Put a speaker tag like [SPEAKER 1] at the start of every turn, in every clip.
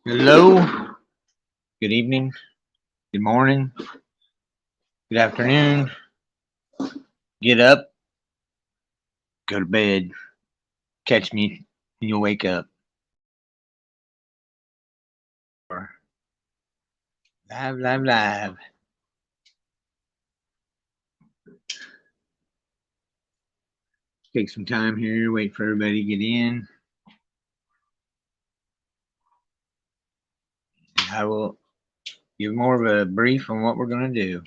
[SPEAKER 1] Hello, good evening, good morning, good afternoon. Get up, go to bed, catch me when you wake up. Live, live, live. Take some time here, wait for everybody to get in. I will give more of a brief on what we're going to do.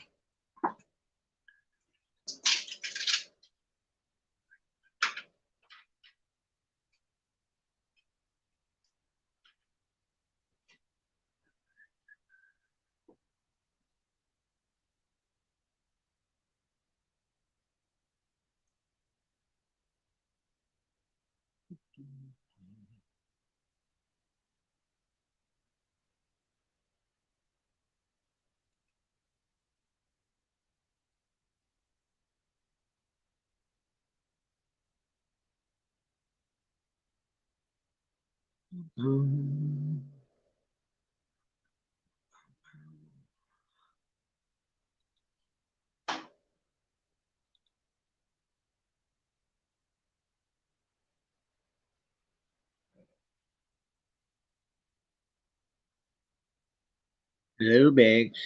[SPEAKER 1] Hello, Bex.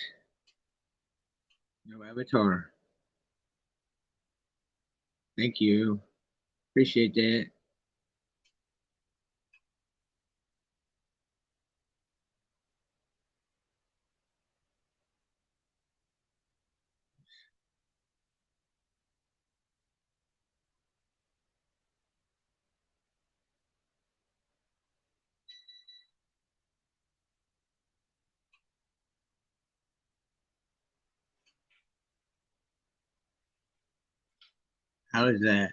[SPEAKER 1] No avatar. Thank you. Appreciate that. How is that?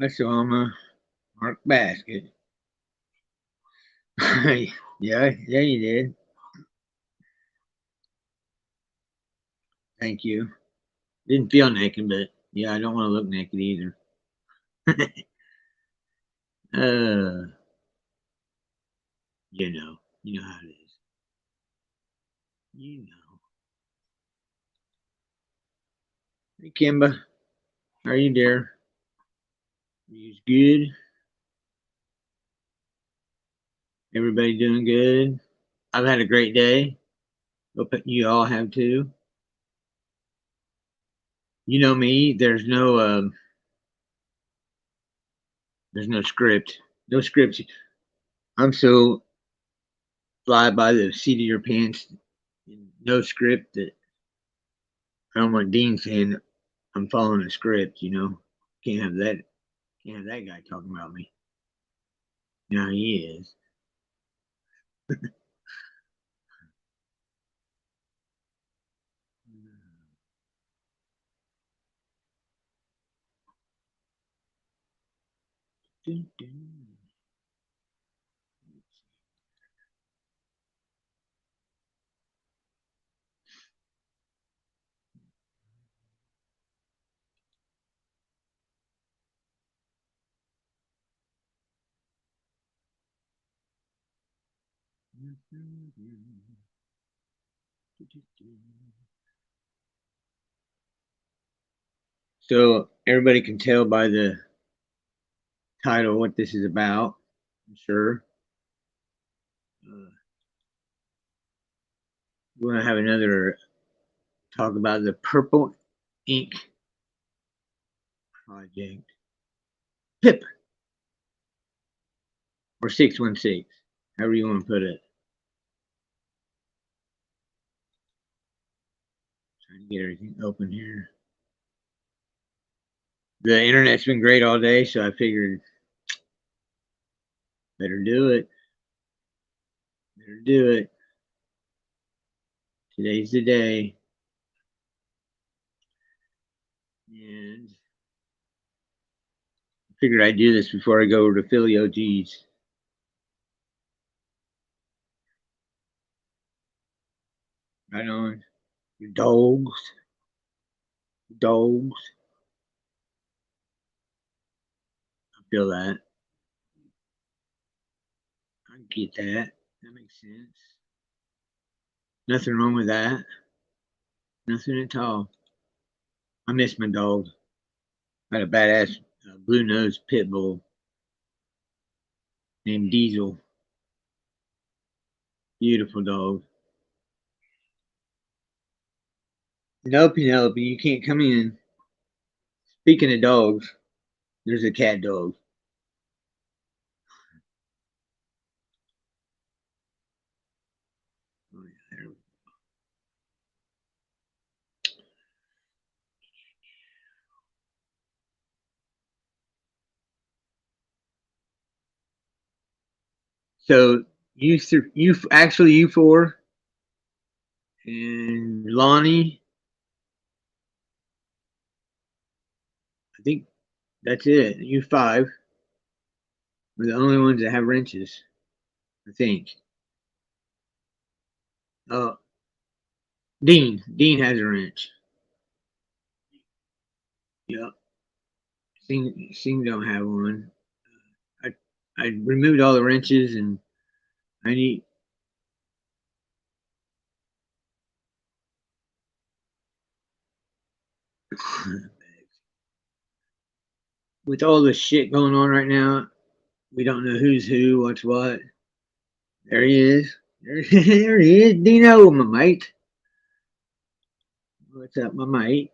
[SPEAKER 1] Let's go, Mark Basket. Yeah, you did. Thank you. Didn't feel naked, but yeah, I don't want to look naked either. uh, you know how it is. You know. Hey, Kimba, how are you, dear? You good? Everybody doing good? I've had a great day. Hope you all have too. You know me. There's no script. No scripts. I'm so fly by the seat of your pants. No script that I don't want Dean saying I'm following a script. Can't have that. Can't have that guy talking about me. Now he is. So everybody can tell by the title what this is about. I'm sure. We're gonna have another talk about the Purple Ink Project. PIP or 616, however you want to put it. Trying to get everything open here. The internet's been great all day, so I figured better do it. Better do it. Today's the day. And I figured I'd do this before I go over to Philly OG's. Right on. Your dogs. Dogs. feel that. I get that. That makes sense. Nothing wrong with that. Nothing at all. I miss my dog. I had a badass blue nosed pit bull named Diesel. Beautiful dog. No, Penelope, you can't come in. Speaking of dogs, there's a cat dog. Oh, yeah, so you four and Lonnie. I think that's it. You five are the only ones that have wrenches. I think. Oh, Dean. Dean has a wrench. Yep. Sing don't have one. I I removed all the wrenches and I need with all the shit going on right now. We don't know who's who, what's what. There he is. There he is, Dino, my mate. What's up, my mate?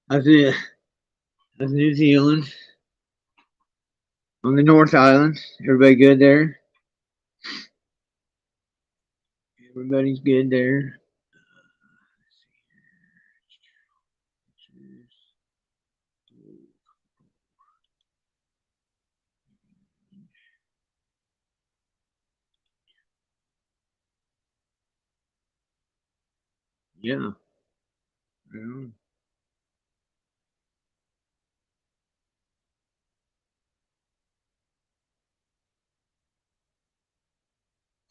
[SPEAKER 1] How's it? How's New Zealand? On the North Island. Everybody good there? Everybody's good there. Yeah. Yeah.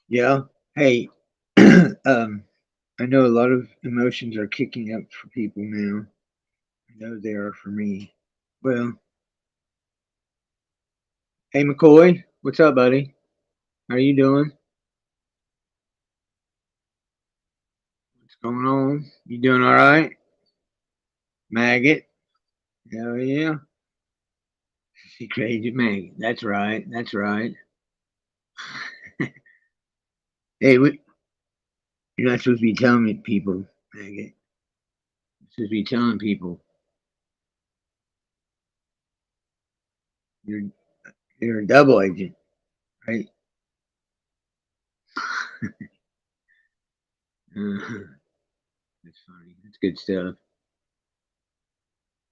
[SPEAKER 1] Yeah. Hey, I know a lot of emotions are kicking up for people now. I know they are for me. Well, hey McCoy, what's up, buddy? How you doing? What's going on? You doing all right? Maggot? Hell yeah. She crazy maggot. That's right. That's right. Hey, you're not supposed to be telling people, maggot. You're supposed to be telling people you're you're a double agent, right? That's funny. That's good stuff.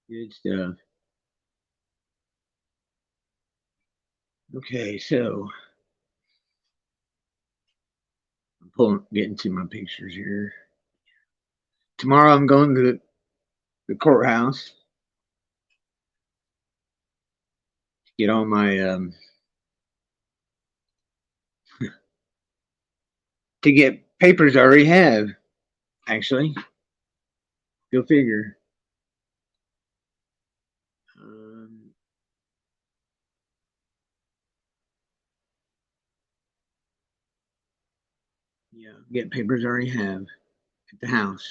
[SPEAKER 1] Good stuff. Okay, so getting to my pictures here. Tomorrow I'm going to the courthouse to get all my to get papers I already have. Actually, go figure. Um, yeah, get papers I already have at the house.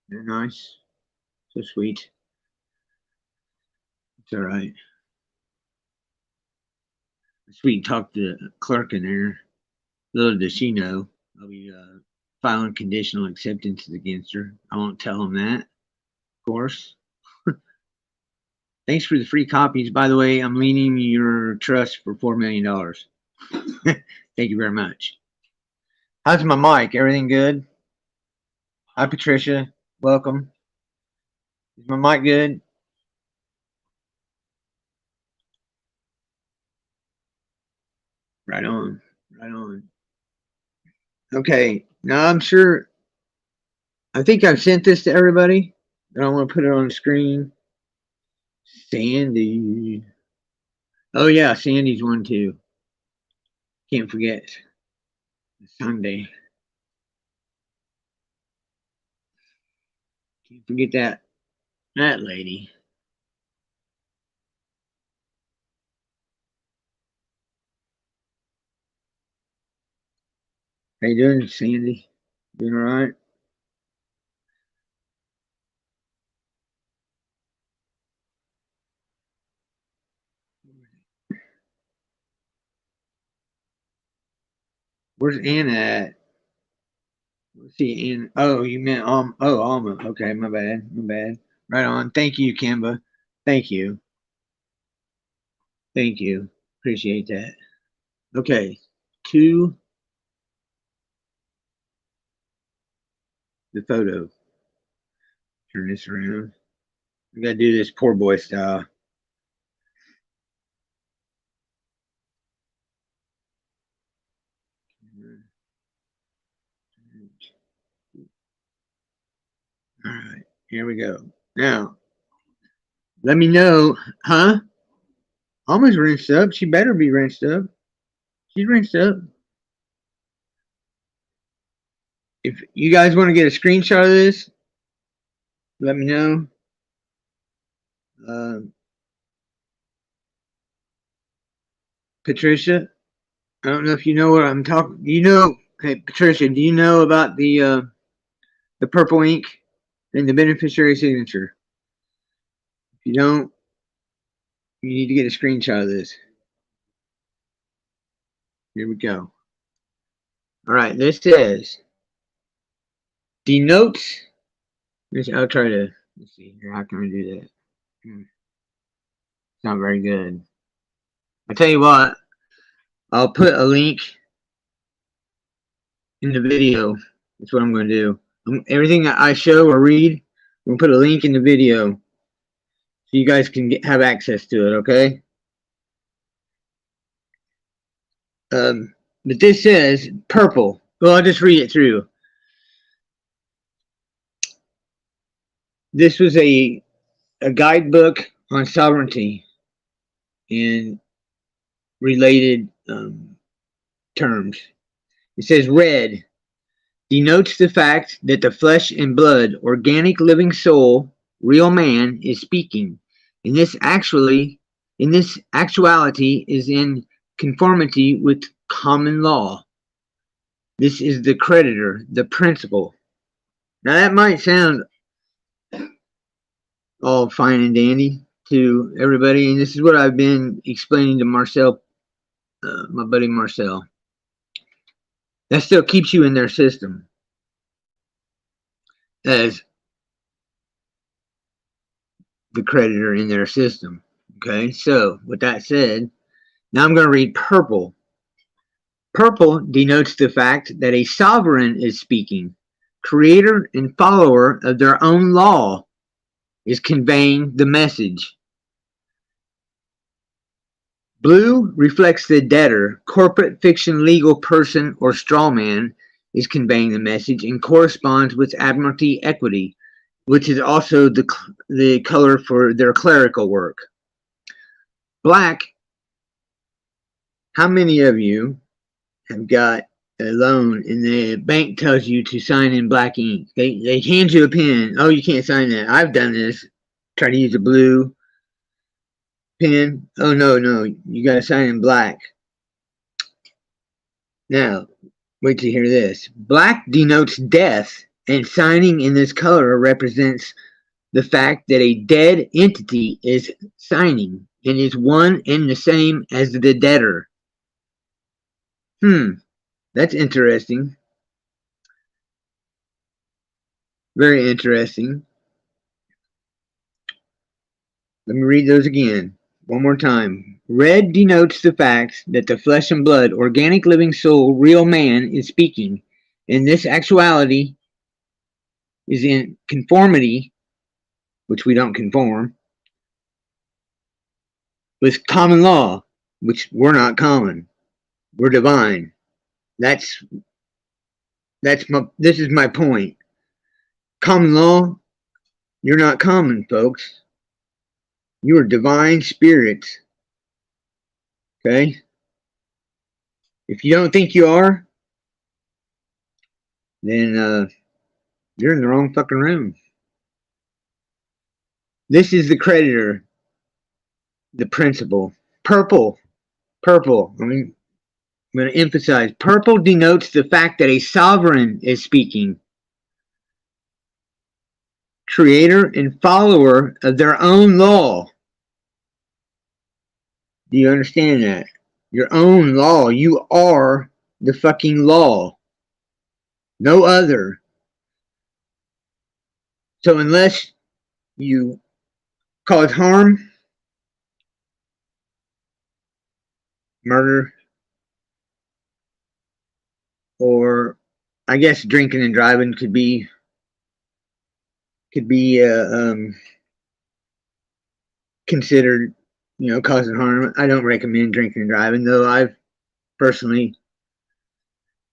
[SPEAKER 1] They're nice, so sweet. It's all right. Sweet talk to the clerk in there. Little does she know, I'll be filing conditional acceptances against her. I won't tell him that, of course. Thanks for the free copies. By the way, I'm leaning your trust for $4 million. Thank you very much. How's my mic? Everything good? Hi, Patricia. Welcome. Is my mic good? Right on. Right on. Okay. Now I'm sure. I think I've sent this to everybody. I don't want to put it on the screen. Sandy. Oh yeah, Sandy's one too. Can't forget Sunday. Can't forget that lady. How you doing, Sandy? Doing all right? Where's Anna at? Let's see, Anna. Oh, you meant Alma. Okay, my bad, my bad. Right on. Thank you, Kimba. Thank you, thank you. Appreciate that. Okay, to the photo. Turn this around. We gotta do this poor boy style. All right, here we go. Now, let me know, huh? Almost rinsed up. She better be rinsed up. She's rinsed up. If you guys want to get a screenshot of this, let me know. Uh, Patricia, I don't know if you know what I'm talking. You know, hey Patricia, do you know about the purple ink and the beneficiary signature? If you don't, you need to get a screenshot of this. Here we go. All right, this says denotes. I'll try to. Let's see here. How can I do that? It's not very good. I tell you what. I'll put a link in the video. That's what I'm going to do. Everything that I show or read, I'm going to put a link in the video so you guys can have access to it, okay? But this says purple. Well, I'll just read it through. This was a guidebook on sovereignty and related terms. It says red denotes the fact that the flesh and blood, organic living soul, real man is speaking. And this actuality is in conformity with common law. This is the creditor, the principal. Now that might sound all fine and dandy to everybody, and this is what I've been explaining to Marcel, my buddy Marcel. That still keeps you in their system as the creditor in their system. Okay, so with that said, now I'm going to read purple. Purple denotes the fact that a sovereign is speaking. Creator and follower of their own law is conveying the message. Blue reflects the debtor. Corporate fiction legal person or straw man is conveying the message and corresponds with admiralty equity, which is also the color for their clerical work. Black, how many of you have got a loan and the bank tells you to sign in black ink? They hand you a pen. Oh, you can't sign that. I've done this. Try to use a blue pen. Oh, no, you got to sign in black. Now, wait till you hear this. Black denotes death, and signing in this color represents the fact that a dead entity is signing and is one and the same as the debtor. That's interesting. Very interesting. Let me read those again. One more time. Red denotes the fact that the flesh and blood, organic living soul, real man is speaking. And this actuality is in conformity, which we don't conform, with common law, which we're not common. We're divine. This is my point. Common law, you're not common, folks. You are divine spirits. Okay? If you don't think you are, then you're in the wrong fucking room. This is the creditor, the principal. Purple. I mean, I'm going to emphasize, purple denotes the fact that a sovereign is speaking, creator and follower of their own law. Do you understand that? Your own law. You are the fucking law. No other. So unless you cause harm, murder, or I guess drinking and driving could be considered, causing harm. I don't recommend drinking and driving, though. I've personally,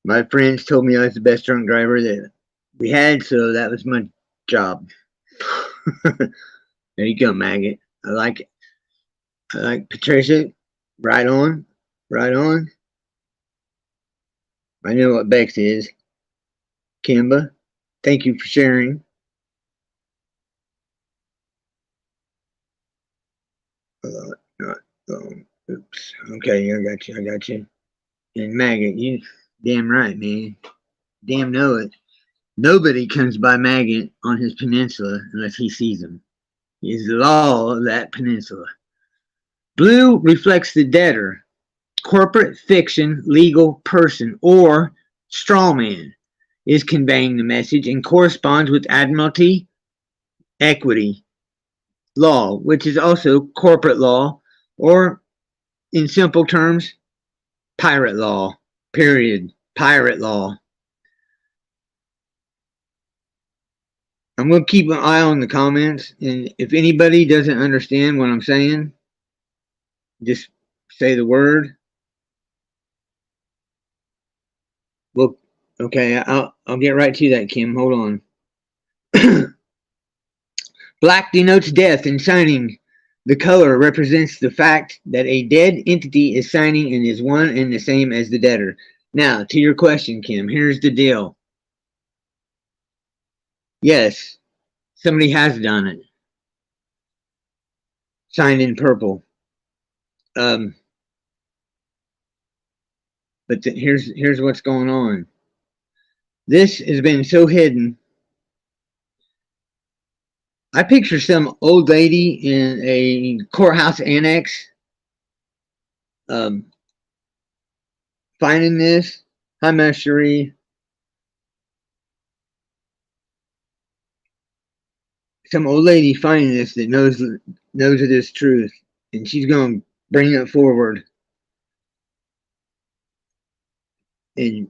[SPEAKER 1] my friends told me I was the best drunk driver that we had, so that was my job. There you go, maggot. I like it. I like Patricia. Right on. Right on. I know what Bex is. Kimba, thank you for sharing. Oops. Okay, I got you. I got you. And maggot, you damn right, man. Damn know it. Nobody comes by maggot on his peninsula unless he sees him. He is the law of that peninsula. Blue reflects the debtor, corporate, fiction, legal, person, or straw man is conveying the message and corresponds with admiralty, equity, law, which is also corporate law, or in simple terms, pirate law, period. Pirate law. I'm going to keep an eye on the comments, and if anybody doesn't understand what I'm saying, just say the word. Well, okay, I'll get right to that, Kim. Hold on. Black denotes death and signing. The color represents the fact that a dead entity is signing and is one and the same as the debtor. Now, to your question, Kim, here's the deal. Yes, somebody has done it. Signed in purple. But here's what's going on. This has been so hidden. I picture some old lady in a courthouse annex finding this. Hi, Mastery. Some old lady finding this that knows of this truth, and she's going to bring it forward, and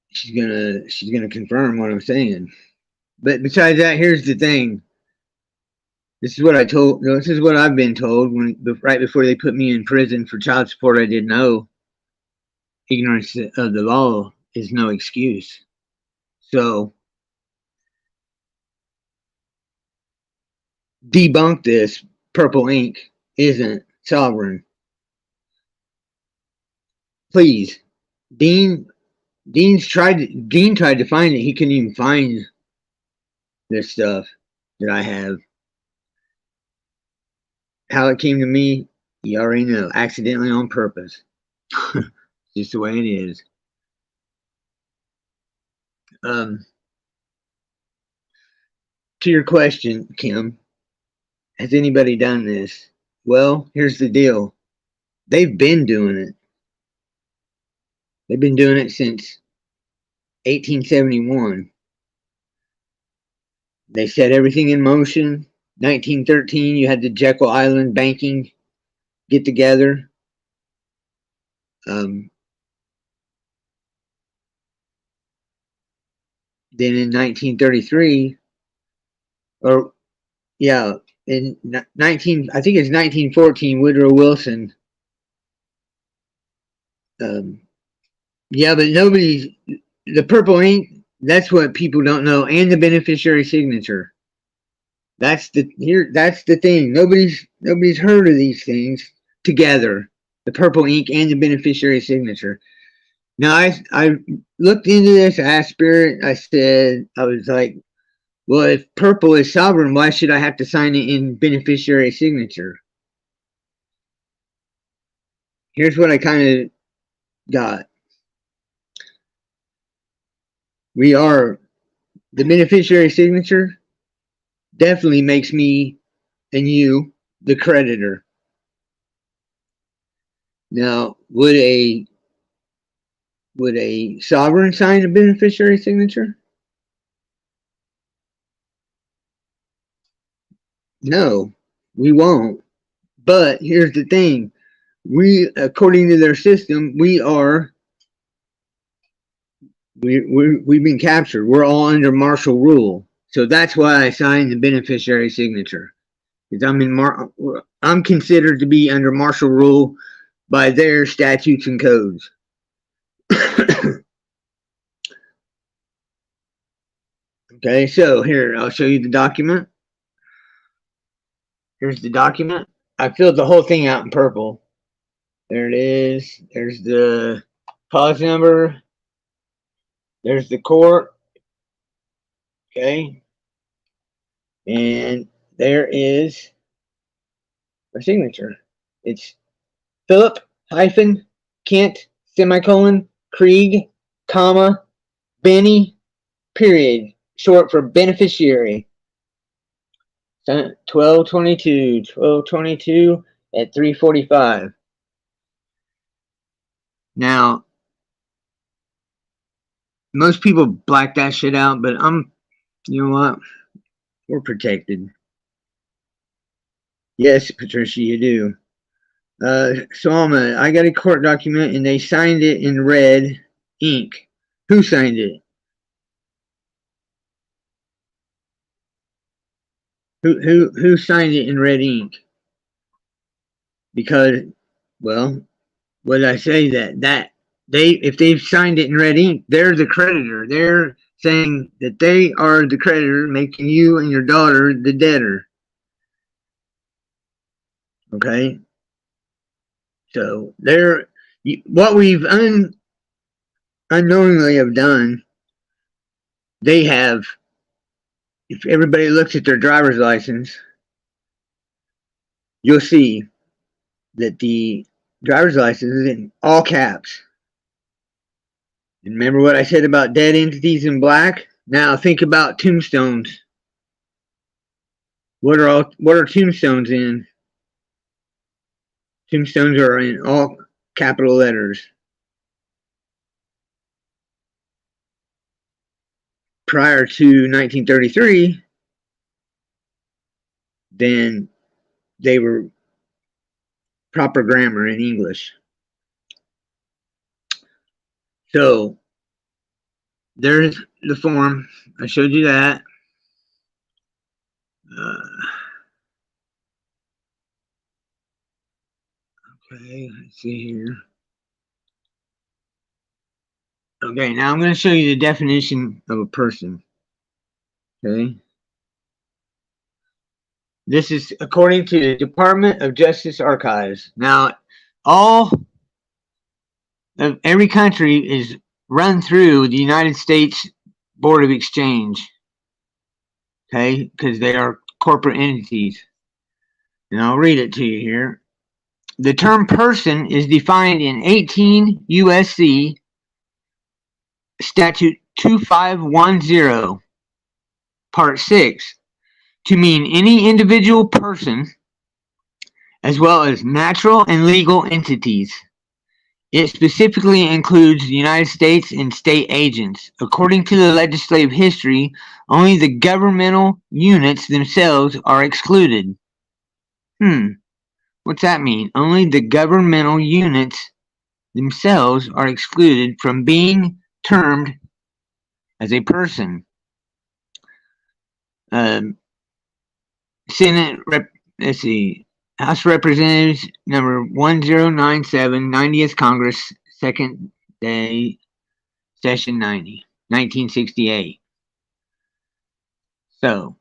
[SPEAKER 1] she's gonna confirm what I'm saying. But besides that, here's the thing. This is what I told. No, this is what I've been told right before they put me in prison for child support. I didn't know. Ignorance of the law is no excuse. So debunk this. Purple ink isn't sovereign. Please, Dean tried to find it. He couldn't even find this stuff that I have. How it came to me, you already know. Accidentally, on purpose. Just the way it is. To your question, Kim, has anybody done this? Well, here's the deal. They've been doing it. They've been doing it since 1871. They set everything in motion. 1913, you had the Jekyll Island banking get together. Then in 1933, or yeah, in I think it's 1914, Woodrow Wilson. Yeah, but the purple ink, that's what people don't know, and the beneficiary signature. That's the thing. Nobody's heard of these things together. The purple ink and the beneficiary signature. Now I looked into this, I asked Spirit, I was like, well, if purple is sovereign, why should I have to sign it in beneficiary signature? Here's what I kind of got. We are, the beneficiary signature definitely makes me and you the creditor. Now, would a sovereign sign a beneficiary signature? No, we won't. But here's the thing. We, according to their system, we've been captured. We're all under martial rule. So that's why I signed the beneficiary signature. Because I'm considered to be under martial rule by their statutes and codes. Okay, so here, I'll show you the document. Here's the document. I filled the whole thing out in purple. There it is. There's the policy number. There's the court. Okay. And there is our signature. It's Philip hyphen Kent semicolon Krieg comma Benny period, short for beneficiary. 12/22 at 3:45. Now, most people black that shit out, but you know what? We're protected. Yes, Patricia, you do. So I got a court document and they signed it in red ink. Who signed it? Who signed it in red ink? Because, well, what did I say that if they've signed it in red ink, they're the creditor. They're saying that they are the creditor, making you and your daughter the debtor. Okay? So what we've unknowingly have done, they have, if everybody looks at their driver's license, you'll see that the driver's license is in all caps. And remember what I said about dead entities in black? Now think about tombstones. What are tombstones in? Tombstones are in all capital letters. Prior to 1933, then they were proper grammar in English. So there's the form. I showed you that. Okay, let's see here. Okay, now I'm going to show you the definition of a person. Okay. This is according to the Department of Justice Archives. Now, every country is run through the United States Board of Exchange. Okay, because they are corporate entities. And I'll read it to you here. The term person is defined in 18 U.S.C. Statute 2510, Part 6, to mean any individual person as well as natural and legal entities. It specifically includes the United States and state agents. According to the legislative history, only the governmental units themselves are excluded. What's that mean? Only the governmental units themselves are excluded from being termed as a person. Let's see. House Representatives number 1097, 90th Congress, second day, session 90, 1968. So,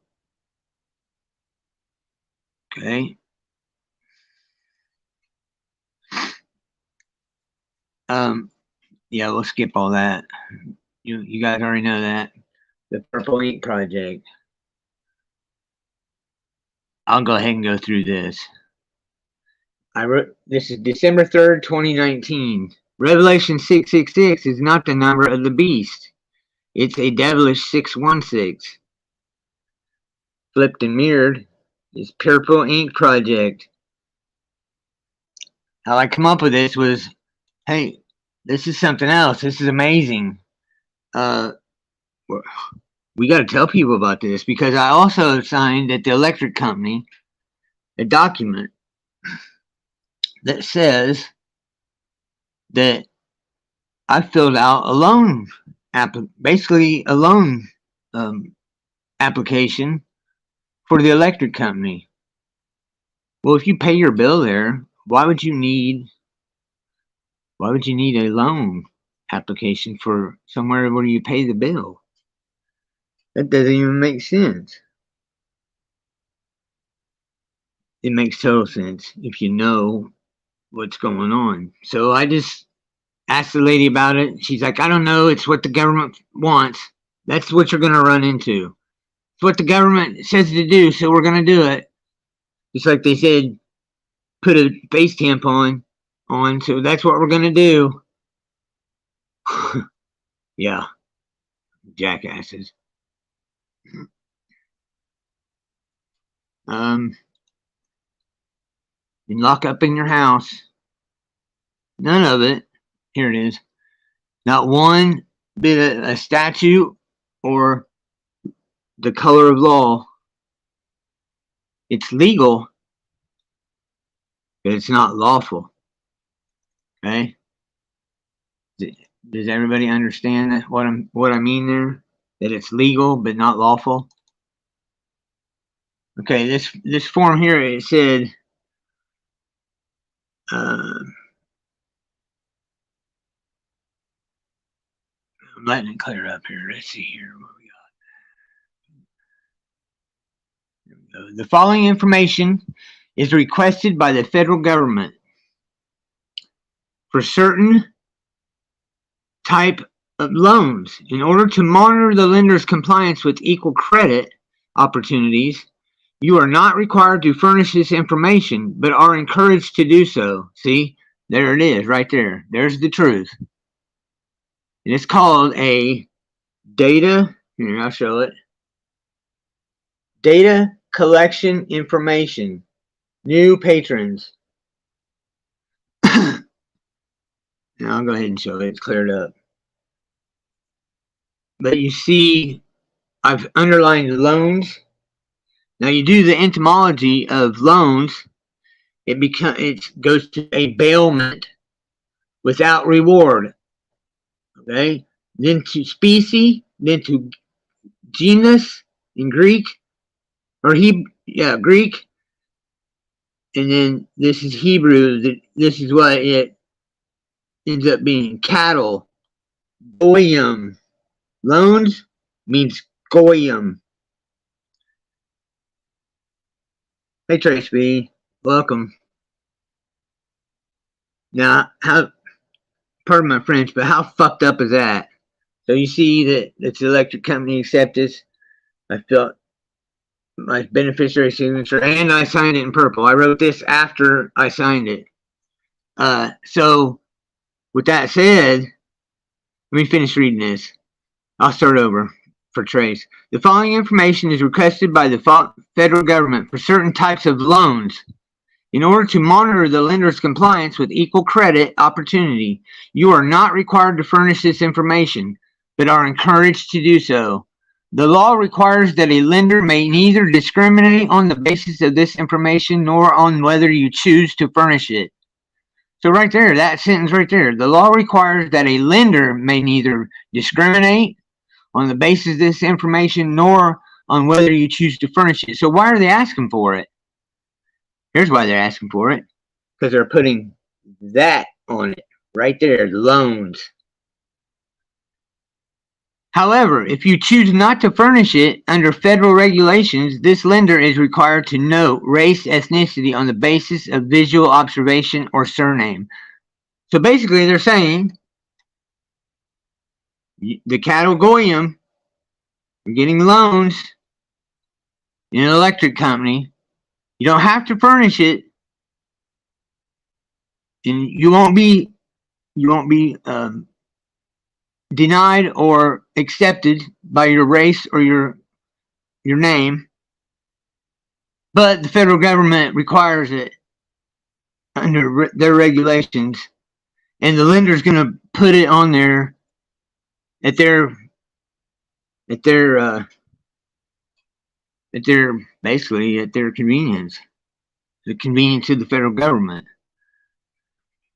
[SPEAKER 1] okay. Yeah, we'll skip all that. You guys already know that. The Purple Ink Project. I'll go ahead and go through this. This is December 3rd, 2019. Revelation 666 is not the number of the beast. It's a devilish 616. Flipped and mirrored is Purple Ink Project. How I come up with this was, hey, this is something else. This is amazing. We got to tell people about this because I also signed at the electric company a document that says that I filled out a loan, basically a loan application for the electric company. Well, if you pay your bill there, why would you need a loan application for somewhere where you pay the bill? That doesn't even make sense. It makes total sense if you know what's going on. So I just asked the lady about it. She's like, I don't know. It's what the government wants. That's what you're going to run into. It's what the government says to do, so we're going to do it. Just like they said, put a base tampon on, so that's what we're going to do. Yeah, jackasses. And lock up in your house. None of it. Here it is. Not one bit of a statute or the color of law. It's legal, but it's not lawful. Okay? Does everybody understand what I mean there? That it's legal but not lawful? Okay, this form here, it said I'm letting it clear up here. Let's see here what we got. Here we go. The following information is requested by the federal government for certain type of loans in order to monitor the lender's compliance with equal credit opportunities. You are not required to furnish this information, but are encouraged to do so. See, there it is, right there. There's the truth. And it's called a data, here, I'll show it. Data collection information. New patrons. Now I'll go ahead and show it. It's cleared up. But you see, I've underlined loans. Now you do the etymology of loans. It goes to a bailment without reward. Okay, then to species, then to genus in Greek, or Greek, and then this is Hebrew. This is what it ends up being: cattle, goyim. Loans means goyim. Hey Trace B, welcome. Now, pardon my French, but how fucked up is that? So you see that it's the electric company accept this. I felt my beneficiary signature, and I signed it in purple. I wrote this after I signed it. So with that said, let me finish reading this. I'll start over for Trace. The following information is requested by the federal government for certain types of loans. In order to monitor the lender's compliance with equal credit opportunity, you are not required to furnish this information, but are encouraged to do so. The law requires that a lender may neither discriminate on the basis of this information nor on whether you choose to furnish it. So right there, that sentence right there, the law requires that a lender may neither discriminate on the basis of this information nor on whether you choose to furnish it. So why are they asking for it? Here's why they're asking for it. Because they're putting that on it right there, loans. However, if you choose not to furnish it under federal regulations, this lender is required to note race, ethnicity on the basis of visual observation or surname. So basically they're saying the cattle goyim are getting loans in an electric company. You don't have to furnish it, and you won't be denied or accepted by your race or your name, but the federal government requires it under their regulations, and the lender's going to put it on there at their at their basically at their convenience, the convenience of the federal government.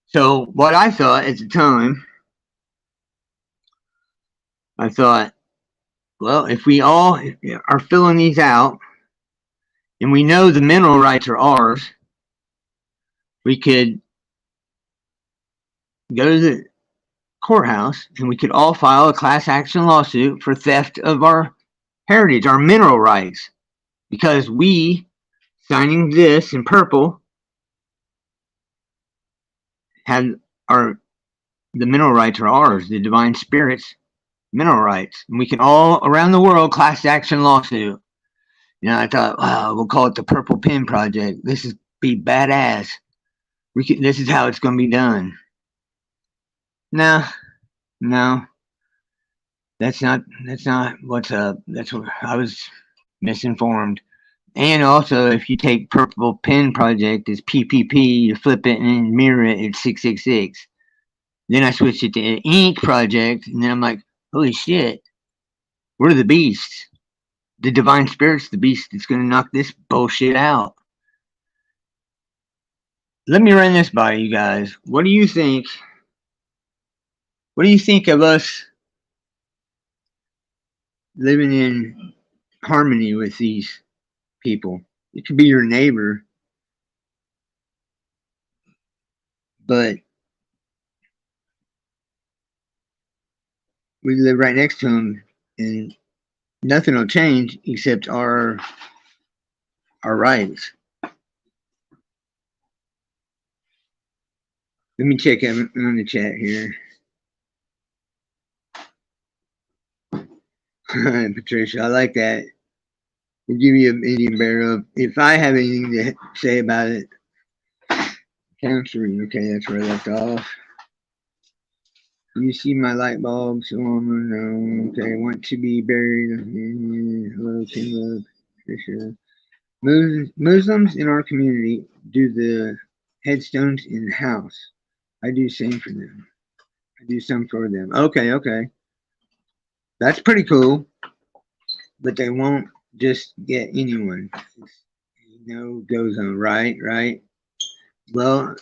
[SPEAKER 1] So what I thought at the time, I thought, well, if we all are filling these out and we know the mineral rights are ours, we could go to the courthouse and we could all file a class action lawsuit for theft of our heritage, our mineral rights, because we, signing this in purple, have the mineral rights are ours, the divine spirits mineral rights, and we can all around the world class action lawsuit. I thought, wow, we'll call it the Purple Pen Project. This is be badass. This is how it's going to be done. No, that's not what's up. That's what I was misinformed. And also, if you take Purple Pen Project as PPP, you flip it and mirror it, it's 666. Then I switched it to Ink Project, and then I'm like, holy shit, we're the beasts. The divine spirit's the beast that's going to knock this bullshit out. Let me run this by you guys. What do you think? What do you think of us living in harmony with these people? It could be your neighbor, but we live right next to them, and nothing will change except our rights. Let me check on the chat here. Patricia, I like that. We'll give you an Indian Bear up. If I have anything to say about it, counseling. Okay, that's where I left off. You see my light bulb, so I'm no. Okay, I want to be buried. Hello, Tim Love. Muslims in our community do the headstones in the house. I do same for them. I do some for them. Okay. That's pretty cool. But they won't just get anyone. Goes on, right? Well,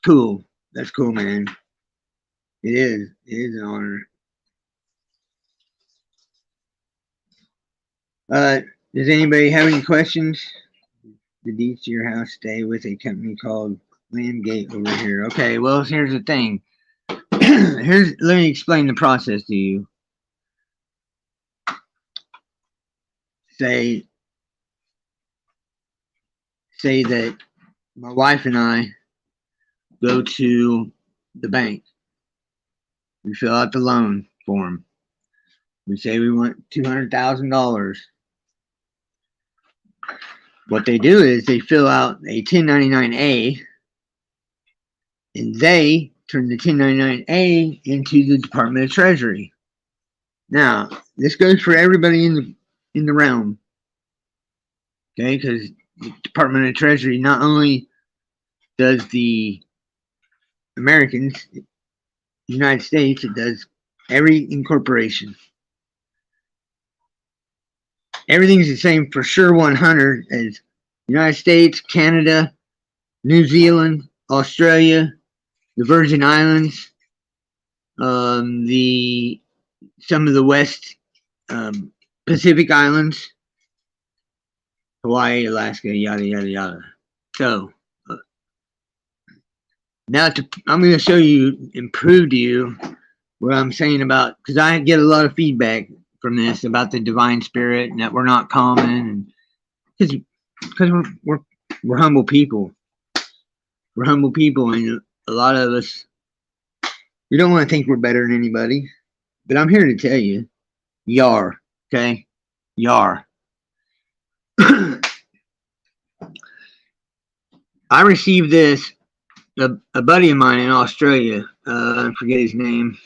[SPEAKER 1] cool. That's cool, man. It is. It is an honor. Does anybody have any questions? The deeds to your house stay with a company called Landgate over here. Okay, well, here's the thing. Let me explain the process to you. Say that my wife and I go to the bank. We fill out the loan form. We say we want $200,000. What they do is they fill out a 1099-A, and they turn the 1099-A into the Department of Treasury. Now, this goes for everybody in the realm, okay? Because the Department of Treasury not only does the Americans, the United States, it does every incorporation. Everything's the same for sure 100 as United States, Canada, New Zealand, Australia, the Virgin Islands, some of the West Pacific Islands, Hawaii, Alaska, yada yada yada. So now I'm going to show you and prove to you what I'm saying about, because I get a lot of feedback from this about the divine spirit and that we're not common, because we're humble people. We're humble people, and a lot of us, we don't want to think we're better than anybody. But I'm here to tell you, y'all, okay? Y'all. I received this, a buddy of mine in Australia, I forget his name.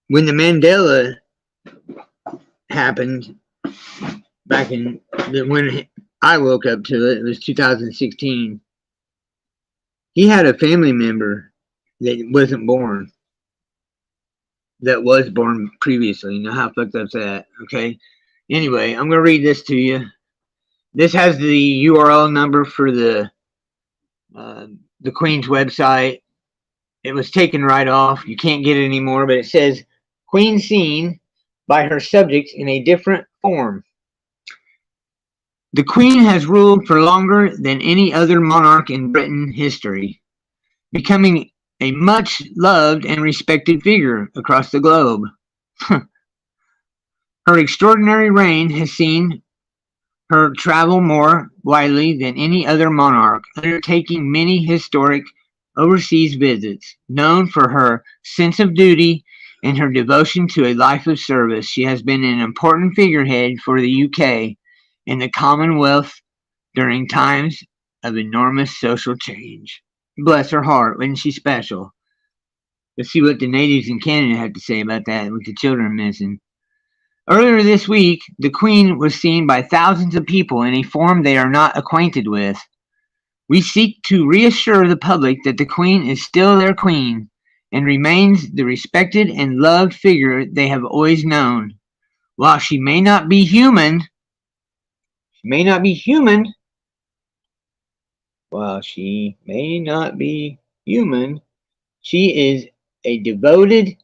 [SPEAKER 1] when the Mandela happened back in when I woke up to it, it was 2016. He had a family member that wasn't born, that was born previously. You know how fucked up's that? Okay. Anyway, I'm gonna read this to you. This has the URL number for the Queen's website. It was taken right off. You can't get it anymore, but it says Queen seen by her subjects in a different form. The Queen has ruled for longer than any other monarch in Britain history, becoming a much loved and respected figure across the globe. Her extraordinary reign has seen her travel more widely than any other monarch, undertaking many historic overseas visits. Known for her sense of duty and her devotion to a life of service, she has been an important figurehead for the UK and the Commonwealth during times of enormous social change. Bless her heart, wasn't she special? Let's see what the natives in Canada have to say about that with the children missing. Earlier this week, the Queen was seen by thousands of people in a form they are not acquainted with. We seek to reassure the public that the Queen is still their Queen and remains the respected and loved figure they have always known. While she may not be human, while she may not be human, she is a devoted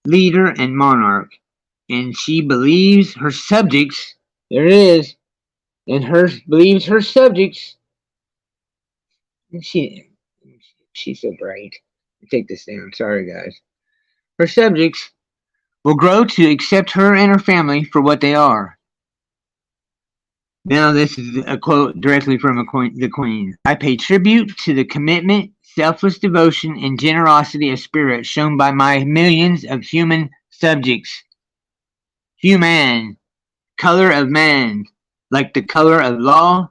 [SPEAKER 1] leader and monarch, and she believes her subjects, there it is, and believes her subjects, she's so bright. Take this down, sorry guys. Her subjects will grow to accept her and her family for what they are. Now, this is a quote directly from the Queen. I pay tribute to the commitment, selfless devotion, and generosity of spirit shown by my millions of human subjects. Human, color of man, like the color of law.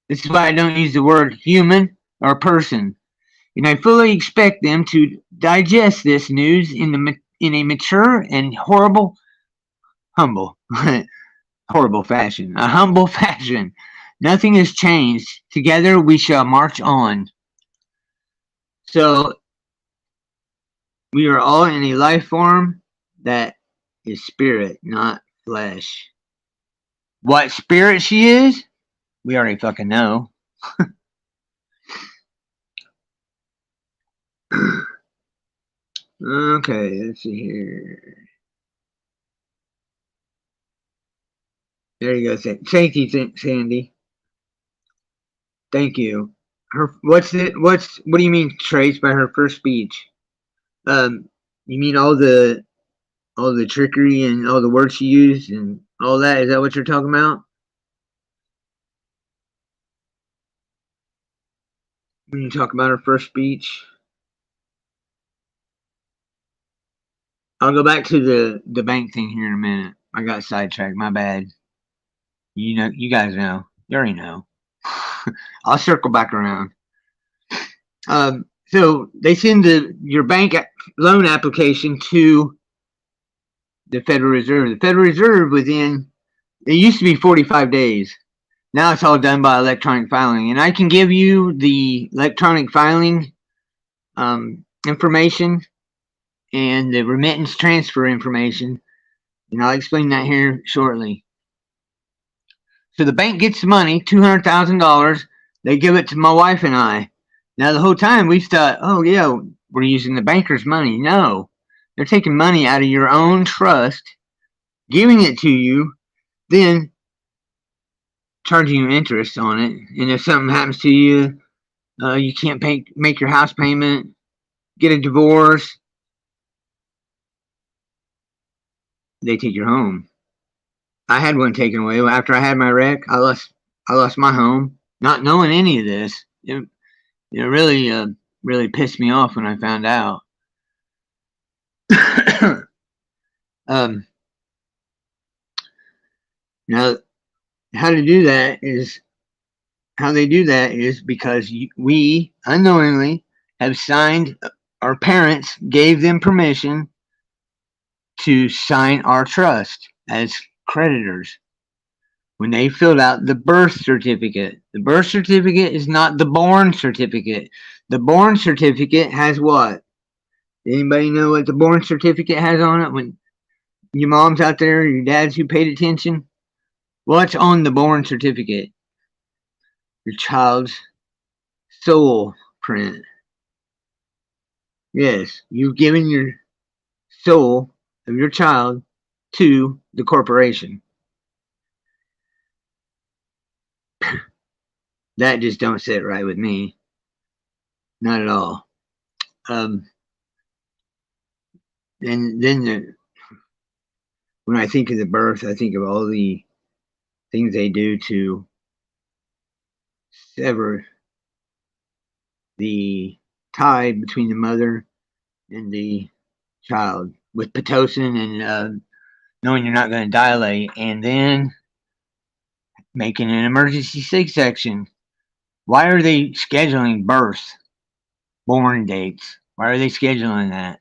[SPEAKER 1] This is why I don't use the word human or person. And I fully expect them to digest this news in a mature and humble fashion. A humble fashion. Nothing has changed. Together we shall march on. So we are all in a life form that is spirit, not flesh. What spirit she is, we already fucking know. Okay, let's see here. There you go. Thank you, Sandy. Thank you. What do you mean traced by her first speech? You mean all the trickery and all the words she used and all that? Is that what you're talking about? When you talk about her first speech? I'll go back to the bank thing here in a minute. I got sidetracked. My bad. You guys know. You already know. I'll circle back around. So they send your bank loan application to the Federal Reserve. The Federal Reserve it used to be 45 days. Now it's all done by electronic filing. And I can give you the electronic filing information and the remittance transfer information. And I'll explain that here shortly. So the bank gets the money, $200,000. They give it to my wife and I. Now the whole time we thought, oh yeah, we're using the banker's money. No, they're taking money out of your own trust, giving it to you, then charging you interest on it. And if something happens to you, you can't make your house payment, get a divorce, they take your home. I had one taken away after I had my wreck. I lost my home, not knowing any of this. It really pissed me off when I found out. Now, how they do that is because we unknowingly have signed. Our parents gave them permission to sign our trust as creditors when they filled out the birth certificate. The birth certificate is not the born certificate. The born certificate has what? Anybody know what the born certificate has on it? When your mom's out there, your dad's who paid attention, what's on the born certificate? Your child's soul print. Yes, you've given your soul of your child to the corporation. That just don't sit right with me. Not at all. And then when I think of the birth, I think of all the things they do to sever the tie between the mother and the child with pitocin and knowing you're not going to dilate, and then making an emergency C-section. Why are they scheduling birth, born dates? Why are they scheduling that?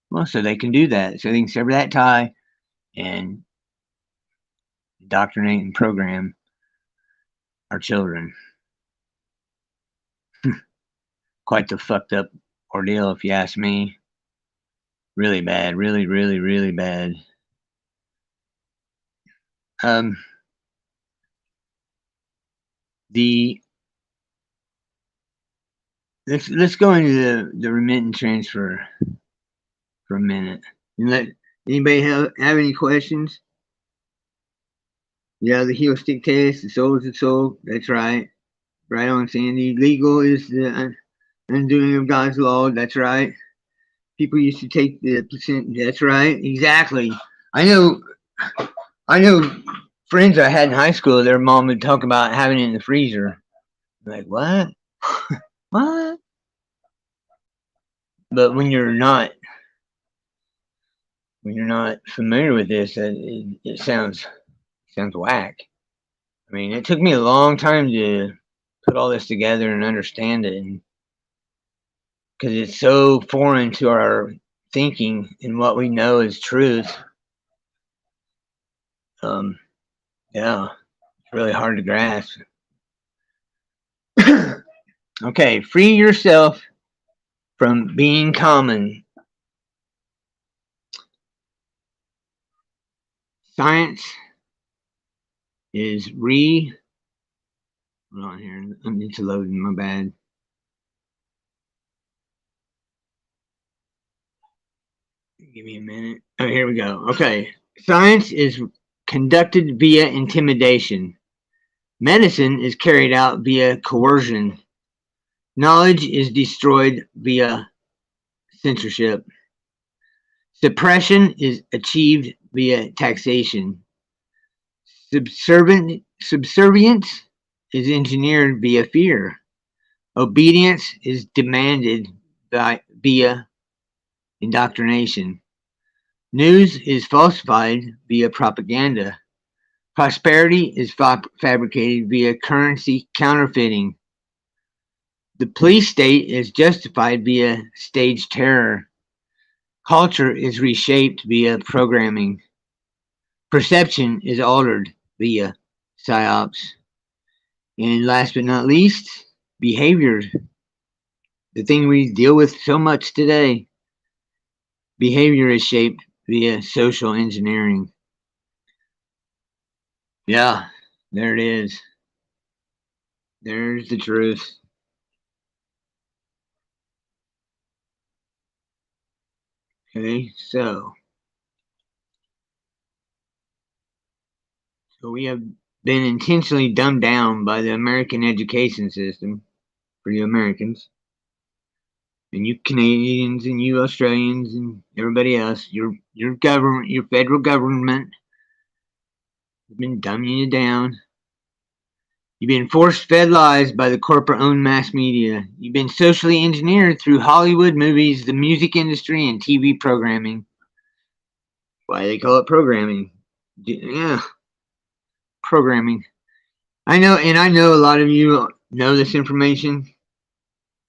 [SPEAKER 1] Well, so they can do that. So they can sever that tie and indoctrinate and program our children. Quite the fucked up ordeal, if you ask me. Really bad. Really, really, really bad. Let's go into the remittance transfer for a minute. And let anybody have any questions? Yeah, the heel stick test, the soul is the soul. That's right. Right on, Sandy. Legal is the undoing of God's law. That's right. People used to take the placenta. That's right. Exactly. I know friends I had in high school, their mom would talk about having it in the freezer. Like, what? What? But when you're not familiar with this, it sounds whack. I mean, it took me a long time to put all this together and understand it, because it's so foreign to our thinking and what we know is truth. Yeah, it's really hard to grasp. Okay, free yourself from being common. Science is hold on here, I need to load in, my bad. Give me a minute. Oh, here we go. Okay. Science is conducted via intimidation. Medicine is carried out via coercion. Knowledge is destroyed via censorship. Suppression is achieved via taxation. Subservience is engineered via fear. Obedience is demanded via indoctrination. News is falsified via propaganda. Prosperity is fabricated via currency counterfeiting. The police state is justified via stage terror. Culture is reshaped via programming. Perception is altered via psyops. And last but not least, behavior. The thing we deal with so much today. Behavior is shaped via social engineering. Yeah, there it is. There's the truth. Okay, so we have been intentionally dumbed down by the American education system for you Americans. And you Canadians and you Australians and everybody else, your government, your federal government has been dumbing you down. You've been force-fed lies by the corporate-owned mass media. You've been socially engineered through Hollywood movies, the music industry, and TV programming. Why they call it programming? Yeah, programming. I know a lot of you know this information.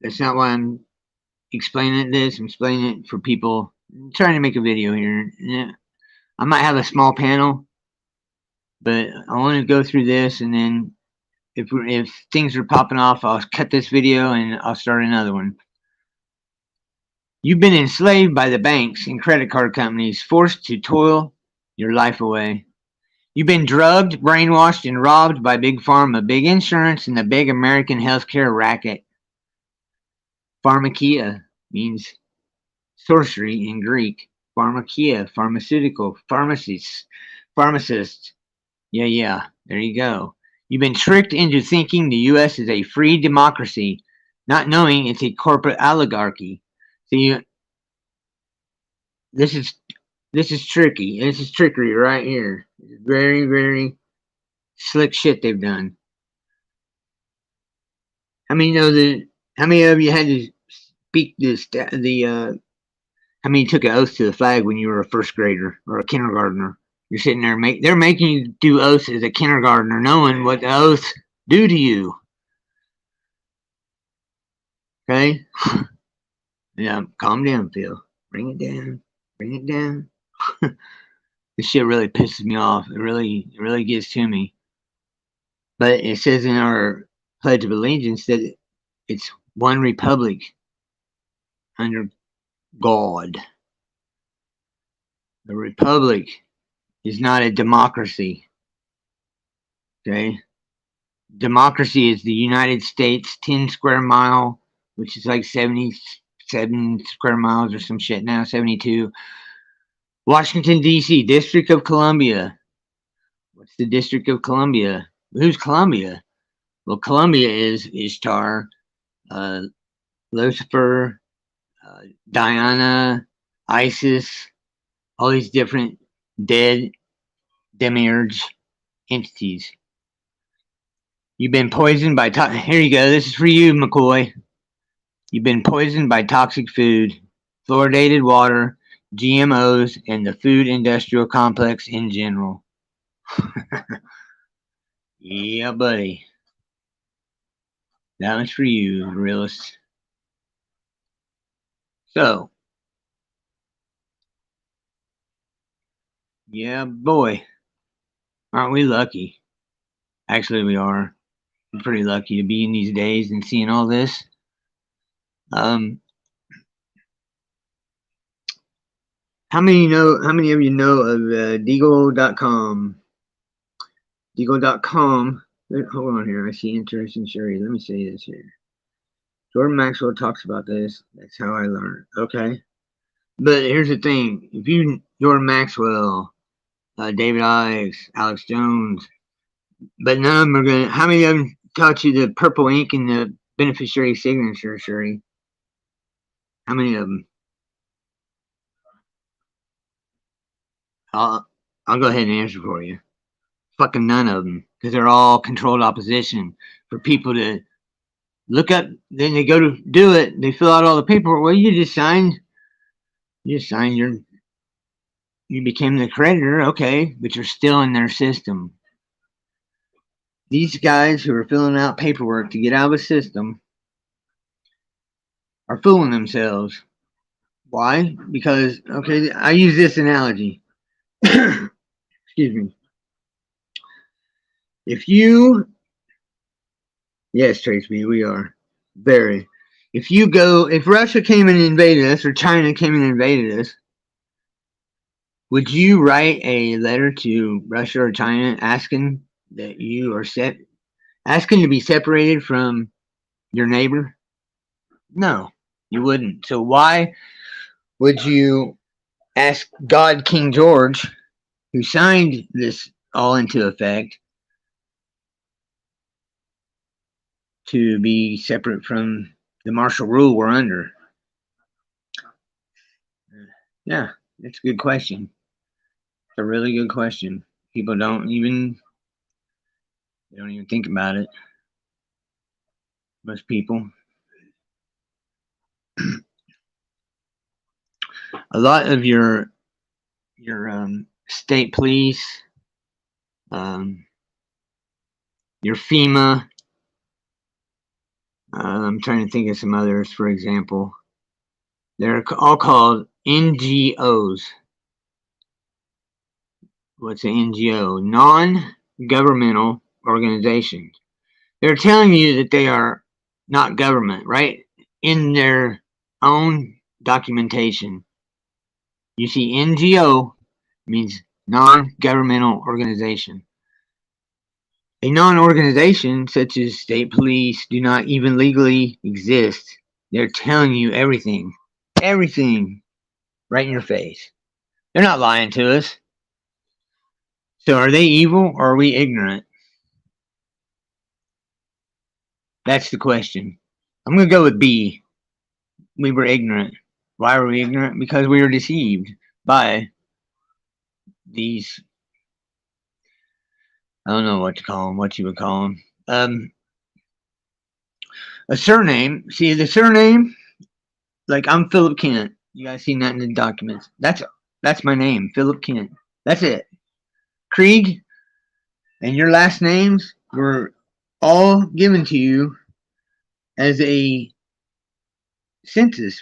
[SPEAKER 1] That's not why I'm explaining this. I'm explaining it for people. I'm trying to make a video here. Yeah. I might have a small panel, but I want to go through this, and then if things are popping off, I'll cut this video and I'll start another one. You've been enslaved by the banks and credit card companies, forced to toil your life away. You've been drugged, brainwashed, and robbed by Big Pharma, big insurance, and the big American healthcare racket. Pharmakia means sorcery in Greek. Pharmakia, pharmaceutical, pharmacist. Yeah, there you go. You've been tricked into thinking the U.S. is a free democracy, not knowing it's a corporate oligarchy. So this is tricky. This is trickery right here. Very, very slick shit they've done. How many know that? How many of you had to speak how many took an oath to the flag when you were a first grader or a kindergartner? You're sitting there, they're making you do oaths as a kindergartner, knowing what the oaths do to you. Okay? Yeah, calm down, Phil. Bring it down. Bring it down. This shit really pisses me off. It really gets to me. But it says in our Pledge of Allegiance that it's one republic under God. The republic is not a democracy. Okay? Democracy is the United States 10 square mile, which is like 77 square miles or some shit now, 72. Washington, D.C., District of Columbia. What's the District of Columbia? Who's Columbia? Well, Columbia is Ishtar, Lucifer, Diana, Isis, all these different dead demiurge entities. You've been poisoned by here you go. This is for you, McCoy. You've been poisoned by toxic food, fluoridated water, GMOs, and the food industrial complex in general. Yeah, buddy. That one's for you, realist. So, yeah, boy. Aren't we lucky? Actually, we are. I'm pretty lucky to be in these days and seeing all this. How many of you know of Deagle.com? Deagle.com. Hold on here. I see interesting Sherry. Let me say this here. Jordan Maxwell talks about this. That's how I learned. Okay. But here's the thing. If you, Jordan Maxwell, David Ives, Alex Jones, but none of them are going to, how many of them taught you the purple ink and the beneficiary signature, Sherry? How many of them? I'll go ahead and answer for you. Fucking none of them, because they're all controlled opposition for people to look up. Then they go to do it. They fill out all the paperwork. Well, you just signed. You became the creditor, okay, but you're still in their system. These guys who are filling out paperwork to get out of the system are fooling themselves. Why? Because, okay, I use this analogy. Excuse me. If you, yes, Tracy, we are very. If Russia came and invaded us or China came and invaded us, would you write a letter to Russia or China asking that you are asking to be separated from your neighbor? No, you wouldn't. So why would you ask God King George, who signed this all into effect, to be separate from the martial rule we're under? Yeah, that's a good question. It's a really good question. People don't even think about it. Most people. A lot of your state police, your FEMA. I'm trying to think of some others, for example. They're all called NGOs. what's an NGO? Non-governmental organizations. They're telling you that they are not government, right? In their own documentation. You see, NGO means non-governmental organization. A non-organization such as state police do not even legally exist. They're telling you everything. Everything right in your face. They're not lying to us. So are they evil or are we ignorant? That's the question. I'm going to go with B. We were ignorant. Why were we ignorant? Because we were deceived by these, I don't know what to call them, what you would call them. A surname. See, the surname, like I'm Philip Kent. You guys seen that in the documents. That's my name, Philip Kent. That's it. Krieg and your last names were all given to you as a census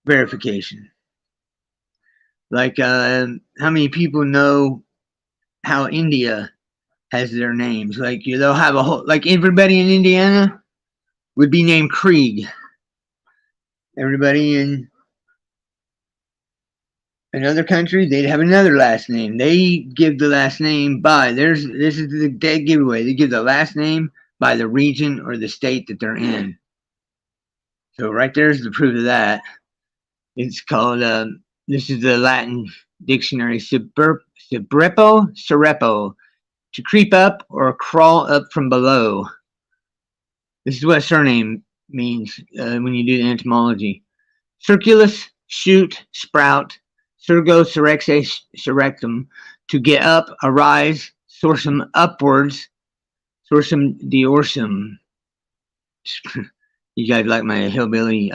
[SPEAKER 1] verification. Like, how many people know how India has their names? Like, they'll have a whole, like everybody in Indiana would be named Krieg. Everybody in another country, they'd have another last name. They give the last name by, this is the dead giveaway. They give the last name by the region or the state that they're in. So right there's the proof of that. It's called, this is the Latin dictionary, Surepo, to creep up or crawl up from below. This is what surname means when you do the etymology. Circulus, shoot, sprout, surgo, surrexe, surrectum, to get up, arise, sorsum, upwards, sorsum, diorsum. You guys like my hillbilly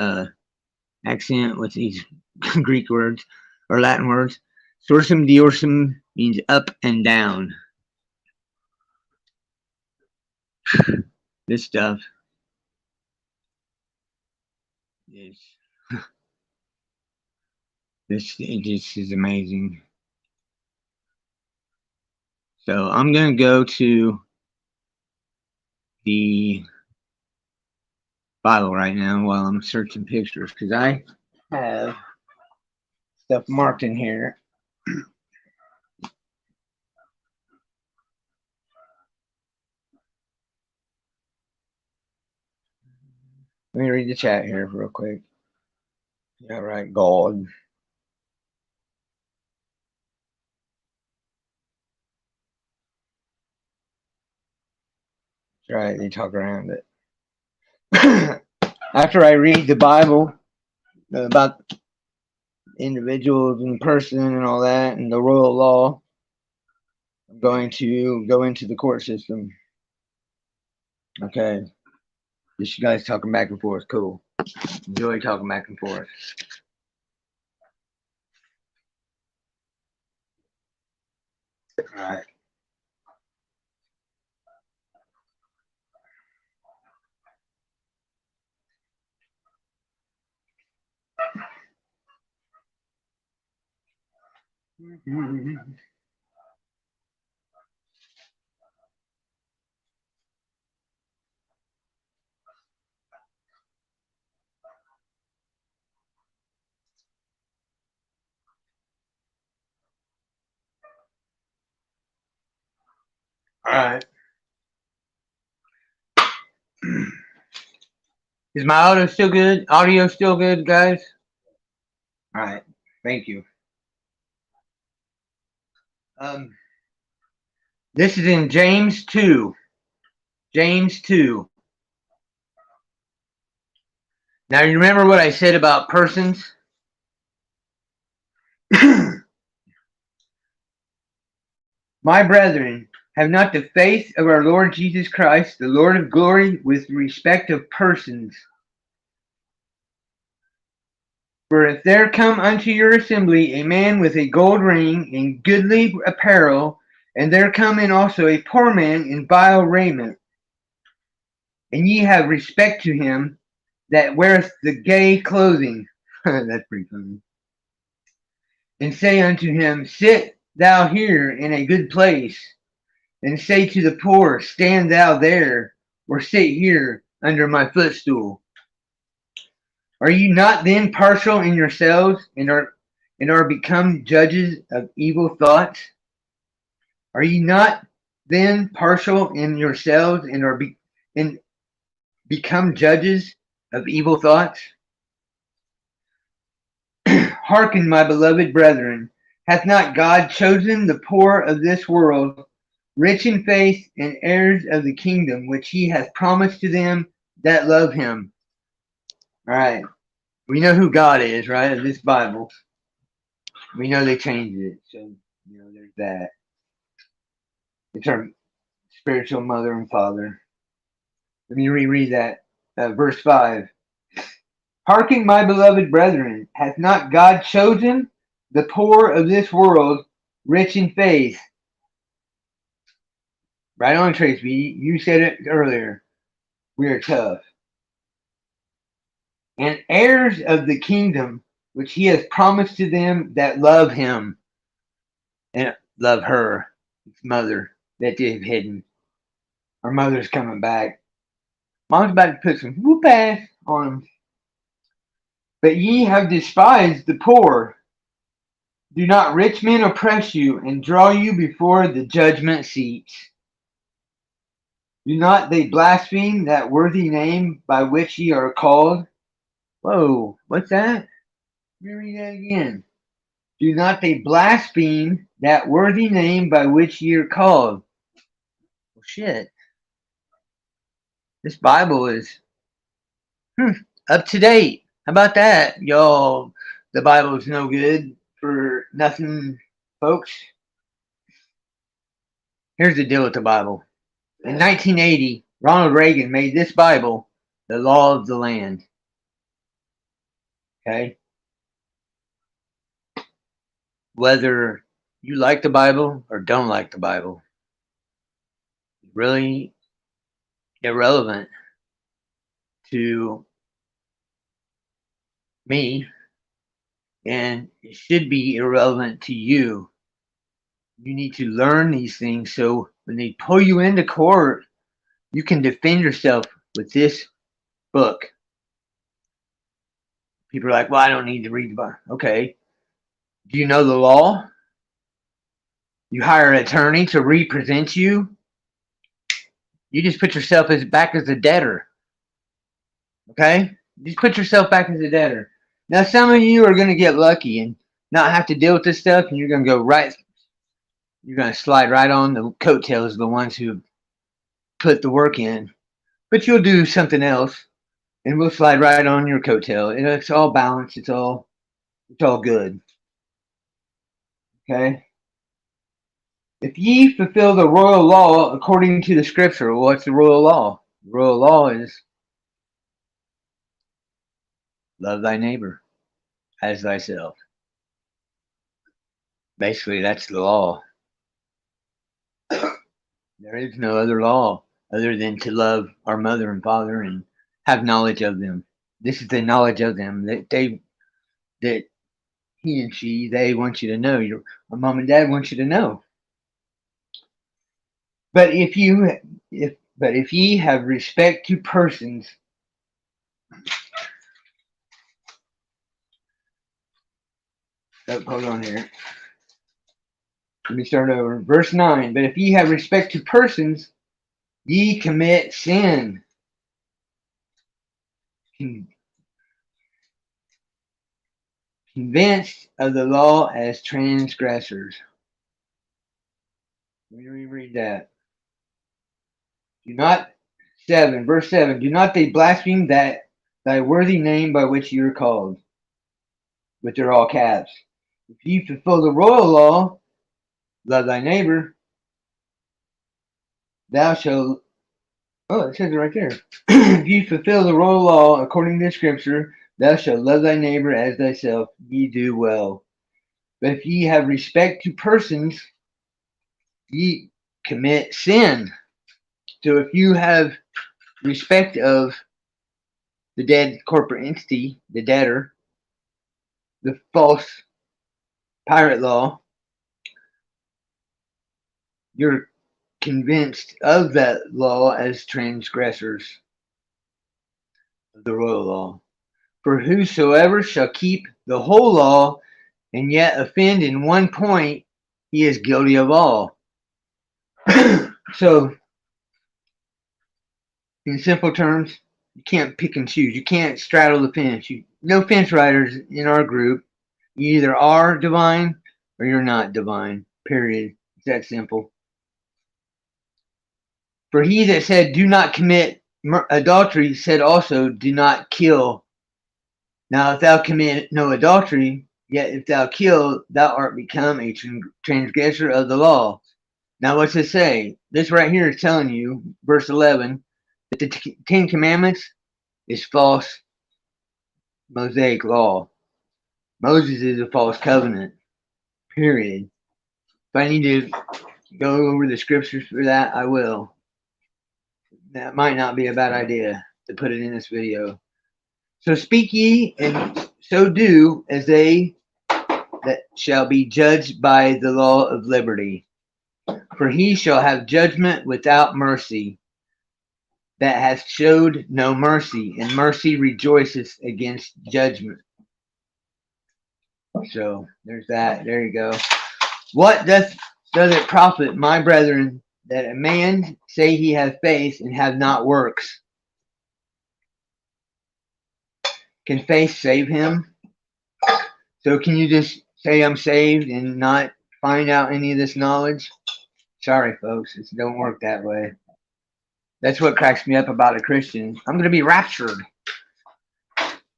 [SPEAKER 1] accent with these Greek words or Latin words. Sorsum, diorsum means up and down. This stuff is this is amazing. So I'm gonna go to the Bible right now while I'm searching pictures because I have stuff marked in here. Let me read the chat here real quick. Yeah, right, God. That's right, they talk around it. After I read the Bible about individuals in person and all that and the royal law, I'm going to go into the court system. Okay. Just you guys talking back and forth. Cool. Enjoy talking back and forth. All right. All right. Is my audio still good? Audio still good, guys? All right. Thank you. This is in James 2. James 2. Now, you remember what I said about persons? My brethren, have not the faith of our Lord Jesus Christ, the Lord of glory, with respect of persons. For if there come unto your assembly a man with a gold ring and goodly apparel, and there come in also a poor man in vile raiment, and ye have respect to him that weareth the gay clothing, that's pretty funny, and say unto him, Sit thou here in a good place, and say to the poor, stand thou there, or sit here under my footstool? Are you not then partial in yourselves, and are become judges of evil thoughts? Are ye not then partial in yourselves, and become judges of evil thoughts? Hearken, my beloved brethren, hath not God chosen the poor of this world, rich in faith, and heirs of the kingdom which he hath promised to them that love him? All right. We know who God is, right? Of this Bible. We know they changed it. So, there's that. It's our spiritual mother and father. Let me reread that. Verse 5. Hearken, my beloved brethren, hath not God chosen the poor of this world, rich in faith? Right on, Tracy. You said it earlier. We are tough. And heirs of the kingdom which he has promised to them that love him and love her, his mother, that they've hidden. Our mother's coming back. Mom's about to put some whoop ass on him. But ye have despised the poor. Do not rich men oppress you and draw you before the judgment seats? Do not they blaspheme that worthy name by which ye are called? Whoa, what's that? Let me read that again. Do not they blaspheme that worthy name by which ye are called? Well, shit. This Bible is up to date. How about that, y'all? The Bible is no good for nothing, folks. Here's the deal with the Bible. In 1980, Ronald Reagan made this Bible the law of the land. Okay? Whether you like the Bible or don't like the Bible, it's really irrelevant to me, and it should be irrelevant to you. You need to learn these things so when they pull you into court, you can defend yourself with this book. People are like, well, I don't need to read the Bible. Okay. Do you know the law? You hire an attorney to represent you. You just put yourself back as a debtor. Okay? Just put yourself back as a debtor. Now, some of you are going to get lucky and not have to deal with this stuff, and you're going to go right. You're going to slide right on the coattails of the ones who put the work in. But you'll do something else, and we'll slide right on your coattail. It's all balanced. It's all good. Okay? If ye fulfill the royal law according to the scripture, well, what's the royal law? The royal law is love thy neighbor as thyself. Basically, that's the law. There is no other law other than to love our mother and father and have knowledge of them. This is the knowledge of them that he and she, they want you to know. Your mom and dad want you to know. But if ye have respect to persons, hold on here. Let me start over. Verse 9. But if ye have respect to persons, ye commit sin. Convinced of the law as transgressors. Let me reread that. Verse 7. Do not they blaspheme that thy worthy name by which you are called? Which are all caps. If ye fulfill the royal law, love thy neighbor, thou shalt. Oh, it says it right there. If ye fulfill the royal law according to the scripture, thou shalt love thy neighbor as thyself, ye do well. But if ye have respect to persons, ye commit sin. So if you have respect of the dead corporate entity, the debtor, the false pirate law, you're convinced of that law as transgressors of the royal law. For whosoever shall keep the whole law and yet offend in one point, he is guilty of all. So, in simple terms, you can't pick and choose. You can't straddle the fence. No fence riders in our group. You either are divine or you're not divine. Period. It's that simple. For he that said, do not commit adultery, said also, do not kill. Now, if thou commit no adultery, yet if thou kill, thou art become a transgressor of the law. Now, what's it say? This right here is telling you, verse 11, that the Ten Commandments is false Mosaic law. Moses is a false covenant. Period. If I need to go over the scriptures for that, I will. That might not be a bad idea to put it in this video. So speak ye, and so do as they that shall be judged by the law of liberty. For he shall have judgment without mercy, that hath showed no mercy, and mercy rejoiceth against judgment. So there's that. There you go. What does it profit, my brethren, that a man say he hath faith and have not works? Can faith save him? So can you just say I'm saved and not find out any of this knowledge? Sorry, folks, it don't work that way. That's what cracks me up about a Christian. I'm going to be raptured.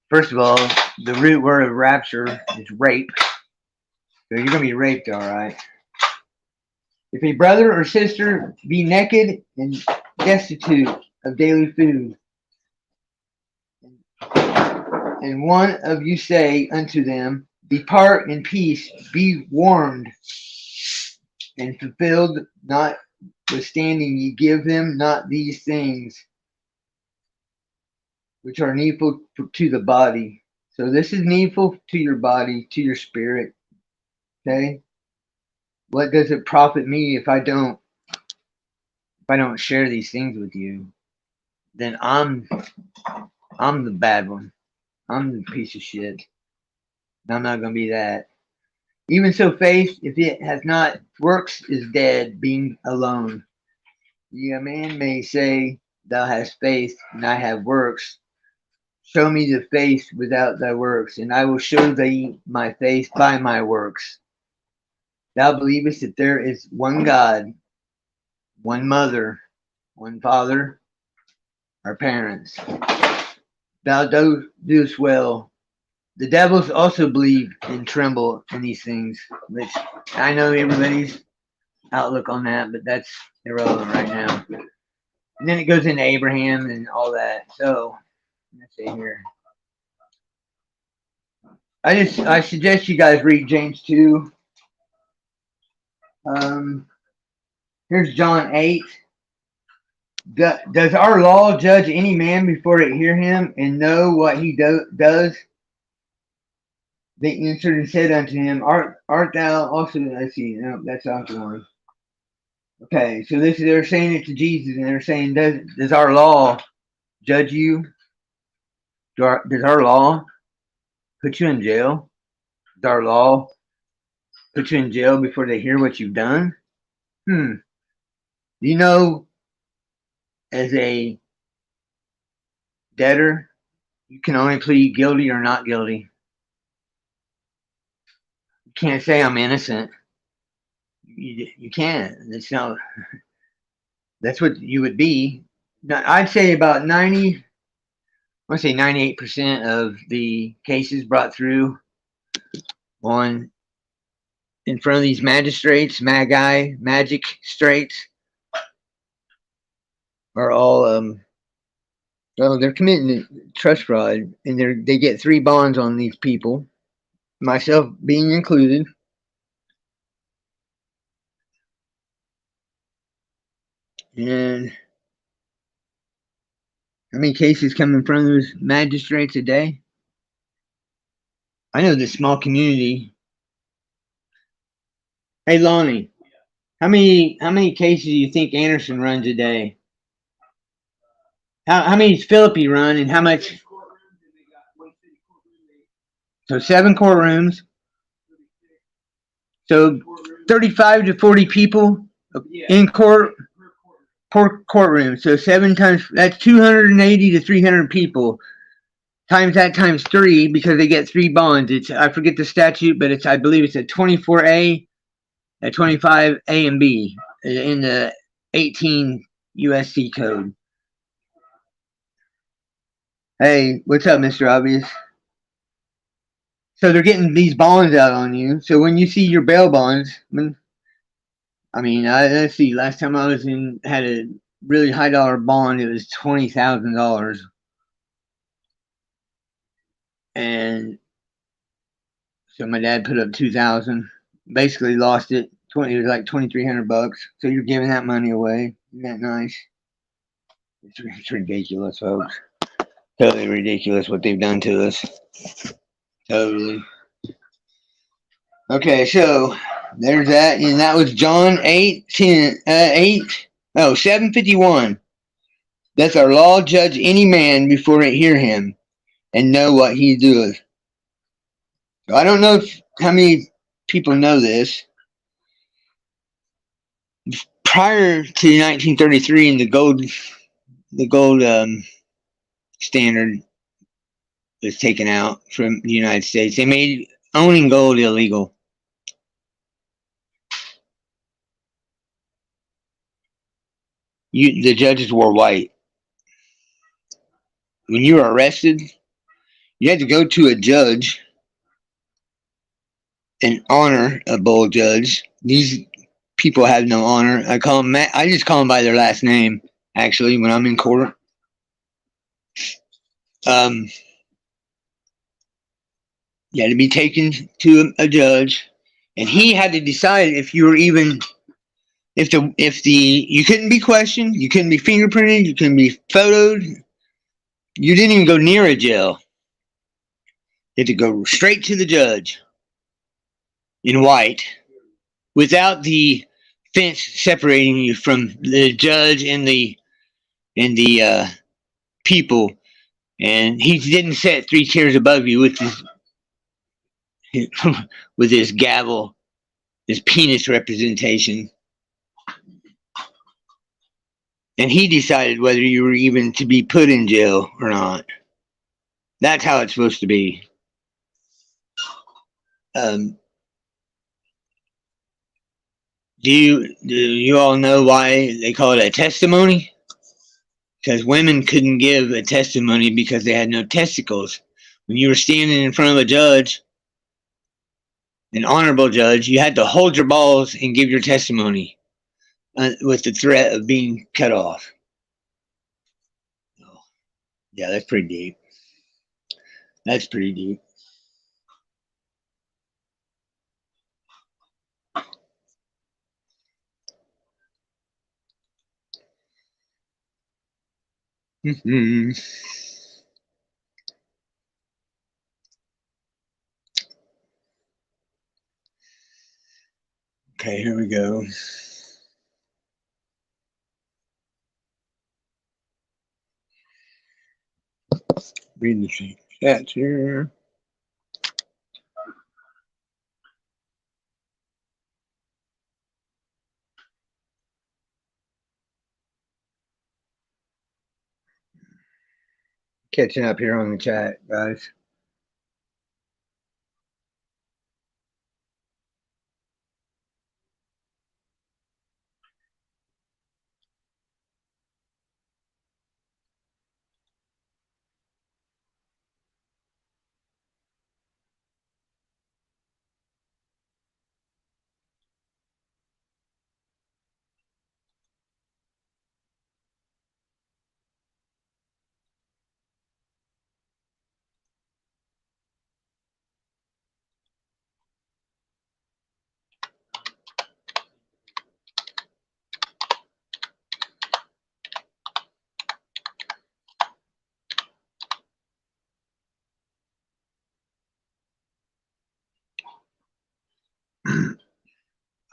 [SPEAKER 1] First of all, the root word of rapture is rape. So you're going to be raped, all right. If a brother or sister be naked and destitute of daily food, and one of you say unto them, depart in peace, be warmed and fulfilled, notwithstanding ye give them not these things which are needful to the body. So this is needful to your body, to your spirit. Okay? What does it profit me if I don't share these things with you? Then I'm the bad one. I'm the piece of shit. I'm not going to be that. Even so, faith, if it has not works, is dead, being alone. Yeah, a man may say, thou hast faith, and I have works. Show me the faith without thy works, and I will show thee my faith by my works. Thou believest that there is one God, one mother, one father, our parents. Thou doest well. The devils also believe and tremble in these things, which I know everybody's outlook on that, but that's irrelevant right now. And then it goes into Abraham and all that. So let's see here. I suggest you guys read James 2. Here's John 8. Does our law judge any man before it hear him and know what he does? They answered and said unto him, Art thou also? Let's see. No, that's not the one. Okay, so they're saying it to Jesus, and they're saying, does our law judge you? Does our law put you in jail? Does our law put you in jail before they hear what you've done? Do you know, as a debtor, you can only plead guilty or not guilty. You can't say I'm innocent. You can't. That's what you would be. Now, I'd say about 98% of the cases brought through in front of these magistrates, magic straits, are all they're committing trust fraud, and they get 3 bonds on these people, myself being included. And how many cases come in front of those magistrates a day? I know this small community. Hey, Lonnie, How many cases do you think Anderson runs a day? How many does Philippi run, and how much? So 7 courtrooms. So 35 to 40 people in court per courtroom. So 7 times, that's 280 to 300 people. Times that times 3, because they get 3 bonds. It's, I forget the statute, but I believe it's a 24A, a 25A and B in the 18 USC code. Hey, what's up, Mr. Obvious? So they're getting these bonds out on you. So when you see your bail bonds, let's see. Last time I was had a really high dollar bond. It was $20,000, and so my dad put up 2,000. Basically lost it. It was like $2,300. So you're giving that money away. Isn't that nice? It's ridiculous, folks. Totally ridiculous what they've done to us. Totally. Okay, so there's that, and that was John 7:51. Doth our law judge any man before it hear him, and know what he doeth? So I don't know how many people know this. Prior to 1933, and the gold standard was taken out from the United States, they made owning gold illegal. The judges wore white. When you were arrested, you had to go to a judge, an honorable judge. These people have no honor. I just call them by their last name. Actually, when I'm in court, you had to be taken to a judge, and he had to decide if you were even if the you couldn't be questioned, you couldn't be fingerprinted, you couldn't be photoed. You didn't even go near a jail. You had to go straight to the judge in white, without the fence separating you from the judge and the people. And he didn't sit 3 tiers above you with his with his gavel, his penis representation. And he decided whether you were even to be put in jail or not. That's how it's supposed to be. Do you all know why they call it a testimony? Because women couldn't give a testimony because they had no testicles. When you were standing in front of a judge, an honorable judge, you had to hold your balls and give your testimony with the threat of being cut off. Oh, yeah, that's pretty deep. That's pretty deep. Mm-hmm. Okay, here we go. Read the stats here. Catching up here on the chat, guys.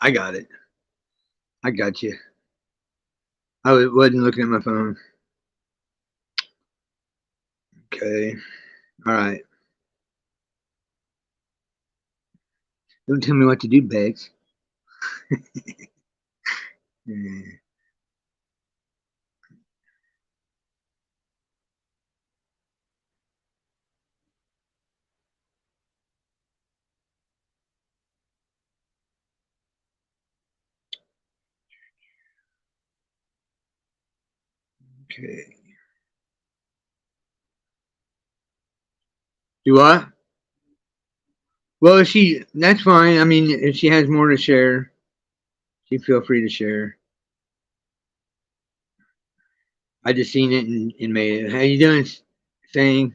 [SPEAKER 1] I got it. I got you. I wasn't looking at my phone. Okay. All right. Don't tell me what to do, Bex. Mm, okay. Do what? Well, that's fine. I mean, if she has more to share, she feel free to share. I just seen it and made it. How you doing? Saying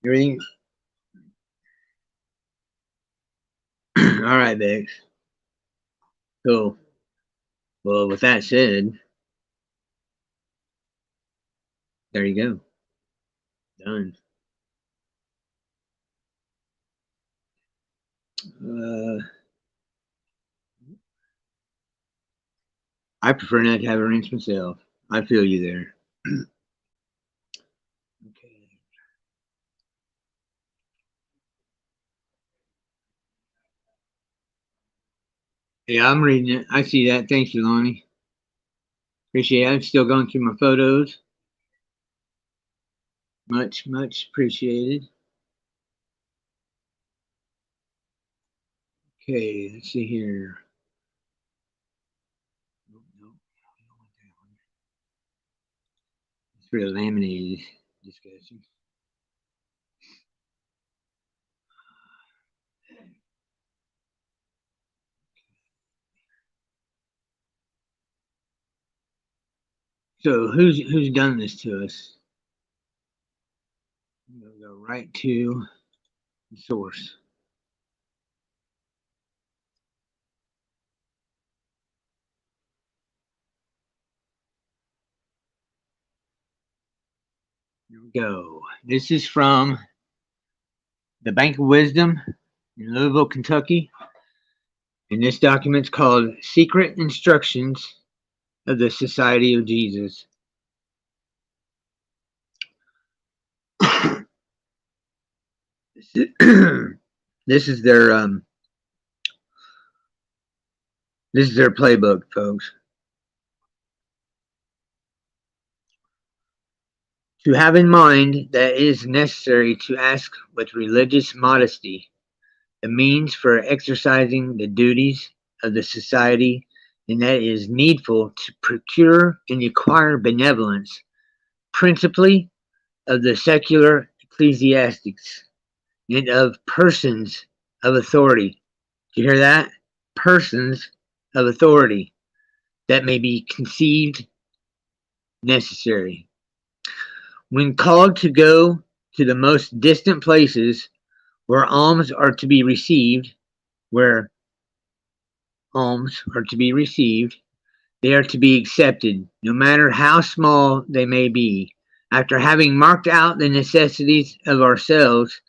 [SPEAKER 1] everything. All right, Bex. Cool. Well, with that said, there you go. Done. Uh, I prefer not to have a rinse myself. I feel you there. Okay. Yeah, I'm reading it. I see that. Thanks, Jelani. Appreciate it. I'm still going through my photos. Much, much appreciated. Okay, let's see here. Nope, nope, I don't want that one. It's for the laminated discussion. So who's done this to us? We'll go right to the source. Here we go. This is from the Bank of Wisdom in Louisville, Kentucky. And this document's called Secret Instructions of the Society of Jesus. this is their this is their playbook, folks. To have in mind that it is necessary to ask with religious modesty the means for exercising the duties of the society, and that it is needful to procure and acquire benevolence, principally of the secular ecclesiastics and of persons of authority. Do you hear that? Persons of authority that may be conceived necessary. When called to go to the most distant places where alms are to be received, where alms are to be received, they are to be accepted, no matter how small they may be. After having marked out the necessities of ourselves,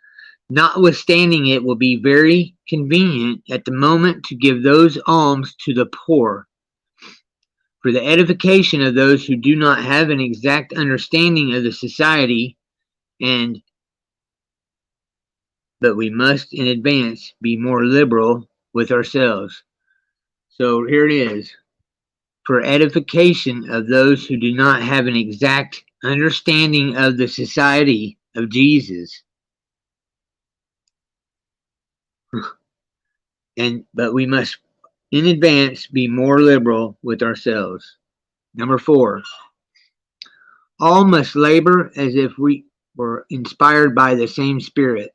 [SPEAKER 1] notwithstanding it will be very convenient at the moment to give those alms to the poor, for the edification of those who do not have an exact understanding of the society, and but we must in advance be more liberal with ourselves. So here it is. For edification of those who do not have an exact understanding of the society of Jesus. And but we must in advance be more liberal with ourselves. Number 4, all must labor as if we were inspired by the same spirit.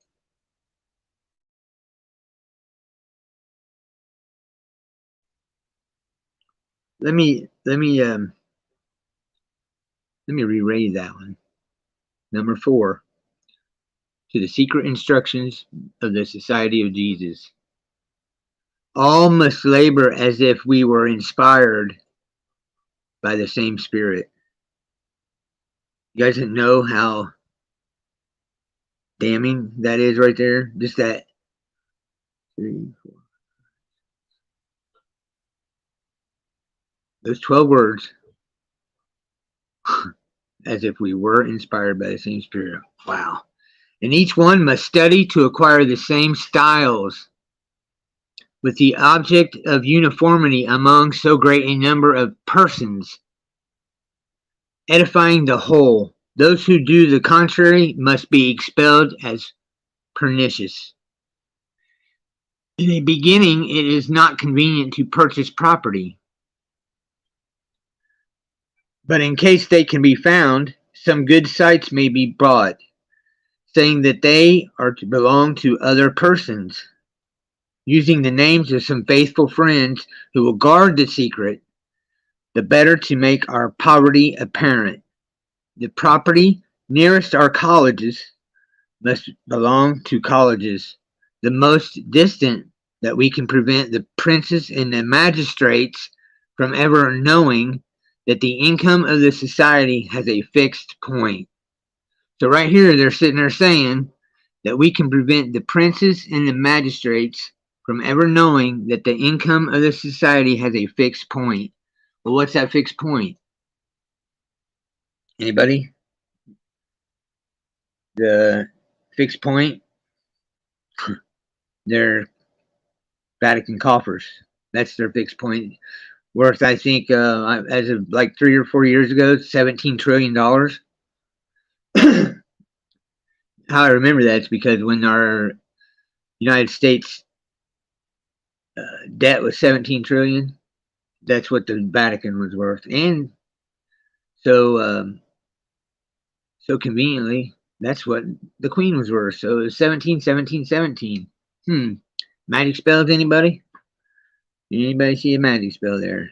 [SPEAKER 1] Let me reread that one. Number 4, to the secret instructions of the Society of Jesus. All must labor as if we were inspired by the same spirit. You guys know how damning that is right there? Just that 3, 4. Those 12 words, as if we were inspired by the same Spirit. Wow. And each one must study to acquire the same styles, with the object of uniformity among so great a number of persons, edifying the whole. Those who do the contrary must be expelled as pernicious. In a beginning, it is not convenient to purchase property, but in case they can be found, some good sites may be bought, saying that they are to belong to other persons, using the names of some faithful friends who will guard the secret, the better to make our poverty apparent. The property nearest our colleges must belong to colleges. The most distant, that we can prevent the princes and the magistrates from ever knowing that the income of the society has a fixed point. So right here they're sitting there saying that we can prevent the princes and the magistrates from ever knowing that the income of the society has a fixed point. Well, what's that fixed point? Anybody? The fixed point? Their Vatican coffers. That's their fixed point. Worth, I think, as of like 3 or 4 years ago, $17 trillion. How I remember that is because when our United States debt was 17 trillion, that's what the Vatican was worth. And so, so conveniently, that's what the Queen was worth. So it was 17, 17, 17. Magic spells, anybody? Anybody see a magic spell there?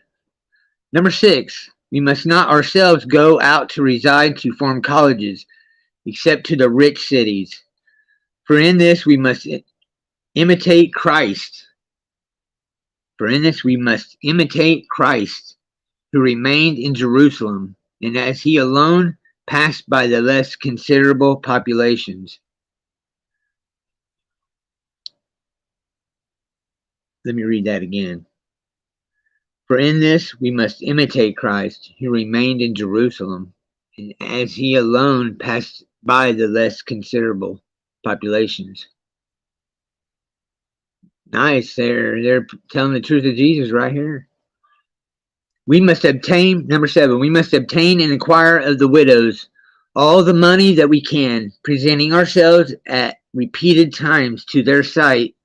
[SPEAKER 1] Number 6, we must not ourselves go out to reside to form colleges, except to the rich cities. For in this we must imitate Christ. For in this we must imitate Christ, who remained in Jerusalem, and as he alone passed by the less considerable populations. Let me read that again. For in this we must imitate Christ, who remained in Jerusalem, and as he alone passed by the less considerable populations. Nice. They're telling the truth of Jesus right here. We must obtain, number 7, we must obtain and acquire of the widows all the money that we can, presenting ourselves at repeated times to their sight,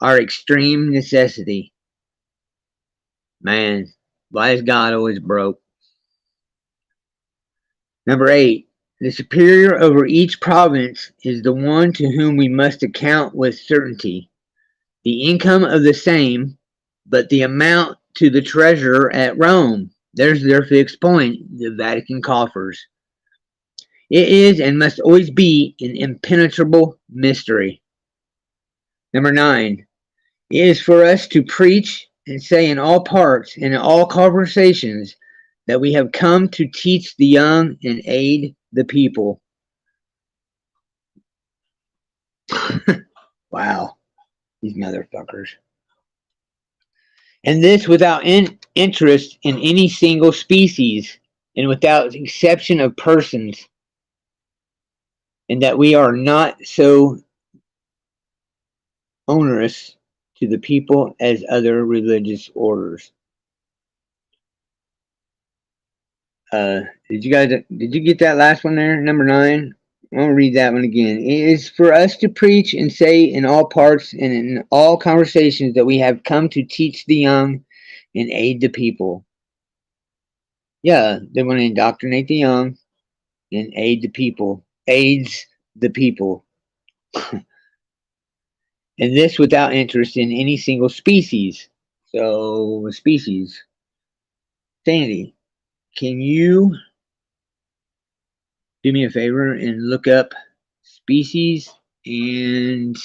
[SPEAKER 1] our extreme necessity. Man, why is God always broke? Number 8, the superior over each province is the one to whom we must account with certainty. The income of the same, but the amount to the treasurer at Rome. There's their fixed point, the Vatican coffers. It is and must always be an impenetrable mystery. Number 9, it is for us to preach and say in all parts and in all conversations that we have come to teach the young and aid the people. Wow, these motherfuckers. And this without interest in any single species and without exception of persons, and that we are not so onerous to the people as other religious orders. Did you get that last one there, number 9? I'll read that one again. It is for us to preach and say in all parts and in all conversations that we have come to teach the young and aid the people. Yeah, they want to indoctrinate the young and aid the people. Aids the people. And this without interest in any single species. So, species. Sandy, can you do me a favor and look up species and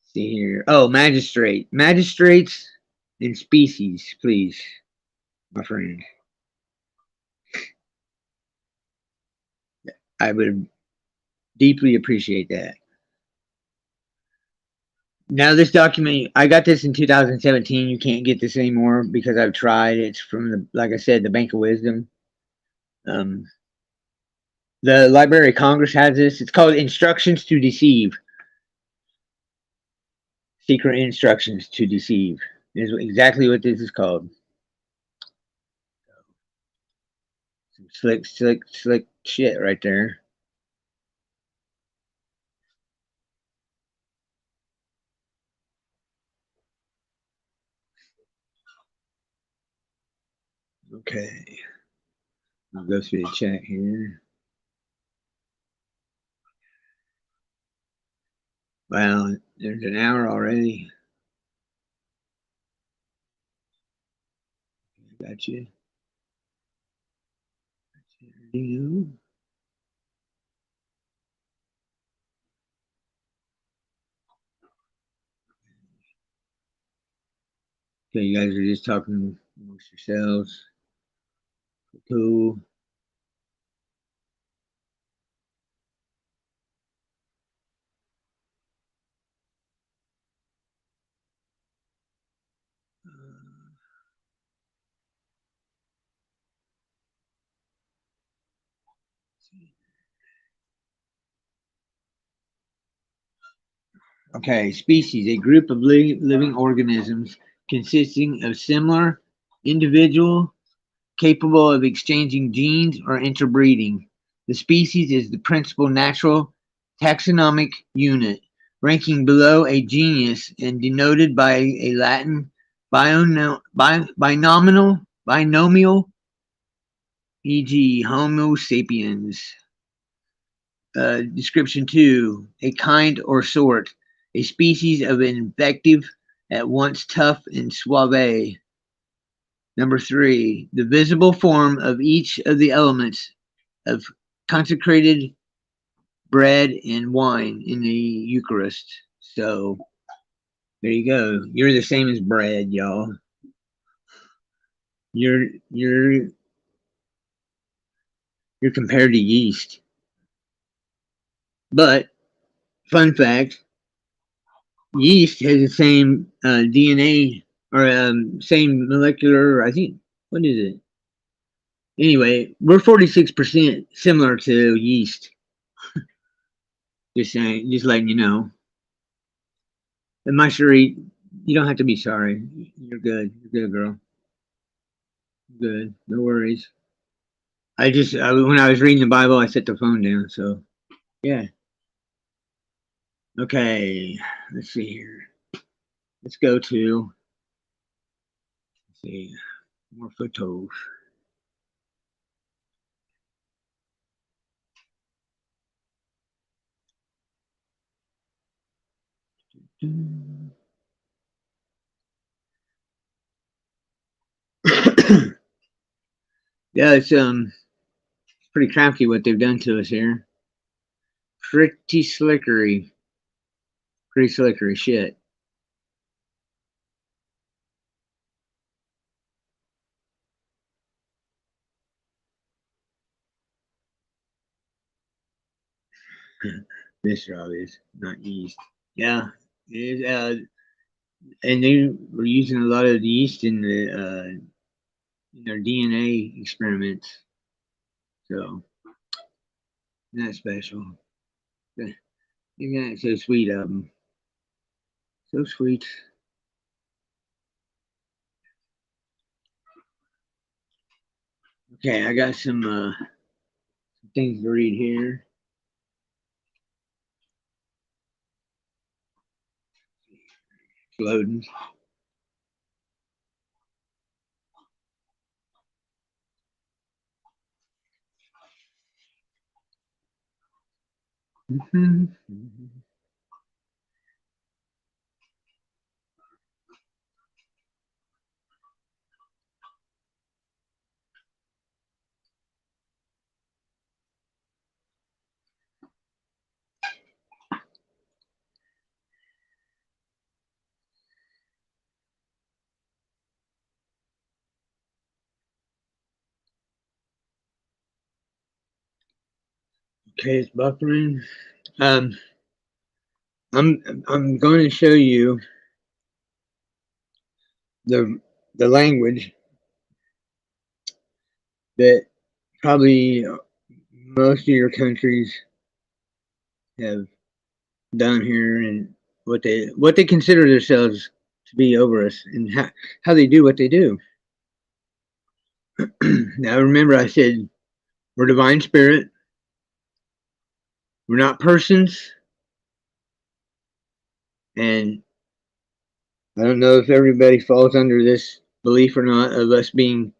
[SPEAKER 1] see here. Oh, magistrate. Magistrates and species, please, my friend. I would deeply appreciate that. Now this document, I got this in 2017. You can't get this anymore because I've tried. It's from the, like I said, the Bank of Wisdom. Um, the Library of Congress has this. It's called Instructions to Deceive. Secret Instructions to Deceive is exactly what this is called. Some slick, slick, slick shit right there. Okay, I'll go through the chat here. Wow, there's an hour already. Got you. You. Okay, you guys are just talking amongst yourselves. Cool. Okay, species, a group of living organisms consisting of similar individual capable of exchanging genes or interbreeding. The species is the principal natural taxonomic unit, ranking below a genus and denoted by a Latin binomial, e.g., Homo sapiens. Description 2, a kind or sort, a species of invective at once tough and suave. Number 3, the visible form of each of the elements of consecrated bread and wine in the Eucharist. So there you go. You're the same as bread, y'all. You're you're compared to yeast. But fun fact, yeast has the same DNA or same molecular. I think what is it? Anyway, we're 46% similar to yeast. Just saying, just letting you know. And my Cherie, you don't have to be sorry. You're good. You're good, girl. Good. No worries. When I was reading the Bible, I set the phone down. So yeah. Okay. Let's see here. Let's go to. Let's see more photos. Yeah, it's pretty crafty what they've done to us here. Pretty slickery. Pretty slickery shit. This job is not yeast. Yeah, it is. And they were using a lot of the yeast in their DNA experiments. So not special. Yeah, it's so sweet of them. So sweet. Okay, I got some things to read here. It's loading. Okay, it's buffering. Um, I'm going to show you the language that probably most of your countries have done here, and what they consider themselves to be over us, and how they do what they do. Now remember, I said we're divine spirit. We're not persons, and I don't know if everybody falls under this belief or not of us being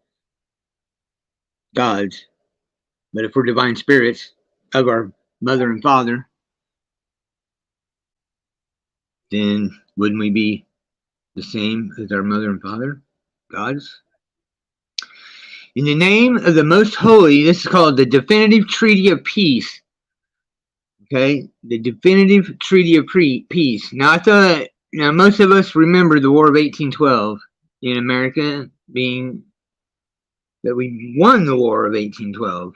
[SPEAKER 1] gods. But if we're divine spirits of our mother and father, then wouldn't we be the same as our mother and father? Gods? In the name of the most holy, this is called the definitive treaty of peace. Okay? The definitive treaty of peace. Now, most of us remember the War of 1812 in America, being that we won the War of 1812.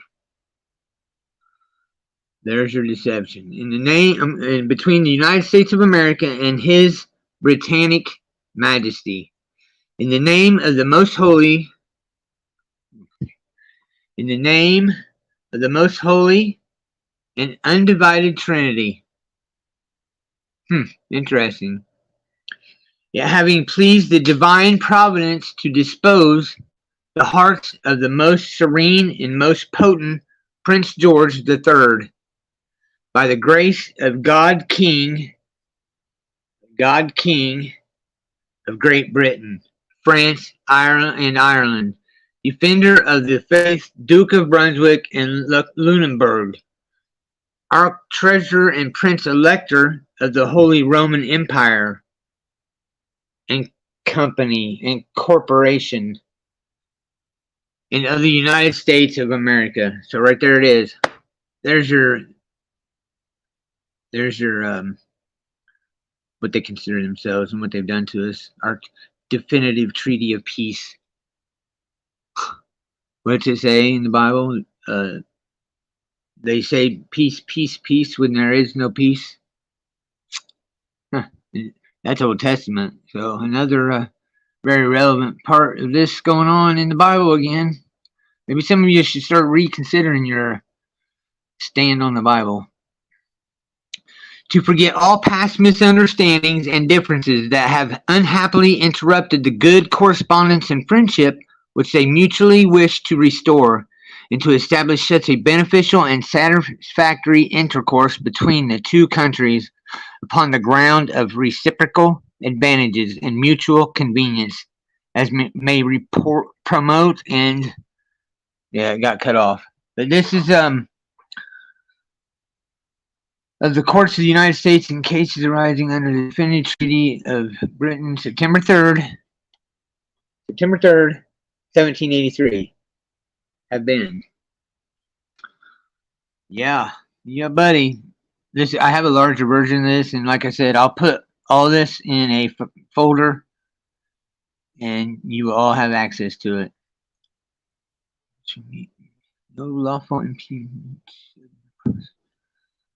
[SPEAKER 1] There's your deception. In the name, between the United States of America and His Britannic Majesty, in the name of the most holy, in the name of the most holy and undivided Trinity. Interesting. Yet having pleased the divine providence to dispose the hearts of the most serene and most potent Prince George III, by the grace of God King of Great Britain, France, Ireland, defender of the faith, Duke of Brunswick and Lunenburg, Arch-Treasurer and Prince-Elector of the Holy Roman Empire and Company and Corporation, and of the United States of America. So right there it is. There's your what they consider themselves and what they've done to us. Our definitive treaty of peace. What's it say in the Bible? They say peace, peace, peace when there is no peace. That's Old Testament. So another very relevant part of this going on in the Bible again. Maybe some of you should start reconsidering your stand on the Bible. To forget all past misunderstandings and differences that have unhappily interrupted the good correspondence and friendship which they mutually wish to restore, and to establish such a beneficial and satisfactory intercourse between the two countries upon the ground of reciprocal advantages and mutual convenience, as may promote and it got cut off. But this is of the courts of the United States in cases arising under the Definitive Treaty of Britain, September 3rd, 1783, have been. Yeah, buddy. I have a larger version of this, and like I said, I'll put all this in a folder, and you all have access to it. No lawful impediment.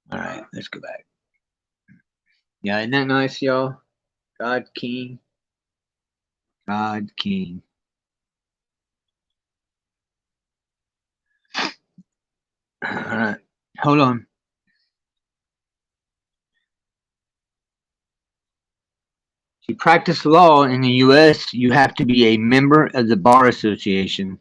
[SPEAKER 1] All right, let's go back. Yeah, isn't that nice, y'all? God King. God King. All right, hold on. To practice law in the U.S., you have to be a member of the Bar Association,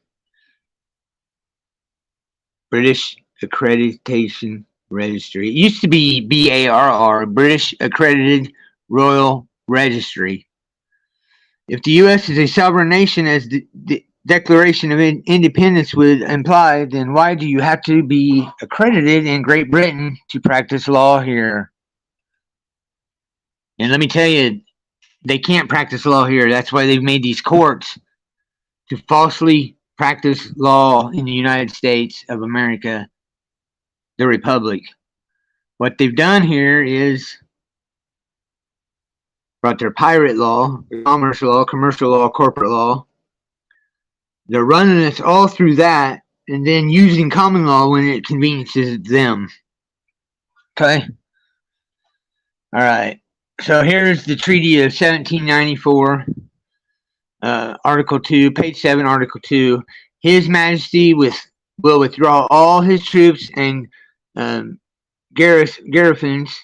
[SPEAKER 1] British Accreditation Registry. It used to be BARR, British Accredited Royal Registry. If the U.S. is a sovereign nation, as the Declaration of Independence would imply, then why do you have to be accredited in Great Britain to practice law here? And let me tell you, they can't practice law here. That's why they've made these courts to falsely practice law in the United States of America, the Republic. What they've done here is brought their pirate law, commerce law, commercial law, corporate law. They're running us all through that and then using common law when it conveniences them. Okay? All right. So here's the Treaty of 1794, Article 2, page 7, Article 2. His Majesty will withdraw all his troops and garrisons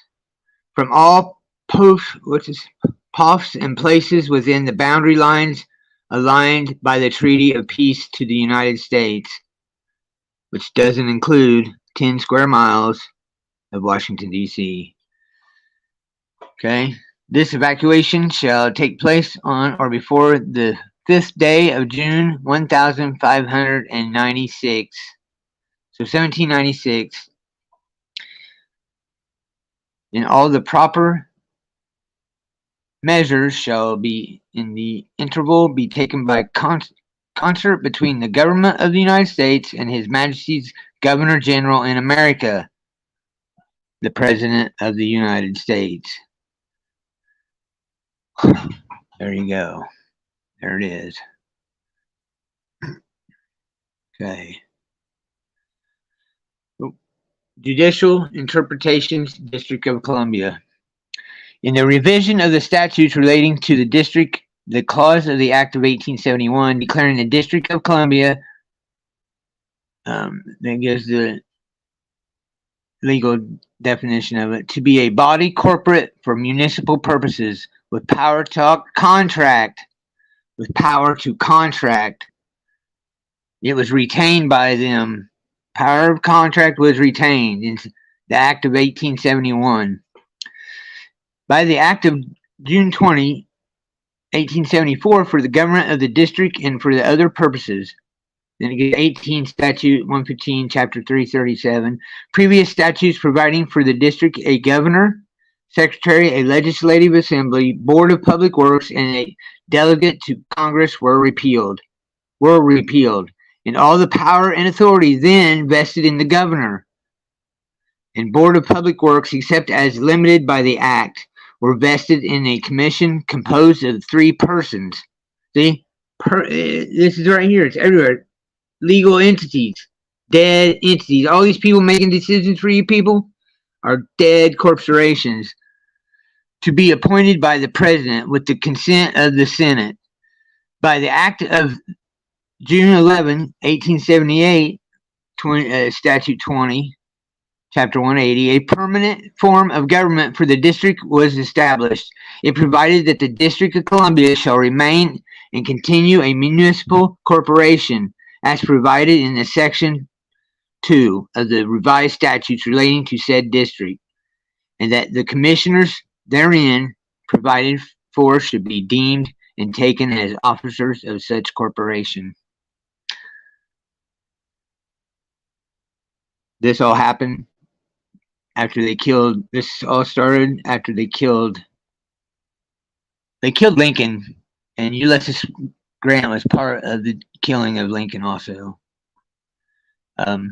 [SPEAKER 1] from all posts and places within the boundary lines aligned by the Treaty of Peace to the United States, which doesn't include 10 square miles of Washington, D.C. Okay. This evacuation shall take place on or before the 5th day of June 1596. So 1796. And all the proper measures shall be in the interval be taken by concert between the government of the United States and His Majesty's Governor General in America, the President of the United States. There you go. There it is. Okay. Judicial Interpretations, District of Columbia. In the revision of the statutes relating to the district, the clause of the Act of 1871 declaring the District of Columbia, that gives the legal definition of it, to be a body corporate for municipal purposes with power to contract. It was retained by them. Power of contract was retained in the Act of 1871. By the Act of June 20, 1874, for the government of the district and for the other purposes. Then it gets 18 Statute 115, Chapter 337. Previous statutes providing for the district a governor, secretary, a legislative assembly, board of public works, and a delegate to Congress were repealed. And all the power and authority then vested in the governor and board of public works, except as limited by the act, were vested in a commission composed of 3 persons. See? This is right here. It's everywhere. Legal entities. Dead entities. All these people making decisions for you people are dead corporations, to be appointed by the president with the consent of the Senate. By the Act of June 11, 1878, Statute 20, Chapter 180, a permanent form of government for the district was established. It provided that the District of Columbia shall remain and continue a municipal corporation, as provided in the Section 2 of the revised statutes relating to said district, and that the commissioners therein provided for should be deemed and taken as officers of such corporation. This all happened after they killed. This all started after they killed Lincoln, and Ulysses Grant was part of the killing of Lincoln also. Whether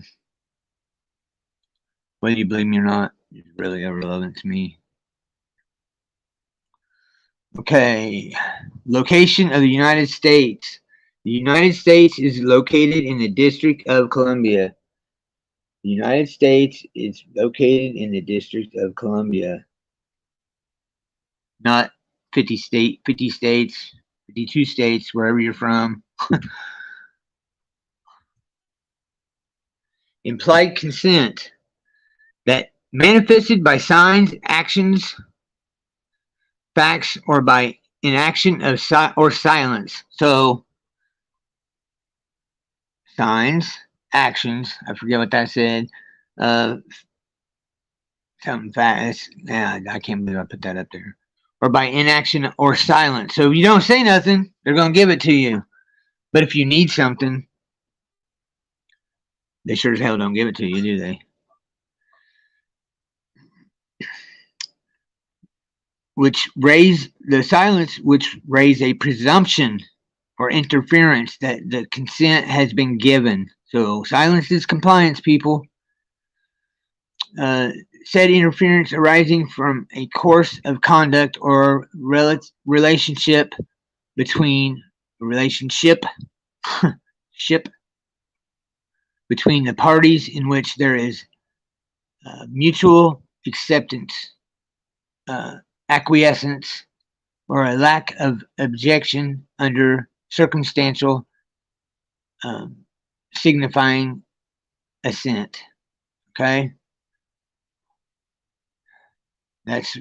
[SPEAKER 1] you believe me or not is really irrelevant to me. Okay, location of the United States. The United States is located in the District of Columbia. The United States is located in the District of Columbia. Not 50 states, 52 states, wherever you're from. Implied consent. That manifested by signs, actions, facts, or by inaction of or silence. So, signs, actions, I forget what that said. Something fast. Yeah, I can't believe I put that up there. Or by inaction or silence. So if you don't say nothing, they're going to give it to you. But if you need something, they sure as hell don't give it to you, do they? Which raise a presumption or interference that the consent has been given. So silence is compliance, people. Said interference arising from a course of conduct or relationship between between the parties in which there is mutual acceptance acquiescence or a lack of objection under circumstantial signifying assent. Okay, that's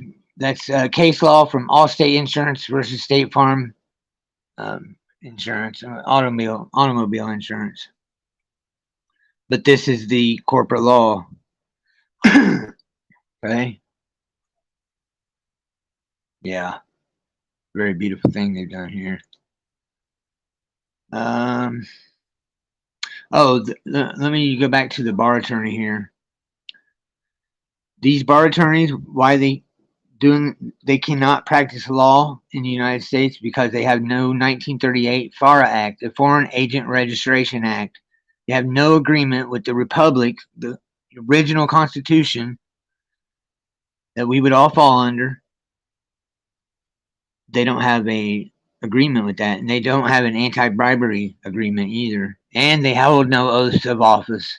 [SPEAKER 1] case law from Allstate Insurance versus State Farm Insurance, automobile insurance. But this is the corporate law. Okay. Yeah. Very beautiful thing they've done here. Let me go back to the bar attorney here. These bar attorneys, why they cannot practice law in the United States because they have no 1938 FARA Act, the Foreign Agent Registration Act. They have no agreement with the Republic, the original Constitution that we would all fall under. They don't have a agreement with that, and they don't have an anti-bribery agreement either. And they hold no oaths of office.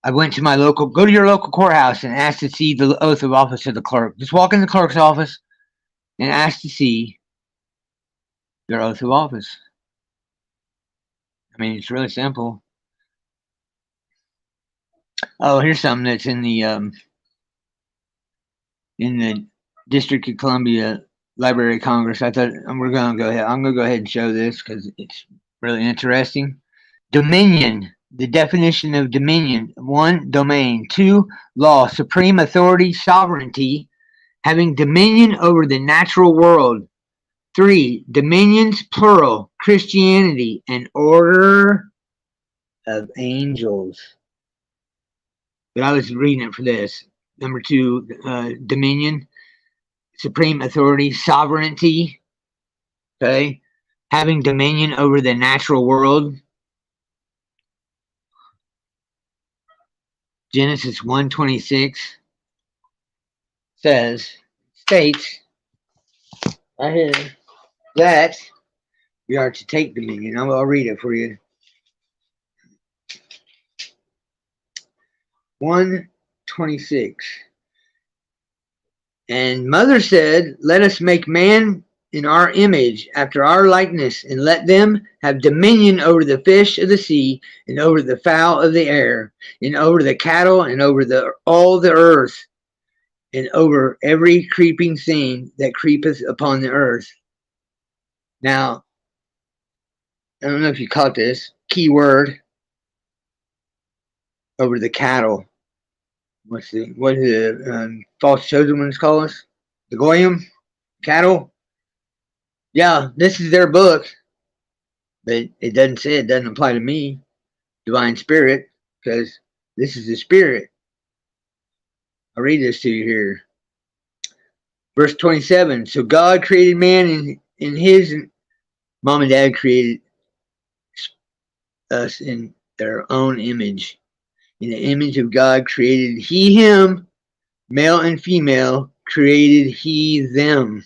[SPEAKER 1] I went to go to your local courthouse and ask to see the oath of office of the clerk. Just walk in the clerk's office and ask to see their oath of office. I mean, it's really simple. Oh, here's something that's in the District of Columbia Library of Congress. I thought we're going to go ahead. I'm going to go ahead and show this because it's really interesting. Dominion. The definition of dominion: 1, domain; 2, law, supreme authority, sovereignty, having dominion over the natural world; 3, dominions, plural, Christianity, and order of angels. But I was reading it for this. Number 2, dominion, supreme authority, sovereignty, okay, having dominion over the natural world. Genesis 1:26 states right here that we are to take dominion. I'll read it for you. 1:26. And mother said, let us make man in our image, after our likeness, and let them have dominion over the fish of the sea, and over the fowl of the air, and over the cattle, and over all the earth, and over every creeping thing that creepeth upon the earth. Now, I don't know if you caught this key word, over the cattle. What do the false chosen ones call us? The goyim, cattle. Yeah, this is their book, but it doesn't say, it doesn't apply to me, divine spirit, because this is the spirit. I'll read this to you here. Verse 27. So God created man in his, mom and dad created us in their own image. In the image of God created he him, male and female created he them.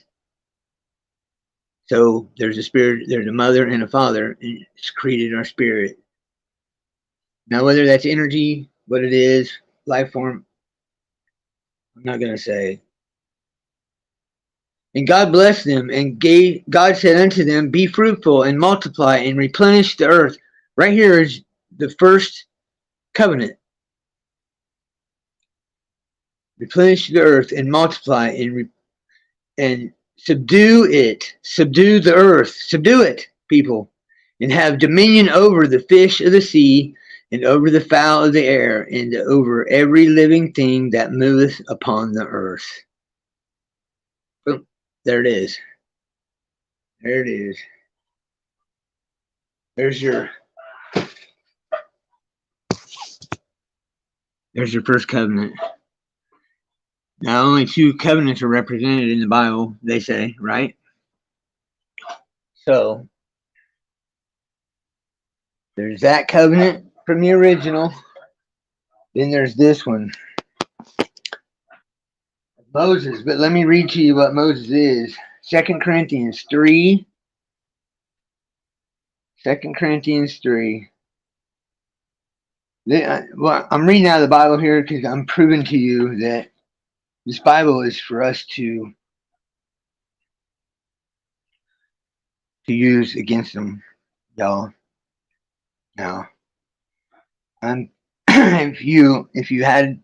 [SPEAKER 1] So there's a spirit, there's a mother and a father, and it's created our spirit. Now, whether that's energy, what it is, life form, I'm not going to say. And God blessed them, and God said unto them, be fruitful and multiply and replenish the earth. Right here is the first covenant. Replenish the earth and multiply and subdue it. Subdue the earth. Subdue it, people. And have dominion over the fish of the sea, and over the fowl of the air, and over every living thing that moveth upon the earth. Boom. There it is. There it is. There's your first covenant. Now, only 2 covenants are represented in the Bible, they say, right? So, there's that covenant from the original. Then there's this one. Moses. But let me read to you what Moses is. 2 Corinthians 3. 2 Corinthians 3. Well, I'm reading out of the Bible here because I'm proving to you that This Bible is for us to use against them, y'all. Now, if you had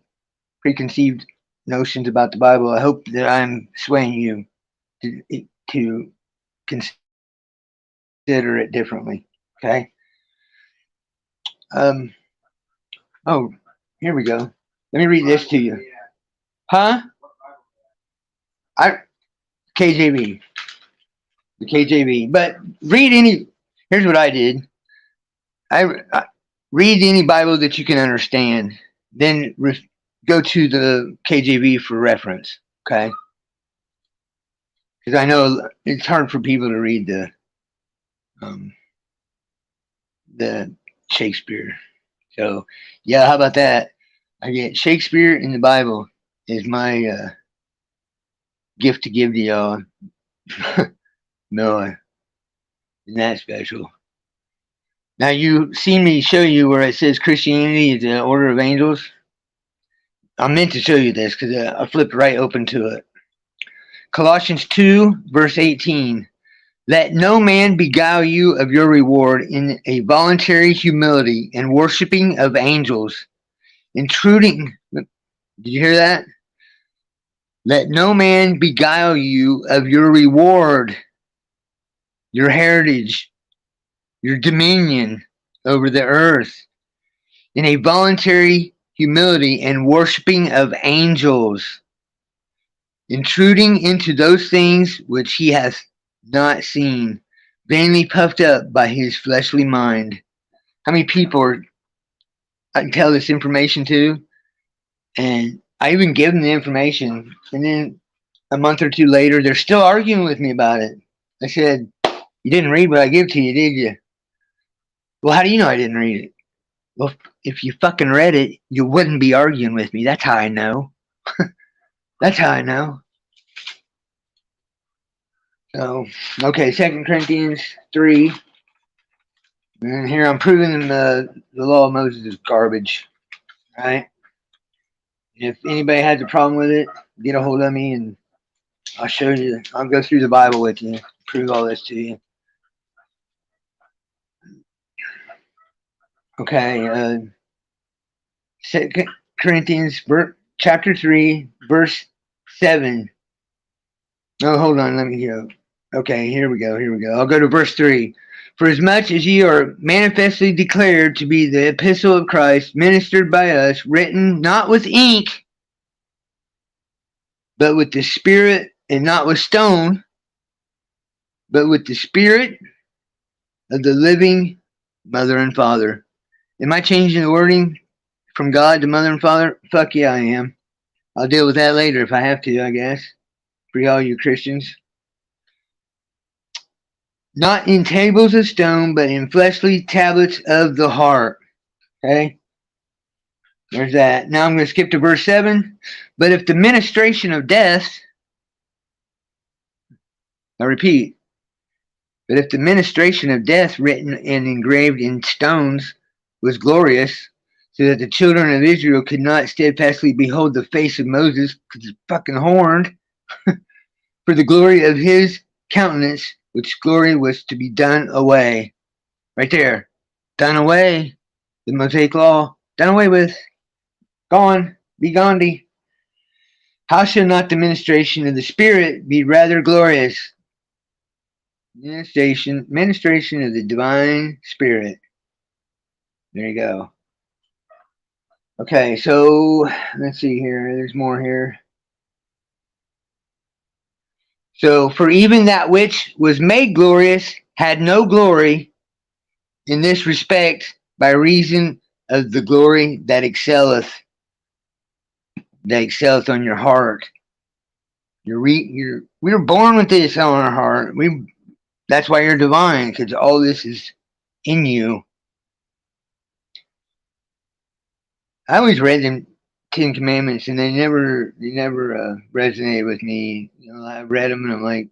[SPEAKER 1] preconceived notions about the Bible, I hope that I'm swaying you to consider it differently. Okay. Um. Oh, here we go. Let me read this to you. Huh? I KJV. The KJV. But read any. Here's what I did. I read any Bible that you can understand. Then go to the KJV for reference. Okay. Because I know it's hard for people to read the Shakespeare. So yeah, how about that? I get Shakespeare in the Bible is my gift to give to y'all. No, isn't that special? Now you see me show you where it says Christianity is the order of angels. I meant to show you this because I flipped right open to it. Colossians 2, verse 18. Let no man beguile you of your reward in a voluntary humility and worshiping of angels, intruding. Did you hear that? Let no man beguile you of your reward, your heritage, your dominion over the earth, in a voluntary humility and worshiping of angels, intruding into those things which he hath not seen, vainly puffed up by his fleshly mind. How many people I can tell this information to? And I even give them the information, and then a month or two later, they're still arguing with me about it. I said, you didn't read what I give to you, did you? Well, how do you know I didn't read it? Well, if you fucking read it, you wouldn't be arguing with me. That's how I know. That's how I know. So, okay, 2 Corinthians 3. And here I'm proving the law of Moses is garbage. Right? If anybody has a problem with it, get a hold of me and I'll show you. I'll go through the Bible with you, prove all this to you. Okay, 2 Corinthians chapter 3, verse 7. Oh, hold on, let me go. Okay, here we go. I'll go to verse 3. For as much as ye are manifestly declared to be the epistle of Christ, ministered by us, written not with ink, but with the Spirit, and not with stone, but with the Spirit of the living mother and father. Am I changing the wording from God to mother and father? Fuck yeah, I am. I'll deal with that later if I have to, I guess, for all you Christians. Not in tables of stone, but in fleshly tablets of the heart. Okay? There's that. Now I'm going to skip to verse 7. But if the ministration of death, I repeat, but if the ministration of death written and engraved in stones was glorious, so that the children of Israel could not steadfastly behold the face of Moses, because he's fucking horned, for the glory of his countenance, which glory was to be done away. Right there. Done away. The Mosaic law. Done away with. Gone. Be Gandhi. How shall not the ministration of the Spirit be rather glorious? Ministration of the divine Spirit. There you go. Okay, so let's see here. There's more here. So, for even that which was made glorious had no glory in this respect by reason of the glory that excelleth on your heart. We were born with this on our heart. That's why you're divine, because all this is in you. I always read them 10 Commandments, and they never resonated with me. I read them, and I'm like,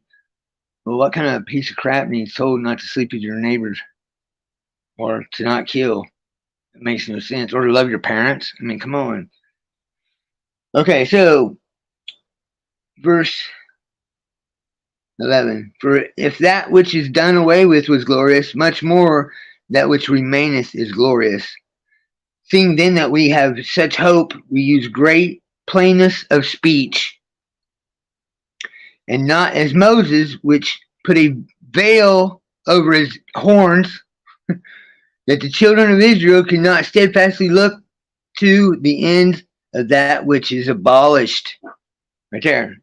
[SPEAKER 1] well, what kind of piece of crap needs told not to sleep with your neighbors, or to not kill? It makes no sense. Or to love your parents. I mean, come on. Okay, so verse 11. For if that which is done away with was glorious, much more that which remaineth is glorious. Seeing then that we have such hope, we use great plainness of speech, and not as Moses, which put a veil over his horns, that the children of Israel could not steadfastly look to the end of that which is abolished. Right there.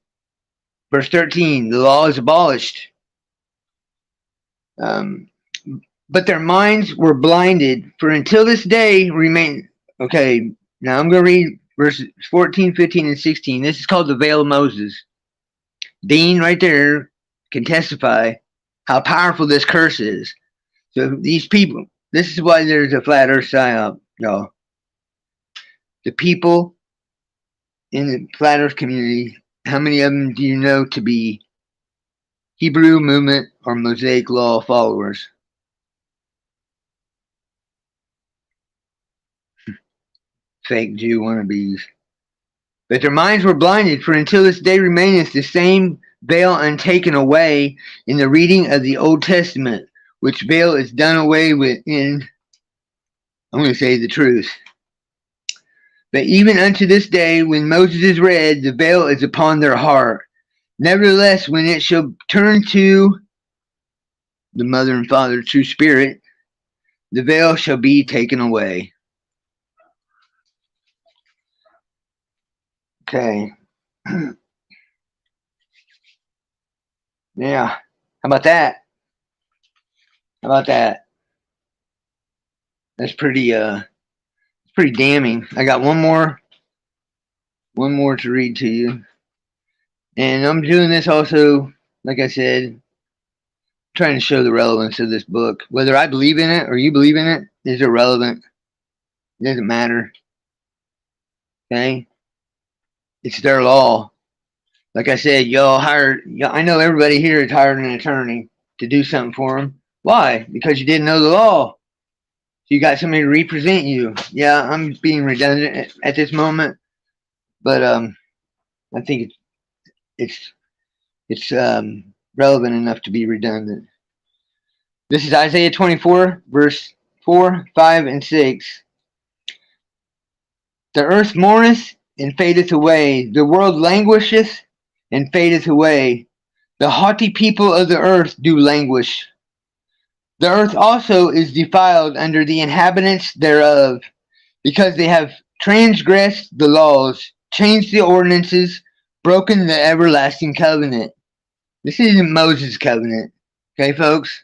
[SPEAKER 1] Verse 13, the law is abolished. But their minds were blinded, for until this day remain. Okay, now I'm going to read verses 14, 15, and 16. This is called the veil of Moses. Dean right there can testify how powerful this curse is. So these people, this is why there's a flat earth psyop, y'all. The people in the flat earth community, how many of them do you know to be Hebrew movement or Mosaic law followers? Fake Jew wannabes. But their minds were blinded, for until this day remaineth the same veil untaken away in the reading of the Old Testament, which veil is done away with in, I'm going to say the truth. But even unto this day, when Moses is read, the veil is upon their heart. Nevertheless, when it shall turn to the mother and father, true spirit, the veil shall be taken away. Okay. Yeah. How about that? How about that? That's pretty damning. I got one more to read to you. And I'm doing this also, like I said, trying to show the relevance of this book. Whether I believe in it or you believe in it is irrelevant. It doesn't matter. Okay? It's their law. Like I said, I know everybody here has hired an attorney to do something for them. Why? Because you didn't know the law. You got somebody to represent you. Yeah, I'm being redundant at this moment, but I think it's relevant enough to be redundant. This is Isaiah 24, verse 4, 5, and 6. The earth mourneth and fadeth away. The world languisheth and fadeth away. The haughty people of the earth do languish. The earth also is defiled under the inhabitants thereof, because they have transgressed the laws, changed the ordinances, broken the everlasting covenant. This isn't Moses' covenant. Okay, folks?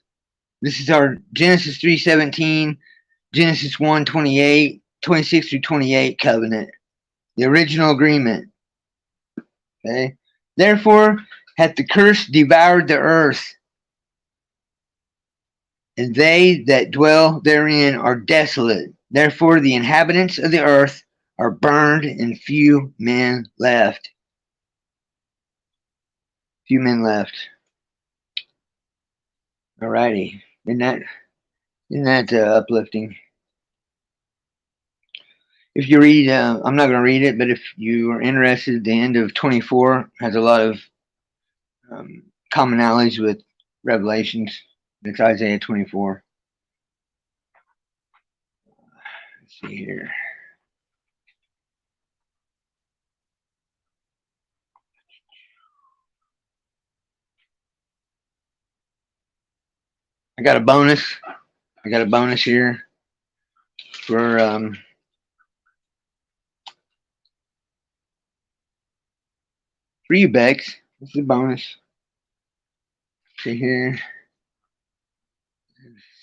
[SPEAKER 1] This is our Genesis 3:17, Genesis 1:28, 26 through 28 covenant. The original agreement. Okay? Therefore hath the curse devoured the earth, and they that dwell therein are desolate. Therefore the inhabitants of the earth are burned, and few men left. Few men left. Alrighty. Isn't that uplifting? If you read, I'm not going to read it, but if you are interested, the end of 24 has a lot of commonalities with Revelations. It's Isaiah 24. Let's see here. I got a bonus here for you, Bex. This is a bonus. See here.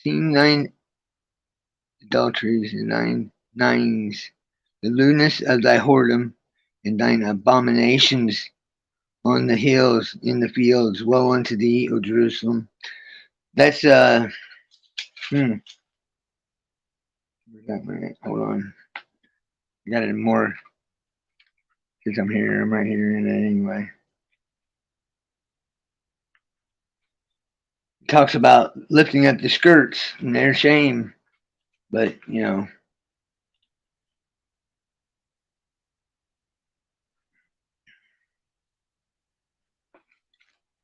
[SPEAKER 1] Seen thine adulteries and thine nines, the lewdness of thy whoredom, and thine abominations on the hills, in the fields. Woe unto thee, O Jerusalem. That's Where's that minute? Hold on. I got it more because I'm here. I'm right here in it anyway. It talks about lifting up the skirts and their shame, but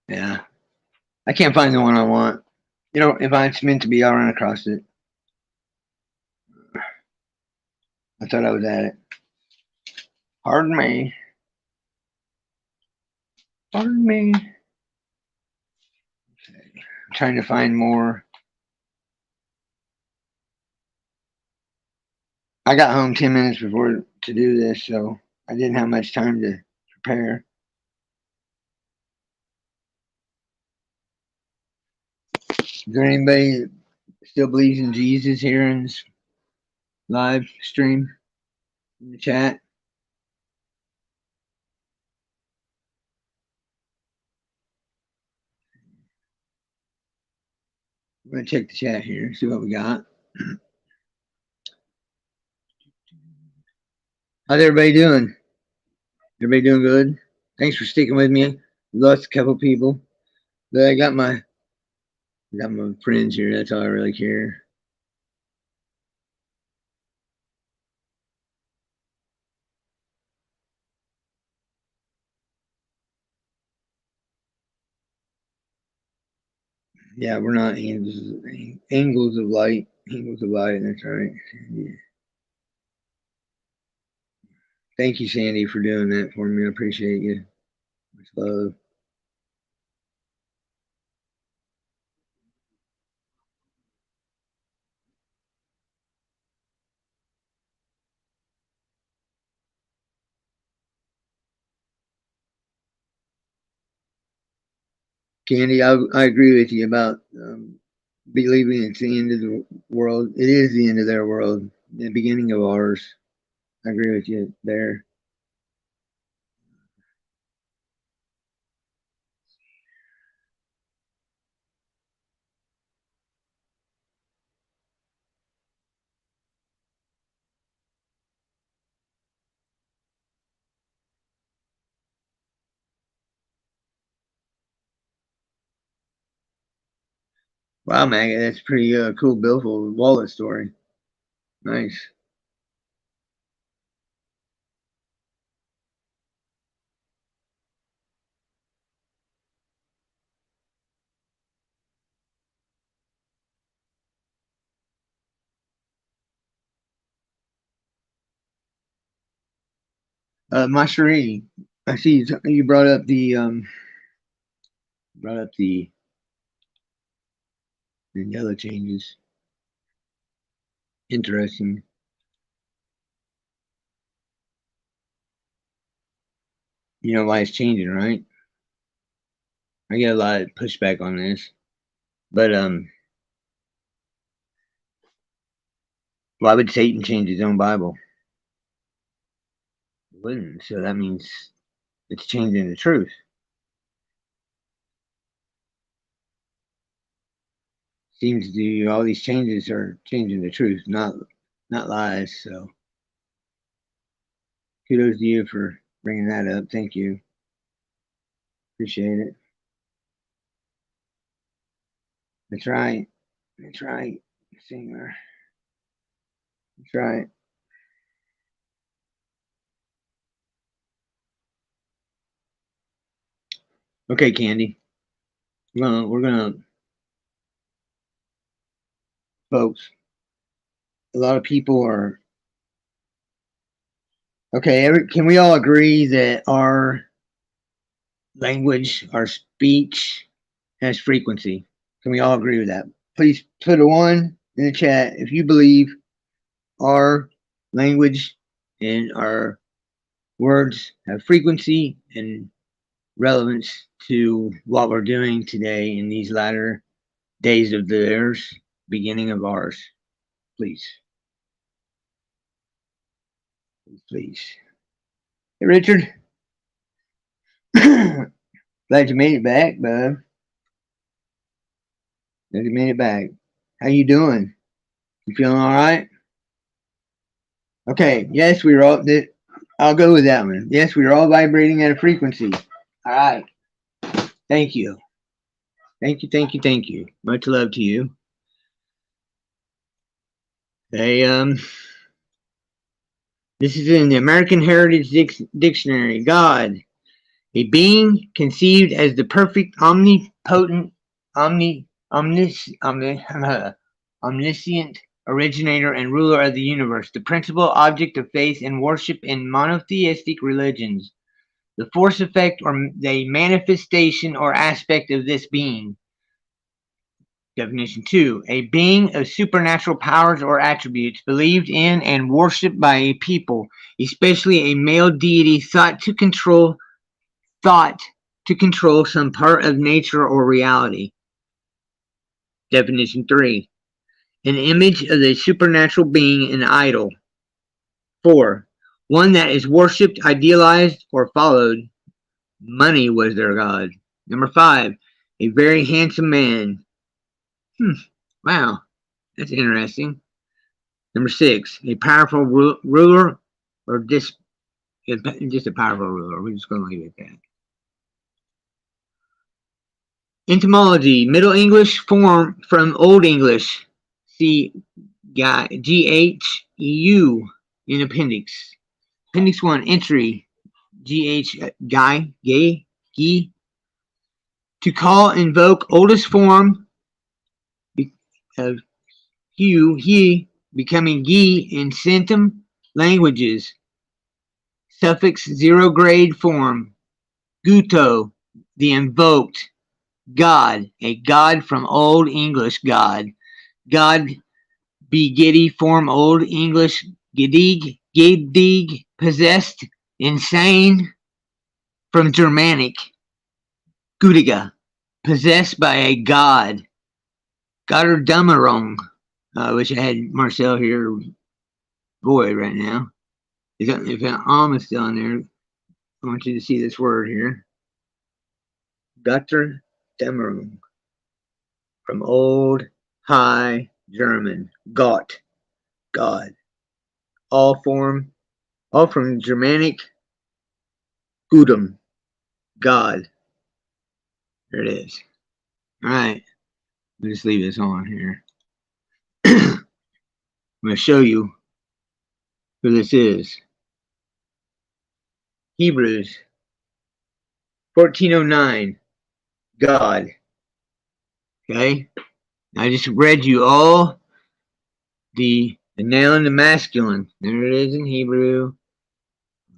[SPEAKER 1] Yeah. I can't find the one I want. You know, if it's meant to be, I'll run across it. I thought I was at it. Pardon me. Pardon me. Okay. I'm trying to find more. I got home 10 minutes before to do this, so I didn't have much time to prepare. Is there anybody that still believes in Jesus here in this live stream in the chat? I'm going to check the chat here, see what we got. How's everybody doing? Everybody doing good? Thanks for sticking with me. Lost a couple people, but I got my friends here. That's all I really care. Yeah, we're not angels of light. Angels of light. That's right. Yeah. Thank you, Sandy, for doing that for me. I appreciate you. Much love. Candy, I agree with you about believing it's the end of the world. It is the end of their world, the beginning of ours. I agree with you there. Wow, Maggie, that's pretty cool Billfold wallet story. Nice. Masherie, I see you brought up the yellow changes. Interesting. You know why it's changing, right? I get a lot of pushback on this, but why would Satan change his own Bible? He wouldn't. So that means it's changing the truth. Seems to all these changes are changing the truth, not lies. So kudos to you for bringing that up. Thank you. Appreciate it. That's right. That's right. Singer. That's right. Okay, Candy. We're gonna folks. A lot of people are okay. Can we all agree that our language, our speech, has frequency? Can we all agree with that? Please put a one in the chat if you believe our language and our words have frequency and relevance to what we're doing today in these latter days of theirs, beginning of ours. Please. Please. Hey, Richard. Glad you made it back, bud. Glad you made it back. How you doing? You feeling all right? Okay. Yes, we were all. I'll go with that one. Yes, we are all vibrating at a frequency. All right. Thank you. Thank you. Thank you. Thank you. Much love to you. Hey, this is in the American Heritage Dictionary. God A being conceived as the perfect, omnipotent, omniscient originator and ruler of the universe, the principal object of faith and worship in monotheistic religions, the force, effect, or the manifestation or aspect of this being. Definition 2. A being of supernatural powers or attributes believed in and worshipped by a people, especially a male deity thought to control some part of nature or reality. Definition 3. An image of the supernatural being, an idol. 4. One that is worshipped, idealized, or followed. Money was their god. Number 5. A very handsome man. Wow, that's interesting. Number 6. A powerful ruler, or just a powerful ruler. We're just going to leave it at that. Etymology: Middle English form from Old English. See GHEU in appendix. Appendix 1, entry. Guy, gay, gi. To call, invoke, oldest form of hue, he, becoming gi in Centum languages. Suffix 0 grade form. Guto, the invoked. God, a god from Old English god. God, be giddy form Old English giddig, possessed, insane, from Germanic Gütiger, possessed by a god. Gotterdammerung. I wish I had Marcel here, boy, right now. If an is still in there, I want you to see this word here. Gotterdammerung. From Old High German. Gott, God. All from Germanic Gudum, God. There it is. All right. I'll just leave this on here. I'm going to show you who this is. Hebrews 14:09. God. Okay? I just read you all the noun and the masculine. There it is in Hebrew.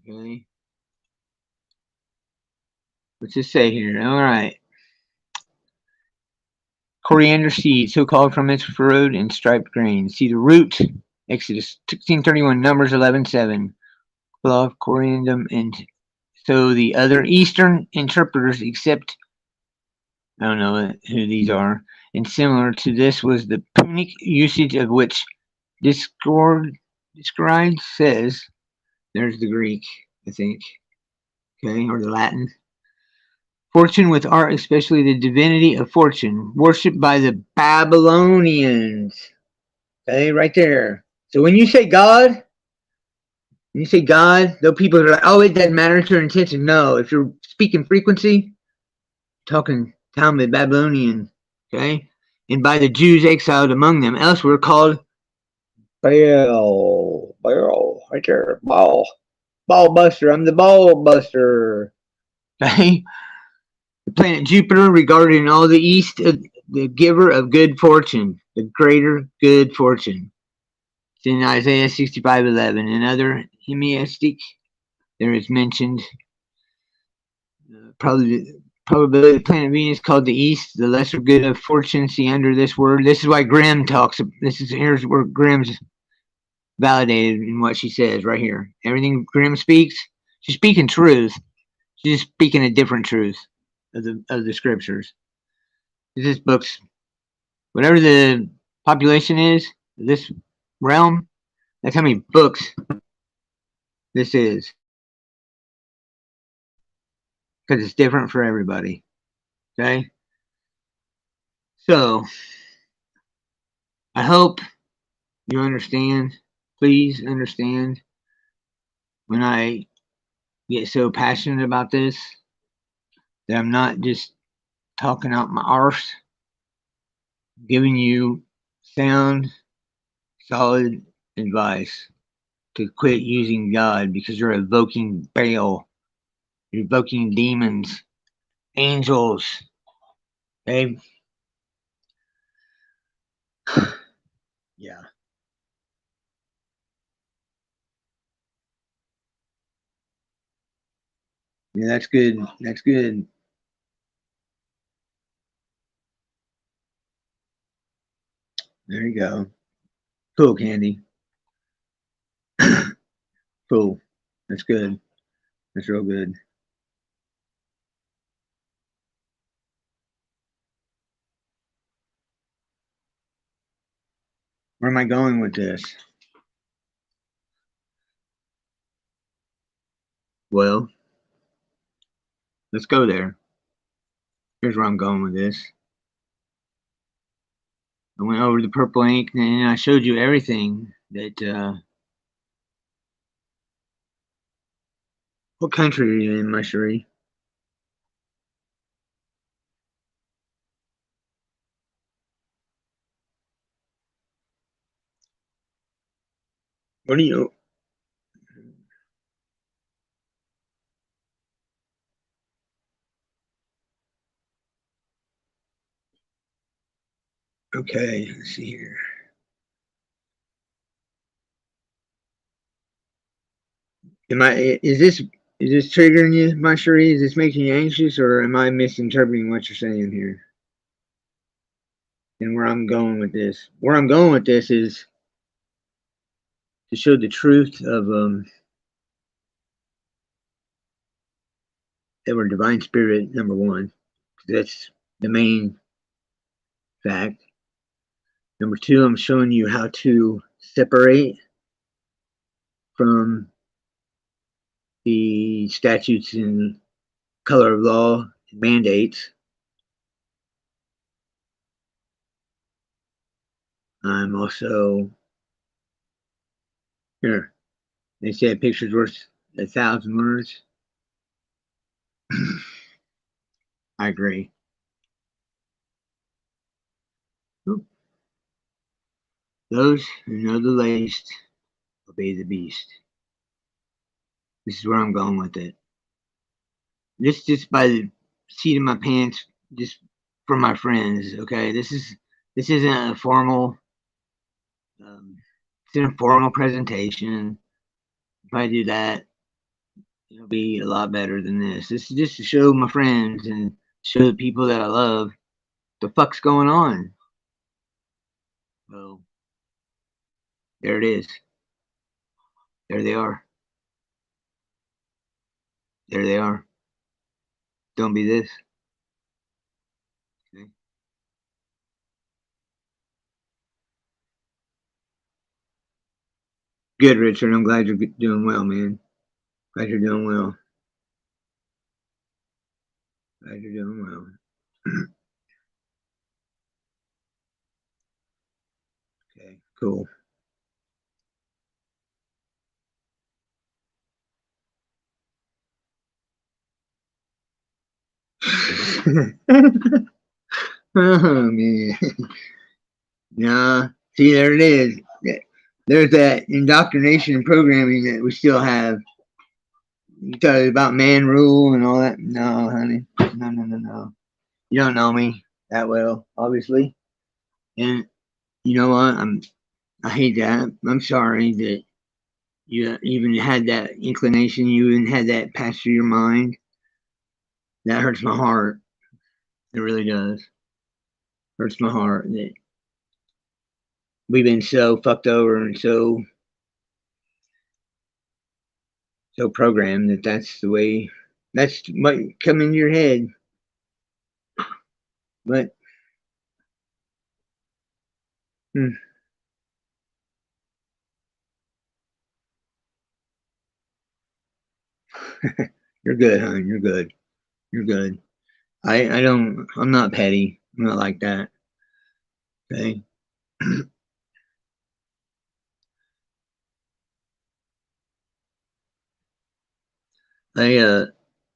[SPEAKER 1] Okay? What's it say here? All right. Coriander seed, so called from its furrowed and striped grain. See the root, Exodus 16:31, Numbers 11:7. Clove, coriandum, and so the other Eastern interpreters, except I don't know who these are, and similar to this was the Punic usage of which Discord says. There's the Greek, I think, okay, or the Latin. Fortune with art, especially the divinity of fortune, worshipped by the Babylonians. Okay, right there. So when you say God, though people are like, oh, it doesn't matter if your intention. No, if you're speaking frequency, talking Talmud Babylonian, okay, and by the Jews exiled among them, elsewhere called Baal, right there, Ball Buster. I'm the Ball Buster. Okay, the planet Jupiter, regarded in all the east as the giver of good fortune, the greater good fortune. It's in Isaiah 65:11. In other hemiastic, there is mentioned probability the planet Venus called the East, the lesser good of fortune. See under this word. This is why Grimm talks. Here's where Grimm's validated in what she says right here. Everything Grimm speaks, she's speaking truth. She's just speaking a different truth of the scriptures. This book's whatever the population is, this realm, that's how many books this is. Because it's different for everybody. Okay? So, I hope you understand. Please understand when I get so passionate about this that I'm not just talking out my arse, giving you sound, solid advice to quit using God because you're evoking Baal. You're evoking demons, angels. Okay? Yeah. Yeah, that's good. That's good. There you go. Cool, Candy. Cool. That's good. That's real good. Where am I going with this? Well, let's go there. Here's where I'm going with this. I went over the purple ink and I showed you everything that. What country are you in, Mushery? What do you? Okay, let's see here. Am I? Is this triggering you, Mushery? Is this making you anxious, or am I misinterpreting what you're saying here? And where I'm going with this? Where I'm going with this is to show the truth of that we're divine spirit. Number one, that's the main fact. Number two, I'm showing you how to separate from the statutes and color of law and mandates. I'm also here. They say a picture's worth 1,000 words. I agree. Those who know the least obey the beast. This is where I'm going with it. This just by the seat of my pants, just for my friends. Okay, this isn't a formal. Um, it's an informal presentation. If I do that, it'll be a lot better than this. This is just to show my friends and show the people that I love the fuck's going on. Well, there it is. There they are. There they are. Don't be this. Okay? Good, Richard. I'm glad you're doing well, man. Glad you're doing well. Glad you're doing well. Okay, cool. Oh man. Nah. See, there it is. There's that indoctrination and programming that we still have. You talk about man rule and all that. No, honey. No, no, no, no. You don't know me that well, obviously. And you know what? I hate that. I'm sorry that you even had that inclination. You even had that pass through your mind. That hurts my heart. It really does. Hurts my heart that we've been so fucked over and so programmed that that's the way. That's what come in your head. But hmm, you're good, hon. You're good. You're good. I don't. I'm not petty. I'm not like that. Okay. I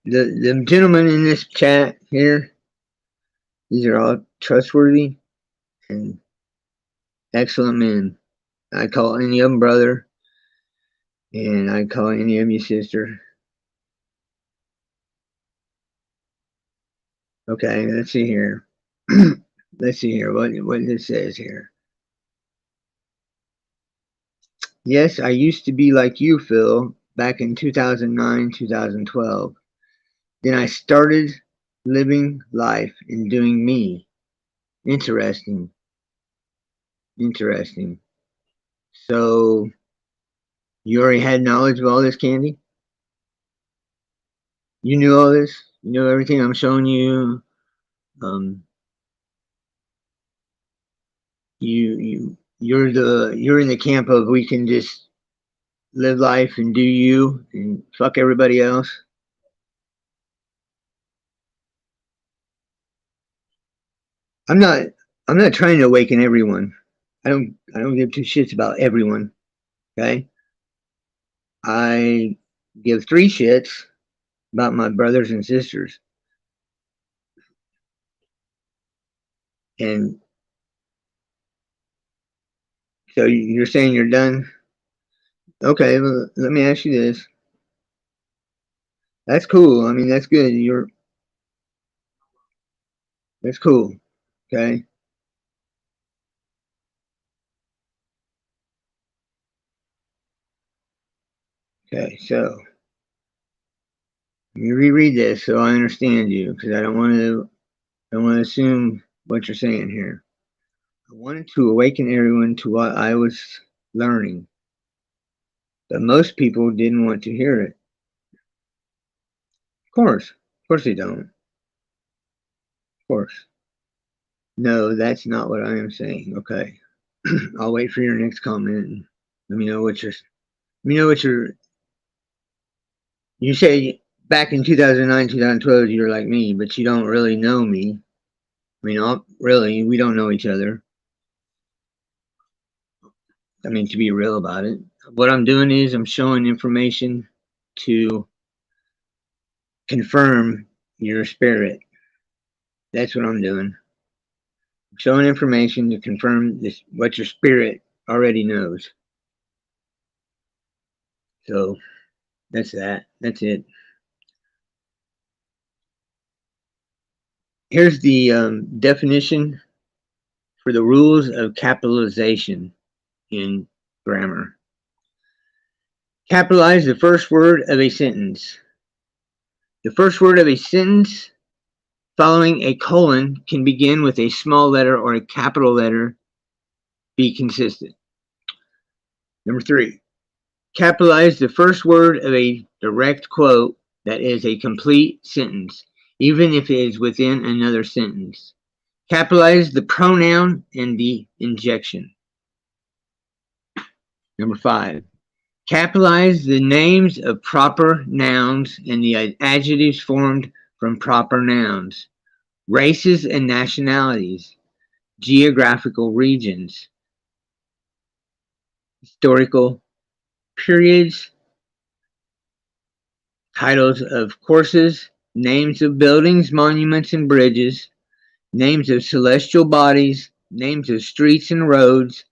[SPEAKER 1] the gentlemen in this chat here, these are all trustworthy and excellent men. I call any of them brother, and I call any of you sister. Okay, let's see here. Let's see here what it says here. Yes, I used to be like you, Phil, back in 2009, 2012. Then I started living life and doing me. Interesting. Interesting. So you already had knowledge of all this, Candy? You knew all this? You know everything I'm showing you? Um, you're in the camp of we can just live life and do you and fuck everybody else. I'm not I'm not trying to awaken everyone. I don't give two shits about everyone. Okay? I give three shits about my brothers and sisters. And so you're saying you're done? Okay, well, let me ask you this. That's cool. I mean, that's good. That's cool. Okay. Okay. So let me reread this so I understand you because I don't want to assume what you're saying here. I wanted to awaken everyone to what I was learning, but most people didn't want to hear it. Of course they don't. Of course. No, that's not what I am saying. Okay. I'll wait for your next comment. And let me know what you're. Let me know what you're. You say back in 2009, 2012, you're like me, but you don't really know me. I mean, really, we don't know each other. I mean, to be real about it, what I'm doing is I'm showing information to confirm your spirit. That's what I'm doing. I'm showing information to confirm this, what your spirit already knows. So that's that. That's it. Here's the definition for the rules of capitalization in grammar. Capitalize the first word of a sentence. The first word of a sentence following a colon can begin with a small letter or a capital letter. Be consistent. Number three, capitalize the first word of a direct quote that is a complete sentence, even if it is within another sentence. Capitalize the pronoun and the injection. Number five, capitalize the names of proper nouns and the adjectives formed from proper nouns, races and nationalities, geographical regions, historical periods, titles of courses, names of buildings, monuments, and bridges, names of celestial bodies, names of streets and roads,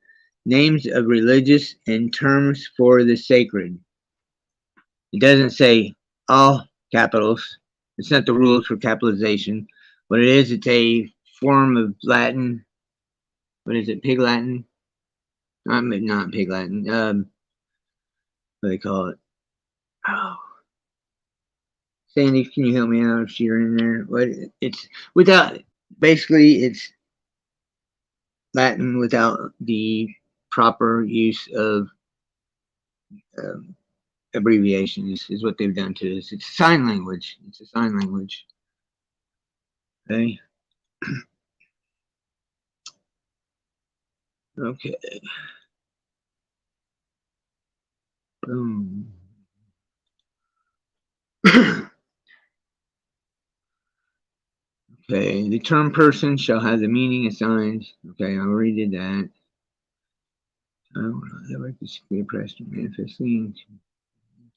[SPEAKER 1] names of religious, and terms for the sacred. It doesn't say all capitals. It's not the rules for capitalization. What it is, it's a form of Latin. What is it? Pig Latin? Not Pig Latin. What do they call it? Oh, Sandy, can you help me out if you're in there? What it's without basically it's Latin without the proper use of um, abbreviations is what they've done to us. It's sign language. It's a sign language. Okay. Okay. Boom. Okay. The term person shall have the meaning assigned. Okay, I already did that. That work is oppressed manifestly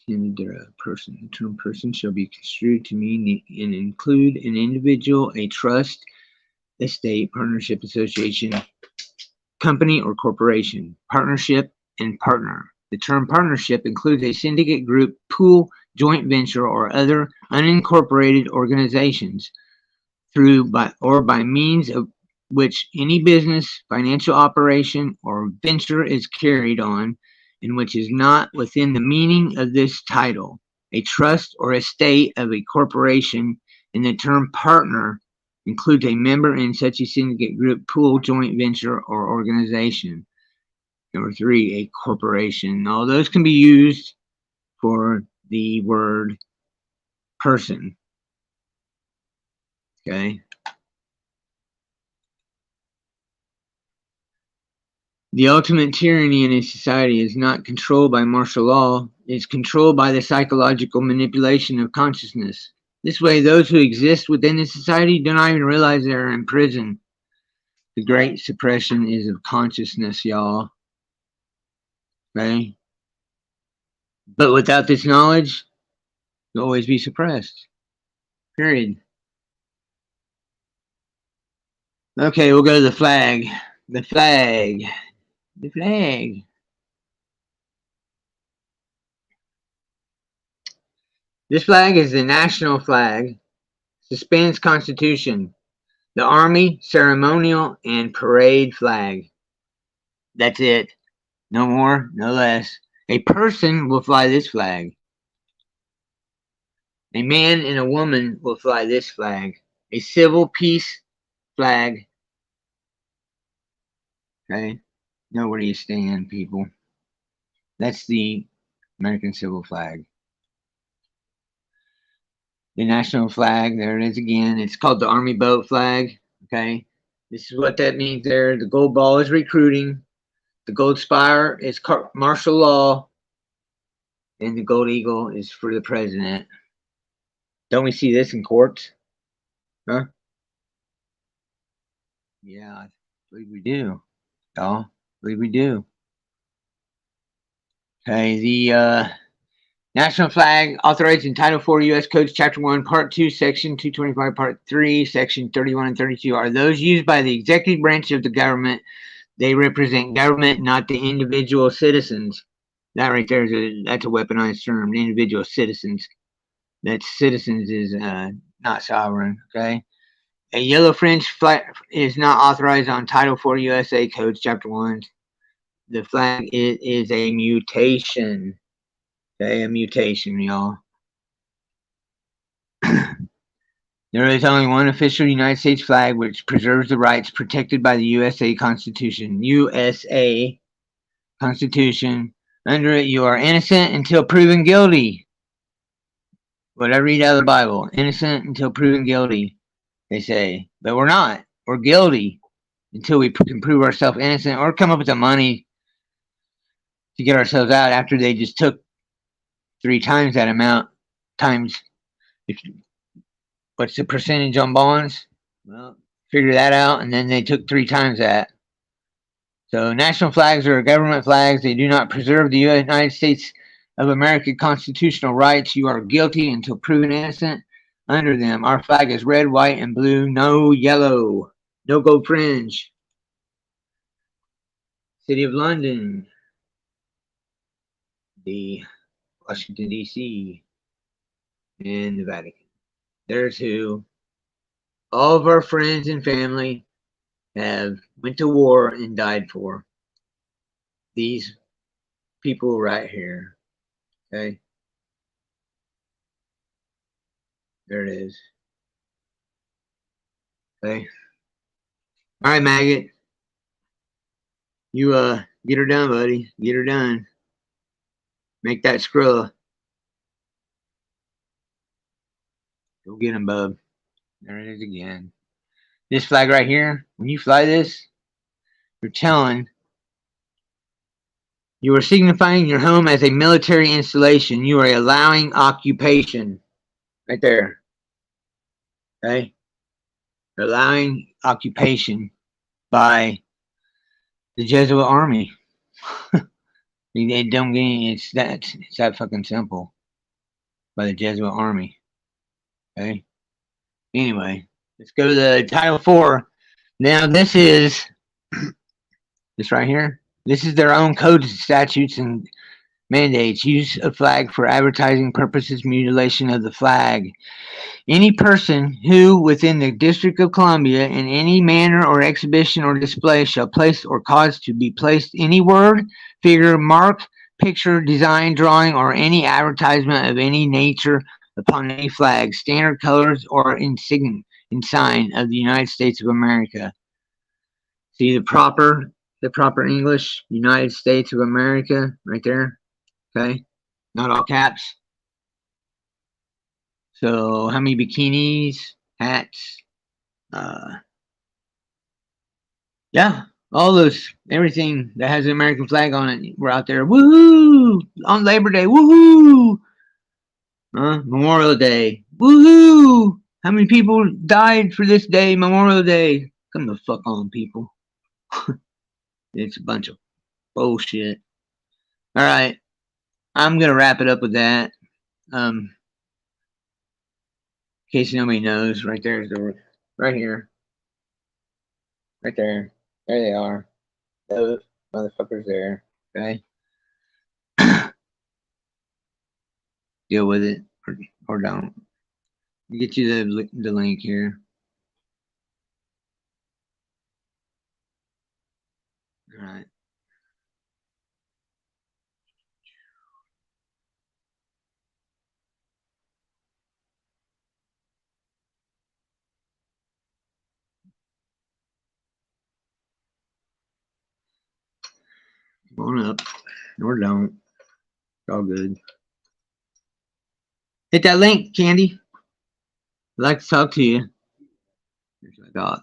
[SPEAKER 1] intended person. The term person shall be construed to mean and include an individual, a trust, estate, partnership, association, company, or corporation. Partnership and partner. The term partnership includes a syndicate group, pool, joint venture, or other unincorporated organizations. by means of which any business, financial operation, or venture is carried on, and which is not within the meaning of this title. A trust or estate of a corporation, and the term partner includes a member in such a syndicate, group, pool, joint venture, or organization. Number 3, a corporation. All those can be used for the word person. Okay. The ultimate tyranny in a society is not controlled by martial law, it is controlled by the psychological manipulation of consciousness. This way, those who exist within the society do not even realize they are in prison. The great suppression is of consciousness, y'all. Okay? But without this knowledge, you'll always be suppressed. Period. Okay, we'll go to the flag. The flag. The flag. This flag is the national flag, suspends Constitution, the Army ceremonial and parade flag. That's it. No more, no less. A person will fly this flag. A man and a woman will fly this flag. A civil peace flag. Okay? Know where you stand, people. That's the American civil flag. The national flag, there it is again. It's called the Army boat flag. Okay? This is what that means there. The gold ball is recruiting. The gold spire is martial law. And the gold eagle is for the president. Don't we see this in courts? Huh? Yeah, I believe we do. Y'all, I believe we do. Okay, the national flag authorized in Title 4 U.S. Codes Chapter 1, Part 2, Section 225, Part 3, Section 31 and 32 are those used by the executive branch of the government. They represent government, not the individual citizens. That right there that's a weaponized term, the individual citizens. That citizens is not sovereign, okay? A yellow fringe flag is not authorized on Title 4 USA Codes Chapter 1. The flag is a mutation. Okay, a mutation, y'all. There is only one official United States flag which preserves the rights protected by the USA Constitution. USA Constitution. Under it, you are innocent until proven guilty. What I read out of the Bible. Innocent until proven guilty, they say. But we're not. We're guilty until we can prove ourselves innocent or come up with the money to get ourselves out after they just took 3 times that amount times what's the percentage on bonds? Well, figure that out, and then they took 3 times that. So national flags are government flags. They do not preserve the United States of America constitutional rights. You are guilty until proven innocent under them. Our flag is red, white, and blue. No yellow. No gold fringe. City of London. The Washington, D.C. and the Vatican. There's who all of our friends and family have went to war and died for. These people right here. Okay? There it is. Okay? Alright, maggot. You get her done, buddy. Get her done. Make that scroll. Go get him, bub. There it is again. This flag right here, when you fly this, you're telling, you are signifying your home as a military installation. You are allowing occupation. Right there. Okay? You're allowing occupation by the Jesuit army. They don't get any, it's that fucking simple. By the Jesuit army. Okay? Anyway, let's go to the Title 4. Now this is this right here. This is their own codes, statutes, and Mandates. Use of flag for advertising purposes. Mutilation of the flag. Any person who, within the District of Columbia, in any manner or exhibition or display, shall place or cause to be placed any word, figure, mark, picture, design, drawing, or any advertisement of any nature upon any flag, standard colors, or ensign of the United States of America. See the proper English, United States of America, right there. Okay, not all caps. So, how many bikinis, hats? Uh, Yeah, all those, everything that has the American flag on it, we're out there. Woohoo! On Labor Day, woohoo! Memorial Day, woohoo! How many people died for this day, Memorial Day? Come the fuck on, people. It's a bunch of bullshit. All right, I'm gonna wrap it up with that. In case nobody knows, right there's the right here, right there. There they are. Those motherfuckers there. Okay, deal with it or don't. Get you the link here. All right. Come on up. Or don't. It's all good. Hit that link, Candy. I'd like to talk to you. There's my dog.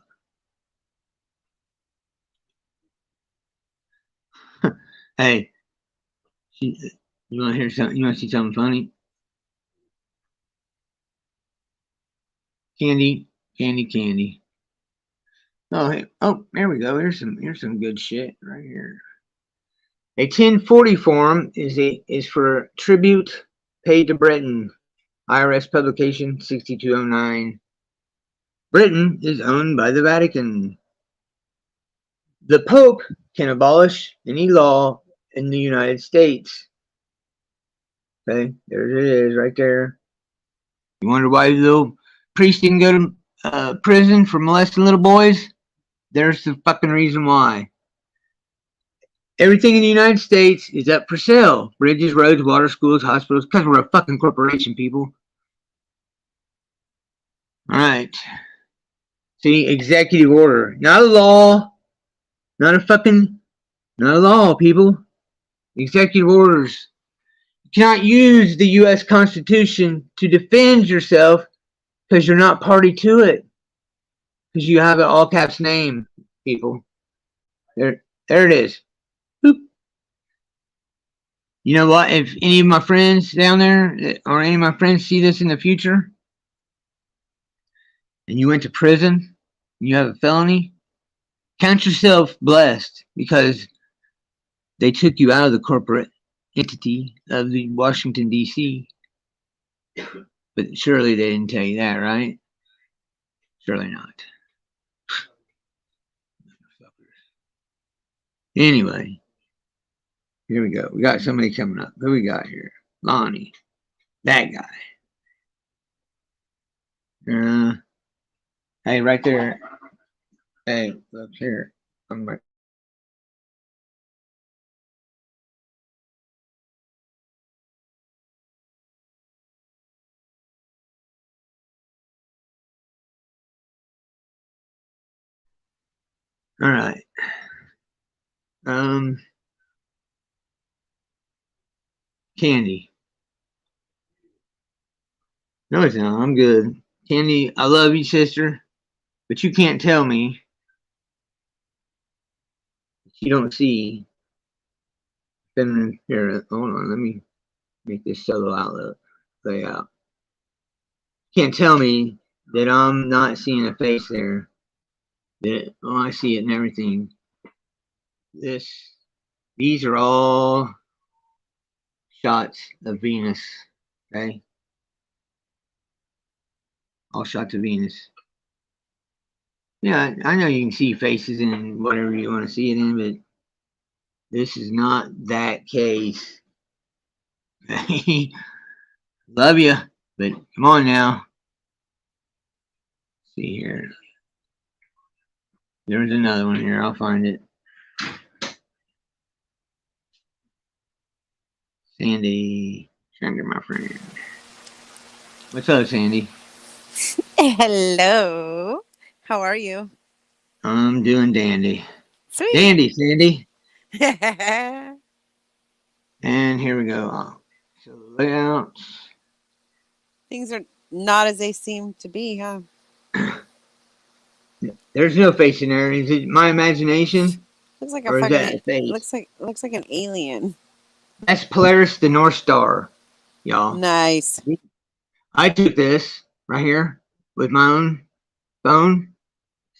[SPEAKER 1] Hey, you want to hear something? You want to see something funny? Candy, candy, candy. Oh, hey, oh, there we go. Here's some good shit right here. A 1040 form is for tribute paid to Britain. IRS publication 6209. Britain is owned by the Vatican. The Pope can abolish any law in the United States. Okay, there it is, right there. You wonder why the little priest didn't go to prison for molesting little boys? There's the fucking reason why. Everything in the United States is up for sale. Bridges, roads, water, schools, hospitals, because we're a fucking corporation, people. All right. See, executive order. Not a law. Not a law, people. Executive orders. You cannot use the U.S. Constitution to defend yourself because you're not party to it. Because you have an all caps name, people. There it is. Boop. You know what? If any of my friends down there or any of my friends see this in the future and you went to prison and you have a felony, count yourself blessed because they took you out of the corporate entity of the Washington, D.C. But surely they didn't tell you that, right? Surely not. Anyway, here we go. We got somebody coming up. Who we got here? Lonnie. That guy. Hey, right there. Hey, look here. I'm right. All right. Candy. No, it's not. I'm good. Candy, I love you, sister, but you can't tell me you don't see. Then here, hold on. Let me make this solo outlet layout. Can't tell me that I'm not seeing a face there. That I see it and everything. These are all shots of Venus. Okay, all shots of Venus. Yeah, I know you can see faces in whatever you want to see it in, but this is not that case. Love you, but come on now. Let's see here. There's another one here. I'll find it. Sandy. Sandy, my friend. What's up, Sandy?
[SPEAKER 2] Hello. How are you?
[SPEAKER 1] I'm doing dandy.
[SPEAKER 2] Sweet.
[SPEAKER 1] Dandy, Sandy.
[SPEAKER 2] Things
[SPEAKER 1] And here we go. So the layout.
[SPEAKER 2] are not as they seem to be, huh?
[SPEAKER 1] There's no face in there. Is it my imagination?
[SPEAKER 2] Looks like a
[SPEAKER 1] Or is
[SPEAKER 2] fucking
[SPEAKER 1] that a face?
[SPEAKER 2] looks like an alien.
[SPEAKER 1] That's Polaris the North Star, y'all.
[SPEAKER 2] Nice.
[SPEAKER 1] I took this right here with my own phone,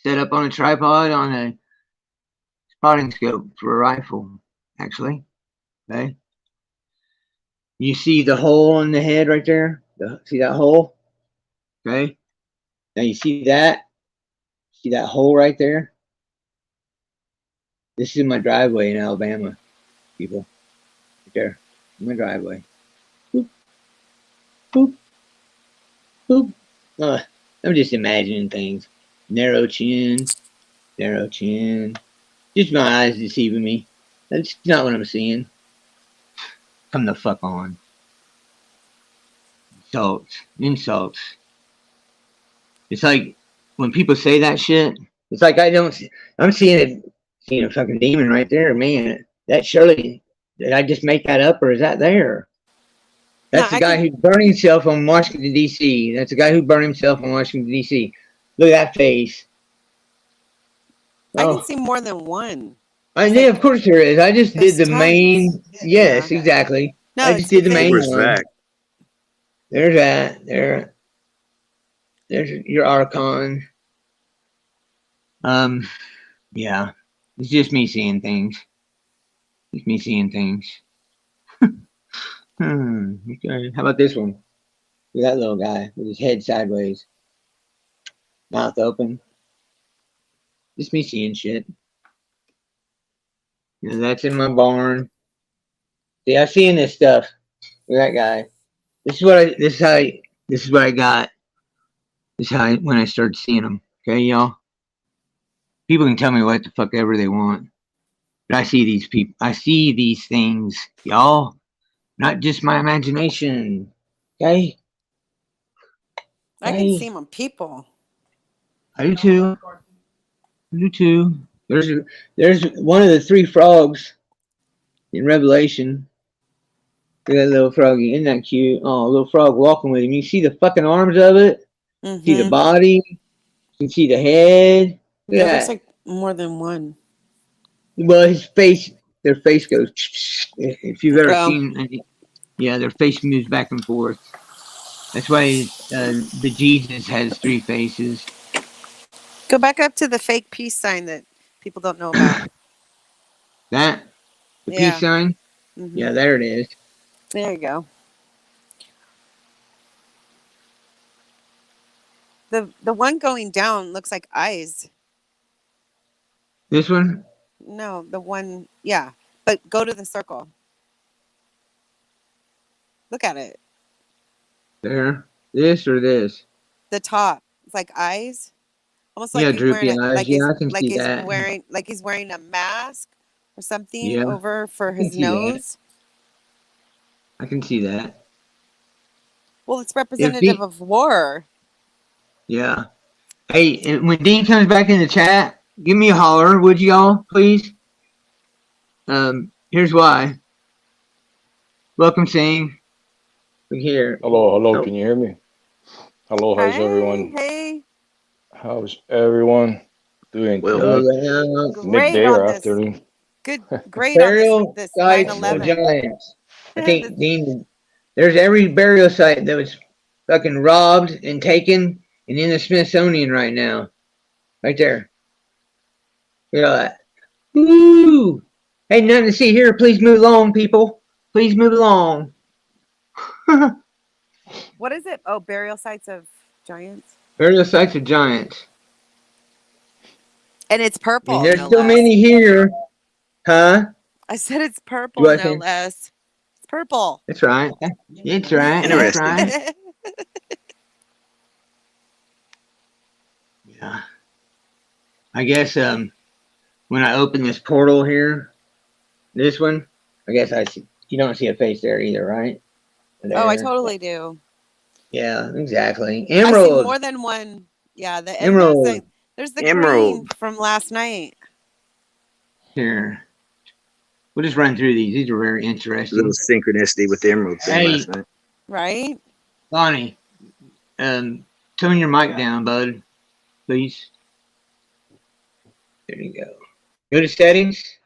[SPEAKER 1] set up on a tripod on a spotting scope for a rifle, actually. Okay. You see the hole in the head right there? See that hole? Okay. Now you see that? See that hole right there? This is my driveway in Alabama, people. Right there. My driveway. Boop, boop, boop. I'm just imagining things. Narrow chin, narrow chin. Just my eyes deceiving me. That's not what I'm seeing. Come the fuck on. Insults. Insults. It's like when people say that shit, it's like I don't see, I'm seeing a fucking demon right there, man. That surely did I just make that up or is that there?
[SPEAKER 2] No,
[SPEAKER 1] That's the guy who burned himself on Washington D.C. That's the guy who burned himself on Washington D.C. Look at that face.
[SPEAKER 2] I can
[SPEAKER 1] Oh,
[SPEAKER 2] see more than one.
[SPEAKER 1] yeah, of course there is. I just did
[SPEAKER 2] There's
[SPEAKER 1] the
[SPEAKER 2] tons.
[SPEAKER 1] main. Yes,
[SPEAKER 2] Yeah.
[SPEAKER 1] exactly.
[SPEAKER 2] No,
[SPEAKER 1] I
[SPEAKER 2] it's
[SPEAKER 1] just did the
[SPEAKER 2] because
[SPEAKER 1] main
[SPEAKER 3] Where's
[SPEAKER 1] one.
[SPEAKER 3] that?
[SPEAKER 1] There's that. There's your Archon. Yeah. It's just me seeing things. Just me seeing things. Okay. How about this one? Look at that little guy with his head sideways, mouth open. Just me seeing shit. That's in my barn. See, I seen this stuff. Look at that guy. This is what I got. This is how when I started seeing them. Okay, y'all. People can tell me what the fuck ever they want. But I see these people. I see these things, y'all. Not just my imagination. Okay?
[SPEAKER 2] I can see
[SPEAKER 1] Okay?
[SPEAKER 2] them on people.
[SPEAKER 1] I do too. I do too. There's one of the three frogs in Revelation. Look at that little froggy. Isn't that cute? Oh, a little frog walking with him. You see the fucking arms of it? See the
[SPEAKER 2] Mm-hmm.
[SPEAKER 1] body? You can see the head. Look
[SPEAKER 2] Yeah,
[SPEAKER 1] at
[SPEAKER 2] there's
[SPEAKER 1] that.
[SPEAKER 2] like more than one.
[SPEAKER 1] Well, his face, their face goes. If you've ever
[SPEAKER 2] Oh.
[SPEAKER 1] seen, yeah, their face moves back and forth. That's why the Jesus has three faces.
[SPEAKER 2] Go back up to the fake peace sign that people don't know about.
[SPEAKER 1] That the peace
[SPEAKER 2] Yeah.
[SPEAKER 1] sign.
[SPEAKER 2] Mm-hmm.
[SPEAKER 1] Yeah, there it is.
[SPEAKER 2] There you go. The one going down looks like eyes.
[SPEAKER 1] This one
[SPEAKER 2] No, the one, yeah. But go to the circle. Look at it.
[SPEAKER 1] there. This or this.
[SPEAKER 2] The top. It's like eyes. Almost like
[SPEAKER 1] Yeah,
[SPEAKER 2] he's wearing
[SPEAKER 1] droopy
[SPEAKER 2] a
[SPEAKER 1] eyes. Yeah, I can
[SPEAKER 2] like
[SPEAKER 1] see
[SPEAKER 2] he's
[SPEAKER 1] that.
[SPEAKER 2] wearing a mask or something
[SPEAKER 1] Yeah,
[SPEAKER 2] over for
[SPEAKER 1] I can
[SPEAKER 2] his
[SPEAKER 1] see that.
[SPEAKER 2] nose.
[SPEAKER 1] I can see that.
[SPEAKER 2] Well, it's
[SPEAKER 1] If
[SPEAKER 2] representative
[SPEAKER 1] Dean,
[SPEAKER 2] of war.
[SPEAKER 1] yeah. Hey, and when Dean comes back in the chat, give me a holler, would y'all, please? Here's why. Welcome, Sing. Look here.
[SPEAKER 3] Hello, hello,
[SPEAKER 1] Oh,
[SPEAKER 3] can you hear me? Hello, how's
[SPEAKER 2] Hey,
[SPEAKER 3] everyone?
[SPEAKER 2] hey.
[SPEAKER 3] How's everyone doing
[SPEAKER 1] hello,
[SPEAKER 3] tonight?
[SPEAKER 2] Great
[SPEAKER 3] Midday or
[SPEAKER 2] on this.
[SPEAKER 3] afternoon?
[SPEAKER 2] Good great on this
[SPEAKER 1] burial
[SPEAKER 2] this
[SPEAKER 1] sites of
[SPEAKER 2] 9/11.
[SPEAKER 1] giants. I
[SPEAKER 2] This-
[SPEAKER 1] think Dean, there's every burial site that was fucking robbed and taken and in the Smithsonian right now. Right there. Look at all that. Woo! Hey, nothing to see here. Please move along, people. Please move along.
[SPEAKER 2] what is it? Oh, burial sites of giants.
[SPEAKER 1] Burial sites of giants.
[SPEAKER 2] And it's
[SPEAKER 1] I mean,
[SPEAKER 2] purple,
[SPEAKER 1] there's
[SPEAKER 2] no
[SPEAKER 1] so
[SPEAKER 2] less.
[SPEAKER 1] many here. Huh?
[SPEAKER 2] I said it's
[SPEAKER 1] Do
[SPEAKER 2] purple,
[SPEAKER 1] I
[SPEAKER 2] no
[SPEAKER 1] think?
[SPEAKER 2] less. It's Purple.
[SPEAKER 1] That's right. It's right. That's
[SPEAKER 4] Interesting.
[SPEAKER 1] right. Yeah. I guess when I open this portal here, this one, I guess I see you don't see a face there either, right?
[SPEAKER 2] Oh, I
[SPEAKER 1] There.
[SPEAKER 2] totally do.
[SPEAKER 1] Yeah, exactly.
[SPEAKER 2] I see
[SPEAKER 1] Emerald.
[SPEAKER 2] more than one. Yeah, and
[SPEAKER 1] Emerald.
[SPEAKER 2] there's the
[SPEAKER 4] Emerald.
[SPEAKER 2] queen from last night,
[SPEAKER 1] Here. We'll just run through these. These are very
[SPEAKER 4] Little
[SPEAKER 1] interesting.
[SPEAKER 4] synchronicity with the emerald thing
[SPEAKER 1] Hey,
[SPEAKER 4] last night.
[SPEAKER 2] right?
[SPEAKER 1] Bonnie, turn your mic down, bud, please. There you go. Go to settings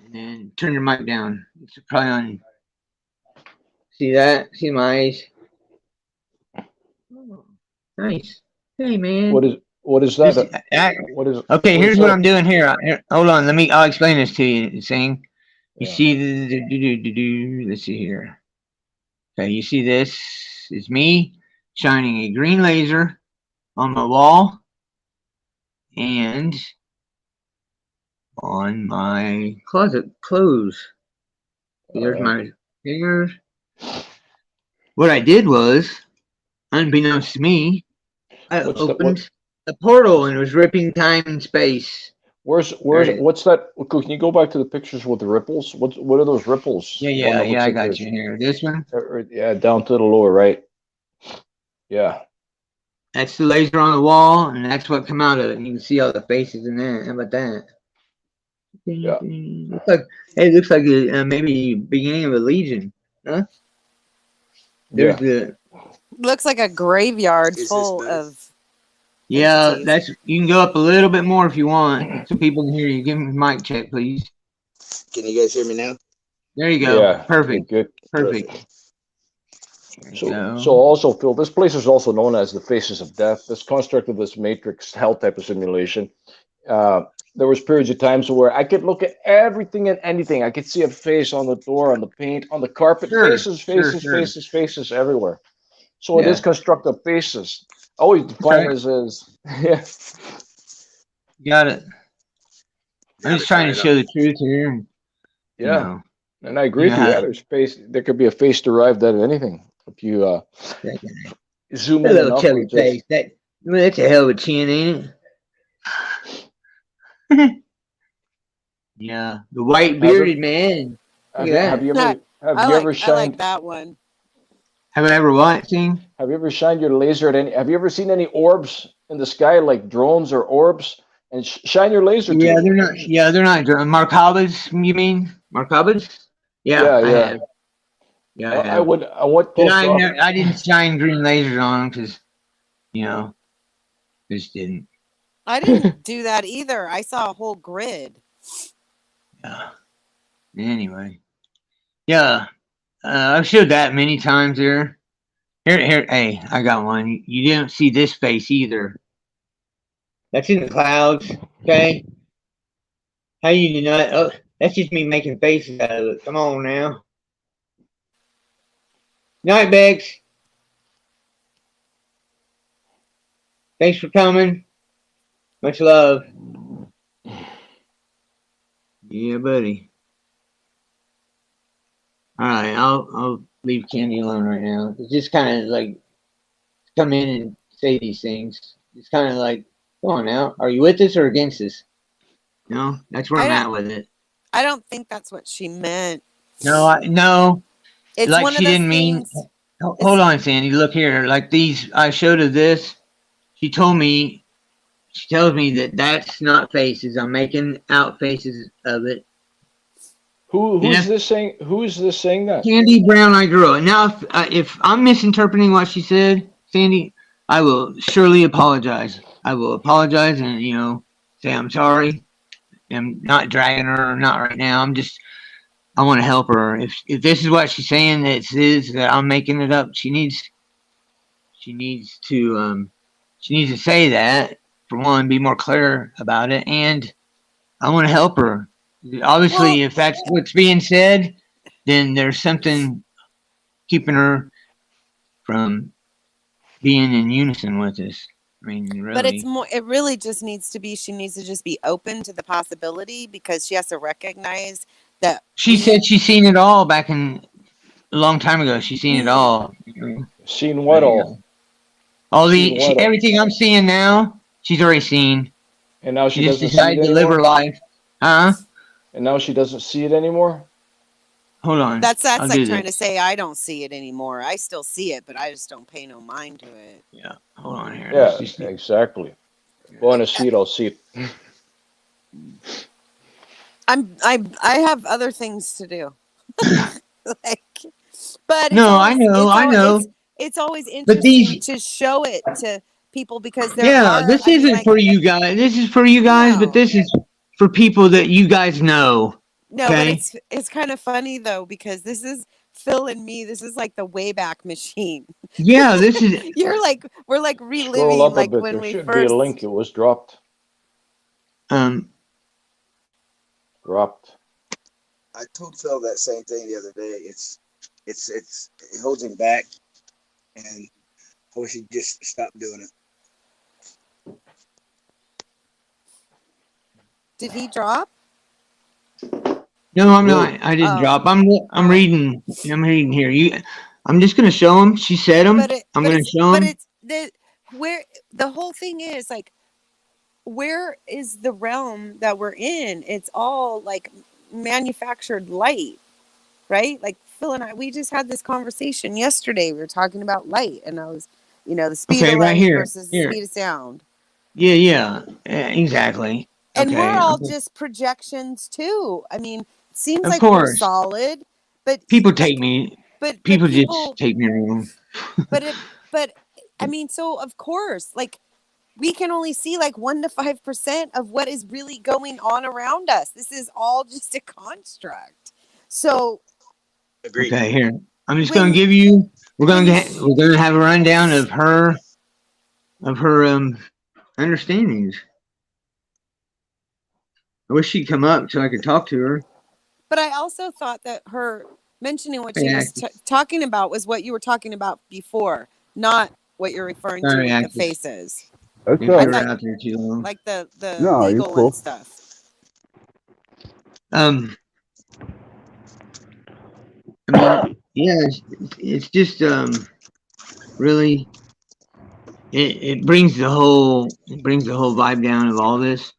[SPEAKER 1] and then turn your mic down. It's probably on. See that? See my eyes? Oh, nice. Hey, man.
[SPEAKER 3] What is
[SPEAKER 1] This,
[SPEAKER 3] that?
[SPEAKER 1] okay,
[SPEAKER 3] What is
[SPEAKER 1] here's what
[SPEAKER 3] that?
[SPEAKER 1] I'm doing here. Hold on. I'll explain this to you. Sing. You
[SPEAKER 3] Yeah.
[SPEAKER 1] see let's see here. Okay, you see this is me shining a green laser on my wall and on my closet clothes. There's my fingers. What I did was, unbeknownst to me, I
[SPEAKER 3] What's that?
[SPEAKER 1] opened a portal and was ripping time and space.
[SPEAKER 3] Where's
[SPEAKER 1] There it is.
[SPEAKER 3] what's that? Can you go back to the pictures with the ripples? What are those ripples?
[SPEAKER 1] Yeah,
[SPEAKER 3] One that looks
[SPEAKER 1] I
[SPEAKER 3] like
[SPEAKER 1] got
[SPEAKER 3] there's
[SPEAKER 1] you here. This one,
[SPEAKER 3] yeah, down to the lower right. Yeah.
[SPEAKER 1] that's the laser on the wall, and that's what come out of it. And you can see all the faces in there. How about that?
[SPEAKER 3] Yeah.
[SPEAKER 1] Looks like, hey, it looks like maybe beginning of a legion, huh? There's
[SPEAKER 3] Yeah.
[SPEAKER 1] the
[SPEAKER 2] Looks like a graveyard
[SPEAKER 4] Is this
[SPEAKER 2] full
[SPEAKER 4] better?
[SPEAKER 2] of
[SPEAKER 1] yeah.
[SPEAKER 2] entities.
[SPEAKER 1] That's you can go up a little bit more if you want, so people can hear you. Give me a mic check, please.
[SPEAKER 4] Can you guys hear me now?
[SPEAKER 1] There you go.
[SPEAKER 3] Yeah.
[SPEAKER 1] Perfect.
[SPEAKER 3] Good.
[SPEAKER 1] Perfect.
[SPEAKER 4] Perfect.
[SPEAKER 1] There you
[SPEAKER 3] So
[SPEAKER 1] go.
[SPEAKER 3] also, Phil, this place is also known as the Faces of Death. This construct of this matrix hell type of simulation. Uh, there was periods of times where I could look at everything and anything. I could see a face on the door, on the paint, on the carpet.
[SPEAKER 1] Sure.
[SPEAKER 3] Faces,
[SPEAKER 1] Sure.
[SPEAKER 3] faces,
[SPEAKER 1] Sure.
[SPEAKER 3] faces, faces everywhere. So it is
[SPEAKER 1] Yeah.
[SPEAKER 3] constructive faces. I always
[SPEAKER 1] That's
[SPEAKER 3] define
[SPEAKER 1] right.
[SPEAKER 3] it as yeah,
[SPEAKER 1] Got it. I'm
[SPEAKER 4] Now
[SPEAKER 1] just
[SPEAKER 4] they're
[SPEAKER 1] trying to
[SPEAKER 4] coming up.
[SPEAKER 1] show the truth here, and you
[SPEAKER 3] yeah.
[SPEAKER 1] know,
[SPEAKER 3] And I agree
[SPEAKER 1] you know
[SPEAKER 3] with you.
[SPEAKER 1] how
[SPEAKER 3] Yeah, there's face. There could be a face derived out of anything if you
[SPEAKER 1] that
[SPEAKER 3] zoom
[SPEAKER 1] a
[SPEAKER 3] in
[SPEAKER 1] little
[SPEAKER 3] enough or
[SPEAKER 1] chubby
[SPEAKER 3] just
[SPEAKER 1] face. That's a hell of a chin, ain't it? Yeah, the white
[SPEAKER 3] have you
[SPEAKER 1] bearded man. Look at
[SPEAKER 3] have
[SPEAKER 1] that.
[SPEAKER 3] you ever
[SPEAKER 2] I like that one.
[SPEAKER 1] Have I ever what seen?
[SPEAKER 3] have you ever shined your laser at any have you ever seen any orbs in the sky like drones or orbs and shine your laser to
[SPEAKER 1] Yeah,
[SPEAKER 3] them?
[SPEAKER 1] they're not. Yeah, they're not. Markabas, you mean? Markabas? Yeah,
[SPEAKER 3] Yeah,
[SPEAKER 1] I
[SPEAKER 3] yeah.
[SPEAKER 1] have. Yeah, I have.
[SPEAKER 3] I went
[SPEAKER 1] But
[SPEAKER 3] close up.
[SPEAKER 1] I didn't shine green lasers on them because you know just didn't.
[SPEAKER 2] I didn't do that either. I saw a whole grid.
[SPEAKER 1] Yeah. Anyway, yeah, I've showed that many times there. Here. Hey, I got one. You didn't see this face either. That's in the clouds. Okay. How you do not? Oh, that's just me making faces out of it. Come on now. Night, Bex. Thanks for coming. Much love. Yeah, buddy. All right, I'll leave Candy alone right now. It's just kind of like come in and say these things. It's kind of like, come on now, are you with us or against us? No, that's where
[SPEAKER 2] I
[SPEAKER 1] I'm
[SPEAKER 2] don't
[SPEAKER 1] at with it.
[SPEAKER 2] I don't think that's what she meant.
[SPEAKER 1] No.
[SPEAKER 2] It's
[SPEAKER 1] Like
[SPEAKER 2] one of
[SPEAKER 1] she
[SPEAKER 2] those
[SPEAKER 1] didn't mean.
[SPEAKER 2] things.
[SPEAKER 1] Hold on, Sandy. Look here. Like these, I showed her this. She told me. She tells me that that's not faces. I'm making out faces of it. And
[SPEAKER 3] Who's
[SPEAKER 1] that's
[SPEAKER 3] this saying? Who is this saying that?
[SPEAKER 1] Candy Brown Eyed Girl. Now, if I'm misinterpreting what she said, Sandy, I will surely apologize. I will apologize and say I'm sorry. I'm not dragging her, not right now. I want to help her. If this is what she's saying that it is that I'm making it up, she needs to say that for one, be more clear about it, and I want to help her. Obviously,
[SPEAKER 2] Well,
[SPEAKER 1] if that's what's being said, then there's something keeping her from being in unison with us. I mean,
[SPEAKER 2] but it's
[SPEAKER 1] really.
[SPEAKER 2] more. It really just needs to be. She needs to just be open to the possibility because she has to recognize that
[SPEAKER 1] She said she's seen it all back in a long time ago. She's seen it all.
[SPEAKER 3] Seen what all?
[SPEAKER 1] All
[SPEAKER 3] Seen what all?
[SPEAKER 1] everything I'm seeing now, she's already seen.
[SPEAKER 3] And now
[SPEAKER 1] She
[SPEAKER 3] she
[SPEAKER 1] just
[SPEAKER 3] doesn't see it
[SPEAKER 1] decided to live her
[SPEAKER 3] anymore?
[SPEAKER 1] life. Huh?
[SPEAKER 3] And now she doesn't see it anymore?
[SPEAKER 1] Hold on.
[SPEAKER 2] that's
[SPEAKER 1] I'll
[SPEAKER 2] like
[SPEAKER 1] do
[SPEAKER 2] trying to
[SPEAKER 1] this.
[SPEAKER 2] say I don't see it anymore. I still see it, but I just don't pay no mind to it.
[SPEAKER 1] Yeah. Hold on here.
[SPEAKER 3] Yeah, exactly. Buonasera, seat.
[SPEAKER 2] I have other things to do. Like, but it's
[SPEAKER 1] No, I
[SPEAKER 2] always
[SPEAKER 1] know, I know.
[SPEAKER 2] it's always
[SPEAKER 1] But
[SPEAKER 2] interesting to show it to people because there
[SPEAKER 1] yeah,
[SPEAKER 2] are.
[SPEAKER 1] this
[SPEAKER 2] I mean,
[SPEAKER 1] isn't
[SPEAKER 2] like,
[SPEAKER 1] for you guys. This is for you guys, but
[SPEAKER 2] no,
[SPEAKER 1] this is for people that you guys know.
[SPEAKER 2] no, but
[SPEAKER 1] Okay.
[SPEAKER 2] it's kind of funny though because this is Phil and me. This is like the Wayback Machine.
[SPEAKER 1] Yeah, this is.
[SPEAKER 2] We're like
[SPEAKER 3] Scroll
[SPEAKER 2] reliving
[SPEAKER 3] up a
[SPEAKER 2] like
[SPEAKER 3] bit.
[SPEAKER 2] when
[SPEAKER 3] There
[SPEAKER 2] we
[SPEAKER 3] should be a link.
[SPEAKER 2] first.
[SPEAKER 3] It was dropped. Dropped.
[SPEAKER 4] I told Phil that same thing the other day. It holds him back, and I wish he'd just stop doing it.
[SPEAKER 2] Did he drop?
[SPEAKER 1] No, I'm not. I didn't
[SPEAKER 2] Oh.
[SPEAKER 1] drop. I'm reading. I'm reading here. I'm just gonna show them. She said them. I'm gonna show them.
[SPEAKER 2] But it's where the whole thing is like, where is the realm that we're in? It's all like manufactured light, right? Like Phil and I, we just had this conversation yesterday. We were talking about light, and I was, the speed of
[SPEAKER 1] Okay, right
[SPEAKER 2] light
[SPEAKER 1] here.
[SPEAKER 2] versus the speed of sound.
[SPEAKER 1] Yeah, exactly.
[SPEAKER 2] And we're
[SPEAKER 1] Okay.
[SPEAKER 2] all just projections too. I mean, it seems
[SPEAKER 1] Of
[SPEAKER 2] like we're
[SPEAKER 1] course.
[SPEAKER 2] solid, but
[SPEAKER 1] People take me.
[SPEAKER 2] but
[SPEAKER 1] People
[SPEAKER 2] people,
[SPEAKER 1] just take me wrong.
[SPEAKER 2] but I mean, so of course, like we can only see like 1 to 5% of what is really going on around us. This is all just a construct. So,
[SPEAKER 4] Agreed.
[SPEAKER 1] Okay, here. I'm just going to give you. We're going to have a rundown of her understandings. I wish she'd come up so I could talk to her.
[SPEAKER 2] But I also thought that her mentioning what she was talking about was what you were talking about before, not what you're referring to with the faces.
[SPEAKER 1] Okay. I thought, out there too long.
[SPEAKER 2] Like the
[SPEAKER 5] No,
[SPEAKER 2] legal
[SPEAKER 5] cool.
[SPEAKER 2] and stuff.
[SPEAKER 1] I mean, yeah, it's just really it brings the whole vibe down of all this.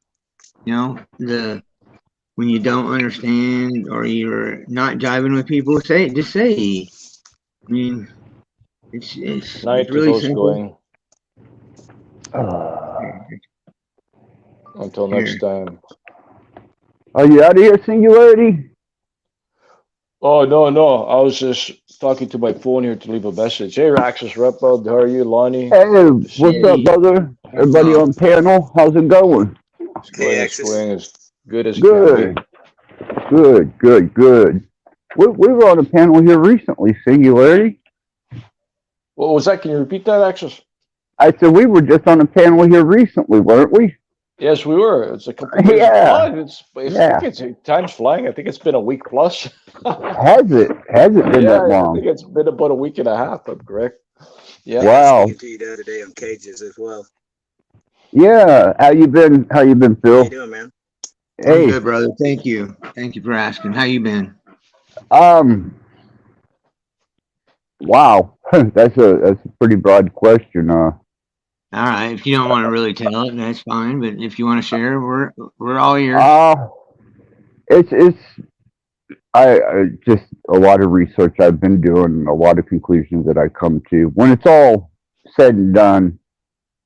[SPEAKER 1] When you don't understand or you're not jiving with people, just say. I mean, it's
[SPEAKER 3] Night to
[SPEAKER 1] really
[SPEAKER 3] those
[SPEAKER 1] simple.
[SPEAKER 3] Going. Until next time.
[SPEAKER 5] Are you out of here, Singularity?
[SPEAKER 3] Oh, no. I was just talking to my phone here to leave a message. Hey, Raxus Repel, how are you, Lonnie?
[SPEAKER 5] Hey, what's up, brother? Everybody on panel, how's it going?
[SPEAKER 3] It's going as good as
[SPEAKER 5] good. Good. We were on a panel here recently, Singularity.
[SPEAKER 3] What was that? Can you repeat that, Axis?
[SPEAKER 5] I said we were just on a panel here recently, weren't we?
[SPEAKER 3] Yes, we were. It's a couple of days. I think time's flying. I think it's been a week plus.
[SPEAKER 5] Has it been that long?
[SPEAKER 3] I think it's been about a week and a half. I'm correct. Yeah.
[SPEAKER 5] Wow.
[SPEAKER 4] I was to you the other day on cages as well.
[SPEAKER 5] Yeah. How you been, Phil?
[SPEAKER 4] How you doing, man?
[SPEAKER 5] Hey.
[SPEAKER 1] I'm good, brother. Thank you for asking. How you been?
[SPEAKER 5] Wow. That's a pretty broad question.
[SPEAKER 1] All right. If you don't want to really tell it, that's fine. But if you want to share, we're all ears.
[SPEAKER 5] It's I just a lot of research I've been doing, a lot of conclusions that I come to. When it's all said and done,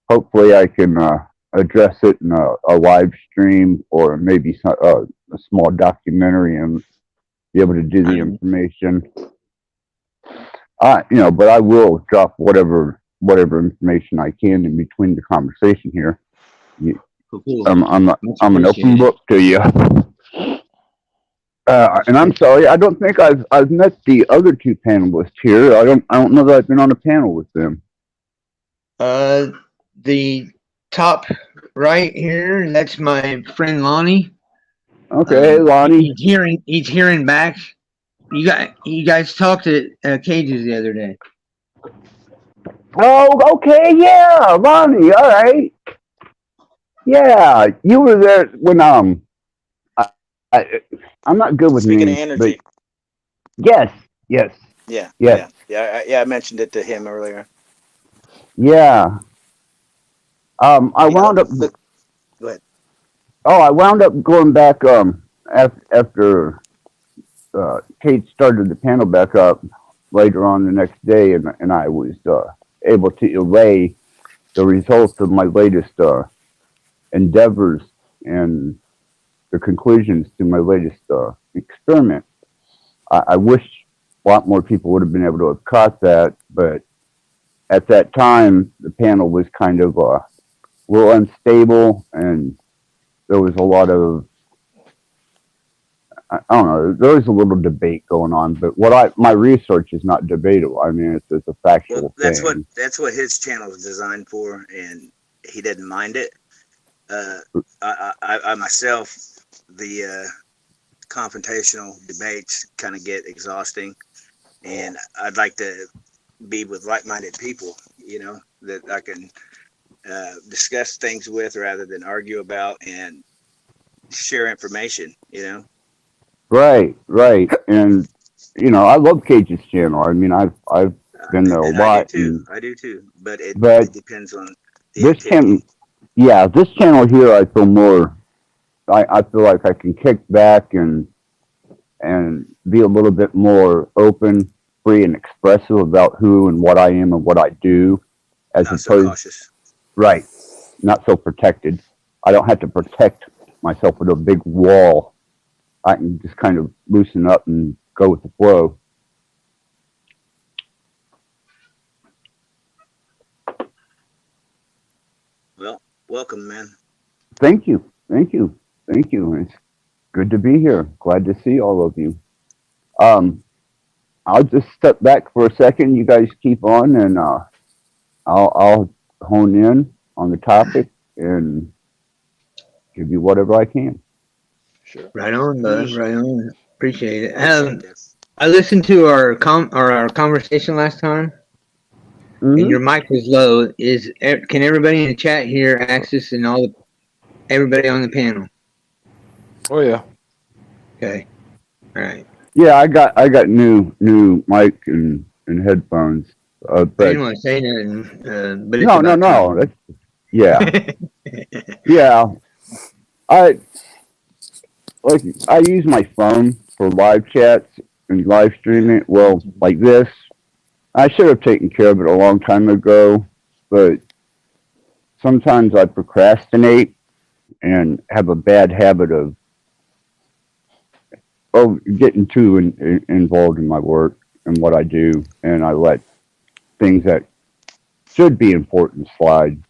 [SPEAKER 5] hopefully I can address it in a live stream or maybe a small documentary and be able to do the information. But I will drop whatever information I can in between the conversation here.
[SPEAKER 1] Cool.
[SPEAKER 5] I'm an open book to you. And I'm sorry, I don't think I've met the other two panelists here. I don't know that I've been on a panel with them.
[SPEAKER 1] The top right here, that's my friend Lonnie.
[SPEAKER 5] Okay, Lonnie.
[SPEAKER 1] He's hearing back. You guys talked at Cages the other day.
[SPEAKER 5] Oh, okay, yeah, Lonnie. All right. Yeah, you were there when I'm not good with
[SPEAKER 4] Speaking of
[SPEAKER 5] names, but
[SPEAKER 4] energy,
[SPEAKER 5] yes, yes,
[SPEAKER 4] yeah,
[SPEAKER 5] yes,
[SPEAKER 4] yeah. I mentioned it to him earlier.
[SPEAKER 5] yeah. I
[SPEAKER 4] You know,
[SPEAKER 5] wound up.
[SPEAKER 4] go ahead.
[SPEAKER 5] Oh, I wound up going back. After Kate started the panel back up later on the next day, and I was able to relay the results of my latest endeavors and the conclusions to my latest experiment. I wish a lot more people would have been able to have caught that, but at that time, the panel was kind of a little unstable, and there was a lot of I don't know. There was a little debate going on, but my research is not debatable. I mean, it's a
[SPEAKER 4] Well,
[SPEAKER 5] factual thing.
[SPEAKER 4] that's what his channel is designed for, and he didn't mind it. Uh, I myself, the confrontational debates kind of get exhausting, and I'd like to be with like-minded people, that I can discuss things with rather than argue about and share information.
[SPEAKER 5] Right, right, and I love Cage's channel. I mean, I've been there a
[SPEAKER 4] And I do
[SPEAKER 5] lot,
[SPEAKER 4] too. I do too. But it
[SPEAKER 5] but
[SPEAKER 4] depends on the
[SPEAKER 5] this
[SPEAKER 4] activity.
[SPEAKER 5] yeah, this channel here, I feel more. I feel like I can kick back and be a little bit more open, free, and expressive about who and what I am and what I do, as
[SPEAKER 4] Not so
[SPEAKER 5] opposed
[SPEAKER 4] cautious.
[SPEAKER 5] right, not so protected. I don't have to protect myself with a big wall. I can just kind of loosen up and go with the flow.
[SPEAKER 4] Well, welcome, man.
[SPEAKER 5] Thank you, thank you, thank you. It's good to be here. Glad to see all of you. Um, I'll just step back for a second. You guys keep on, and I'll hone in on the topic and give you whatever I can.
[SPEAKER 3] Sure.
[SPEAKER 1] Right on, bud.
[SPEAKER 3] Who's
[SPEAKER 1] Right on. Appreciate it.
[SPEAKER 4] Appreciate that.
[SPEAKER 1] I listened to our conversation last time, and
[SPEAKER 5] Hmm.
[SPEAKER 1] your mic was low. Can everybody in the chat hear Axis and everybody on the panel?
[SPEAKER 3] Oh yeah.
[SPEAKER 1] Okay. All right.
[SPEAKER 5] Yeah, I got new mic and headphones.
[SPEAKER 1] I
[SPEAKER 5] But
[SPEAKER 1] didn't want to say nothing, but it's
[SPEAKER 5] no, no,
[SPEAKER 1] about
[SPEAKER 5] no.
[SPEAKER 1] time.
[SPEAKER 5] Yeah, yeah. I I use my phone for live chats and live streaming. Well, like this, I should have taken care of it a long time ago, but sometimes I procrastinate and have a bad habit of getting too involved in my work and what I do, and I let things that should be important slide.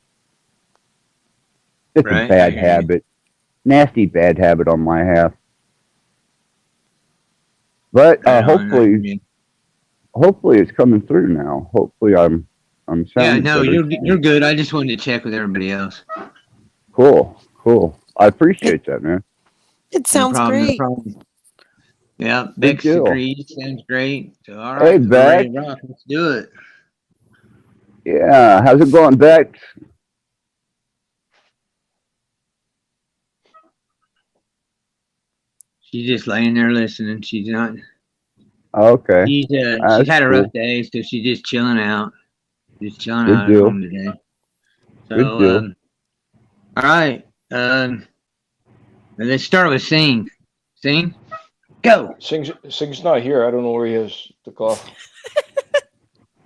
[SPEAKER 5] It's a
[SPEAKER 1] Right. I
[SPEAKER 5] bad
[SPEAKER 1] hear you.
[SPEAKER 5] habit, nasty bad habit on my half. But
[SPEAKER 1] Right on. I hear
[SPEAKER 5] hopefully,
[SPEAKER 1] you.
[SPEAKER 5] hopefully it's coming through now. Hopefully I'm
[SPEAKER 1] Yeah.
[SPEAKER 5] sounding
[SPEAKER 1] No,
[SPEAKER 5] better.
[SPEAKER 1] you're good. I just wanted to check with everybody else.
[SPEAKER 5] Cool, cool. I
[SPEAKER 2] It,
[SPEAKER 5] appreciate that, man.
[SPEAKER 2] it
[SPEAKER 1] No
[SPEAKER 2] sounds
[SPEAKER 1] problem. No
[SPEAKER 2] great.
[SPEAKER 1] problem. Yeah.
[SPEAKER 5] Good
[SPEAKER 1] Bex
[SPEAKER 5] deal.
[SPEAKER 1] agrees. Sounds great. So all
[SPEAKER 5] Hey,
[SPEAKER 1] right, we're ready
[SPEAKER 5] Beck.
[SPEAKER 1] to rock. Let's do it.
[SPEAKER 5] Yeah, how's it going, Beck?
[SPEAKER 1] She's just laying there listening. She's not.
[SPEAKER 5] Okay,
[SPEAKER 1] She's
[SPEAKER 5] that's
[SPEAKER 1] had a rough
[SPEAKER 5] cool.
[SPEAKER 1] day, so she's just chilling out. Just chilling
[SPEAKER 5] Good
[SPEAKER 1] out at
[SPEAKER 5] deal.
[SPEAKER 1] home today.
[SPEAKER 5] Good
[SPEAKER 1] So
[SPEAKER 5] deal.
[SPEAKER 1] all right. Let's start with Sing. Sing. Go.
[SPEAKER 3] Sing's not here. I don't know where he is. Took off.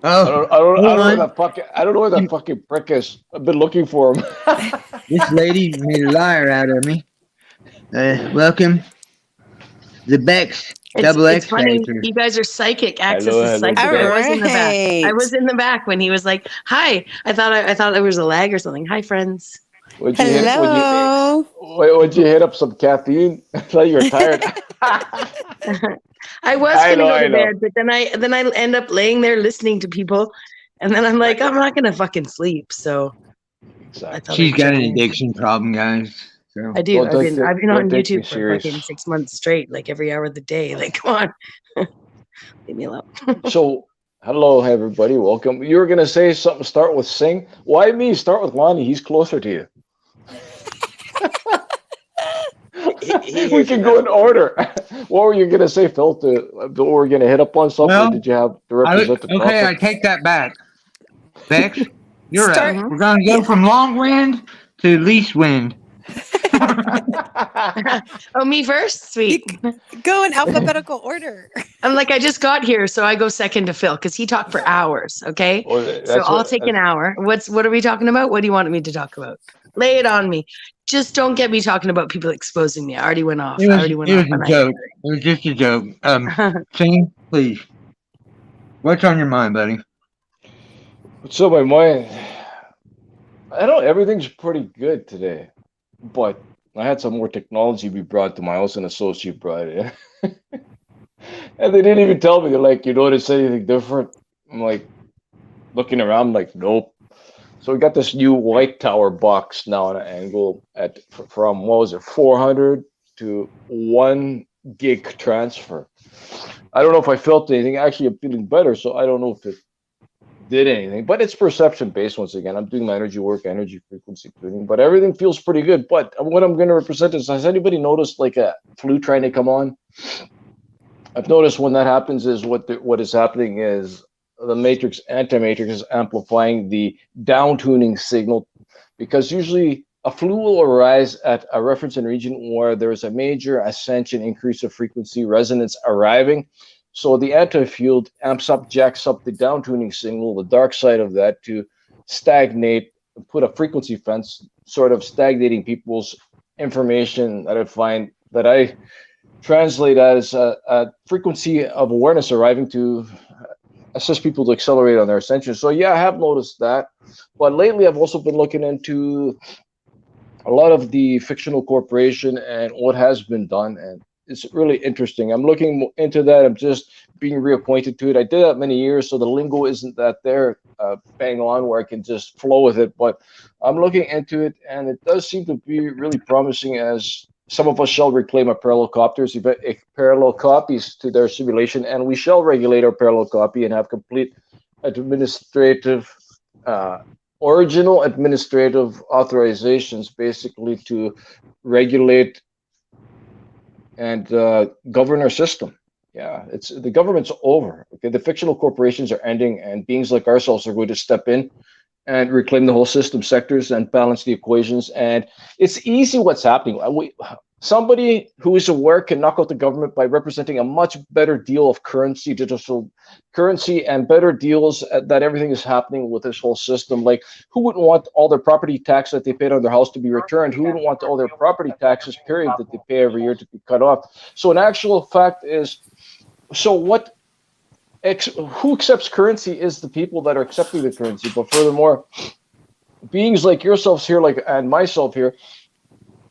[SPEAKER 1] Oh,
[SPEAKER 3] I
[SPEAKER 1] hold
[SPEAKER 3] don't know where
[SPEAKER 1] on.
[SPEAKER 3] that fucking prick is. I've been looking for him.
[SPEAKER 1] This lady made a liar out of me. Welcome, the Bex Double
[SPEAKER 6] It's
[SPEAKER 1] X
[SPEAKER 6] funny.
[SPEAKER 1] Factor.
[SPEAKER 6] You guys are psychic. Access is
[SPEAKER 3] Hello,
[SPEAKER 6] psychic.
[SPEAKER 2] All
[SPEAKER 6] I
[SPEAKER 3] Beck.
[SPEAKER 6] was in the back. I
[SPEAKER 2] right.
[SPEAKER 6] was in the back when he was like, "Hi." I thought there was a lag or something. Hi, friends.
[SPEAKER 3] Would you hit?
[SPEAKER 2] Hello.
[SPEAKER 3] Would you hit up some caffeine? I thought you were tired.
[SPEAKER 6] I was
[SPEAKER 3] I
[SPEAKER 6] gonna
[SPEAKER 3] know,
[SPEAKER 6] go
[SPEAKER 3] I
[SPEAKER 6] to
[SPEAKER 3] know.
[SPEAKER 6] bed, but then I end up laying there listening to people, and then I'm like, I'm not gonna fucking sleep. So I thought
[SPEAKER 1] She's
[SPEAKER 3] Exactly.
[SPEAKER 6] I'd
[SPEAKER 1] got
[SPEAKER 6] check
[SPEAKER 1] an
[SPEAKER 6] in.
[SPEAKER 1] addiction problem, guys. So
[SPEAKER 6] I do. I've been
[SPEAKER 3] Don't
[SPEAKER 6] on
[SPEAKER 3] take me
[SPEAKER 6] YouTube for fucking
[SPEAKER 3] serious.
[SPEAKER 6] 6 months straight, like every hour of the day. Like, come on, leave me alone.
[SPEAKER 3] So, hello everybody. Welcome. You were gonna say something. Start with Sing. Why me? Start with Lonnie. He's closer to you.
[SPEAKER 4] He
[SPEAKER 3] We
[SPEAKER 4] hears you
[SPEAKER 3] can
[SPEAKER 4] enough,
[SPEAKER 3] go in
[SPEAKER 4] brother.
[SPEAKER 3] order. What were you gonna say, Phil? Were we gonna hit up on something, or
[SPEAKER 1] Well,
[SPEAKER 3] did you have to
[SPEAKER 1] I
[SPEAKER 3] represent the
[SPEAKER 1] okay.
[SPEAKER 3] topic?
[SPEAKER 1] I take that back. Bex, you're up.
[SPEAKER 2] Start.
[SPEAKER 6] Mhm.
[SPEAKER 1] We're gonna
[SPEAKER 2] Yeah.
[SPEAKER 1] go from long wind to least wind.
[SPEAKER 6] Oh, me first?
[SPEAKER 2] You
[SPEAKER 6] Sweet.
[SPEAKER 2] go in alphabetical order.
[SPEAKER 6] I'm like, I just got here, so I go second to Phil because he talked for hours. Okay.
[SPEAKER 3] Well,
[SPEAKER 6] So
[SPEAKER 3] that's
[SPEAKER 6] I'll take an hour. What are we talking about? What do you want me to talk about? Lay it on me. Just don't get me talking about people exposing me. I already went off. I already went
[SPEAKER 1] It was
[SPEAKER 6] off
[SPEAKER 1] a
[SPEAKER 6] on
[SPEAKER 1] joke. It was just a joke.
[SPEAKER 6] that.
[SPEAKER 1] Shane, please. What's on your mind, buddy?
[SPEAKER 3] so my mind. I don't. Everything's pretty good today, but I had some more technology be brought to my house. An associate brought it, and they didn't even tell me. They're like, "You notice anything different?" I'm like looking around, like, "Nope." So we got this new white tower box now at an angle at from what was it, 400 to 1 gig transfer. I don't know if I felt anything. Actually, I'm feeling better, so I don't know if it did anything, but it's perception based once again. I'm doing my energy work, energy frequency tuning, but everything feels pretty good. But what I'm going to represent is, has anybody noticed like a flu trying to come on? I've noticed when that happens is what is happening is the matrix antimatrix is amplifying the down tuning signal, because usually a flu will arise at a reference and region where there is a major ascension increase of frequency resonance arriving. So the anti-field amps up, jacks up the down tuning signal, the dark side of that, to stagnate, put a frequency fence, sort of stagnating people's information that I translate as a frequency of awareness arriving to assist people to accelerate on their ascension. So yeah, I have noticed that. But lately, I've also been looking into a lot of the fictional corporation and what has been done, and it's really interesting. I'm looking into that. I'm just being reacquainted to it. I did that many years, so the lingo isn't that there bang on where I can just flow with it. But I'm looking into it, and it does seem to be really promising. As some of us shall reclaim our parallel copters, parallel copies to their simulation, and we shall regulate our parallel copy and have complete administrative uh, original administrative authorizations, basically to regulate and govern our system. Yeah, it's the government's over. Okay, the fictional corporations are ending, and beings like ourselves are going to step in and reclaim the whole system sectors and balance the equations. And it's easy what's happening. Somebody who is aware can knock out the government by representing a much better deal of currency, digital currency, and better deals that everything is happening with this whole system. Like, who wouldn't want all their property tax that they paid on their house to be returned? Who wouldn't want all their property taxes, period, that they pay every year to be cut off? So, an actual fact is, so what? Who accepts currency is the people that are accepting the currency. But furthermore, beings like yourselves here, like and myself here,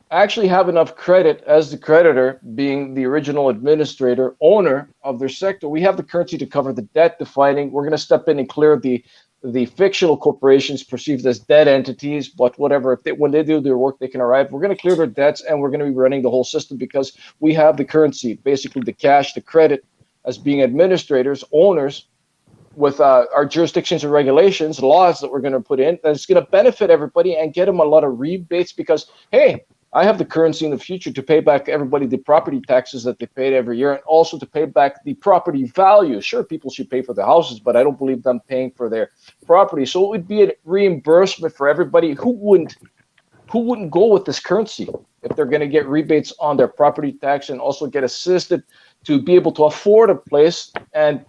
[SPEAKER 3] actually have enough credit as the creditor, being the original administrator, owner of their sector. We have the currency to cover the debt defining. We're going to step in and clear the fictional corporations perceived as dead entities, but whatever. When they do their work, they can arrive. We're going to clear their debts, and we're going to be running the whole system because we have the currency, basically the cash, the credit, as being administrators, owners, with our jurisdictions and regulations, laws that we're going to put in, that's going to benefit everybody and get them a lot of rebates because, hey, I have the currency in the future to pay back everybody the property taxes that they paid every year, and also to pay back the property value. Sure, people should pay for their houses, but I don't believe them paying for their property. So it would be a reimbursement for everybody. Who wouldn't go with this currency if they're going to get rebates on their property tax and also get assisted to be able to afford a place, and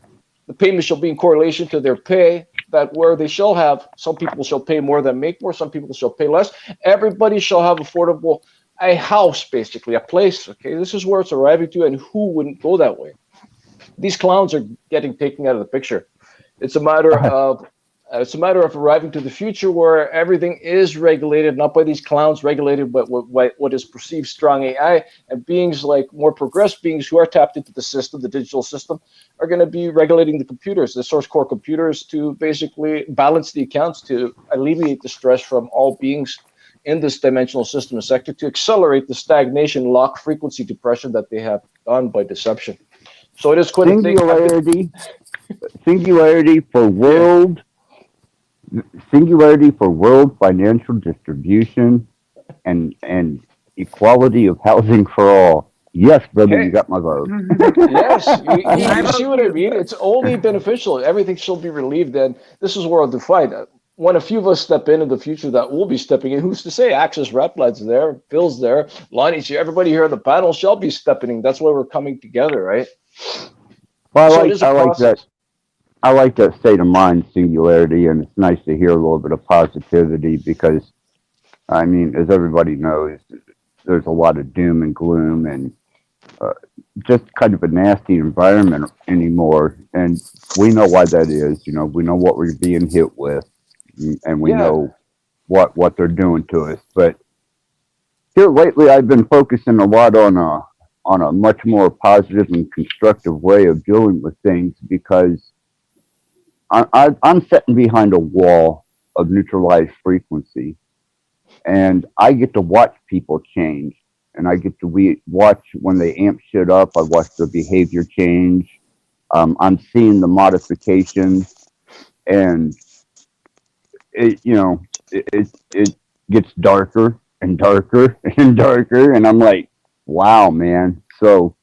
[SPEAKER 3] the payment shall be in correlation to their pay, that where they shall have, some people shall pay more than make more, some people shall pay less. Everybody shall have affordable, a house, basically, a place. Okay, this is where it's arriving to, and who wouldn't go that way? These clowns are getting taken out of the picture. It's a matter of arriving to the future where everything is regulated, not by these clowns, regulated but what is perceived strong AI, and beings like more progressed beings who are tapped into the system, the digital system, are going to be regulating the computers, the source core computers, to basically balance the accounts, to alleviate the stress from all beings in this dimensional system and sector, to accelerate the stagnation, lock frequency depression that they have done by deception. So it is quite a thing.
[SPEAKER 5] Singularity for
[SPEAKER 3] Yeah.
[SPEAKER 5] world singularity for world financial distribution and equality of housing for all. Yes, brother, you
[SPEAKER 3] Hey,
[SPEAKER 5] got my vote.
[SPEAKER 3] yes,
[SPEAKER 6] I
[SPEAKER 3] you see
[SPEAKER 6] vote
[SPEAKER 3] what I
[SPEAKER 6] you.
[SPEAKER 3] mean? It's only beneficial. Everything shall be relieved. And this is where I'll define it. When a few of us step in the future that will be stepping in, who's to say? Access Replight's there, Phil's there, Lonnie's here, everybody here on the panel shall be stepping in. That's why we're coming together, right?
[SPEAKER 5] Well,
[SPEAKER 3] So it is a
[SPEAKER 5] I like that.
[SPEAKER 3] process.
[SPEAKER 5] I like that state of mind, singularity, and it's nice to hear a little bit of positivity because, I mean, as everybody knows, there's a lot of doom and gloom and uh, just kind of a nasty environment anymore. And we know why that is. You know, we know what we're being hit with, and we
[SPEAKER 3] Yeah,
[SPEAKER 5] know what they're doing to us. But here lately, I've been focusing a lot on a much more positive and constructive way of dealing with things because I'm sitting behind a wall of neutralized frequency, and I get to watch people change, and I get to watch when they amp shit up. I watch their behavior change. I'm seeing the modifications, and it gets darker and darker and darker, and I'm like, wow, man. So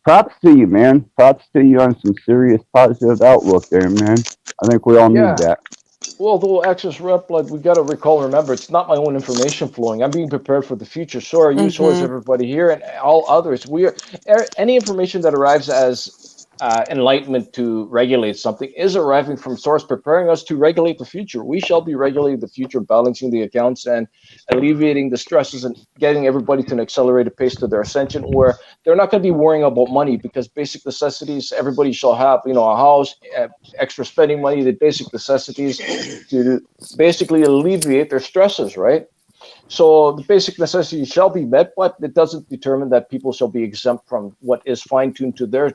[SPEAKER 5] props to you, man. Props to you on some serious positive outlook there, man. I think we all need
[SPEAKER 3] yeah.
[SPEAKER 5] that.
[SPEAKER 3] Well, the access rep, like we got to recall and remember, it's not my own information flowing. I'm being prepared for the future. So are you, so is
[SPEAKER 2] Mm-hmm.
[SPEAKER 3] everybody here, and all others. We are any information that arrives as enlightenment to regulate something is arriving from source, preparing us to regulate the future. We shall be regulating the future, balancing the accounts, and alleviating the stresses, and getting everybody to an accelerated pace to their ascension, where they're not going to be worrying about money because basic necessities everybody shall have. You know, a house, extra spending money, the basic necessities to basically alleviate their stresses, right? So the basic necessities shall be met, but it doesn't determine that people shall be exempt from what is fine tuned to their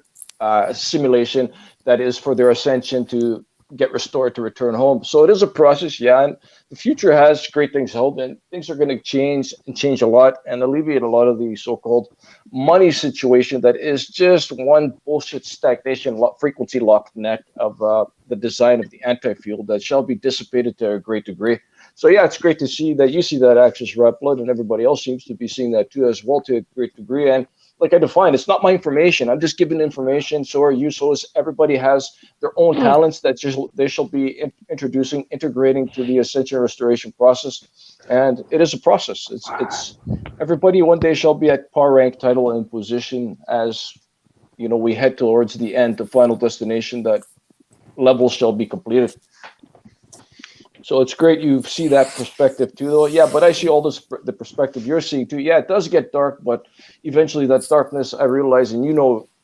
[SPEAKER 3] simulation that is for their ascension to get restored to return home. So it is a process, yeah, and the future has great things held, and things are going to change and change a lot and alleviate a lot of the so-called money situation that is just one bullshit stagnation frequency locked neck of the design of the anti-field that shall be dissipated to a great degree. So yeah, it's great to see that you see that Axis Red Blood, and everybody else seems to be seeing that too as well to a great degree. And like I defined, it's not my information. I'm just giving information. So are you. So is everybody has their own talents that just they shall be introducing, integrating to the ascension restoration process. And it is a process. It's everybody one day shall be at par rank, title, and position as we head towards the end, the final destination that levels shall be completed. So it's great you see that perspective too, though. Yeah, but I see all this the perspective you're seeing too. Yeah, it does get dark, but eventually that darkness, I realize, and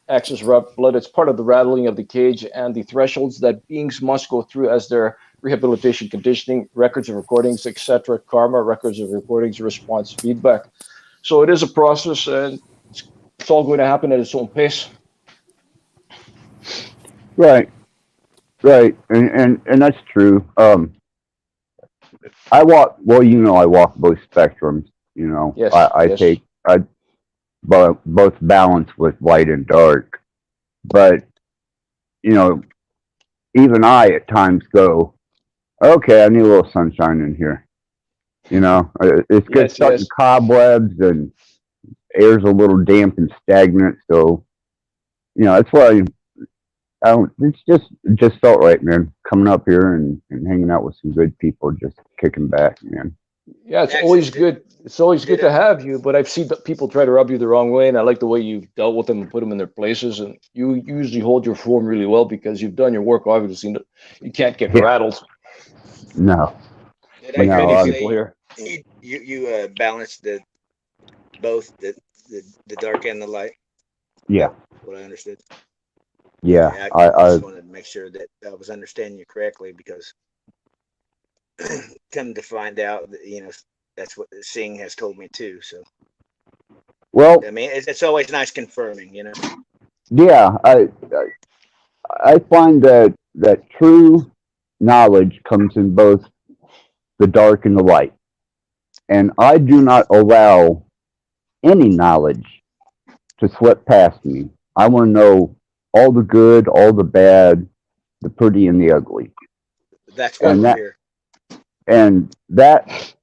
[SPEAKER 3] Access Rep Blood, it's part of the rattling of the cage and the thresholds that beings must go through as their rehabilitation, conditioning, records of recordings, etc., karma, records of recordings, response, feedback. So it is a process, and it's all going to happen at its own pace.
[SPEAKER 5] Right, right, and that's true. I walk. Well, I walk both spectrums.
[SPEAKER 3] Yes,
[SPEAKER 5] I
[SPEAKER 3] yes.
[SPEAKER 5] take both balance with light and dark. But you know, even I at times go, okay, I need a little sunshine in here. It's good
[SPEAKER 3] Yes,
[SPEAKER 5] starting
[SPEAKER 3] yes.
[SPEAKER 5] cobwebs and air's a little damp and stagnant. So that's why I don't. It's just felt right, man. Coming up here and hanging out with some good people, just kicking back, man.
[SPEAKER 3] Yeah, it's
[SPEAKER 4] Access
[SPEAKER 3] always good. It's always good
[SPEAKER 4] did
[SPEAKER 3] to
[SPEAKER 4] a
[SPEAKER 3] have you, but I've seen people try to rub you the wrong way, and I like the way you've dealt with them and put them in their places. And you usually hold your form really well because you've done your work. Obviously, you can't get
[SPEAKER 5] Yeah,
[SPEAKER 3] rattled
[SPEAKER 5] no,
[SPEAKER 4] did I
[SPEAKER 3] like
[SPEAKER 4] hear
[SPEAKER 5] no.
[SPEAKER 3] many
[SPEAKER 4] you
[SPEAKER 3] people
[SPEAKER 4] say
[SPEAKER 3] here.
[SPEAKER 4] you balanced both the dark and the light? Is
[SPEAKER 5] Yeah,
[SPEAKER 4] that what I understood?
[SPEAKER 5] yeah.
[SPEAKER 4] Okay, I
[SPEAKER 5] I
[SPEAKER 4] just wanted to make sure that I was understanding you correctly because come to find out that that's what Singh has told me too. So
[SPEAKER 5] well,
[SPEAKER 4] I mean, it's always nice confirming.
[SPEAKER 5] yeah. I find that true knowledge comes in both the dark and the light, and I do not allow any knowledge to slip past me. I want to know all the good, all the bad, the pretty and the ugly,
[SPEAKER 4] That's why
[SPEAKER 5] and
[SPEAKER 4] we're
[SPEAKER 5] that
[SPEAKER 4] here.
[SPEAKER 5] and that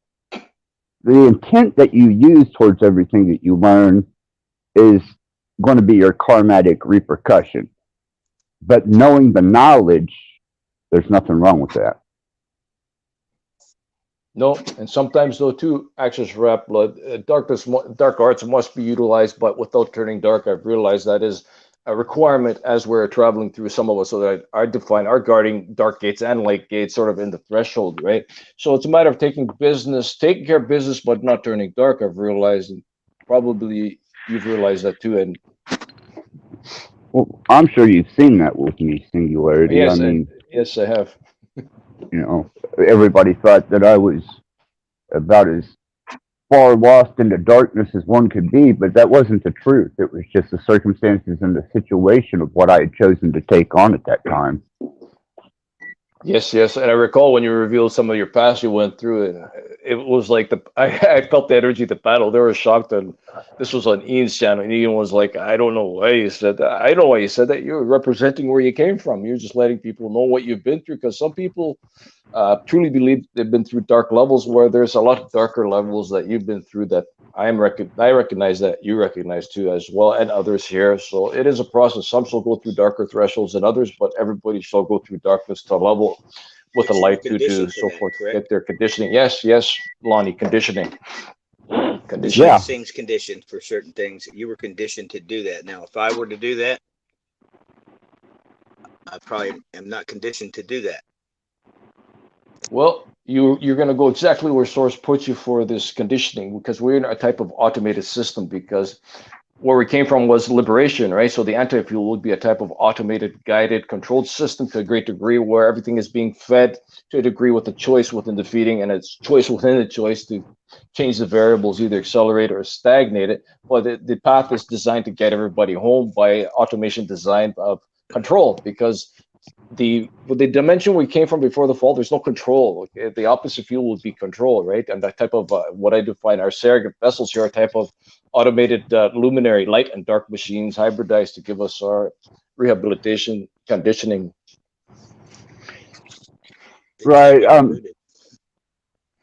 [SPEAKER 5] the intent that you use towards everything that you learn is going to be your karmatic repercussion. But knowing the knowledge, there's nothing wrong with that.
[SPEAKER 3] No, and sometimes though too, access wrap blood, dark arts must be utilized, but without turning dark. I've realized that is a requirement as we're traveling through, some of us, so that I define our guarding dark gates and light gates sort of in the threshold, right? So it's a matter of taking care of business, but not turning dark. I've realized, and probably you've realized that too. And
[SPEAKER 5] Well, I'm sure you've seen that with me, Singularity. I
[SPEAKER 3] yes,
[SPEAKER 5] mean,
[SPEAKER 3] yes, I have.
[SPEAKER 5] everybody thought that I was about as far lost into darkness as one could be, but that wasn't the truth. It was just the circumstances and the situation of what I had chosen to take on at that time.
[SPEAKER 3] Yes, yes, and I recall when you revealed some of your past you went through, and it was like I felt the energy of the battle. They were shocked, and this was on Ian's channel, and Ian was like, "I don't know why you said that. I know why you said that. You're representing where you came from. You're just letting people know what you've been through, because some people truly believe they've been through dark levels, where there's a lot of darker levels that you've been through that I recognize that you recognize too as well, and others here. So it is a process. Some shall go through darker thresholds than others, but everybody shall go through darkness to a level with a
[SPEAKER 4] But you were
[SPEAKER 3] light to do
[SPEAKER 4] conditioned for
[SPEAKER 3] so
[SPEAKER 4] that,
[SPEAKER 3] forth.
[SPEAKER 4] correct?
[SPEAKER 3] Get their conditioning. Yes, yes, Lonnie, conditioning.
[SPEAKER 4] This
[SPEAKER 3] Conditioning.
[SPEAKER 5] Yeah.
[SPEAKER 4] racing's conditioned for certain things. You were conditioned to do that. Now, if I were to do that, I probably am not conditioned to do that.
[SPEAKER 3] Well, you're going to go exactly where Source puts you for this conditioning, because we're in a type of automated system, because where we came from was liberation, right? So the anti-fuel would be a type of automated, guided, controlled system to a great degree, where everything is being fed to a degree with a choice within the feeding, and it's choice within the choice to change the variables, either accelerate or stagnate it. But the path is designed to get everybody home by automation design of control, because the dimension we came from before the fall, there's no control. The opposite fuel would be control, right? And that type of what I define our surrogate vessels here, a type of automated luminary light and dark machines hybridized to give us our rehabilitation conditioning.
[SPEAKER 5] Right.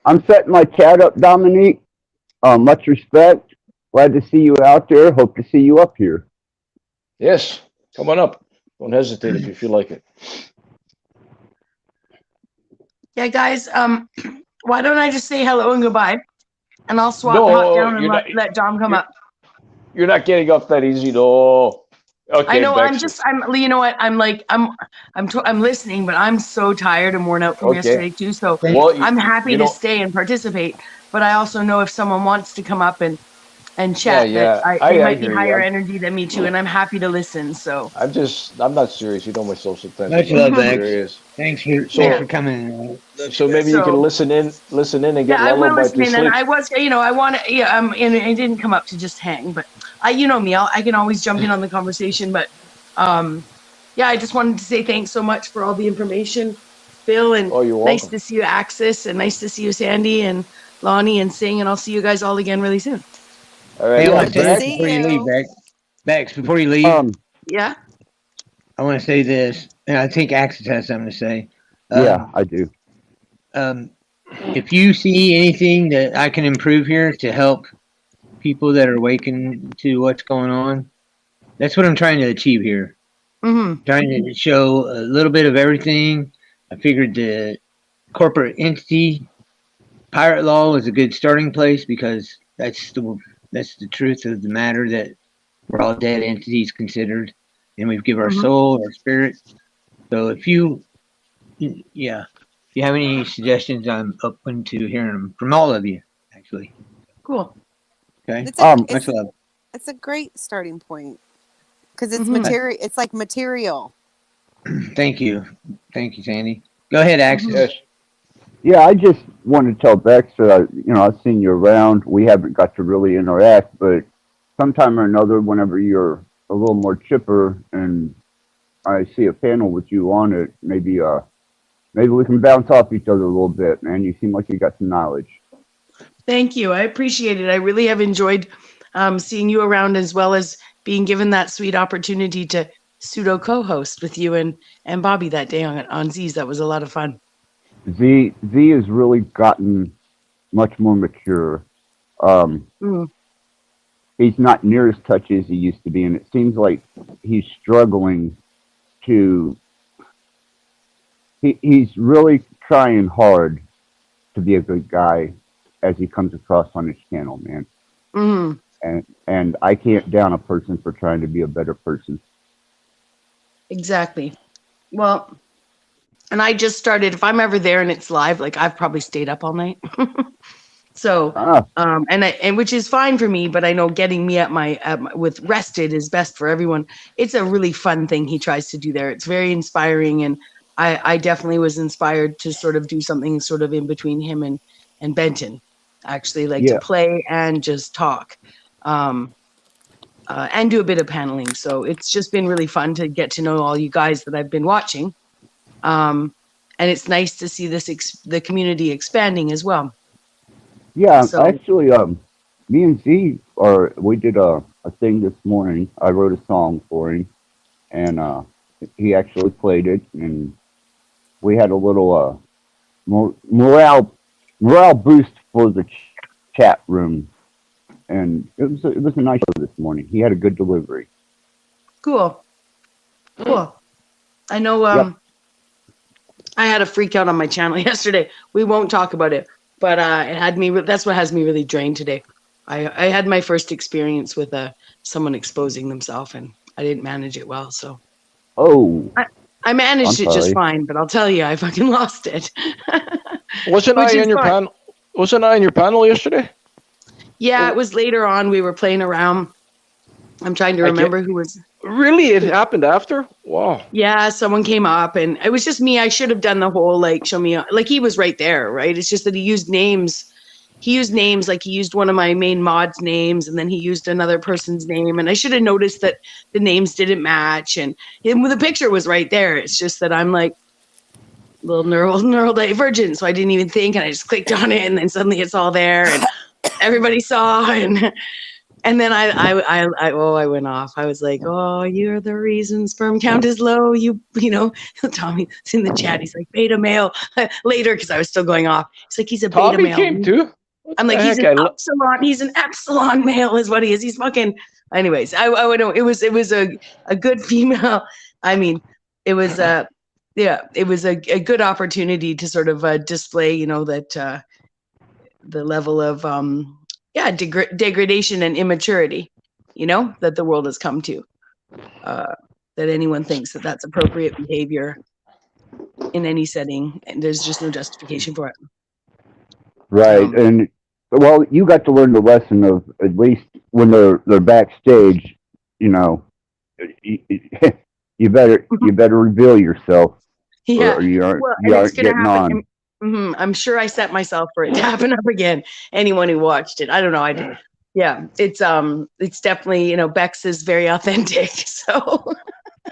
[SPEAKER 5] I'm setting my chat up, Dominique. Much respect. Glad to see you out there. Hope to see you up here.
[SPEAKER 3] Yes, come on up. Don't hesitate if you feel like it.
[SPEAKER 6] Yeah, guys. Why don't I just say hello and goodbye, and I'll swap hot
[SPEAKER 3] No,
[SPEAKER 6] down and let Dom come up.
[SPEAKER 3] You're not getting up that easy, no. Okay,
[SPEAKER 6] I know.
[SPEAKER 3] Bex.
[SPEAKER 6] You know what? I'm listening, but I'm so tired and worn out from yesterday too. So
[SPEAKER 3] Well,
[SPEAKER 6] I'm happy to stay and participate. But I also know if someone wants to come up and chat,
[SPEAKER 3] yeah,
[SPEAKER 6] they
[SPEAKER 3] I
[SPEAKER 6] might be
[SPEAKER 3] hear
[SPEAKER 6] higher
[SPEAKER 3] you.
[SPEAKER 6] energy than me too, and I'm happy to listen. So
[SPEAKER 3] I'm not serious. You know myself sometimes.
[SPEAKER 1] Much
[SPEAKER 3] I'm not
[SPEAKER 1] love, Bex.
[SPEAKER 3] serious.
[SPEAKER 1] Thanks
[SPEAKER 6] Yeah.
[SPEAKER 1] for coming.
[SPEAKER 4] Love
[SPEAKER 3] So
[SPEAKER 4] you,
[SPEAKER 3] maybe
[SPEAKER 4] Bex.
[SPEAKER 3] you can
[SPEAKER 6] So-
[SPEAKER 3] listen in and get
[SPEAKER 6] yeah, I will
[SPEAKER 3] lullaby
[SPEAKER 6] listen
[SPEAKER 3] to
[SPEAKER 6] in. And
[SPEAKER 3] sleep.
[SPEAKER 6] I was, I want to, and I didn't come up to just hang, but you know me, I can always jump in on the conversation. But yeah, I just wanted to say thanks so much for all the information, Bill, and
[SPEAKER 3] Oh, you're
[SPEAKER 6] nice
[SPEAKER 3] welcome.
[SPEAKER 6] to see you, Axis, and nice to see you, Sandy and Lonnie and Sing, and I'll see you guys all again really soon.
[SPEAKER 3] All right,
[SPEAKER 1] Hey, I
[SPEAKER 5] Yeah,
[SPEAKER 1] want to say this
[SPEAKER 5] Bex.
[SPEAKER 1] before you leave, Bex. Bex, before you leave,
[SPEAKER 6] Yeah.
[SPEAKER 1] I want to say this, and I think Axis has something to say.
[SPEAKER 5] Yeah, I do.
[SPEAKER 1] If you see anything that I can improve here to help people that are awakened to what's going on, that's what I'm trying to achieve here.
[SPEAKER 6] Mm-hmm.
[SPEAKER 1] Trying to show a little bit of everything. I figured the corporate entity pirate law is a good starting place, because that's the truth of the matter, that we're all dead entities considered, and we've given our
[SPEAKER 6] Mhm.
[SPEAKER 1] soul, our spirit. So if you have any suggestions, I'm open to hearing them from all of you, actually.
[SPEAKER 6] Cool.
[SPEAKER 1] Okay.
[SPEAKER 2] It's
[SPEAKER 1] Much love.
[SPEAKER 2] it's a great starting point because it's
[SPEAKER 6] Mhm.
[SPEAKER 2] material. It's like material.
[SPEAKER 1] Thank you, Sandy. Go ahead, Axis.
[SPEAKER 3] Yes.
[SPEAKER 5] Yeah, I just wanted to tell Bex that I've seen you around. We haven't got to really interact, but sometime or another, whenever you're a little more chipper and I see a panel with you on it, maybe we can bounce off each other a little bit, man. You seem like you got some knowledge.
[SPEAKER 6] Thank you. I appreciate it. I really have enjoyed seeing you around, as well as being given that sweet opportunity to pseudo co-host with you and Bobby that day on Z's. That was a lot of fun.
[SPEAKER 5] Z has really gotten much more mature.
[SPEAKER 6] Mm.
[SPEAKER 5] he's not near as touchy as he used to be, and it seems like he's struggling to. He's really trying hard to be a good guy as he comes across on his channel, man.
[SPEAKER 6] Hmm.
[SPEAKER 5] And I can't down a person for trying to be a better person.
[SPEAKER 6] Exactly. Well, and I just started. If I'm ever there and it's live, like I've probably stayed up all night. So,
[SPEAKER 5] Ah,
[SPEAKER 6] and which is fine for me, but I know getting me at my with rested is best for everyone. It's a really fun thing he tries to do there. It's very inspiring, and I definitely was inspired to sort of do something sort of in between him and Benton, actually, like to
[SPEAKER 5] yeah,
[SPEAKER 6] play and just talk, and do a bit of paneling. So it's just been really fun to get to know all you guys that I've been watching, and it's nice to see the community expanding as well.
[SPEAKER 5] yeah.
[SPEAKER 6] So.
[SPEAKER 5] Actually, me and Z, or we did a thing this morning. I wrote a song for him, and he actually played it, and we had a little morale boost for the chat room, and it was a nice show this morning. He had a good delivery.
[SPEAKER 6] Cool. Cool. I know
[SPEAKER 5] Yep.
[SPEAKER 6] I had a freak out on my channel yesterday. We won't talk about it, but it had me that's what has me really drained today. I had my first experience with someone exposing themselves, and I didn't manage it well, so
[SPEAKER 5] Oh,
[SPEAKER 6] I managed
[SPEAKER 5] I'm
[SPEAKER 6] it just
[SPEAKER 5] sorry.
[SPEAKER 6] fine, but I'll tell you I fucking lost it.
[SPEAKER 3] Wasn't
[SPEAKER 6] Which
[SPEAKER 3] I
[SPEAKER 6] is
[SPEAKER 3] on your
[SPEAKER 6] fine.
[SPEAKER 3] panel? Wasn't I on your panel yesterday?
[SPEAKER 6] Yeah, it was later on. We were playing around. I'm trying to
[SPEAKER 3] I can't.
[SPEAKER 6] remember who was.
[SPEAKER 3] Really, it happened after? Wow.
[SPEAKER 6] Yeah, someone came up, and it was just me. I should have done the whole like show me, like he was right there, right? It's just that he used names. He used names, like he used one of my main mods' names, and then he used another person's name, and I should have noticed that the names didn't match, and the picture was right there. It's just that I'm like little neural divergent, so I didn't even think, and I just clicked on it, and then suddenly it's all there, and everybody saw, and then I went off. I was like, oh, you're the reason sperm count is low. Tommy's in the chat. He's like beta male later because I was still going off. He's like, he's a beta
[SPEAKER 3] Tommy
[SPEAKER 6] male.
[SPEAKER 3] came too. What
[SPEAKER 6] I'm
[SPEAKER 3] the
[SPEAKER 6] like, he's
[SPEAKER 3] heck?
[SPEAKER 6] an epsilon. He's an epsilon male, is what he is. He's fucking. Anyways, I would know. It was a good female. I mean, it was it was a good opportunity to sort of display, that the level of degradation and immaturity, that the world has come to. That anyone thinks that that's appropriate behavior in any setting, and there's just no justification for it.
[SPEAKER 5] Right, and well, you got to learn the lesson of at least when they're backstage, you know, you, you better reveal yourself,
[SPEAKER 6] Yeah,
[SPEAKER 5] or you
[SPEAKER 6] well, and it's
[SPEAKER 5] aren't
[SPEAKER 6] gonna
[SPEAKER 5] getting
[SPEAKER 6] happen.
[SPEAKER 5] on.
[SPEAKER 6] I'm sure I set myself for it to happen up again. Anyone who watched it, I don't know. Yeah, it's definitely, Bex is very authentic. So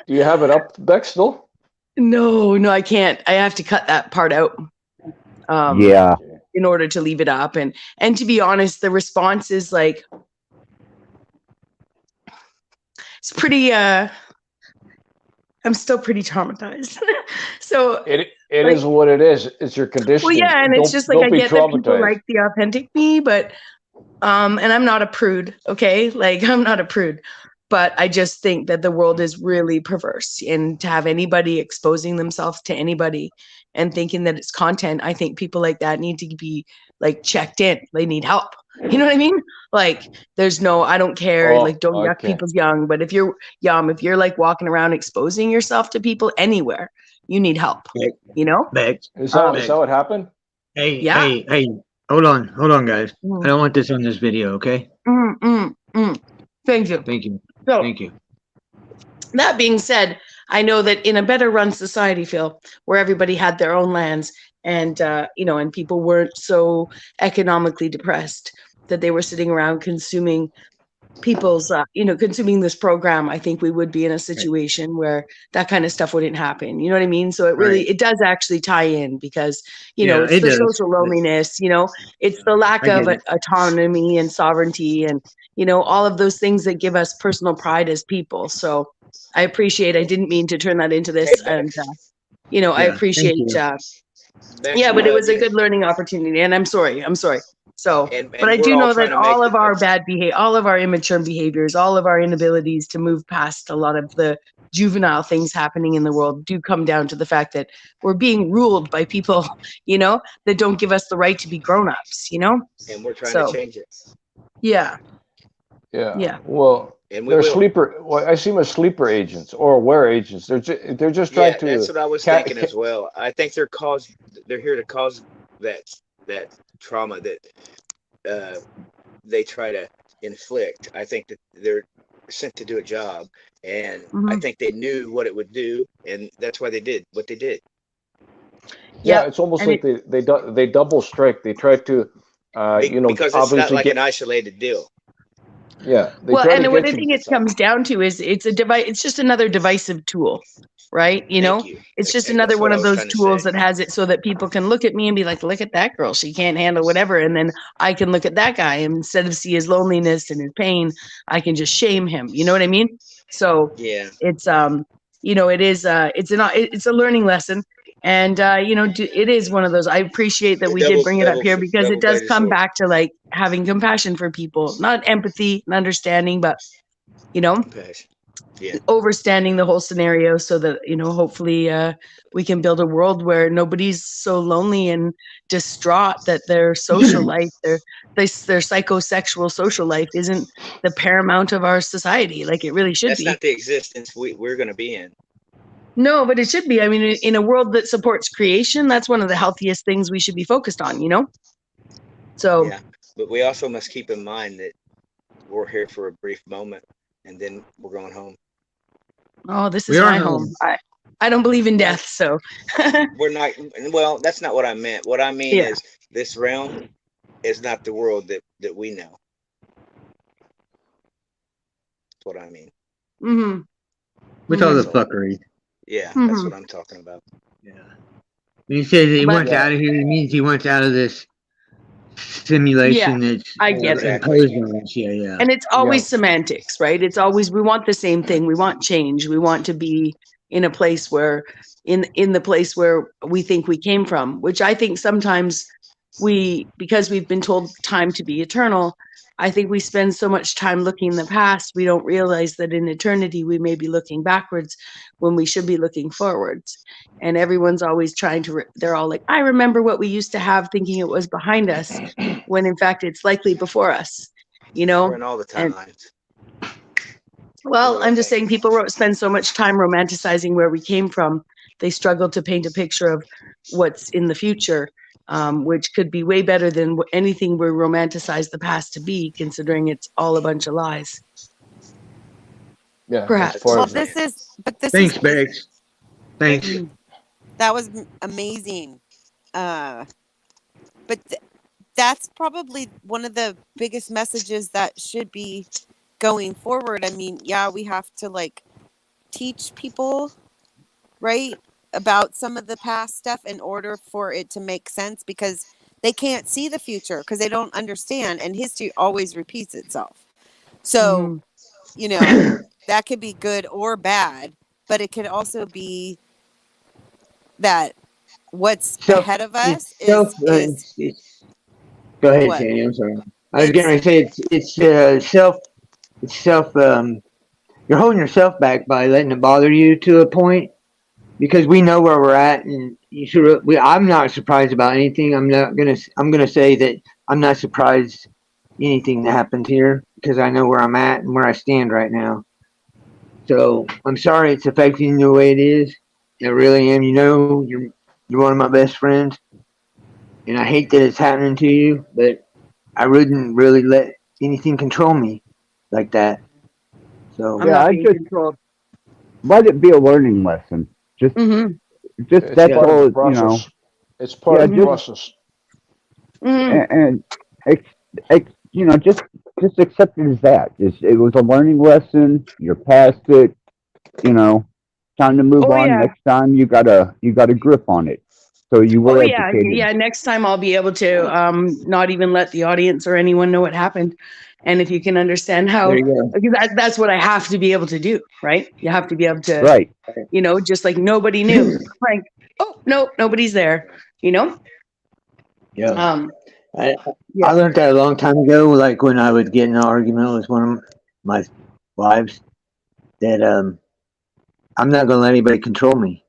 [SPEAKER 3] Do you have it up, Bex, still?
[SPEAKER 6] no, I can't. I have to cut that part out.
[SPEAKER 5] Yeah,
[SPEAKER 6] In order to leave it up, and to be honest, the response is like, it's pretty. I'm still pretty traumatized. So
[SPEAKER 3] It
[SPEAKER 6] like,
[SPEAKER 3] is what it is. It's your
[SPEAKER 6] well,
[SPEAKER 3] conditioning.
[SPEAKER 6] yeah, and it's just like
[SPEAKER 3] Don't
[SPEAKER 6] I
[SPEAKER 3] be
[SPEAKER 6] get that people
[SPEAKER 3] traumatized.
[SPEAKER 6] like the authentic me, but and I'm not a prude, okay? Like I'm not a prude, but I just think that the world is really perverse, and to have anybody exposing themselves to anybody and thinking that it's content, I think people like that need to be like checked in. They need help. You know what I mean? Like I don't care.
[SPEAKER 3] Oh,
[SPEAKER 6] Like don't yuck
[SPEAKER 3] okay.
[SPEAKER 6] people's young, but if you're if you're like walking around exposing yourself to people anywhere, you need help.
[SPEAKER 1] Bex,
[SPEAKER 3] Is that
[SPEAKER 1] Bex.
[SPEAKER 3] what happened?
[SPEAKER 1] Hey,
[SPEAKER 6] Yeah.
[SPEAKER 1] hey, hold on, guys.
[SPEAKER 6] Mm,
[SPEAKER 1] I don't want this on this video, okay?
[SPEAKER 6] Thank you.
[SPEAKER 1] Thank you.
[SPEAKER 6] So,
[SPEAKER 1] Thank you.
[SPEAKER 6] that being said, I know that in a better run society, Phil, where everybody had their own lands and and people weren't so economically depressed that they were sitting around consuming people's consuming this program, I think we would be in a situation where that kind of stuff wouldn't happen. You know what I mean? So
[SPEAKER 1] Right.
[SPEAKER 6] it does actually tie in, because
[SPEAKER 1] Yeah,
[SPEAKER 6] it's
[SPEAKER 1] it
[SPEAKER 6] the
[SPEAKER 1] does.
[SPEAKER 6] social loneliness, it's the lack
[SPEAKER 1] I
[SPEAKER 6] of
[SPEAKER 1] get it.
[SPEAKER 6] autonomy and sovereignty, and all of those things that give us personal pride as people. So I didn't mean to turn that into this, and I
[SPEAKER 1] Yeah, thank
[SPEAKER 6] appreciate
[SPEAKER 1] you.
[SPEAKER 6] yeah, but it was a good learning opportunity, and I'm sorry. So,
[SPEAKER 4] And
[SPEAKER 6] but I
[SPEAKER 4] we're
[SPEAKER 6] do
[SPEAKER 4] all
[SPEAKER 6] know
[SPEAKER 4] trying
[SPEAKER 6] that
[SPEAKER 4] to make
[SPEAKER 6] all of our bad behavior, all of our immature behaviors, all of our inabilities to move past a lot of the juvenile things happening in the world do come down to the fact that we're being ruled by people, that don't give us the right to be grown-ups,
[SPEAKER 4] and we're trying to
[SPEAKER 6] So,
[SPEAKER 4] change it.
[SPEAKER 6] yeah.
[SPEAKER 3] Yeah.
[SPEAKER 6] Yeah.
[SPEAKER 3] Well,
[SPEAKER 4] And we
[SPEAKER 3] they're
[SPEAKER 4] will.
[SPEAKER 3] sleeper. Well, I see them as sleeper agents or aware agents. They're just trying
[SPEAKER 4] Yeah, that's
[SPEAKER 3] to.
[SPEAKER 4] what I was thinking as well. I think they're here to cause that trauma that uh, they try to inflict. I think that they're sent to do a job, and I
[SPEAKER 6] Mhm.
[SPEAKER 4] think they knew what it would do, and that's why they did what they did.
[SPEAKER 3] Yeah,
[SPEAKER 6] Yeah.
[SPEAKER 3] it's almost
[SPEAKER 6] And
[SPEAKER 3] like they double strike. They try to,
[SPEAKER 4] Because it's not
[SPEAKER 3] obviously
[SPEAKER 4] like an
[SPEAKER 3] get.
[SPEAKER 4] isolated deal.
[SPEAKER 3] Yeah, they
[SPEAKER 6] Well,
[SPEAKER 3] try to
[SPEAKER 6] and what
[SPEAKER 3] get
[SPEAKER 6] I
[SPEAKER 3] you.
[SPEAKER 6] think it
[SPEAKER 4] That's all.
[SPEAKER 6] comes down to is it's a device. It's just another divisive tool, right?
[SPEAKER 4] Thank you.
[SPEAKER 6] It's just another
[SPEAKER 4] That's
[SPEAKER 6] one
[SPEAKER 4] what I
[SPEAKER 6] of
[SPEAKER 4] was
[SPEAKER 6] those
[SPEAKER 4] trying to
[SPEAKER 6] tools
[SPEAKER 4] say.
[SPEAKER 6] that has it so that people can look at me and be like, "Look at that girl. She can't handle whatever." And then I can look at that guy, and instead of see his loneliness and his pain, I can just shame him. You know what I mean? So
[SPEAKER 4] Yeah.
[SPEAKER 6] it's it is it's a learning lesson. And it is one of those. I appreciate that
[SPEAKER 4] The
[SPEAKER 6] we did bring it up here because it does
[SPEAKER 4] double-bladed
[SPEAKER 6] come
[SPEAKER 4] sword.
[SPEAKER 6] back to like having compassion for people, not empathy and understanding, but
[SPEAKER 4] Compassion. Yeah.
[SPEAKER 6] overstanding the whole scenario so that hopefully we can build a world where nobody's so lonely and distraught that their social life, their psychosexual social life isn't the paramount of our society like it really should
[SPEAKER 4] That's
[SPEAKER 6] be.
[SPEAKER 4] not the existence we're going to be in.
[SPEAKER 6] No, but it should be. I mean, in a world that supports creation, that's one of the healthiest things we should be focused on, So,
[SPEAKER 4] Yeah. But we also must keep in mind that we're here for a brief moment and then we're going home.
[SPEAKER 6] oh, this
[SPEAKER 1] We
[SPEAKER 6] is
[SPEAKER 1] are
[SPEAKER 6] my home.
[SPEAKER 1] home.
[SPEAKER 6] I don't believe in
[SPEAKER 4] Well,
[SPEAKER 6] death, so
[SPEAKER 4] we're not, well, that's not what I meant. What I mean
[SPEAKER 6] yeah.
[SPEAKER 4] is this realm is not the world that we know. That's what I mean.
[SPEAKER 6] Mm-hmm.
[SPEAKER 1] With all the
[SPEAKER 6] Mm-hmm.
[SPEAKER 4] That's all.
[SPEAKER 1] fuckery.
[SPEAKER 4] Yeah, that's
[SPEAKER 6] Mm-hmm.
[SPEAKER 4] what I'm talking about.
[SPEAKER 1] Yeah. When he says that he
[SPEAKER 6] But
[SPEAKER 1] wants
[SPEAKER 3] Yeah,
[SPEAKER 1] out of here, he means he wants out of this
[SPEAKER 6] yeah,
[SPEAKER 1] simulation that's
[SPEAKER 6] I get it.
[SPEAKER 4] Exactly.
[SPEAKER 1] imposed on us. Yeah, yeah.
[SPEAKER 6] And it's
[SPEAKER 3] yeah,
[SPEAKER 6] always semantics, right? It's always we want the same thing. We want change. We want to be in a place where in the place where we think we came from, which I think sometimes because we've been told time to be eternal, I think we spend so much time looking in the past, we don't realize that in eternity we may be looking backwards when we should be looking forwards. And everyone's always trying to they're all like, I remember what we used to have, thinking it was behind us, when in fact it's likely before us.
[SPEAKER 4] We're in all the
[SPEAKER 6] And
[SPEAKER 4] timelines.
[SPEAKER 6] well,
[SPEAKER 4] Doing our
[SPEAKER 6] I'm just
[SPEAKER 4] thing.
[SPEAKER 6] saying people spend so much time romanticizing where we came from. They struggle to paint a picture of what's in the future, which could be way better than anything we romanticize the past to be, considering it's all a bunch of lies.
[SPEAKER 3] yeah. As
[SPEAKER 6] Perhaps.
[SPEAKER 3] far
[SPEAKER 2] Well,
[SPEAKER 3] as
[SPEAKER 2] this is, but this
[SPEAKER 1] Thanks,
[SPEAKER 2] is,
[SPEAKER 1] Bex.
[SPEAKER 4] Thank
[SPEAKER 1] Thanks.
[SPEAKER 4] you.
[SPEAKER 2] that was amazing. But that's probably one of the biggest messages that should be going forward. I mean, yeah, we have to like teach people, right, about some of the past stuff in order for it to make sense because they can't see the future because they don't understand, and history always repeats itself. So,
[SPEAKER 6] Mm-hmm.
[SPEAKER 2] that could be good or bad, but it could also be that what's
[SPEAKER 1] Self,
[SPEAKER 2] ahead of
[SPEAKER 1] it's
[SPEAKER 2] us
[SPEAKER 1] self.
[SPEAKER 2] is
[SPEAKER 1] Go ahead,
[SPEAKER 2] what
[SPEAKER 1] Sandy. I'm sorry. I was
[SPEAKER 2] it's
[SPEAKER 1] going to say it's self. It's self. You're holding yourself back by letting it bother you to a point because we know where we're at, and you should. I'm not surprised about anything. I'm not gonna. I'm gonna say that I'm not surprised anything that happened here because I know where I'm at and where I stand right now. So I'm sorry it's affecting you the way it is. I really am. You're one of my best friends, and I hate that it's happening to you. But I wouldn't really let anything control me like that.
[SPEAKER 6] I'm
[SPEAKER 1] So
[SPEAKER 5] Yeah,
[SPEAKER 6] not
[SPEAKER 5] I
[SPEAKER 6] being
[SPEAKER 5] just
[SPEAKER 6] controlled.
[SPEAKER 5] let it be a learning lesson.
[SPEAKER 6] Mm-hmm.
[SPEAKER 5] Just
[SPEAKER 3] it's
[SPEAKER 5] that's
[SPEAKER 1] yeah,
[SPEAKER 3] part of the
[SPEAKER 5] all. You know.
[SPEAKER 3] process. It's part
[SPEAKER 5] Yeah,
[SPEAKER 3] of the
[SPEAKER 5] just
[SPEAKER 6] Mm-hmm.
[SPEAKER 3] process.
[SPEAKER 6] Mm-hmm.
[SPEAKER 5] and just accept it as that. It was a learning lesson. You're past it. You know, time to move
[SPEAKER 6] Oh
[SPEAKER 5] on.
[SPEAKER 6] yeah.
[SPEAKER 5] Next time you got a grip on it. So you
[SPEAKER 6] Oh
[SPEAKER 5] were
[SPEAKER 6] yeah.
[SPEAKER 5] educated.
[SPEAKER 6] Yeah. Next time I'll be able to not even let the audience or anyone know what happened. And if you can understand
[SPEAKER 1] there
[SPEAKER 6] how,
[SPEAKER 1] you go.
[SPEAKER 6] because that's what I have to be able to do, right? You have to be able to,
[SPEAKER 5] Right.
[SPEAKER 6] just like nobody knew, like, oh no, nobody's there,
[SPEAKER 1] Yeah.
[SPEAKER 6] um,
[SPEAKER 1] I
[SPEAKER 6] Yeah.
[SPEAKER 1] I learned that a long time ago. Like when I would get in an argument with one of my wives, that I'm not going to let anybody control me.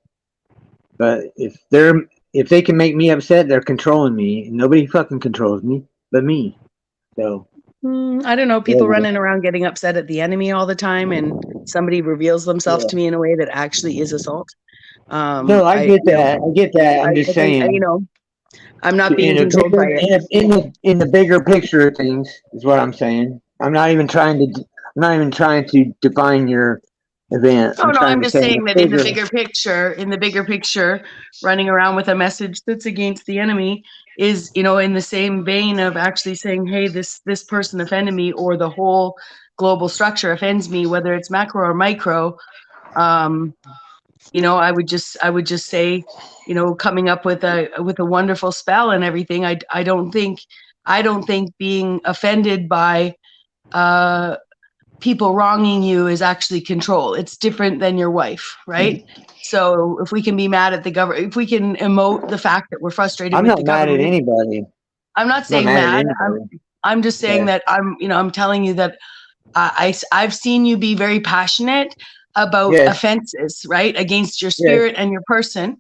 [SPEAKER 1] But if they can make me upset, they're controlling me. Nobody fucking controls me but me. So
[SPEAKER 6] I don't know. People
[SPEAKER 1] yeah,
[SPEAKER 6] running around getting upset at the enemy all the time, and somebody reveals themselves
[SPEAKER 1] yeah.
[SPEAKER 6] to me in a way that actually is assault.
[SPEAKER 1] No, I
[SPEAKER 6] I,
[SPEAKER 1] get that. I get that. I'm just
[SPEAKER 6] I think,
[SPEAKER 1] saying,
[SPEAKER 6] I'm not being
[SPEAKER 1] in a
[SPEAKER 6] controlled
[SPEAKER 1] bigger
[SPEAKER 6] by it.
[SPEAKER 1] in the bigger picture of things is what I'm saying. I'm not even trying to define your event.
[SPEAKER 6] Oh
[SPEAKER 1] I'm
[SPEAKER 6] no,
[SPEAKER 1] trying
[SPEAKER 6] I'm
[SPEAKER 1] to
[SPEAKER 6] just
[SPEAKER 1] say
[SPEAKER 6] saying
[SPEAKER 1] the
[SPEAKER 6] that
[SPEAKER 1] bigger.
[SPEAKER 6] in the bigger picture, running around with a message that's against the enemy is, in the same vein of actually saying, hey, this person offended me, or the whole global structure offends me, whether it's macro or micro. Um, I would just say, coming up with a wonderful spell and everything. I don't think being offended by people wronging you is actually control. It's different than your wife, right? So if we can be mad at the government, if we can emote the fact that we're frustrated
[SPEAKER 1] I'm
[SPEAKER 6] with
[SPEAKER 1] not
[SPEAKER 6] the
[SPEAKER 1] mad at
[SPEAKER 6] government,
[SPEAKER 1] anybody.
[SPEAKER 6] I'm not
[SPEAKER 1] I'm not
[SPEAKER 6] saying
[SPEAKER 1] mad at
[SPEAKER 6] mad.
[SPEAKER 1] anybody.
[SPEAKER 6] I'm just saying
[SPEAKER 1] Yeah.
[SPEAKER 6] that I'm telling you that I've seen you be very passionate about
[SPEAKER 1] Yes.
[SPEAKER 6] offenses, right, against your
[SPEAKER 1] Yes.
[SPEAKER 6] spirit and your person,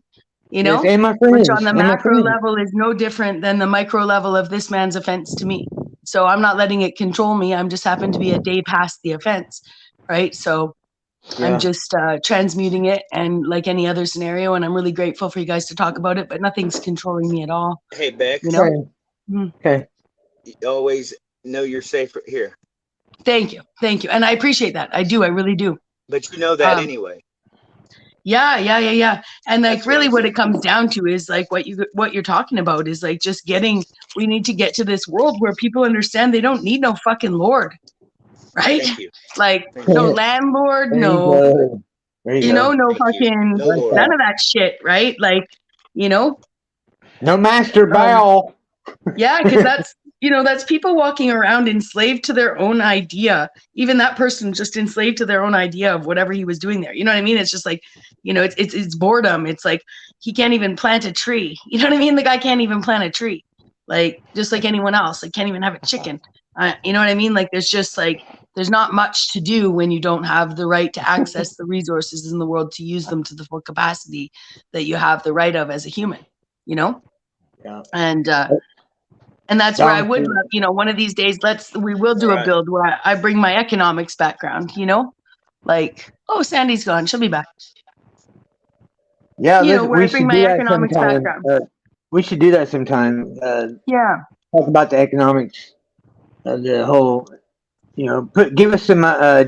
[SPEAKER 1] Yes. And my
[SPEAKER 6] which on
[SPEAKER 1] friends.
[SPEAKER 6] the
[SPEAKER 1] And my
[SPEAKER 6] macro
[SPEAKER 1] friends.
[SPEAKER 6] level is no different than the micro level of this man's offense to me. So I'm not letting it control me. I'm just happen to be a day past the offense, right? So I'm
[SPEAKER 1] Yeah.
[SPEAKER 6] just transmuting it, and like any other scenario, and I'm really grateful for you guys to talk about it, but nothing's controlling me at all,
[SPEAKER 4] Hey, Bex,
[SPEAKER 6] you know?
[SPEAKER 1] Okay.
[SPEAKER 6] Mhm.
[SPEAKER 1] Okay.
[SPEAKER 4] you always know you're safe here,
[SPEAKER 6] Thank you. Thank you. And I appreciate that. I do. I really do.
[SPEAKER 4] but you know that
[SPEAKER 6] Um,
[SPEAKER 4] anyway.
[SPEAKER 6] yeah. And like
[SPEAKER 4] That's what
[SPEAKER 6] really
[SPEAKER 4] I'm
[SPEAKER 6] what it
[SPEAKER 4] saying.
[SPEAKER 6] comes down to is like what you're talking about is like just getting we need to get to this world where people understand they don't need no fucking lord, right?
[SPEAKER 4] Thank you.
[SPEAKER 6] Like
[SPEAKER 4] Thank you.
[SPEAKER 6] no
[SPEAKER 1] There
[SPEAKER 6] landlord,
[SPEAKER 1] you
[SPEAKER 6] no,
[SPEAKER 1] go. There you go.
[SPEAKER 6] no
[SPEAKER 4] Thank you.
[SPEAKER 6] fucking
[SPEAKER 4] No
[SPEAKER 1] Like
[SPEAKER 4] Lord.
[SPEAKER 6] none
[SPEAKER 1] that.
[SPEAKER 6] of that shit, right? Like, you know,
[SPEAKER 1] No master
[SPEAKER 6] um,
[SPEAKER 1] bow.
[SPEAKER 6] yeah, because that's people walking around enslaved to their own idea. Even that person just enslaved to their own idea of whatever he was doing there. You know what I mean? It's just like, it's boredom. It's like he can't even plant a tree. You know what I mean? The guy can't even plant a tree, like just like anyone else. Like can't even have a chicken. You know what I mean? Like there's not much to do when you don't have the right to access the resources in the world to use them to the full capacity that you have the right of as a human. You know,
[SPEAKER 1] Yeah.
[SPEAKER 6] and that's where I would
[SPEAKER 1] Donkey.
[SPEAKER 6] love, one of these days, we will
[SPEAKER 4] All
[SPEAKER 6] do a
[SPEAKER 4] right.
[SPEAKER 6] build where I bring my economics background, like, oh, Sandy's gone. She'll be back.
[SPEAKER 1] Yeah,
[SPEAKER 6] Where I
[SPEAKER 1] we
[SPEAKER 6] bring
[SPEAKER 1] should do
[SPEAKER 6] my
[SPEAKER 1] that
[SPEAKER 6] economics
[SPEAKER 1] sometime.
[SPEAKER 6] background.
[SPEAKER 1] We should do that sometime.
[SPEAKER 6] Yeah.
[SPEAKER 1] Talk about the economics of the whole. Give us some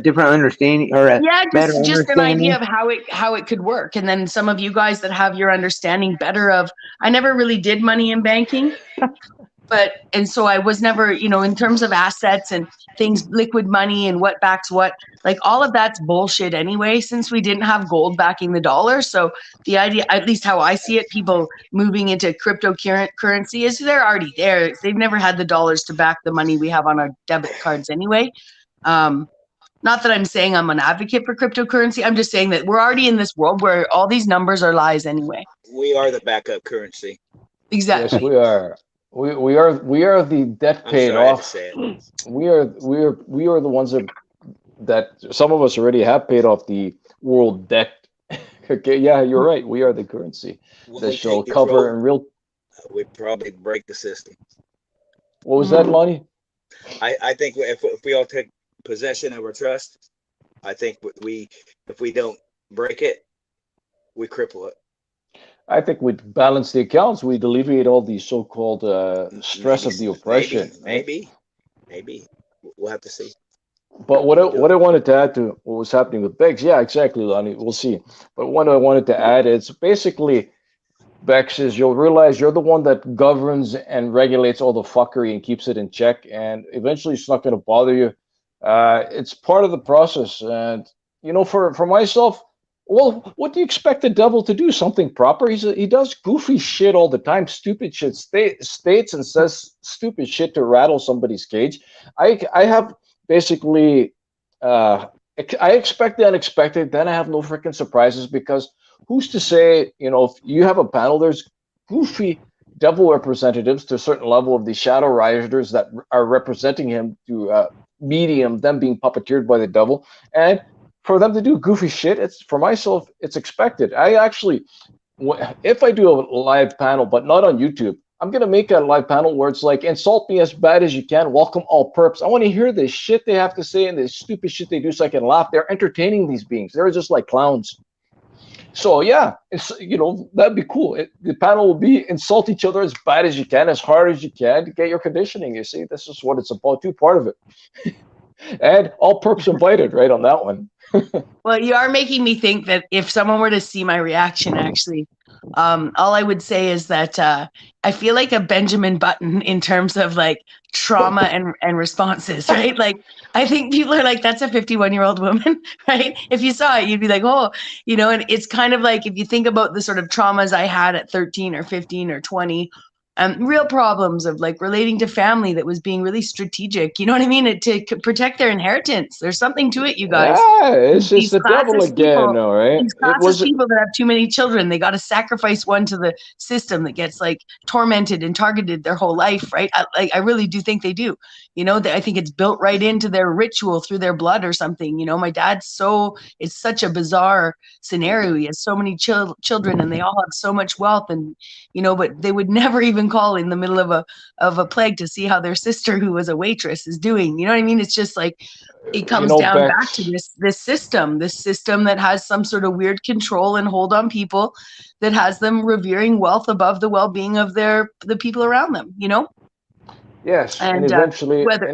[SPEAKER 1] different understanding or a
[SPEAKER 6] Yeah.
[SPEAKER 1] better
[SPEAKER 6] Just an idea
[SPEAKER 1] understanding.
[SPEAKER 6] of how it could work. And then some of you guys that have your understanding better of, I never really did money in banking. And so I was never, in terms of assets and things, liquid money and what backs what, like all of that's bullshit anyway, since we didn't have gold backing the dollar. So the idea, at least how I see it, people moving into cryptocurrency is they're already there. They've never had the dollars to back the money we have on our debit cards anyway. Not that I'm saying I'm an advocate for cryptocurrency. I'm just saying that we're already in this world where all these numbers are lies anyway.
[SPEAKER 4] We are the backup currency.
[SPEAKER 3] Yes,
[SPEAKER 6] Exactly.
[SPEAKER 3] we are. We are the debt
[SPEAKER 4] I'm
[SPEAKER 3] paid
[SPEAKER 4] sorry I had to
[SPEAKER 3] off.
[SPEAKER 4] say it.
[SPEAKER 3] We are the ones that some of us already have paid off the world debt. Okay, yeah, you're right. We are the currency
[SPEAKER 4] When
[SPEAKER 3] that
[SPEAKER 4] we
[SPEAKER 3] shall
[SPEAKER 4] take
[SPEAKER 3] cover
[SPEAKER 4] control,
[SPEAKER 3] in real.
[SPEAKER 4] we probably break the system.
[SPEAKER 3] What was that,
[SPEAKER 6] Mhm.
[SPEAKER 3] Lonnie?
[SPEAKER 4] I think if we all take possession of our trust, I think if we don't break it, we cripple it.
[SPEAKER 3] I think we'd balance the accounts. We'd alleviate all the so-called stress
[SPEAKER 4] Maybe,
[SPEAKER 3] of the oppression, right?
[SPEAKER 4] maybe. We'll have to see.
[SPEAKER 3] But what
[SPEAKER 4] When
[SPEAKER 3] I,
[SPEAKER 4] we do
[SPEAKER 3] what
[SPEAKER 4] it.
[SPEAKER 3] I wanted to add to what was happening with Bex, yeah, exactly, Lonnie. We'll see. But what I wanted to add is basically Bex is you'll realize you're the one that governs and regulates all the fuckery and keeps it in check, and eventually it's not going to bother you. It's part of the process, and for myself, well, what do you expect the devil to do? Something proper? He does goofy shit all the time, stupid shit. States and says stupid shit to rattle somebody's cage. I have basically, uh, I expect the unexpected. Then I have no freaking surprises because who's to say, if you have a panel, there's goofy, devil representatives to a certain level of the shadow riders that are representing him to medium, them being puppeteered by the devil, and for them to do goofy shit. It's for myself, it's expected. I actually, if I do a live panel, but not on YouTube, I'm gonna make a live panel where it's like insult me as bad as you can, welcome all perps. I want to hear the shit they have to say and the stupid shit they do, so I can laugh. They're entertaining these beings. They're just like clowns. So yeah, it's that'd be cool. The panel will be insult each other as bad as you can, as hard as you can to get your conditioning. You see, this is what it's about. Too part of it, and all perps invited, right on that one.
[SPEAKER 6] Well, you are making me think that if someone were to see my reaction, actually, all I would say is that I feel like a Benjamin Button in terms of like trauma and responses, right? Like, I think people are like, that's a 51-year-old woman, right? If you saw it, you'd be like, oh, and it's kind of like if you think about the sort of traumas I had at 13 or 15 or 20, real problems of like relating to family that was being really strategic, you know what I mean? To protect their inheritance. There's something to it, you guys.
[SPEAKER 3] Yeah, it's
[SPEAKER 6] These
[SPEAKER 3] the devil
[SPEAKER 6] classist
[SPEAKER 3] again,
[SPEAKER 6] people,
[SPEAKER 3] all right.
[SPEAKER 6] these
[SPEAKER 3] It
[SPEAKER 6] classist
[SPEAKER 3] was
[SPEAKER 6] people that have too many children, they got to sacrifice one to the system that gets like tormented and targeted their whole life, right? I really do think they do. I think it's built right into their ritual through their blood or something. My dad's it's such a bizarre scenario. He has so many children and they all have so much wealth, and but they would never even call in the middle of a plague to see how their sister, who was a waitress, is doing. You know what I mean? It's just like it comes down back to
[SPEAKER 3] Bex.
[SPEAKER 6] this system that has some sort of weird control and hold on people, that has them revering wealth above the well-being of the people around them.
[SPEAKER 3] Yes, and
[SPEAKER 6] And whether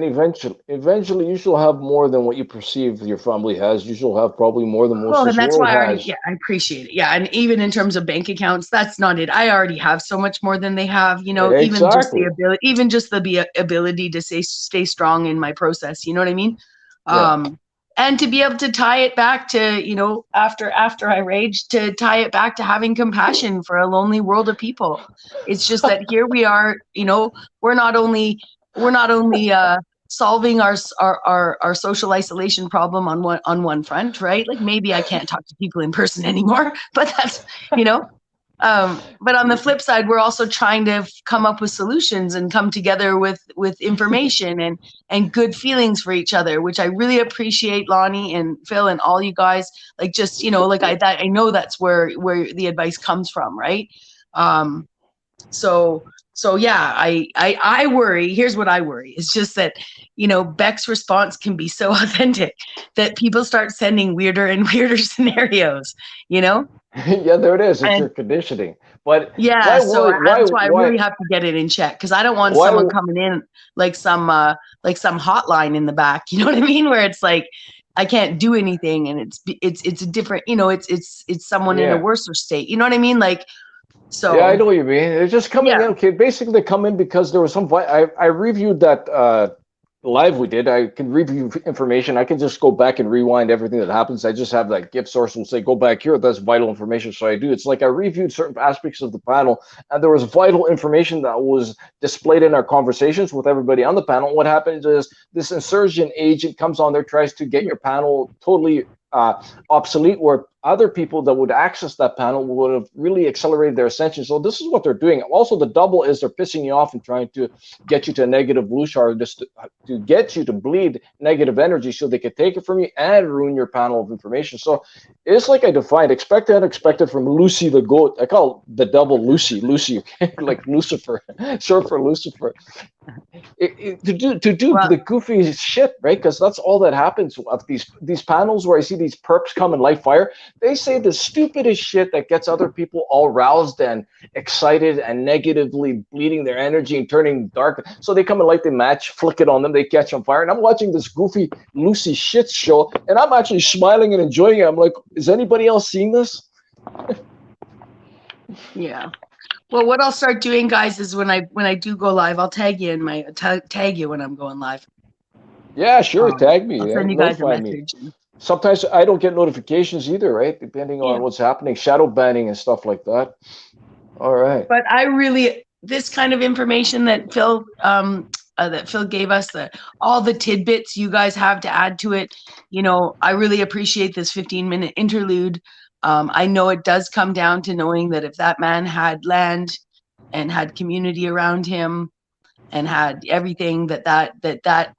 [SPEAKER 3] eventually, you shall have more than what you perceive your family has. You shall have probably more than most
[SPEAKER 6] well,
[SPEAKER 3] of
[SPEAKER 6] and
[SPEAKER 3] this
[SPEAKER 6] that's
[SPEAKER 3] world
[SPEAKER 6] why
[SPEAKER 3] has.
[SPEAKER 6] I appreciate it. Yeah, and even in terms of bank accounts, that's not it. I already have so much more than they have.
[SPEAKER 3] Exactly.
[SPEAKER 6] Even just the ability to stay strong in my process. You know what I mean?
[SPEAKER 3] Yeah.
[SPEAKER 6] And to be able to tie it back to after I rage, to tie it back to having compassion for a lonely world of people. It's just that here we are. We're not only solving our social isolation problem on one front, right? Like maybe I can't talk to people in person anymore, but that's you know but on the flip side, we're also trying to come up with solutions and come together with information and good feelings for each other, which I really appreciate, Lonnie and Phil and all you guys. Like, just like I know that's where the advice comes from, right? So yeah, I worry. Here's what I worry. It's just that, Beck's response can be so authentic that people start sending weirder and weirder scenarios,
[SPEAKER 3] Yeah, there it is. It's
[SPEAKER 6] and
[SPEAKER 3] your conditioning. But
[SPEAKER 6] yeah,
[SPEAKER 3] why
[SPEAKER 6] so
[SPEAKER 3] worry?
[SPEAKER 6] that's why I really have to get it in check, because I don't want
[SPEAKER 3] Why?
[SPEAKER 6] someone coming in like some hotline in the back. You know what I mean? Where it's like I can't do anything, and it's a different. It's someone in a
[SPEAKER 3] Yeah.
[SPEAKER 6] worse state. You know what I mean? Like,
[SPEAKER 3] Yeah, I
[SPEAKER 6] so
[SPEAKER 3] know what you mean. They're just coming in.
[SPEAKER 6] yeah.
[SPEAKER 3] Okay, basically they come in because there was some. I reviewed that live we did. I can review information. I can just go back and rewind everything that happens. I just have that gift source and say, go back here. That's vital information. So I do. It's like I reviewed certain aspects of the panel, and there was vital information that was displayed in our conversations with everybody on the panel. What happens is this insurgent agent comes on there, tries to get your panel totally obsolete, where other people that would access that panel would have really accelerated their ascension. So this is what they're doing. Also, the double is they're pissing you off and trying to get you to a negative lushar, just to get you to bleed negative energy so they could take it from you and ruin your panel of information. So it's like I defined expected and unexpected from Lucy the goat. I call the double Lucy, like Lucifer, short for Lucifer. To do
[SPEAKER 6] Well,
[SPEAKER 3] the goofy shit, right? Because that's all that happens of these panels where I see these perps come and light fire. They say the stupidest shit that gets other people all roused and excited and negatively bleeding their energy and turning dark. So they come and light the match, flick it on them, they catch on fire. And I'm watching this goofy Lucy shit show, and I'm actually smiling and enjoying it. I'm like, is anybody else seeing this?
[SPEAKER 6] yeah. Well, what I'll start doing, guys, is when I do go live, I'll tag you in my tag you when I'm going live.
[SPEAKER 3] Yeah, sure. Tag me.
[SPEAKER 6] I'll send you guys a
[SPEAKER 3] Notify me.
[SPEAKER 6] message.
[SPEAKER 3] Sometimes I don't get notifications either, right? Depending on what's happening, shadow banning and stuff like that. All right.
[SPEAKER 6] But this kind of information that Phil gave us, all the tidbits you guys have to add to it, I really appreciate this 15-minute interlude. I know it does come down to knowing that if that man had land, and had community around him and had everything that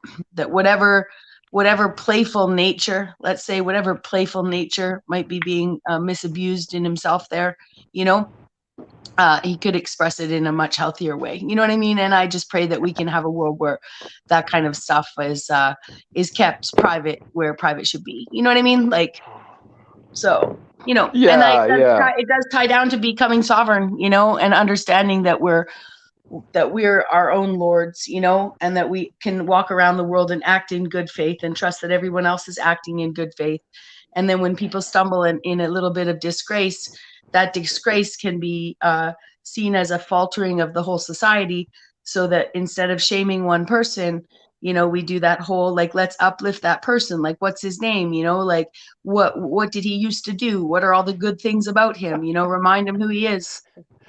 [SPEAKER 6] whatever playful nature, let's say, whatever playful nature might be being misabused in himself there, you know, he could express it in a much healthier way. You know what I mean? And I just pray that we can have a world where that kind of stuff is kept private, where private should be. You know what I mean? Like, so, you know, and
[SPEAKER 3] Yeah.
[SPEAKER 6] it does tie down to becoming sovereign, you know, and understanding that we're our own lords, you know, and that we can walk around the world and act in good faith and trust that everyone else is acting in good faith. And then when people stumble in a little bit of disgrace, that disgrace can be seen as a faltering of the whole society, so that instead of shaming one person, you know, we do that whole, like, let's uplift that person. Like, what's his name? You know, like, what did he used to do? What are all the good things about him? You know, remind him who he is,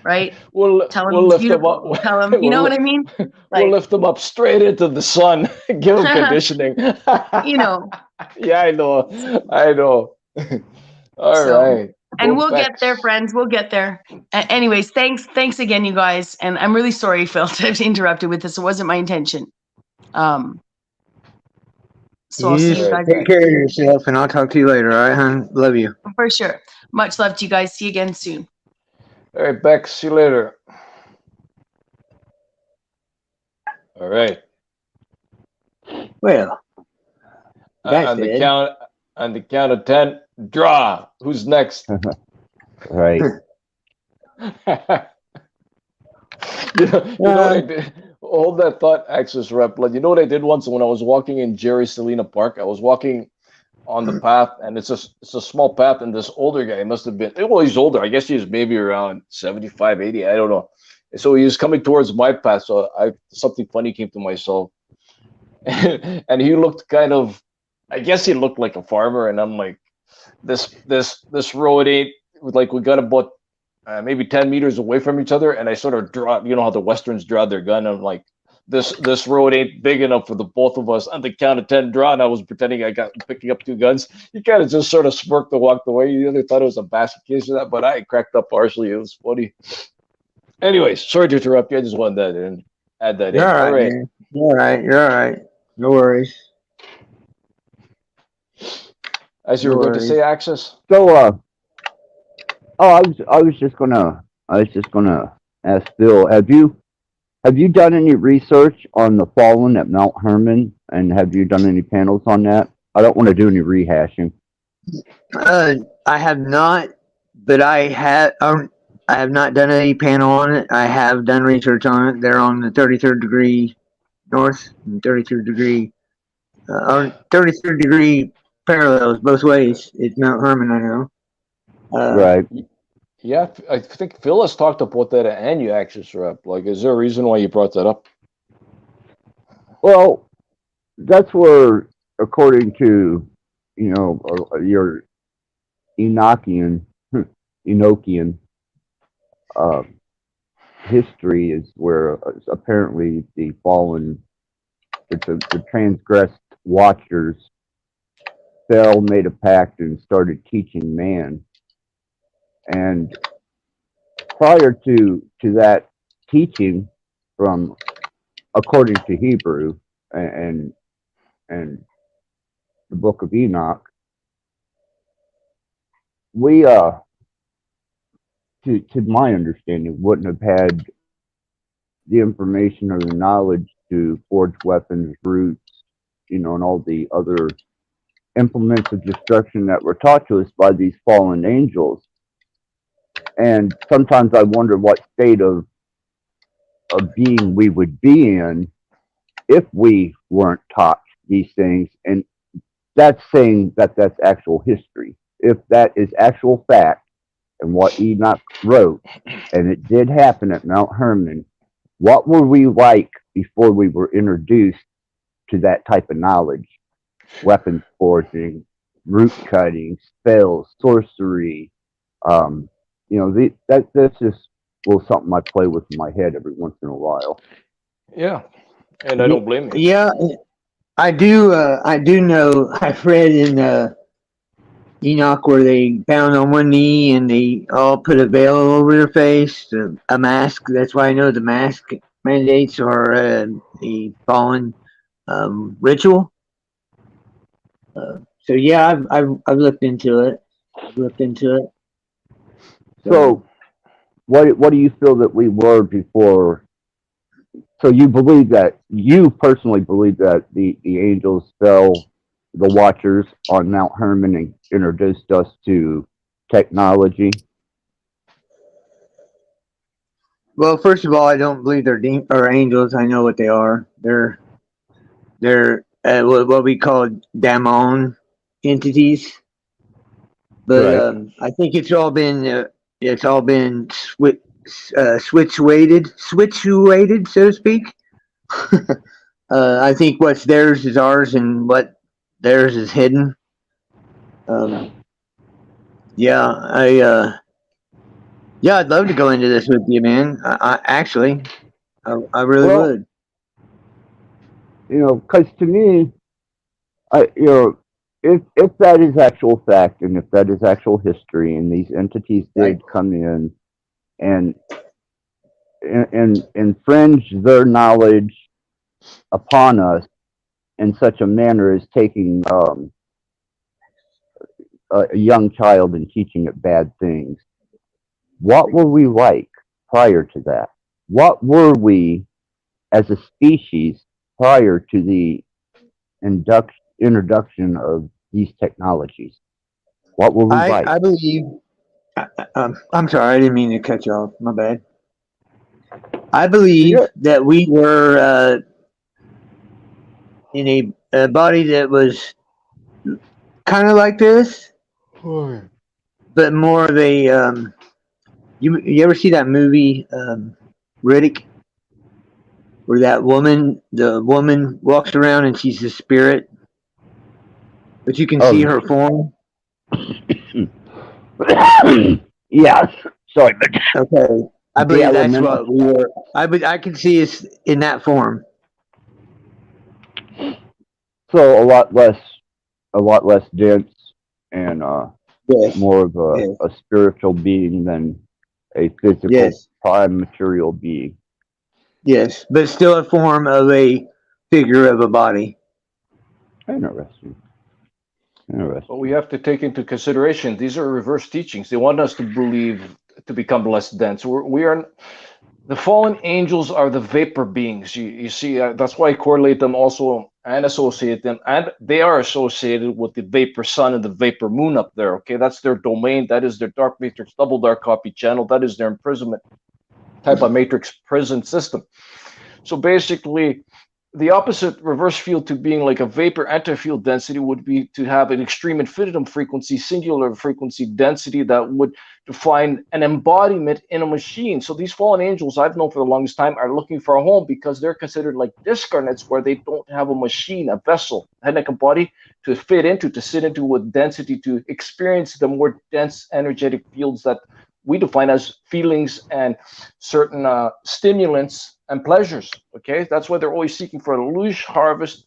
[SPEAKER 6] right? Tell him
[SPEAKER 3] We'll
[SPEAKER 6] he's
[SPEAKER 3] lift them up.
[SPEAKER 6] beautiful. Tell him, you know what I mean?
[SPEAKER 3] We'll
[SPEAKER 6] Like,
[SPEAKER 3] lift them up straight into the sun. Give them conditioning.
[SPEAKER 6] you know,
[SPEAKER 3] Yeah, I know. I know. All
[SPEAKER 6] so,
[SPEAKER 3] right.
[SPEAKER 6] and
[SPEAKER 3] Go
[SPEAKER 6] we'll get there,
[SPEAKER 3] Bex.
[SPEAKER 6] friends. We'll get there. Anyways, thanks again, you guys. And I'm really sorry, Phil, to have interrupted with this. It wasn't my intention. So I'll
[SPEAKER 1] You
[SPEAKER 6] see you
[SPEAKER 1] just
[SPEAKER 3] Right.
[SPEAKER 6] guys
[SPEAKER 1] take care of yourself, and I'll talk to you later. All right, hon? Love you.
[SPEAKER 6] for sure. Much love to you guys. See you again soon.
[SPEAKER 3] All right, Bex. See you later. All right.
[SPEAKER 1] Well, that
[SPEAKER 3] On the
[SPEAKER 1] said,
[SPEAKER 3] count of 10, draw. Who's next?
[SPEAKER 5] Right.
[SPEAKER 3] You know what I did? Hold that thought, Axis Rep. Like, you know what I did once when I was walking in Jerry Selena Park? I was walking on the path, and it's a small path, and this older guy must have been, well, he's older. I guess he's maybe around 75, 80. I don't know. And so he was coming towards my path, so something funny came to myself. And he looked kind of, I guess he looked like a farmer, and I'm like, this road ain't, like, we got about maybe 10 meters away from each other, and I sort of draw, you know how the Westerns draw their gun. I'm like, this road ain't big enough for the both of us. On the count of 10, draw. And I was pretending I got picking up two guns. He kind of just sort of smirked and walked away. You either thought it was a basket case or that, but I cracked up partially. It was funny. Anyways, sorry to interrupt you. I just wanted that and add that
[SPEAKER 1] you're
[SPEAKER 3] in.
[SPEAKER 1] all
[SPEAKER 3] All
[SPEAKER 1] right,
[SPEAKER 3] right.
[SPEAKER 1] man. You're all right. You're all right. No worries.
[SPEAKER 3] As you
[SPEAKER 1] No
[SPEAKER 3] were going to
[SPEAKER 1] worries.
[SPEAKER 3] say, Axis.
[SPEAKER 5] So, I was just gonna ask Bill, have you done any research on the fallen at Mount Hermon, and have you done any panels on that? I don't want to do any rehashing.
[SPEAKER 1] I have not, but I have not done any panel on it. I have done research on it. They're on the 33rd degree north and 33rd degree, or 33rd degree parallels both ways. It's Mount Hermon, I know.
[SPEAKER 5] Right.
[SPEAKER 3] Yeah, I think Phil has talked about that and you, Axis Rep. Like, is there a reason why you brought that up?
[SPEAKER 5] Well, that's where, according to, you know, your Enochian, Enochian uh, history is where apparently the fallen, the transgressed watchers fell, made a pact, and started teaching man. And prior to that teaching, from according to Hebrew and the Book of Enoch, we to my understanding wouldn't have had the information or the knowledge to forge weapons, roots, you know, and all the other implements of destruction that were taught to us by these fallen angels. And sometimes I wonder what state of being we would be in if we weren't taught these things. And that's saying that that's actual history. If that is actual fact and what Enoch wrote, and it did happen at Mount Hermon, what were we like before we were introduced to that type of knowledge? Weapons forging, root cutting, spells, sorcery. You know, that's just something I play with in my head every once in a while.
[SPEAKER 3] Yeah, and I don't blame you.
[SPEAKER 1] Yeah, I do. I do know. I've read in Enoch, where they pound on one knee and they all put a veil over their face, a mask. That's why I know the mask mandates are a fallen ritual. So yeah, I've looked into it. I've looked into it.
[SPEAKER 5] So, what do you feel that we were before? So you personally believe that the angels fell, the Watchers on Mount Hermon and introduced us to technology.
[SPEAKER 1] Well, first of all, I don't believe they're or angels. I know what they are. They're what we call daemon entities. But
[SPEAKER 5] Right.
[SPEAKER 1] I think it's all been switch-weighted, so to speak. I think what's theirs is ours, and what theirs is hidden. Um, yeah, yeah, I'd love to go into this with you, man. I actually, I really
[SPEAKER 5] Well,
[SPEAKER 1] would.
[SPEAKER 5] because to me, if that is actual fact and if that is actual history, and these entities
[SPEAKER 1] Right.
[SPEAKER 5] did come in and and infringe their knowledge upon us in such a manner as taking a young child and teaching it bad things. What were we like prior to that? What were we as a species prior to the introduction of these technologies? What were we like?
[SPEAKER 1] I believe. I'm sorry, I didn't mean to cut you off. My bad. I
[SPEAKER 5] You're
[SPEAKER 1] believe
[SPEAKER 5] good.
[SPEAKER 1] that we were in a body that was kind of like this, but more of a. You ever see that movie Riddick, where the woman walks around and she's a spirit, but you can see
[SPEAKER 5] Oh,
[SPEAKER 1] her form.
[SPEAKER 5] yes. Sorry, but
[SPEAKER 1] Okay, I
[SPEAKER 5] the
[SPEAKER 1] believe that's
[SPEAKER 5] elemental.
[SPEAKER 1] what we were. I can see us in that form.
[SPEAKER 5] So a lot less dense, and
[SPEAKER 1] Yes,
[SPEAKER 5] more of
[SPEAKER 1] yes,
[SPEAKER 5] a spiritual being than a physical
[SPEAKER 1] yes,
[SPEAKER 5] prime material being.
[SPEAKER 1] yes, but still a form of a figure of a body.
[SPEAKER 5] Interesting.
[SPEAKER 3] But
[SPEAKER 5] Interesting.
[SPEAKER 3] we have to take into consideration these are reverse teachings. They want us to believe to become less dense. We are the fallen angels are the vapor beings. You see, that's why I correlate them also and associate them, and they are associated with the vapor sun and the vapor moon up there. Okay, that's their domain. That is their dark matrix, double dark copy channel. That is their imprisonment type of matrix prison system. So basically, the opposite reverse field to being like a vapor anti-field density would be to have an extreme infinitum frequency, singular frequency density that would define an embodiment in a machine. So these fallen angels I've known for the longest time are looking for a home because they're considered like discarnates where they don't have a machine, a vessel, head, neck, and body to fit into, to sit into with density, to experience the more dense energetic fields that we define as feelings and certain stimulants and pleasures. Okay, that's why they're always seeking for a luge harvest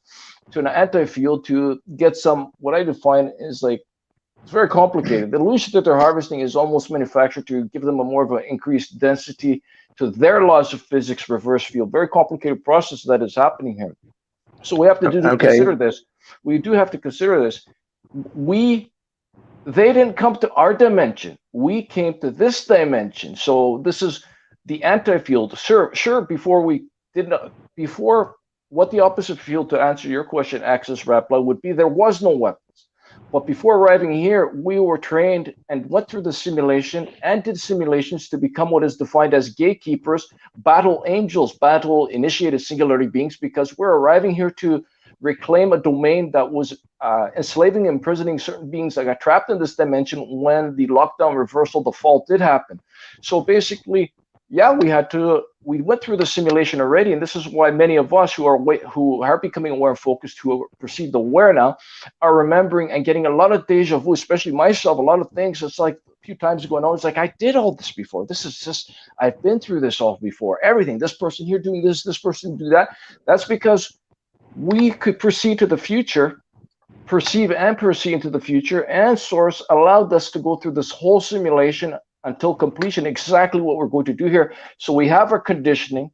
[SPEAKER 3] to an anti-field to get some. What I define is like it's very complicated. The luge that they're harvesting is almost manufactured to give them a more of an increased density to their laws of physics reverse field. Very complicated process that is happening here. So we have to
[SPEAKER 1] Okay,
[SPEAKER 3] consider this. We do have to consider this. We they didn't come to our dimension. We came to this dimension. So this is the anti-field. Sure. Before we did not, before what the opposite field to answer your question, Axis Rapla, would be there was no weapons. But before arriving here, we were trained and went through the simulation and did simulations to become what is defined as gatekeepers, battle angels, battle initiated singularity beings, because we're arriving here to reclaim a domain that was enslaving and imprisoning certain beings that got trapped in this dimension when the lockdown reversal default did happen. So basically, yeah, we went through the simulation already, and this is why many of us who are becoming aware and focused, who are perceived aware now, are remembering and getting a lot of deja vu, especially myself, a lot of things. It's like a few times ago, and I was like, I did all this before. This is just, I've been through this all before. Everything, this person here doing this person do that. That's because we could proceed to the future perceive and perceive into the future, and source allowed us to go through this whole simulation until completion, exactly what we're going to do here. So we have our conditioning,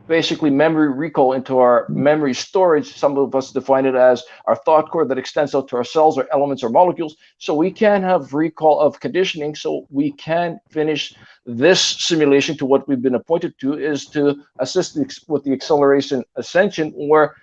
[SPEAKER 3] basically memory recall into our memory storage. Some of us define it as our thought core that extends out to our cells or elements or molecules. So we can have recall of conditioning, so we can finish this simulation to what we've been appointed to, is to assist with the acceleration ascension, where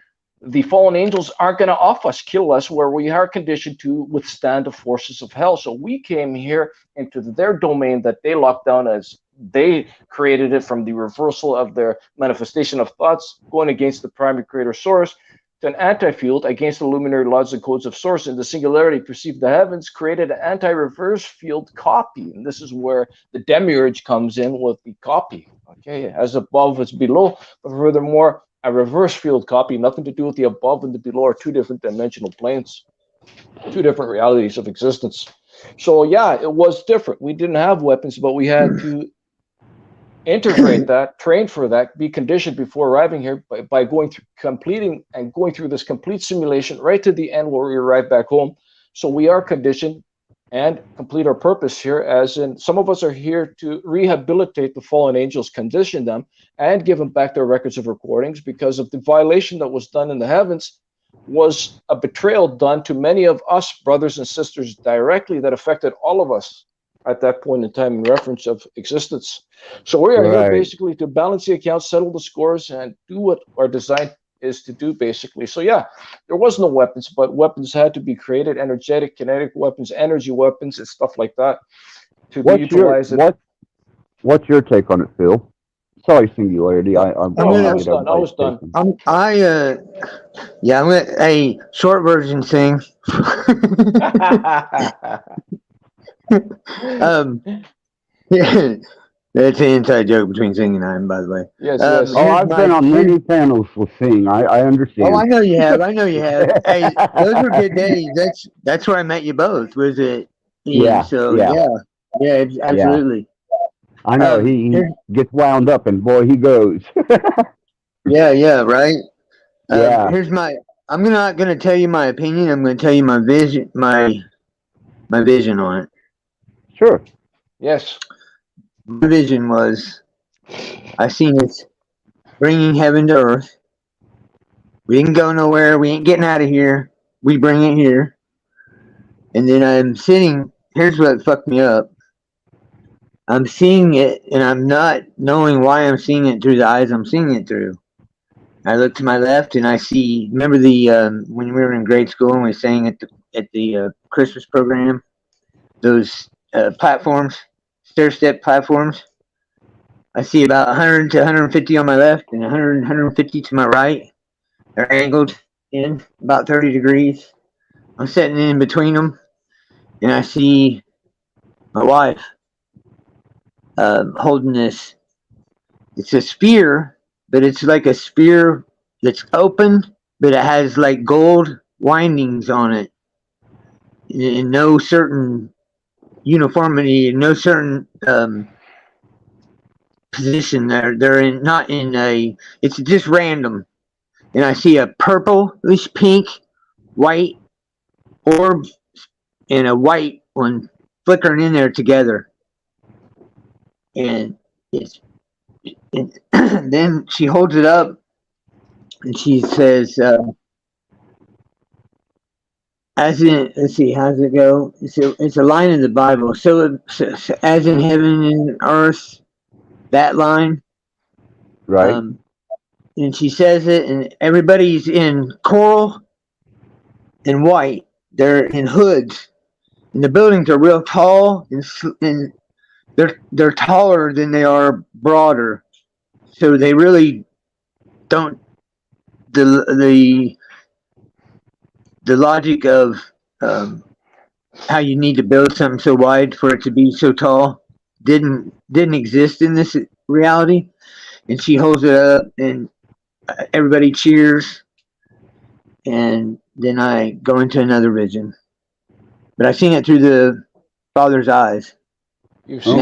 [SPEAKER 3] the fallen angels aren't going to off us, kill us, where we are conditioned to withstand the forces of hell. So we came here into their domain that they locked down, as they created it from the reversal of their manifestation of thoughts, going against the primary creator source, to an anti-field against the luminary laws and codes of source. In the singularity perceived the heavens, created an anti-reverse field copy. And this is where the demiurge comes in with the copy. Okay, as above as below, but furthermore, a reverse field copy, nothing to do with the above and the below, are two different dimensional planes, two different realities of existence. So yeah, it was different. We didn't have weapons, but we had to integrate that, train for that, be conditioned before arriving here by going through going through this complete simulation right to the end where we arrive back home. So we are conditioned and complete our purpose here, as in some of us are here to rehabilitate the fallen angels, condition them, and give them back their records of recordings, because of the violation that was done in the heavens was a betrayal done to many of us brothers and sisters directly, that affected all of us at that point in time in reference of existence. So we are here basically to balance the accounts, settle the scores, and do what our design is to do, basically. So yeah, there was no weapons, but weapons had to be created, energetic, kinetic weapons, energy weapons, and stuff like that, to be utilized.
[SPEAKER 5] What's your take on it, Phil? Sorry, singularity. I
[SPEAKER 3] was done.
[SPEAKER 1] I'm gonna a short version thing. Yeah, that's an inside joke between Sing and I, by the way.
[SPEAKER 3] Yes.
[SPEAKER 5] I've been on many panels with Sing. I understand.
[SPEAKER 1] Oh, I know you have. Hey, those were good days. That's where I met you both. Was it?
[SPEAKER 5] Yeah.
[SPEAKER 1] So yeah, absolutely.
[SPEAKER 5] I know he gets wound up, and boy, he goes.
[SPEAKER 1] Yeah, right.
[SPEAKER 5] Yeah.
[SPEAKER 1] I'm not gonna tell you my opinion. I'm gonna tell you my vision. My vision on it.
[SPEAKER 5] Sure.
[SPEAKER 3] Yes.
[SPEAKER 1] My vision was, I seen it bringing heaven to earth. We didn't go nowhere. We ain't getting out of here. We bring it here. And then I'm sitting. Here's what fucked me up. I'm seeing it, and I'm not knowing why I'm seeing it through the eyes I'm seeing it through. I look to my left, and I see. Remember the when we were in grade school and we sang at the Christmas program, those platforms, stair step platforms. I see about 100 to 150 on my left and 100 150 to my right. They're angled in about 30 degrees. I'm sitting in between them, and I see my wife holding this. It's a spear, but it's like a spear that's open, but it has like gold windings on it. In no certain uniformity, in no certain position. They're in not in a. It's just random, and I see a purplish pink, white orb, and a white one flickering in there together, and then she holds it up, and she says, "As in, let's see, how's it go? It's a line in the Bible. So as in heaven and earth." That line,
[SPEAKER 5] right?
[SPEAKER 1] And she says it, and everybody's in coral and white. They're in hoods, and the buildings are real tall, and they're taller than they are broader. So they really don't the logic of how you need to build something so wide for it to be so tall didn't exist in this reality. And she holds it up, and everybody cheers, and then I go into another vision. But I've seen it through the Father's eyes.
[SPEAKER 3] You've seen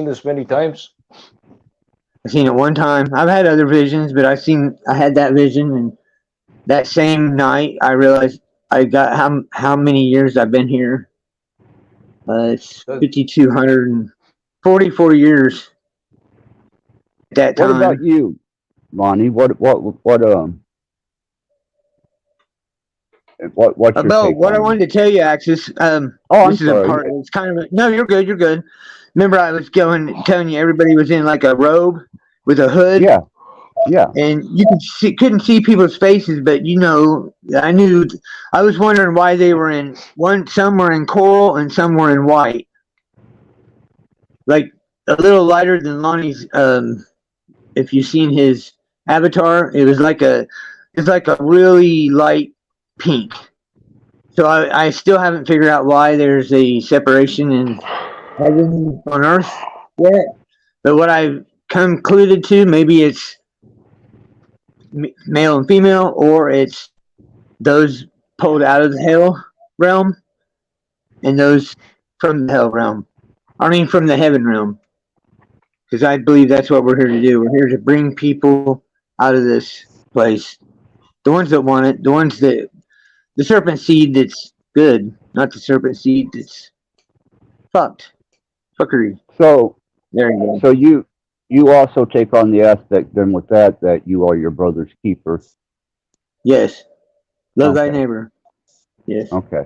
[SPEAKER 3] this many times.
[SPEAKER 1] I've seen it one time. I've had other visions, but I had that vision, and that same night, I realized I got how many years I've been here. It's
[SPEAKER 3] Uh,
[SPEAKER 1] 5,244 years at that
[SPEAKER 5] What about
[SPEAKER 1] time.
[SPEAKER 5] you, Lonnie? What's your
[SPEAKER 1] About
[SPEAKER 5] take
[SPEAKER 1] what I
[SPEAKER 5] on it?
[SPEAKER 1] wanted to tell you, Axis.
[SPEAKER 5] Oh, I'm
[SPEAKER 1] This is a
[SPEAKER 5] sorry.
[SPEAKER 1] part. It's kind of no. You're good. You're good. Remember, I was telling you everybody was in like a robe with a hood,
[SPEAKER 5] Yeah, yeah.
[SPEAKER 1] and you couldn't see people's faces, but I knew. I was wondering why they were in one. Some were in coral, and some were in white, like a little lighter than Lonnie's. If you've seen his avatar, it's like a really light pink. So I still haven't figured out why there's a separation in heaven on earth yet. But what I've concluded to, maybe it's male and female, or it's those pulled out of the hell realm and those from the hell realm. I mean, from the heaven realm. Because I believe that's what we're here to do. We're here to bring people out of this place. The ones that want it, the serpent seed that's good, not the serpent seed that's fucked. Fuckery.
[SPEAKER 5] So,
[SPEAKER 1] There you go.
[SPEAKER 5] so you also take on the aspect then with that you are your brother's keeper.
[SPEAKER 1] Yes. Love thy
[SPEAKER 5] Okay,
[SPEAKER 1] neighbor. Yes.
[SPEAKER 5] okay,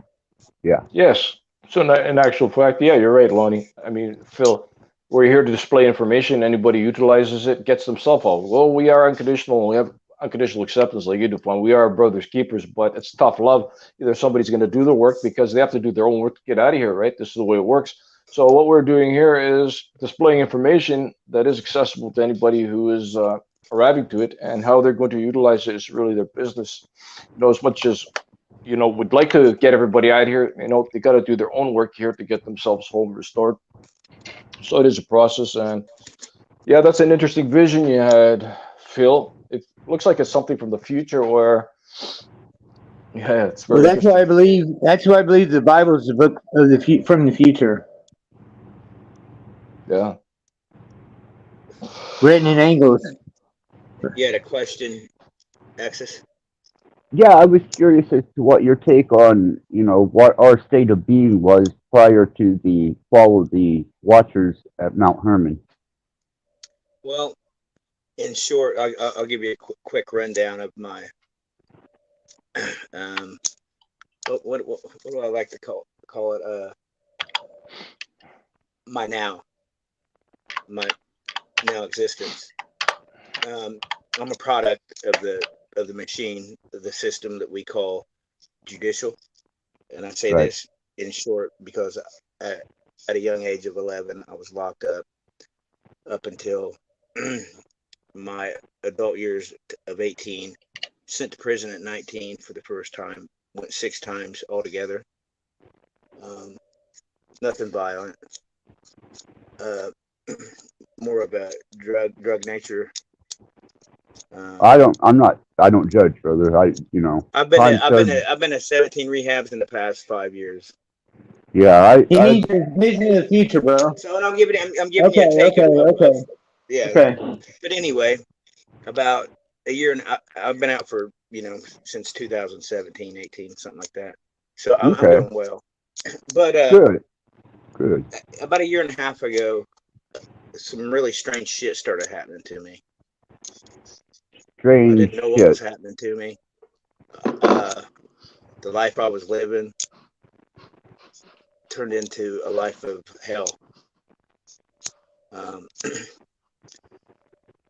[SPEAKER 5] yeah.
[SPEAKER 3] yes. So in actual fact, yeah, you're right, Lonnie. I mean, Phil, we're here to display information. Anybody utilizes it gets themselves out. Well, we are unconditional. We have unconditional acceptance, like you define. We are brothers keepers, but it's tough love. Either somebody's going to do the work because they have to do their own work to get out of here, right? This is the way it works. So what we're doing here is displaying information that is accessible to anybody who is arriving to it, and how they're going to utilize it is really their business. As much as would like to get everybody out of here, they got to do their own work here to get themselves home restored. So it is a process, and yeah, that's an interesting vision you had, Phil. It looks like it's something from the future, where yeah, it's
[SPEAKER 1] Well,
[SPEAKER 3] very interesting.
[SPEAKER 1] That's why I believe the Bible is the book of from the future,
[SPEAKER 3] Yeah.
[SPEAKER 1] written in angles.
[SPEAKER 4] You had a question, Axis?
[SPEAKER 5] Yeah, I was curious as to what your take on, what our state of being was prior to the fall of the Watchers at Mount Hermon.
[SPEAKER 4] Well, in short, I'll give you a quick rundown of my um, what do I like to call it? My my now existence. I'm a product of the machine, the system that we call judicial, and I say
[SPEAKER 5] Right.
[SPEAKER 4] this in short because at a young age of 11, I was locked up until my adult years of 18. Sent to prison at 19 for the first time. Went 6 times altogether. Um, Nothing violent. Uh, More of a drug nature. Um,
[SPEAKER 5] I don't judge, brother. Time said,
[SPEAKER 4] I've been at 17 rehabs in the past 5 years.
[SPEAKER 5] yeah,
[SPEAKER 1] He needs his vision of the future, bro.
[SPEAKER 4] So and I'm giving you a
[SPEAKER 1] Okay,
[SPEAKER 4] take
[SPEAKER 1] okay,
[SPEAKER 4] of
[SPEAKER 1] okay,
[SPEAKER 4] yeah.
[SPEAKER 1] okay.
[SPEAKER 4] But anyway, about a year and I've been out for since 2017, 18, something like that. So I'm
[SPEAKER 5] okay,
[SPEAKER 4] doing well. But
[SPEAKER 5] good, good.
[SPEAKER 4] about a year and a half ago, some really strange shit started happening to me. I
[SPEAKER 5] Strange
[SPEAKER 4] didn't know what was
[SPEAKER 5] shit.
[SPEAKER 4] happening to me. Uh, the life I was living turned into a life of hell. Um,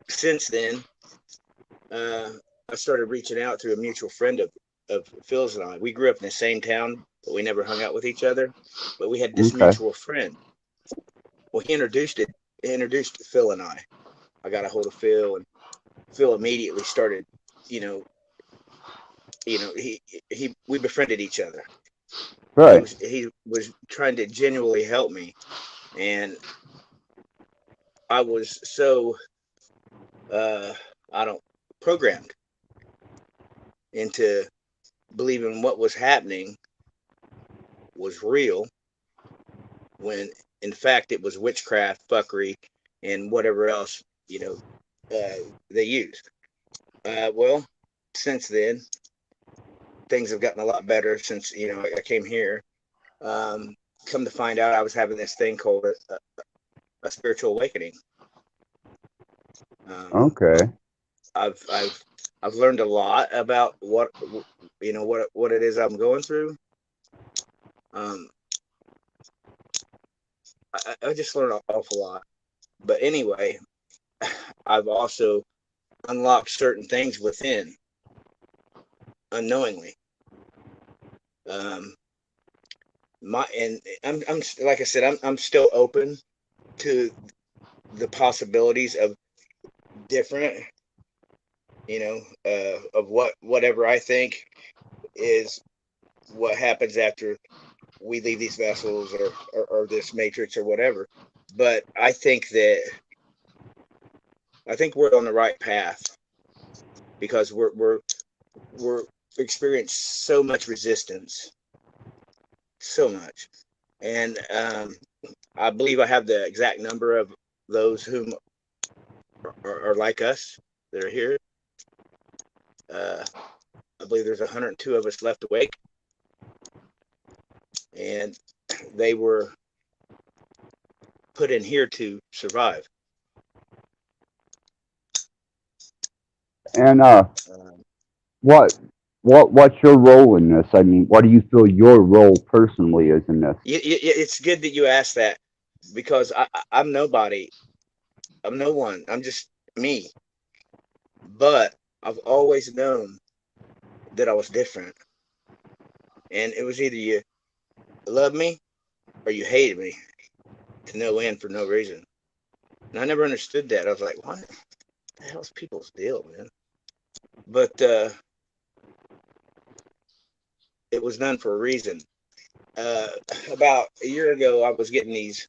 [SPEAKER 4] since then, I started reaching out through a mutual friend of Phil's and I. We grew up in the same town, but we never hung out with each other. But we had this
[SPEAKER 5] Okay,
[SPEAKER 4] mutual friend. Well, he introduced Phil and I. I got a hold of Phil, and Phil immediately started, you know, we befriended each other.
[SPEAKER 5] right,
[SPEAKER 4] He was trying to genuinely help me, and I was so I don't programmed into believing what was happening was real, when in fact it was witchcraft, fuckery, and whatever else they used. Well, since then, things have gotten a lot better since, I came here. Come to find out, I was having this thing called a spiritual awakening.
[SPEAKER 5] Okay.
[SPEAKER 4] I've learned a lot about what it is I'm going through. I just learned an awful lot. But anyway, I've also unlocked certain things within unknowingly. And I'm like I said, I'm still open to the possibilities of different, of whatever I think is what happens after we leave these vessels or this matrix or whatever. But I think we're on the right path because we're experiencing so much resistance, so much. And I believe I have the exact number of those whom are like us that are here. I believe there's 102 of us left awake, and they were put in here to survive.
[SPEAKER 5] And what's your role in this? I mean, what do you feel your role personally is in this?
[SPEAKER 4] It's good that you asked that, because I'm nobody. I'm no one. I'm just me. But I've always known that I was different. And it was either you love me or you hated me to no end for no reason. And I never understood that. I was like, what the hell's people's deal, man? But it was done for a reason. About a year ago, I was getting these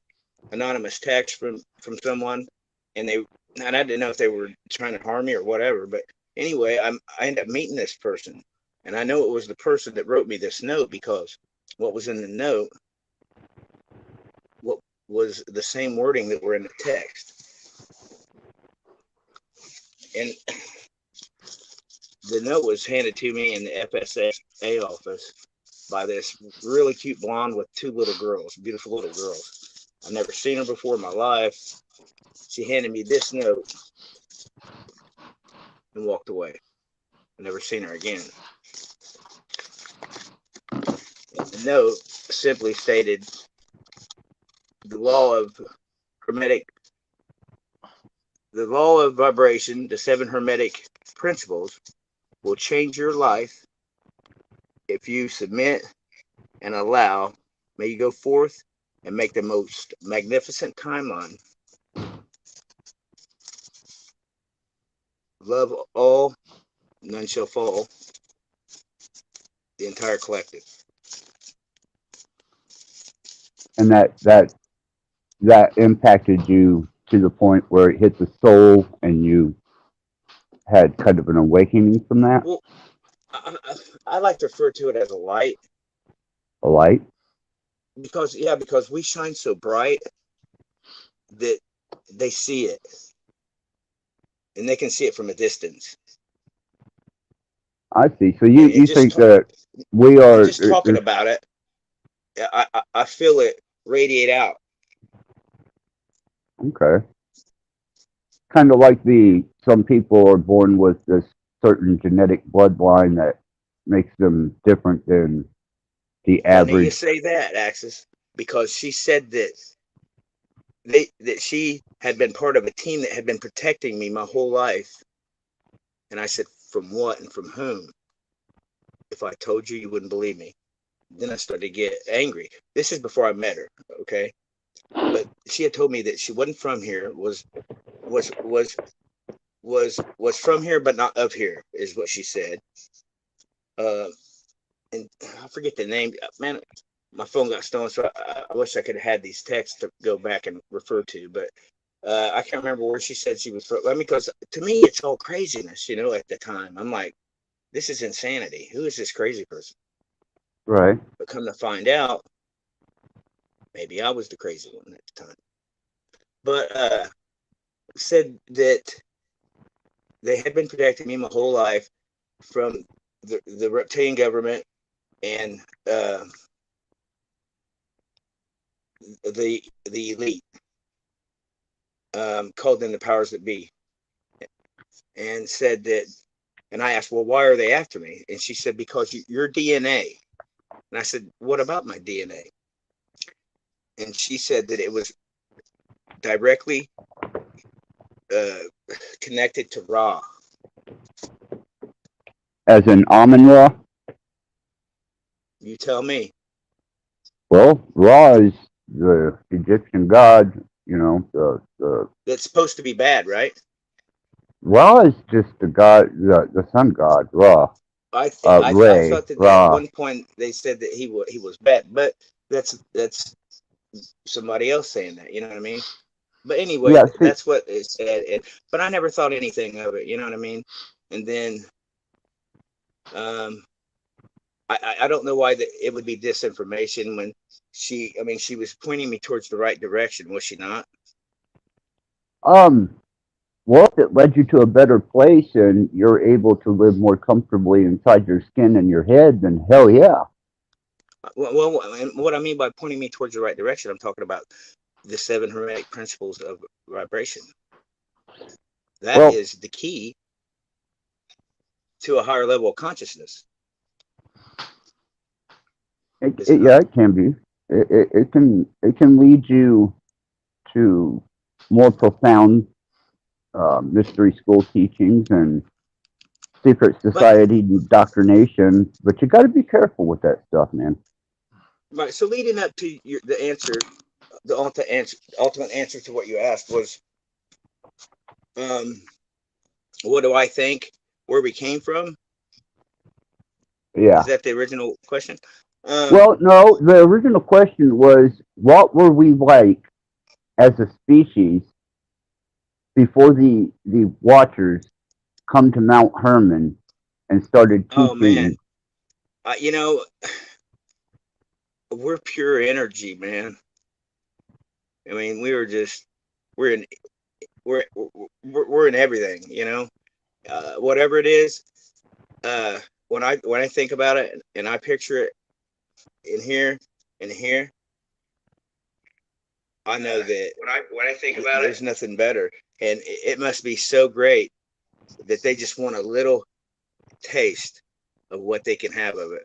[SPEAKER 4] anonymous texts from someone, and I didn't know if they were trying to harm me or whatever. But anyway, I ended up meeting this person, and I know it was the person that wrote me this note, because what was in the note, what was the same wording that were in the text, and the note was handed to me in the FSA office by this really cute blonde with two little girls, beautiful little girls. I've never seen her before in my life. She handed me this note and walked away. I've never seen her again. And the note simply stated, the law of vibration, the 7 hermetic principles will change your life if you submit and allow. May you go forth and make the most magnificent timeline. Love all, none shall fall. The entire collective.
[SPEAKER 5] And that impacted you to the point where it hit the soul and you had kind of an awakening from that?
[SPEAKER 4] Well, I like to refer to it as a light.
[SPEAKER 5] A light?
[SPEAKER 4] Because we shine so bright that they see it. And they can see it from a distance.
[SPEAKER 5] I see. So you think that we are
[SPEAKER 4] just talking about it, I feel it radiate out.
[SPEAKER 5] Okay. Kind of like some people are born with this certain genetic bloodline that makes them different than the average.
[SPEAKER 4] Funny you say that, Axis, because she said that she had been part of a team that had been protecting me my whole life. And I said, from what and from whom? If I told you, you wouldn't believe me. Then I started to get angry. This is before I met her, okay? But she had told me that she wasn't from here, was from here but not of here, is what she said. And I forget the name. Man, my phone got stolen, so I wish I could have had these texts to go back and refer to. But I can't remember where she said she was from. I mean, because to me, it's all craziness, at the time. I'm like, this is insanity. Who is this crazy person?
[SPEAKER 5] Right.
[SPEAKER 4] But come to find out, maybe I was the crazy one at the time. But said that they had been protecting me my whole life from the reptilian government and the elite, called them the powers that be, and said that. And I asked, well, why are they after me? And she said, because your DNA. And I said, what about my DNA? And she said that it was directly connected to Ra.
[SPEAKER 5] As in Amun Ra?
[SPEAKER 4] You tell me.
[SPEAKER 5] Well, Ra is the Egyptian god, you know, the
[SPEAKER 4] That's supposed to be bad, right?
[SPEAKER 5] Ra is just the god, the sun god, Ra.
[SPEAKER 4] I
[SPEAKER 5] Re,
[SPEAKER 4] thought that at
[SPEAKER 5] Ra.
[SPEAKER 4] one point they said that he was bad, but that's somebody else saying that. You know what I mean? But anyway,
[SPEAKER 5] Yeah, see,
[SPEAKER 4] that's what it said. But I never thought anything of it. You know what I mean? And then um, I don't know why it would be disinformation when she was pointing me towards the right direction, was she not?
[SPEAKER 5] um, well, if it led you to a better place and you're able to live more comfortably inside your skin and your head, then hell yeah.
[SPEAKER 4] Well, and what I mean by pointing me towards the right direction, I'm talking about the 7 hermetic principles of vibration. That
[SPEAKER 5] Well,
[SPEAKER 4] is the key to a higher level of consciousness, is it
[SPEAKER 5] yeah,
[SPEAKER 4] not?
[SPEAKER 5] it can be. It can lead you to more profound mystery school teachings and secret
[SPEAKER 4] But
[SPEAKER 5] society indoctrination, but you got to be careful with that stuff, man.
[SPEAKER 4] right, so leading up to the answer, the ultimate answer to what you asked was, um, what do I think? Where we came from? Is
[SPEAKER 5] Yeah.
[SPEAKER 4] that the original question?
[SPEAKER 5] Well, no, the original question was what were we like as a species before the Watchers come to Mount Hermon and started
[SPEAKER 4] Oh man,
[SPEAKER 5] teaching?
[SPEAKER 4] you know, we're pure energy, man. I mean, we're in we're in everything, you know. Whatever it is, uh, when I think about it and I picture it in here and here, I know that
[SPEAKER 3] When I think about
[SPEAKER 4] there's
[SPEAKER 3] it,
[SPEAKER 4] nothing better, and it must be so great that they just want a little taste of what they can have of it,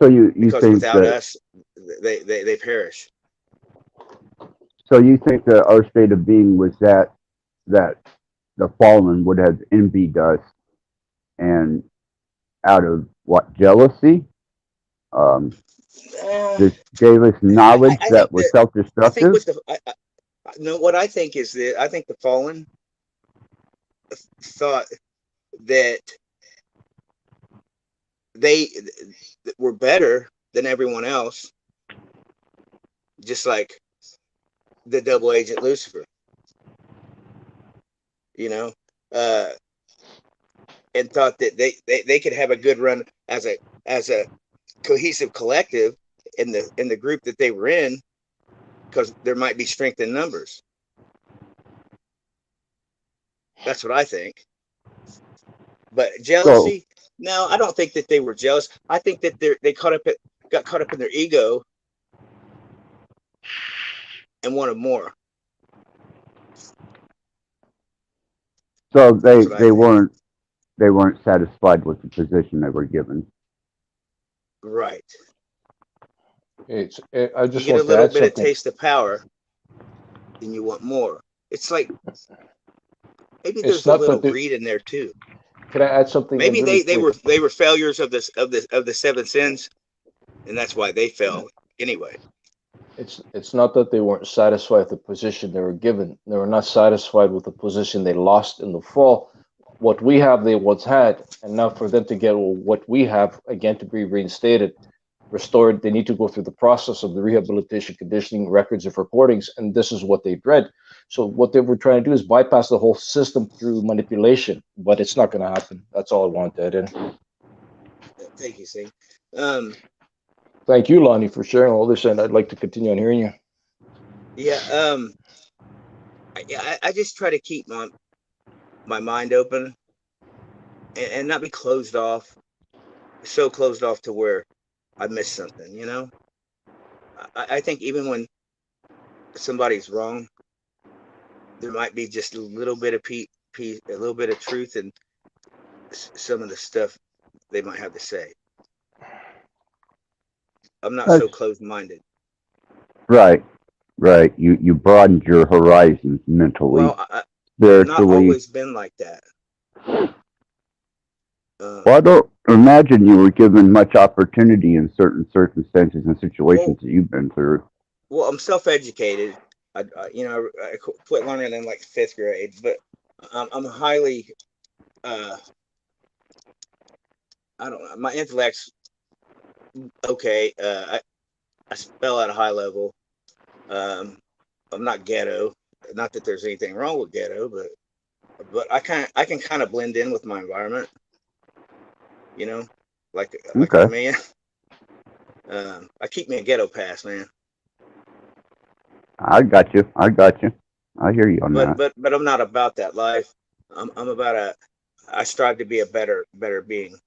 [SPEAKER 5] So you
[SPEAKER 4] because
[SPEAKER 5] think
[SPEAKER 4] without
[SPEAKER 5] that
[SPEAKER 4] us, they perish.
[SPEAKER 5] our state of being was that the fallen would have envied us and out of what jealousy um,
[SPEAKER 4] Uh,
[SPEAKER 5] just gave us knowledge
[SPEAKER 4] I
[SPEAKER 5] that
[SPEAKER 4] think
[SPEAKER 5] was
[SPEAKER 4] that I think
[SPEAKER 5] self-destructive.
[SPEAKER 4] with the no, what I think is that I think the fallen thought that they were better than everyone else, just like the double agent Lucifer, you know, uh, and thought that they could have a good run as a cohesive collective in the group that they were in, because there might be strength in numbers. That's what I think. But
[SPEAKER 5] So
[SPEAKER 4] jealousy, no, I don't think that they were jealous. I think that they got caught up in their ego and wanted more.
[SPEAKER 5] so
[SPEAKER 4] That's what I think.
[SPEAKER 5] they weren't satisfied with the position they were given.
[SPEAKER 4] Right.
[SPEAKER 3] I
[SPEAKER 4] You
[SPEAKER 3] just
[SPEAKER 4] get a
[SPEAKER 3] want to
[SPEAKER 4] little
[SPEAKER 3] add
[SPEAKER 4] bit of
[SPEAKER 3] something.
[SPEAKER 4] taste of power, then you want more. It's like maybe
[SPEAKER 3] It's
[SPEAKER 4] there's a
[SPEAKER 3] not
[SPEAKER 4] little
[SPEAKER 3] that
[SPEAKER 4] greed in there too.
[SPEAKER 3] can I add something in
[SPEAKER 4] Maybe
[SPEAKER 3] really quick?
[SPEAKER 4] they were failures of the 7 sins, and that's why they fell anyway.
[SPEAKER 3] It's not that they weren't satisfied with the position they were given. They were not satisfied with the position they lost in the fall. What we have, they once had, and now for them to get what we have again to be reinstated, restored, they need to go through the process of the rehabilitation, conditioning, records of recordings, and this is what they dread. So what they were trying to do is bypass the whole system through manipulation, but it's not going to happen. That's all I wanted to add in.
[SPEAKER 4] Thank you, Sing. Um,
[SPEAKER 3] Thank you, Lonnie, for sharing all this, and I'd like to continue on hearing you.
[SPEAKER 4] yeah. I just try to keep my mind open and not be closed off, so closed off to where I miss something. You know, I think even when somebody's wrong, there might be just a little bit of a little bit of truth in some of the stuff they might have to say. I'm not so
[SPEAKER 5] That's
[SPEAKER 4] closed minded.
[SPEAKER 5] right. Right. You broadened your horizons mentally,
[SPEAKER 4] Well, I've not
[SPEAKER 5] spiritually.
[SPEAKER 4] always been like that.
[SPEAKER 5] Well,
[SPEAKER 4] Um,
[SPEAKER 5] I don't imagine you were given much opportunity in certain circumstances and situations
[SPEAKER 4] well,
[SPEAKER 5] that you've been through.
[SPEAKER 4] I'm self-educated. I quit learning in like fifth grade, but I'm highly, uh, I don't know, my intellect's okay. I spell at a high level. Um, I'm not ghetto. Not that there's anything wrong with ghetto, but I can kind of blend in with my environment. You know, like
[SPEAKER 5] Okay.
[SPEAKER 4] you man. I keep me a ghetto pass, man.
[SPEAKER 5] I got you. I got you. I hear you on that.
[SPEAKER 4] But I'm not about that life. I'm about I strive to be a better being,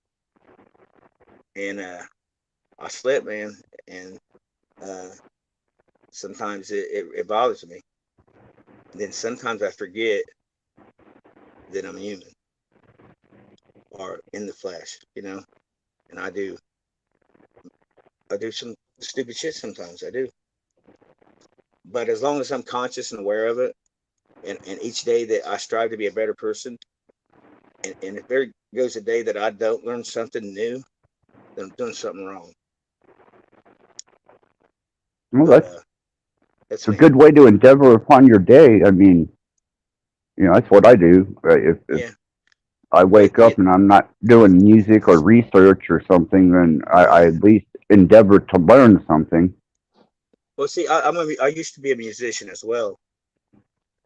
[SPEAKER 4] and I slip, man, and uh, sometimes it bothers me. And then sometimes I forget that I'm human or in the flesh, you know. And I do some stupid shit sometimes. I do, but as long as I'm conscious and aware of it, and each day that I strive to be a better person, and if there goes a day that I don't learn something new, then I'm doing something wrong.
[SPEAKER 5] Well,
[SPEAKER 4] But
[SPEAKER 5] that's
[SPEAKER 4] that's
[SPEAKER 5] a
[SPEAKER 4] me.
[SPEAKER 5] good way to endeavor upon your day. I mean, that's what I do. If
[SPEAKER 4] Yeah,
[SPEAKER 5] I
[SPEAKER 4] but
[SPEAKER 5] wake up and I'm not doing music or research or something, then I
[SPEAKER 4] right.
[SPEAKER 5] at least endeavor to learn something.
[SPEAKER 4] Well, see, I used to be a musician as well.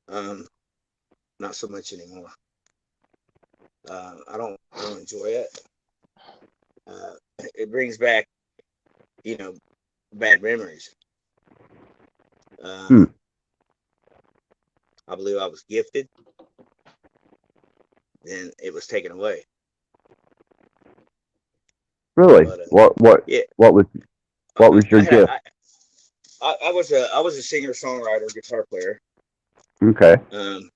[SPEAKER 4] Um, Not so much anymore. I don't enjoy it. Uh, it brings back, you know, bad memories.
[SPEAKER 5] Hmm.
[SPEAKER 4] Um, I believe I was gifted, then it was taken away.
[SPEAKER 5] Really?
[SPEAKER 4] But yeah,
[SPEAKER 5] What was what was your
[SPEAKER 4] I had
[SPEAKER 5] gift?
[SPEAKER 4] I was a singer songwriter guitar player.
[SPEAKER 5] Okay.
[SPEAKER 4] Um,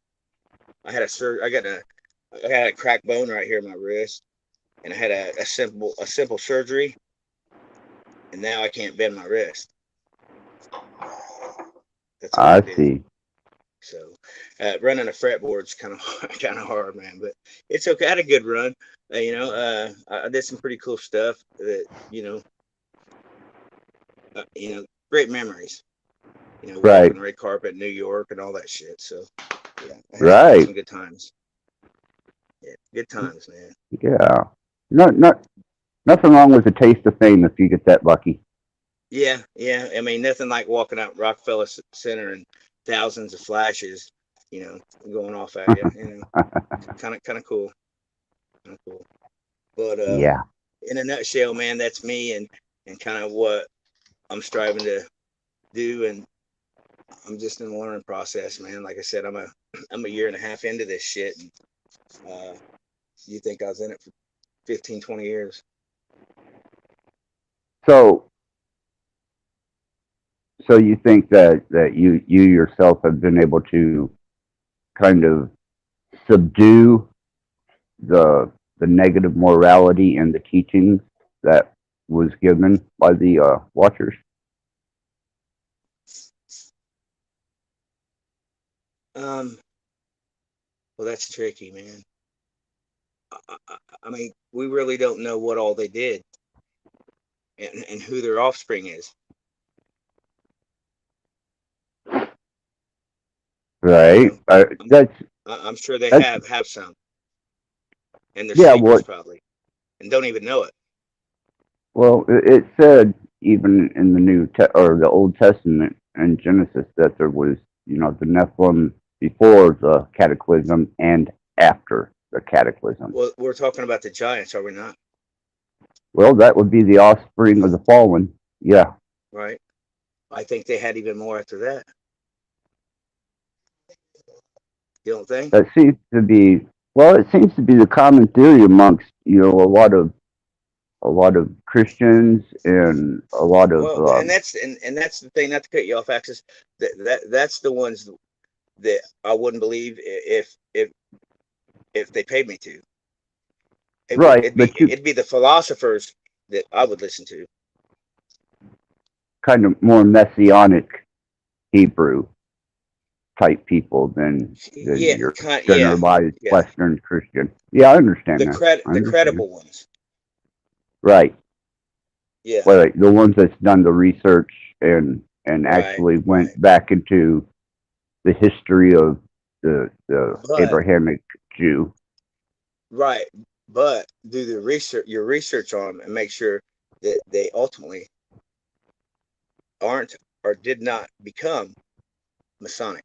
[SPEAKER 4] I had I had a cracked bone right here in my wrist, and I had a simple surgery, and now I can't bend my wrist. That's what
[SPEAKER 5] I
[SPEAKER 4] it is.
[SPEAKER 5] see.
[SPEAKER 4] So running a fretboard's kind of kind of hard, man. But it's okay. I had a good run. I did some pretty cool stuff that great memories. Walking
[SPEAKER 5] Right.
[SPEAKER 4] red carpet in New York and all that shit. So yeah, I had
[SPEAKER 5] Right.
[SPEAKER 4] some good times. Yeah, good times, man.
[SPEAKER 5] Yeah. Nothing wrong with a taste of fame if you get that lucky.
[SPEAKER 4] Yeah, yeah. I mean, nothing like walking out Rockefeller Center and thousands of flashes, going off at you. Kind of cool, kind of cool. But
[SPEAKER 5] Yeah.
[SPEAKER 4] in a nutshell, man, that's me and kind of what I'm striving to do. And I'm just in the learning process, man. Like I said, I'm a year and a half into this shit. And, you think I was in it for 15, 20 years?
[SPEAKER 5] So so you think that you yourself have been able to kind of subdue the negative morality and the teachings that was given by the watchers?
[SPEAKER 4] Um, well, that's tricky, man. I mean, we really don't know what all they did and who their offspring is. You
[SPEAKER 5] Right.
[SPEAKER 4] know, I'm I'm sure they
[SPEAKER 5] That's
[SPEAKER 4] have some, and their
[SPEAKER 5] yeah.
[SPEAKER 4] secrets
[SPEAKER 5] What
[SPEAKER 4] probably, and don't even know it.
[SPEAKER 5] Well, it said even in the or the Old Testament in Genesis that there was, the Nephilim before the cataclysm and after the cataclysm.
[SPEAKER 4] Well, we're talking about the giants, are we not?
[SPEAKER 5] Well, that would be the offspring of the fallen. Yeah,
[SPEAKER 4] Right. I think they had even more after that. You don't think?
[SPEAKER 5] that seems to be. Well, it seems to be the common theory amongst a lot of Christians and a lot of
[SPEAKER 4] Well, and that's the thing. Not to cut you off, Axis. That's the ones that I wouldn't believe if they paid me to.
[SPEAKER 5] right, but you
[SPEAKER 4] It'd be the philosophers that I would listen to.
[SPEAKER 5] kind of more messianic Hebrew type people than
[SPEAKER 4] Yeah,
[SPEAKER 5] your
[SPEAKER 4] yeah,
[SPEAKER 5] generalized
[SPEAKER 4] yeah.
[SPEAKER 5] Western Christian. Yeah, I understand that. I
[SPEAKER 4] The
[SPEAKER 5] understand.
[SPEAKER 4] credible ones.
[SPEAKER 5] Right.
[SPEAKER 4] Yeah,
[SPEAKER 5] Well, the ones that's done the research and
[SPEAKER 4] right,
[SPEAKER 5] actually
[SPEAKER 4] right.
[SPEAKER 5] went back into the history of the
[SPEAKER 4] But
[SPEAKER 5] Abrahamic Jew.
[SPEAKER 4] right, but do the research, your research on them, and make sure that they ultimately aren't or did not become Masonic.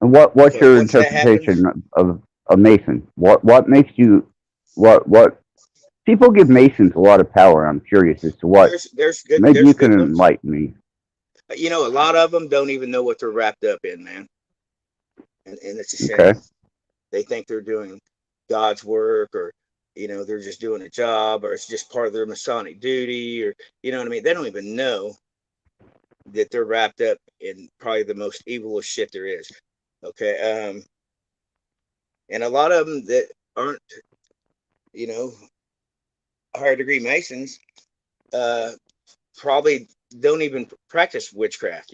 [SPEAKER 5] And what's
[SPEAKER 4] Because
[SPEAKER 5] your
[SPEAKER 4] once that happens,
[SPEAKER 5] interpretation of a Mason? What makes you what people give Masons a lot of power? I'm curious as to what. Maybe you
[SPEAKER 4] there's
[SPEAKER 5] can
[SPEAKER 4] good ones.
[SPEAKER 5] enlighten me.
[SPEAKER 4] You know, a lot of them don't even know what they're wrapped up in, man, and it's a
[SPEAKER 5] Okay.
[SPEAKER 4] shame. They think they're doing God's work, or they're just doing a job, or it's just part of their Masonic duty, or you know what I mean. They don't even know that they're wrapped up in probably the most evilest shit there is. Okay, and a lot of them that aren't, you know, higher degree Masons, uh, probably don't even practice witchcraft.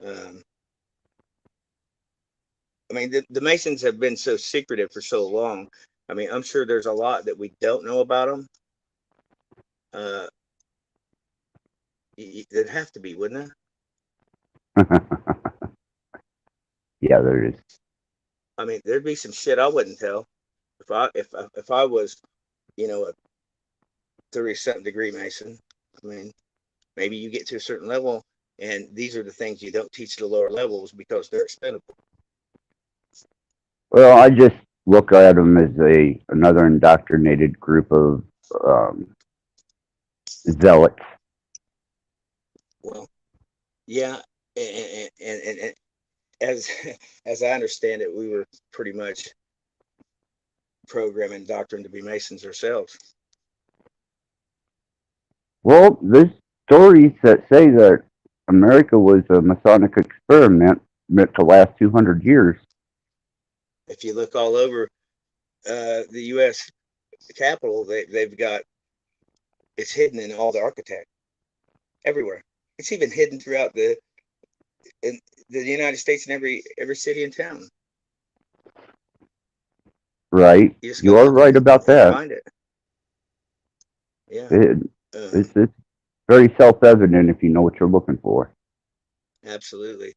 [SPEAKER 4] Um, I mean, the Masons have been so secretive for so long. I mean, I'm sure there's a lot that we don't know about them. Uh, It'd have to be, wouldn't it?
[SPEAKER 5] Yeah, there is.
[SPEAKER 4] I mean, there'd be some shit I wouldn't tell if I was, a 30-something degree Mason. I mean, maybe you get to a certain level, and these are the things you don't teach the lower levels because they're expendable.
[SPEAKER 5] Well, I just look at them as another indoctrinated group of um, zealots.
[SPEAKER 4] Well, yeah, and as as I understand it, we were pretty much programming doctrine to be Masons ourselves.
[SPEAKER 5] Well, there's stories that say that America was a Masonic experiment meant to last 200 years.
[SPEAKER 4] If you look all over the U.S. Capitol, they've got it's hidden in all the architect everywhere. It's even hidden throughout in the United States in every city and town.
[SPEAKER 5] Right?
[SPEAKER 4] You just go
[SPEAKER 5] You are
[SPEAKER 4] look
[SPEAKER 5] right about
[SPEAKER 4] and
[SPEAKER 5] that.
[SPEAKER 4] find it. Yeah,
[SPEAKER 5] It,
[SPEAKER 4] uh,
[SPEAKER 5] it's very self-evident if you know what you're looking for.
[SPEAKER 4] absolutely.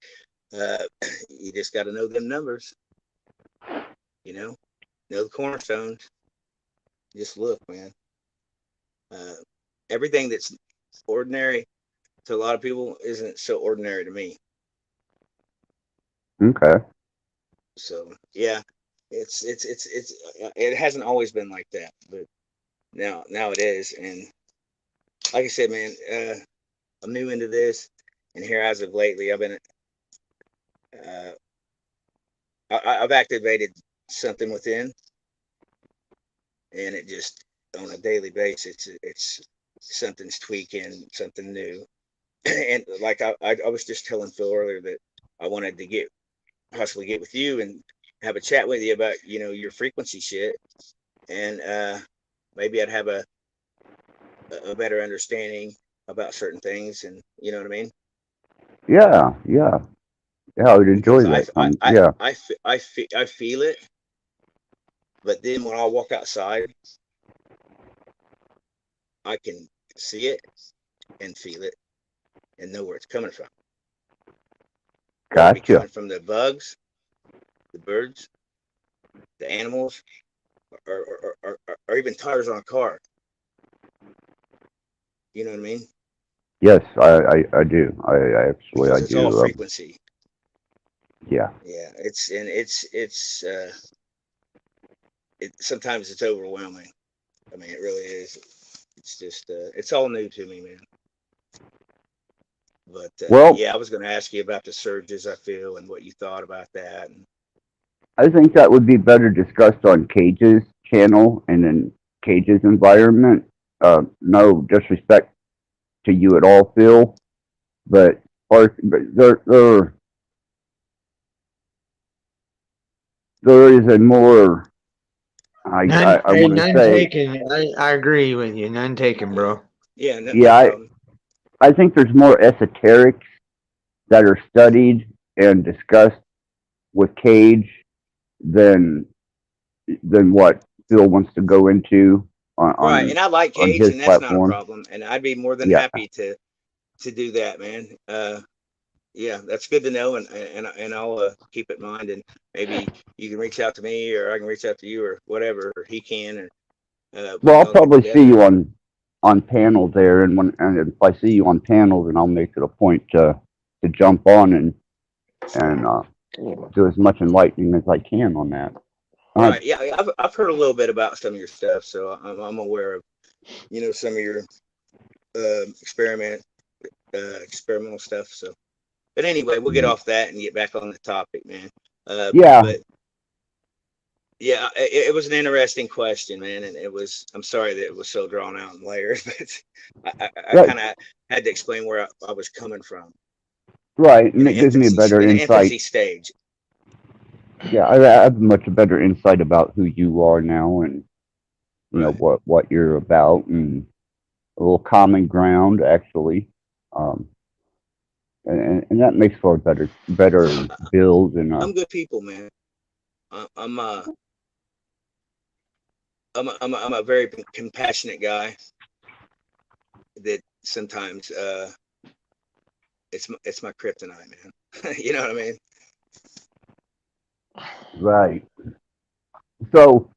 [SPEAKER 4] Uh, you just got to know them numbers. Know the cornerstones. Just look, man. Uh, Everything that's ordinary to a lot of people isn't so ordinary to me.
[SPEAKER 5] Okay.
[SPEAKER 4] So yeah, it hasn't always been like that, but now it is. And like I said, man, I'm new into this, and here as of lately, uh, I've activated something within, and it just on a daily basis, it's something's tweaking, something new. And like I was just telling Phil earlier that I wanted to possibly get with you and have a chat with you about your frequency shit, and maybe I'd have a better understanding about certain things, and you know what I mean.
[SPEAKER 5] Yeah, yeah, yeah. I would
[SPEAKER 4] Because
[SPEAKER 5] enjoy that. Yeah,
[SPEAKER 4] I feel it, but then when I walk outside, I can see it and feel it and know where it's coming from. Whether it be
[SPEAKER 5] gotcha.
[SPEAKER 4] coming from the bugs, the birds, the animals, or even tires on a car. You know what I mean?
[SPEAKER 5] Yes, I do. I
[SPEAKER 4] Because it's all
[SPEAKER 5] do.
[SPEAKER 4] frequency.
[SPEAKER 5] Yeah.
[SPEAKER 4] Yeah, sometimes it's overwhelming. I mean, it really is. It's just it's all new to me, man. But
[SPEAKER 5] Well,
[SPEAKER 4] yeah, I was going to ask you about the surges, I feel, and what you thought about that. And
[SPEAKER 5] I think that would be better discussed on Cage's channel and in Cage's environment. No disrespect to you at all, Phil, but but there is a more
[SPEAKER 1] None,
[SPEAKER 5] I
[SPEAKER 1] hey,
[SPEAKER 5] want to
[SPEAKER 1] none
[SPEAKER 5] say,
[SPEAKER 1] taken. I agree with you. None taken,
[SPEAKER 4] yeah,
[SPEAKER 1] bro.
[SPEAKER 4] yeah, no,
[SPEAKER 5] yeah,
[SPEAKER 4] no problem.
[SPEAKER 5] I think there's more esoterics that are studied and discussed with Cage than what Phil wants to go into
[SPEAKER 4] Right, and I like
[SPEAKER 5] on
[SPEAKER 4] Cage,
[SPEAKER 5] his
[SPEAKER 4] and that's not a
[SPEAKER 5] platform.
[SPEAKER 4] problem. And I'd be more than
[SPEAKER 5] Yeah.
[SPEAKER 4] happy to do that, man. Yeah, that's good to know, and I'll keep it in mind, and maybe you can reach out to me, or I can reach out to you, or whatever, or he can, and we
[SPEAKER 5] Well,
[SPEAKER 4] can
[SPEAKER 5] I'll
[SPEAKER 4] all get
[SPEAKER 5] probably see
[SPEAKER 4] together.
[SPEAKER 5] you on panel there, and if I see you on panel, then I'll make it a point to jump on and do as much enlightening as I can on that.
[SPEAKER 4] Right? Yeah, I've heard a little bit about some of your stuff, so I'm aware of some of your uh, experiment experimental stuff. So, but anyway, we'll get off that and get back on the topic, man.
[SPEAKER 5] Yeah,
[SPEAKER 4] But yeah, it was an interesting question, man, and it was. I'm sorry that it was so drawn out and layered, but I
[SPEAKER 5] that,
[SPEAKER 4] kind of had to explain where I was coming from
[SPEAKER 5] right, and it gives me a better
[SPEAKER 4] in the
[SPEAKER 5] insight.
[SPEAKER 4] infancy stage.
[SPEAKER 5] Yeah, I have much better insight about who you are now, and
[SPEAKER 4] Right.
[SPEAKER 5] what you're about, and a little common ground actually, um, and that makes for a better build and
[SPEAKER 4] I'm good people, man. I'm I'm a very compassionate guy that sometimes it's my kryptonite, man. You know what I mean?
[SPEAKER 5] right. So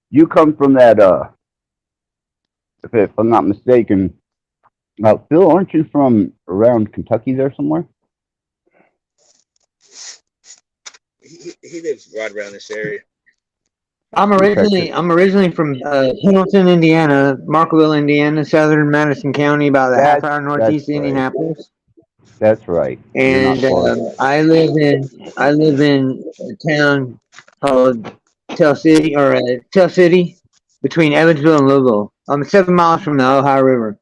[SPEAKER 5] you come from that, if I'm not mistaken, Phil, aren't you from around Kentucky there somewhere?
[SPEAKER 4] He lives right around this area.
[SPEAKER 5] Okay,
[SPEAKER 1] I'm originally from Hamilton, Indiana, Markville, Indiana, southern Madison County, about a half hour
[SPEAKER 5] that's
[SPEAKER 1] northeast of
[SPEAKER 5] right.
[SPEAKER 1] Indianapolis.
[SPEAKER 5] That's right. You're not
[SPEAKER 1] And
[SPEAKER 5] far.
[SPEAKER 1] I live in a town called Tell City, between Evansville and Louisville. I'm 7 miles from the Ohio River.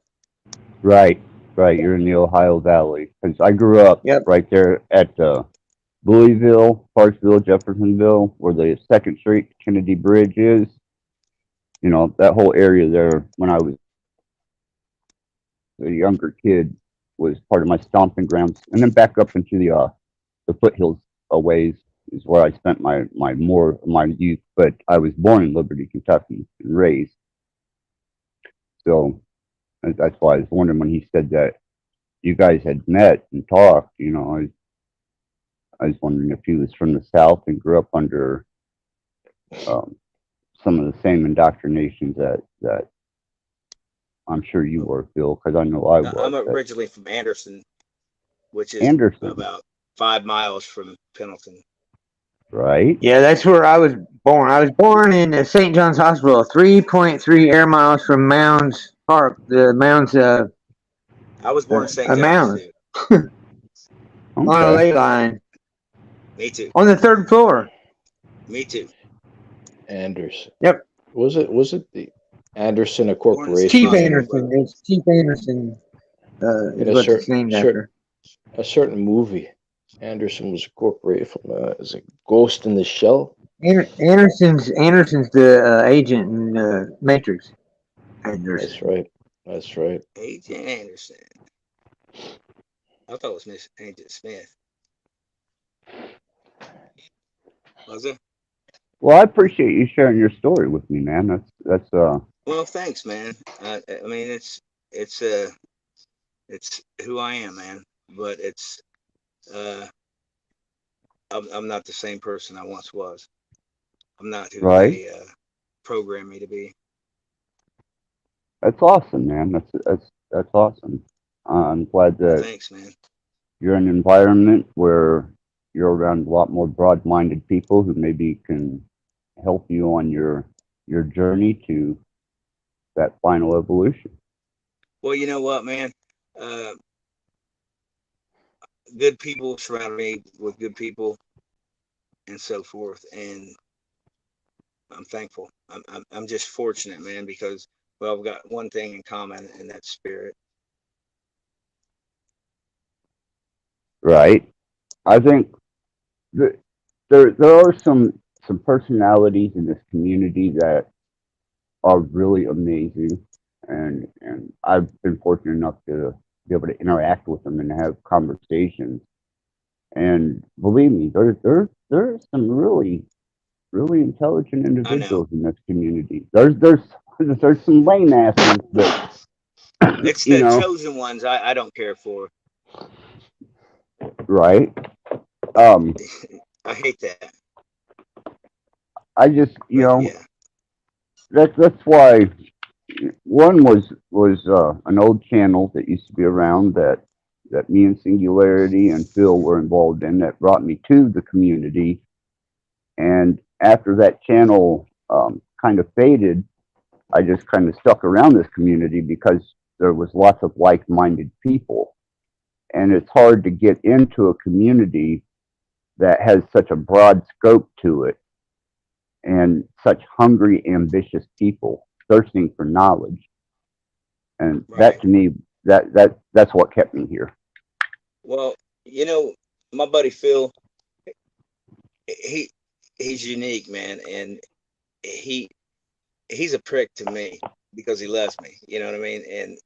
[SPEAKER 5] Right, right. You're in the Ohio Valley. Because I grew up
[SPEAKER 1] Yep.
[SPEAKER 5] right there at Louisville, Parksville, Jeffersonville, where the Second Street Kennedy Bridge is. You know, that whole area there, when I was a younger kid, was part of my stomping grounds. And then back up into the foothills a ways is where I spent my youth. But I was born in Liberty, Kentucky, and raised. So that's why I was wondering when he said that you guys had met and talked. I was wondering if he was from the South and grew up under um, some of the same indoctrinations that I'm sure you were, Phil, because I know I was.
[SPEAKER 4] I'm
[SPEAKER 5] At
[SPEAKER 4] originally from Anderson, which is
[SPEAKER 5] Anderson,
[SPEAKER 4] about 5 miles from Pendleton.
[SPEAKER 5] right?
[SPEAKER 1] Yeah, that's where I was born. I was born in St. John's Hospital, 3.3 air miles from Mounds Park. The Mounds,
[SPEAKER 4] I was born in St. John's
[SPEAKER 1] Mounds
[SPEAKER 4] too.
[SPEAKER 1] on a
[SPEAKER 5] Okay.
[SPEAKER 1] ley line
[SPEAKER 4] Me too.
[SPEAKER 1] on the third floor.
[SPEAKER 4] Me too.
[SPEAKER 3] Anderson.
[SPEAKER 1] Yep.
[SPEAKER 3] Was it the Anderson a
[SPEAKER 4] Born in the same
[SPEAKER 1] Chief
[SPEAKER 3] corporation
[SPEAKER 4] hospital,
[SPEAKER 3] in
[SPEAKER 1] Anderson.
[SPEAKER 4] brother.
[SPEAKER 1] It's Chief Anderson is
[SPEAKER 3] a
[SPEAKER 1] what it's named
[SPEAKER 3] certain
[SPEAKER 1] after.
[SPEAKER 3] a certain movie? Anderson was incorporated from is it Ghost in the Shell?
[SPEAKER 1] Anderson's the agent in Matrix.
[SPEAKER 3] That's
[SPEAKER 1] Anderson.
[SPEAKER 3] right. That's right.
[SPEAKER 4] Agent Anderson. I thought it was Miss Agent Smith. Was it?
[SPEAKER 5] Well, I appreciate you sharing your story with me, man. That's
[SPEAKER 4] Well, thanks, man. I mean, it's it's who I am, man. But uh, I'm not the same person I once was. I'm not who
[SPEAKER 5] right.
[SPEAKER 4] they programmed me to be.
[SPEAKER 5] That's awesome, man. That's awesome. I'm glad
[SPEAKER 4] Well,
[SPEAKER 5] that
[SPEAKER 4] thanks, man.
[SPEAKER 5] you're in an environment where you're around a lot more broad-minded people who maybe can help you on your journey to that final evolution.
[SPEAKER 4] Well, you know what, man? Uh, good people surround me with good people and so forth. And I'm thankful. I'm just fortunate, man, because well, I've got one thing in common, and that's spirit.
[SPEAKER 5] Right. I think that there are some personalities in this community that are really amazing, and I've been fortunate enough to be able to interact with them and have conversations. And believe me, there's some really intelligent
[SPEAKER 4] I know.
[SPEAKER 5] individuals in this community. There's some lame asses that
[SPEAKER 4] It's
[SPEAKER 5] you
[SPEAKER 4] the
[SPEAKER 5] know,
[SPEAKER 4] chosen ones I don't care for.
[SPEAKER 5] right?
[SPEAKER 4] I,
[SPEAKER 5] Um,
[SPEAKER 4] I hate that.
[SPEAKER 5] I just
[SPEAKER 4] But yeah,
[SPEAKER 5] that's why one was an old channel that used to be around that me and Singularity and Phil were involved in that brought me to the community. And after that channel kind of faded, I just kind of stuck around this community because there was lots of like-minded people, and it's hard to get into a community that has such a broad scope to it and such hungry, ambitious people thirsting for knowledge. And that
[SPEAKER 4] right.
[SPEAKER 5] to me, that's what kept me here.
[SPEAKER 4] Well, you know, my buddy Phil, he he's unique, man, and he he's a prick to me because he loves me. You know what I mean? And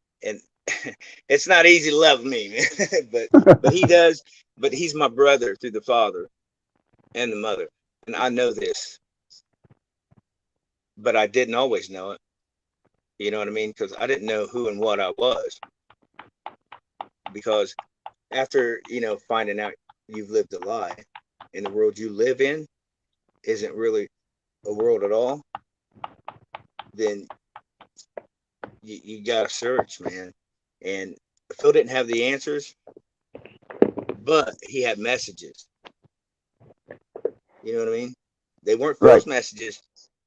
[SPEAKER 4] it's not easy to love me, man. but he does. But he's my brother through the father and the mother, and I know this, but I didn't always know it. You know what I mean? Because I didn't know who and what I was. Because after finding out you've lived a lie, and the world you live in isn't really a world at all, then you gotta search, man. And Phil didn't have the answers, but he had messages. You know what I mean? They weren't
[SPEAKER 5] Right,
[SPEAKER 4] Phil's messages,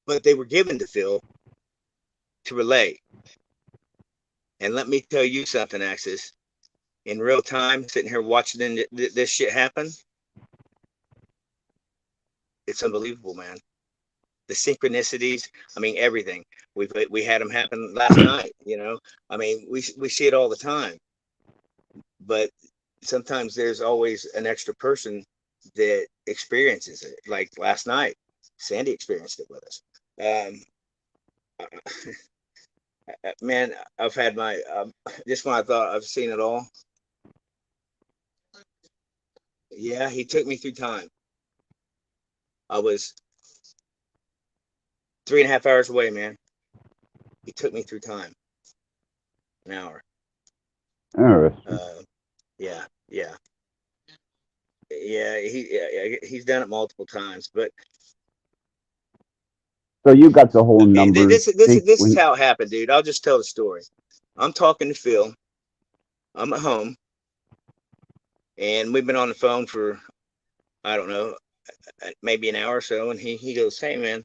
[SPEAKER 4] but they were given to Phil to relay. And let me tell you something, Axis. In real time, sitting here watching this shit happen, it's unbelievable, man. The synchronicities, I mean, everything. We had them happen last night. I mean, we see it all the time, but sometimes there's always an extra person that experiences it. Like last night, Sandy experienced it with us. Man, I've had my just when I thought I've seen it all. Yeah, he took me through time. I was 3.5 hours away, man. He took me through time, an hour.
[SPEAKER 5] interesting.
[SPEAKER 4] Yeah, yeah, he's done it multiple times. But
[SPEAKER 5] So you got the whole numbers
[SPEAKER 4] this is
[SPEAKER 5] sequence.
[SPEAKER 4] how it happened, dude. I'll just tell the story. I'm talking to Phil. I'm at home, and we've been on the phone for I don't know, maybe an hour or so. And he goes, "Hey, man,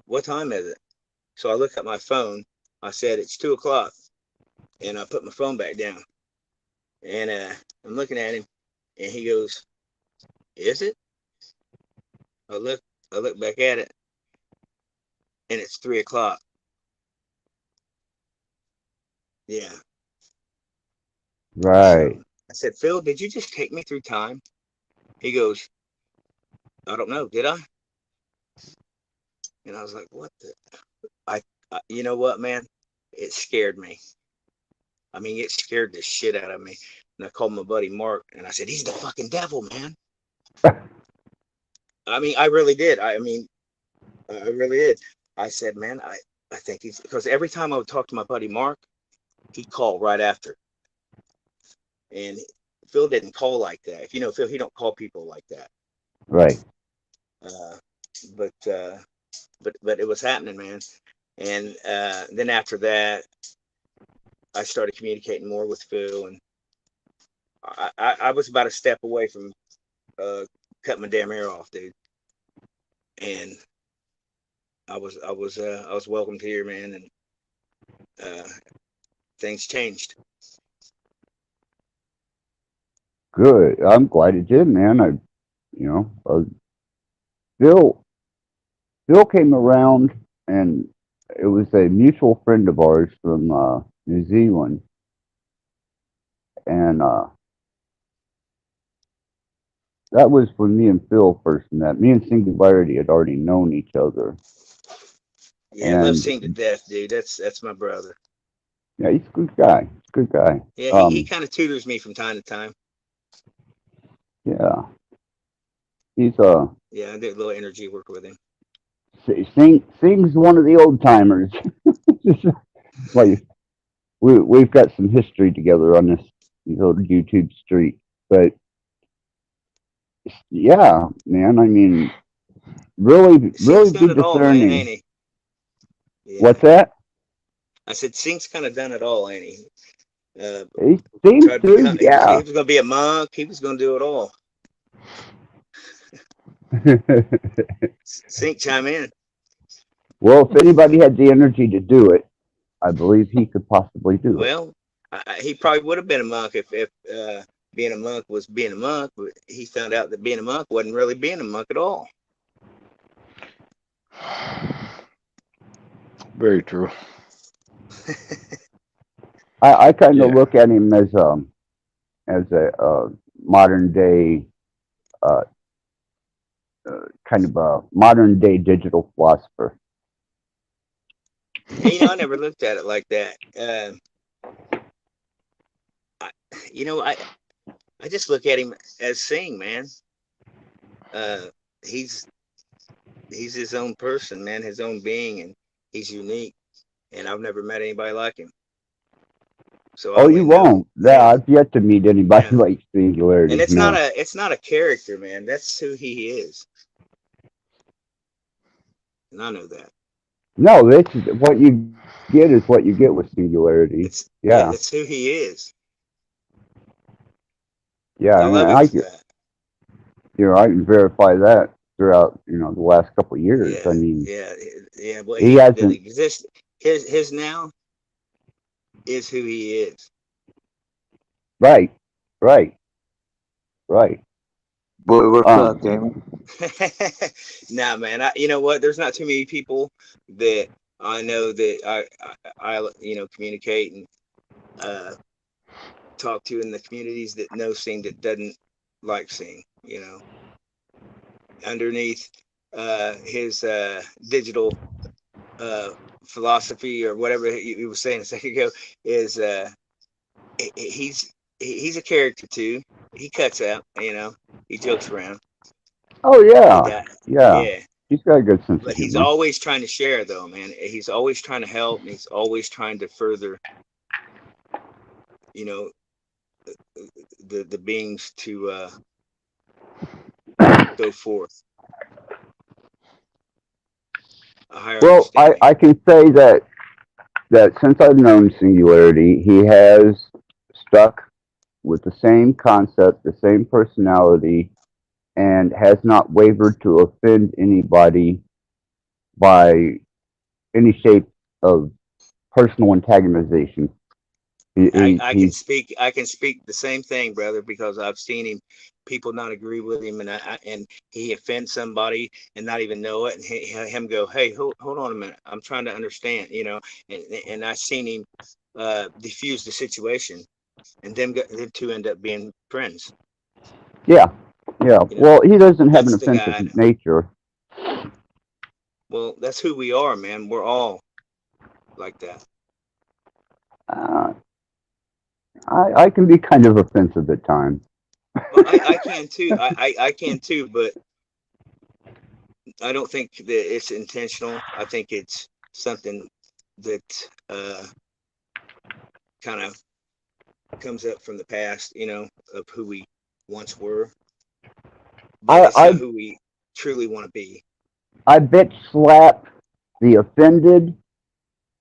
[SPEAKER 4] what time is it?" So I look at my phone. I said, "It's 2 o'clock," and I put my phone back down. And I'm looking at him, and he goes, "Is it?" I look, I look back at it, and it's 3 o'clock. Yeah. So
[SPEAKER 5] Right.
[SPEAKER 4] I said, "Phil, did you just take me through time?" He goes, "I don't know, did I?" And I was like, "What the?" You know what, man? It scared me. I mean, it scared the shit out of me. And I called my buddy Mark, and I said, "He's the fucking devil, man." I mean, I really did. I mean, I really did. I said, "Man, I think he's," because every time I would talk to my buddy Mark, he'd call right after. And Phil didn't call like that. If you know Phil, he don't call people like that.
[SPEAKER 5] Right.
[SPEAKER 4] Uh, but but it was happening, man. And then after that, I started communicating more with Phil, and I was about a step away from cutting my damn hair off, dude. And I was welcomed here, man, and uh, things changed.
[SPEAKER 5] Good. I'm glad it did, man. You know, Bill, Bill came around, and it was a mutual friend of ours from New Zealand, and that was when me and Phil first met. Me and Singularity had already known each other,
[SPEAKER 4] Yeah, love
[SPEAKER 5] and
[SPEAKER 4] Sing to death, dude. That's my brother.
[SPEAKER 5] yeah, he's a good guy. He's a good guy.
[SPEAKER 4] Yeah, he kind of tutors me from time to time.
[SPEAKER 5] Yeah, he's
[SPEAKER 4] Yeah, I do a little energy work with him.
[SPEAKER 5] sings one of the old timers. Like we've got some history together on this these old YouTube street, but yeah, man. I mean, really
[SPEAKER 4] Sing's done
[SPEAKER 5] be
[SPEAKER 4] it all, man, ain't
[SPEAKER 5] discerning.
[SPEAKER 4] he? Yeah,
[SPEAKER 5] What's that?
[SPEAKER 4] I said Sing's kind of done it all, ain't he? Uh,
[SPEAKER 5] He seems
[SPEAKER 4] tried to
[SPEAKER 5] to,
[SPEAKER 4] become. He
[SPEAKER 5] yeah.
[SPEAKER 4] was gonna be a monk. He was gonna do it all. Sink, chime in.
[SPEAKER 5] Well, if anybody had the energy to do it, I believe he could possibly do it.
[SPEAKER 4] Well, he probably would have been a monk if being a monk was being a monk, but he found out that being a monk wasn't really being a monk at all.
[SPEAKER 3] Very true.
[SPEAKER 5] I kind of
[SPEAKER 3] Yeah.
[SPEAKER 5] look at him as a modern day uh, kind of a modern day digital philosopher.
[SPEAKER 4] I never looked at it like that. I, you know, I I just look at him as Sing, man. Uh, he's he's his own person, man, his own being, and he's unique. And I've never met anybody like him, so I
[SPEAKER 5] Oh, you
[SPEAKER 4] only know
[SPEAKER 5] won't. Yeah,
[SPEAKER 4] him.
[SPEAKER 5] I've yet to meet anybody
[SPEAKER 4] Yeah,
[SPEAKER 5] like
[SPEAKER 4] and
[SPEAKER 5] Singularity. No,
[SPEAKER 4] it's not a character, man. That's who he is, and I know that.
[SPEAKER 5] no, this is what you get is what you get with Singularity.
[SPEAKER 4] It's
[SPEAKER 5] Yeah,
[SPEAKER 4] yeah, that's who he is,
[SPEAKER 5] yeah,
[SPEAKER 4] and I
[SPEAKER 5] and
[SPEAKER 4] love him for that.
[SPEAKER 5] I can verify that throughout the last couple of years. I
[SPEAKER 4] Yeah,
[SPEAKER 5] mean,
[SPEAKER 4] yeah, yeah. What
[SPEAKER 5] he
[SPEAKER 4] he that
[SPEAKER 5] hasn't.
[SPEAKER 4] exists, his now is who he is.
[SPEAKER 5] Right, right, right.
[SPEAKER 1] Boy, we're
[SPEAKER 5] Um,
[SPEAKER 1] fucked, ain't we?
[SPEAKER 4] Nah, man. You know what? There's not too many people that I know that I communicate and uh, talk to in the communities that know Sing that doesn't like Sing. Underneath his digital uh, philosophy or whatever you were saying a second ago is he's he's a character too. He cuts out, he jokes around.
[SPEAKER 5] oh
[SPEAKER 4] The
[SPEAKER 5] yeah,
[SPEAKER 4] guy,
[SPEAKER 5] yeah.
[SPEAKER 4] yeah.
[SPEAKER 5] He's got a good sense of
[SPEAKER 4] But he's
[SPEAKER 5] humor.
[SPEAKER 4] always trying to share, though, man. He's always trying to help, and he's always trying to further, you know, the beings to go forth a higher
[SPEAKER 5] Well,
[SPEAKER 4] understanding.
[SPEAKER 5] I can say that since I've known Singularity, he has stuck with the same concept, the same personality, and has not wavered to offend anybody by any shape of personal antagonization. He's
[SPEAKER 4] I can speak the same thing, brother, because I've seen him. People not agree with him, and he offends somebody and not even know it, and him go, "Hey, hold on a minute, I'm trying to understand," and I seen him diffuse the situation, and them two end up being friends.
[SPEAKER 5] yeah, yeah.
[SPEAKER 4] You know,
[SPEAKER 5] Well, he doesn't have an
[SPEAKER 4] that's the
[SPEAKER 5] offensive
[SPEAKER 4] guy.
[SPEAKER 5] nature.
[SPEAKER 4] Well, that's who we are, man. We're all like that.
[SPEAKER 5] Uh, I can be kind of offensive at times.
[SPEAKER 4] Well, I can too. I can too, but I don't think that it's intentional. I think it's something that kind of comes up from the past, of who we once were, but
[SPEAKER 5] I
[SPEAKER 4] it's not
[SPEAKER 5] I
[SPEAKER 4] who we truly want to be.
[SPEAKER 5] I bitch slap the offended,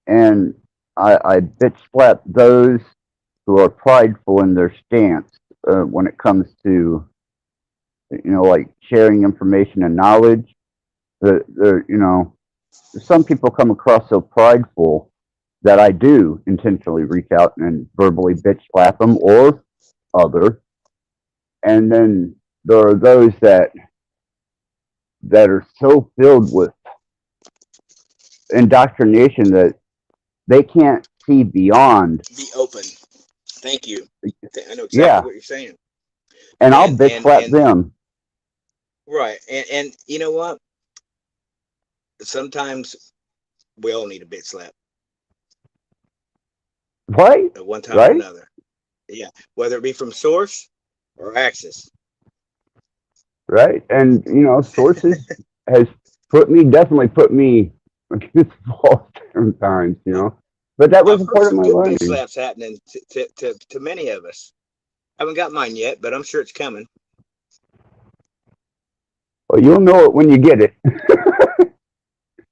[SPEAKER 5] and I bitch slap those who are prideful in their stance when it comes to like sharing information and knowledge. Some people come across so prideful that I do intentionally reach out and verbally bitch slap them or other. And then there are those that are so filled with indoctrination that they can't see beyond.
[SPEAKER 4] Be open. Thank you. I know exactly
[SPEAKER 5] Yeah,
[SPEAKER 4] what you're saying.
[SPEAKER 5] and I'll
[SPEAKER 4] And
[SPEAKER 5] bitch slap them.
[SPEAKER 4] right. And you know what? Sometimes we all need a bit slap
[SPEAKER 5] Right?
[SPEAKER 4] at one time or
[SPEAKER 5] Right?
[SPEAKER 4] another. Yeah. Whether it be from source or axis.
[SPEAKER 5] Right? And sources has definitely put me against the wall sometimes, But that was
[SPEAKER 4] I've
[SPEAKER 5] a
[SPEAKER 4] heard
[SPEAKER 5] part of
[SPEAKER 4] some
[SPEAKER 5] my
[SPEAKER 4] good bit
[SPEAKER 5] learning.
[SPEAKER 4] slaps happening to many of us. I haven't got mine yet, but I'm sure it's coming.
[SPEAKER 5] Well, you'll know it when you get it.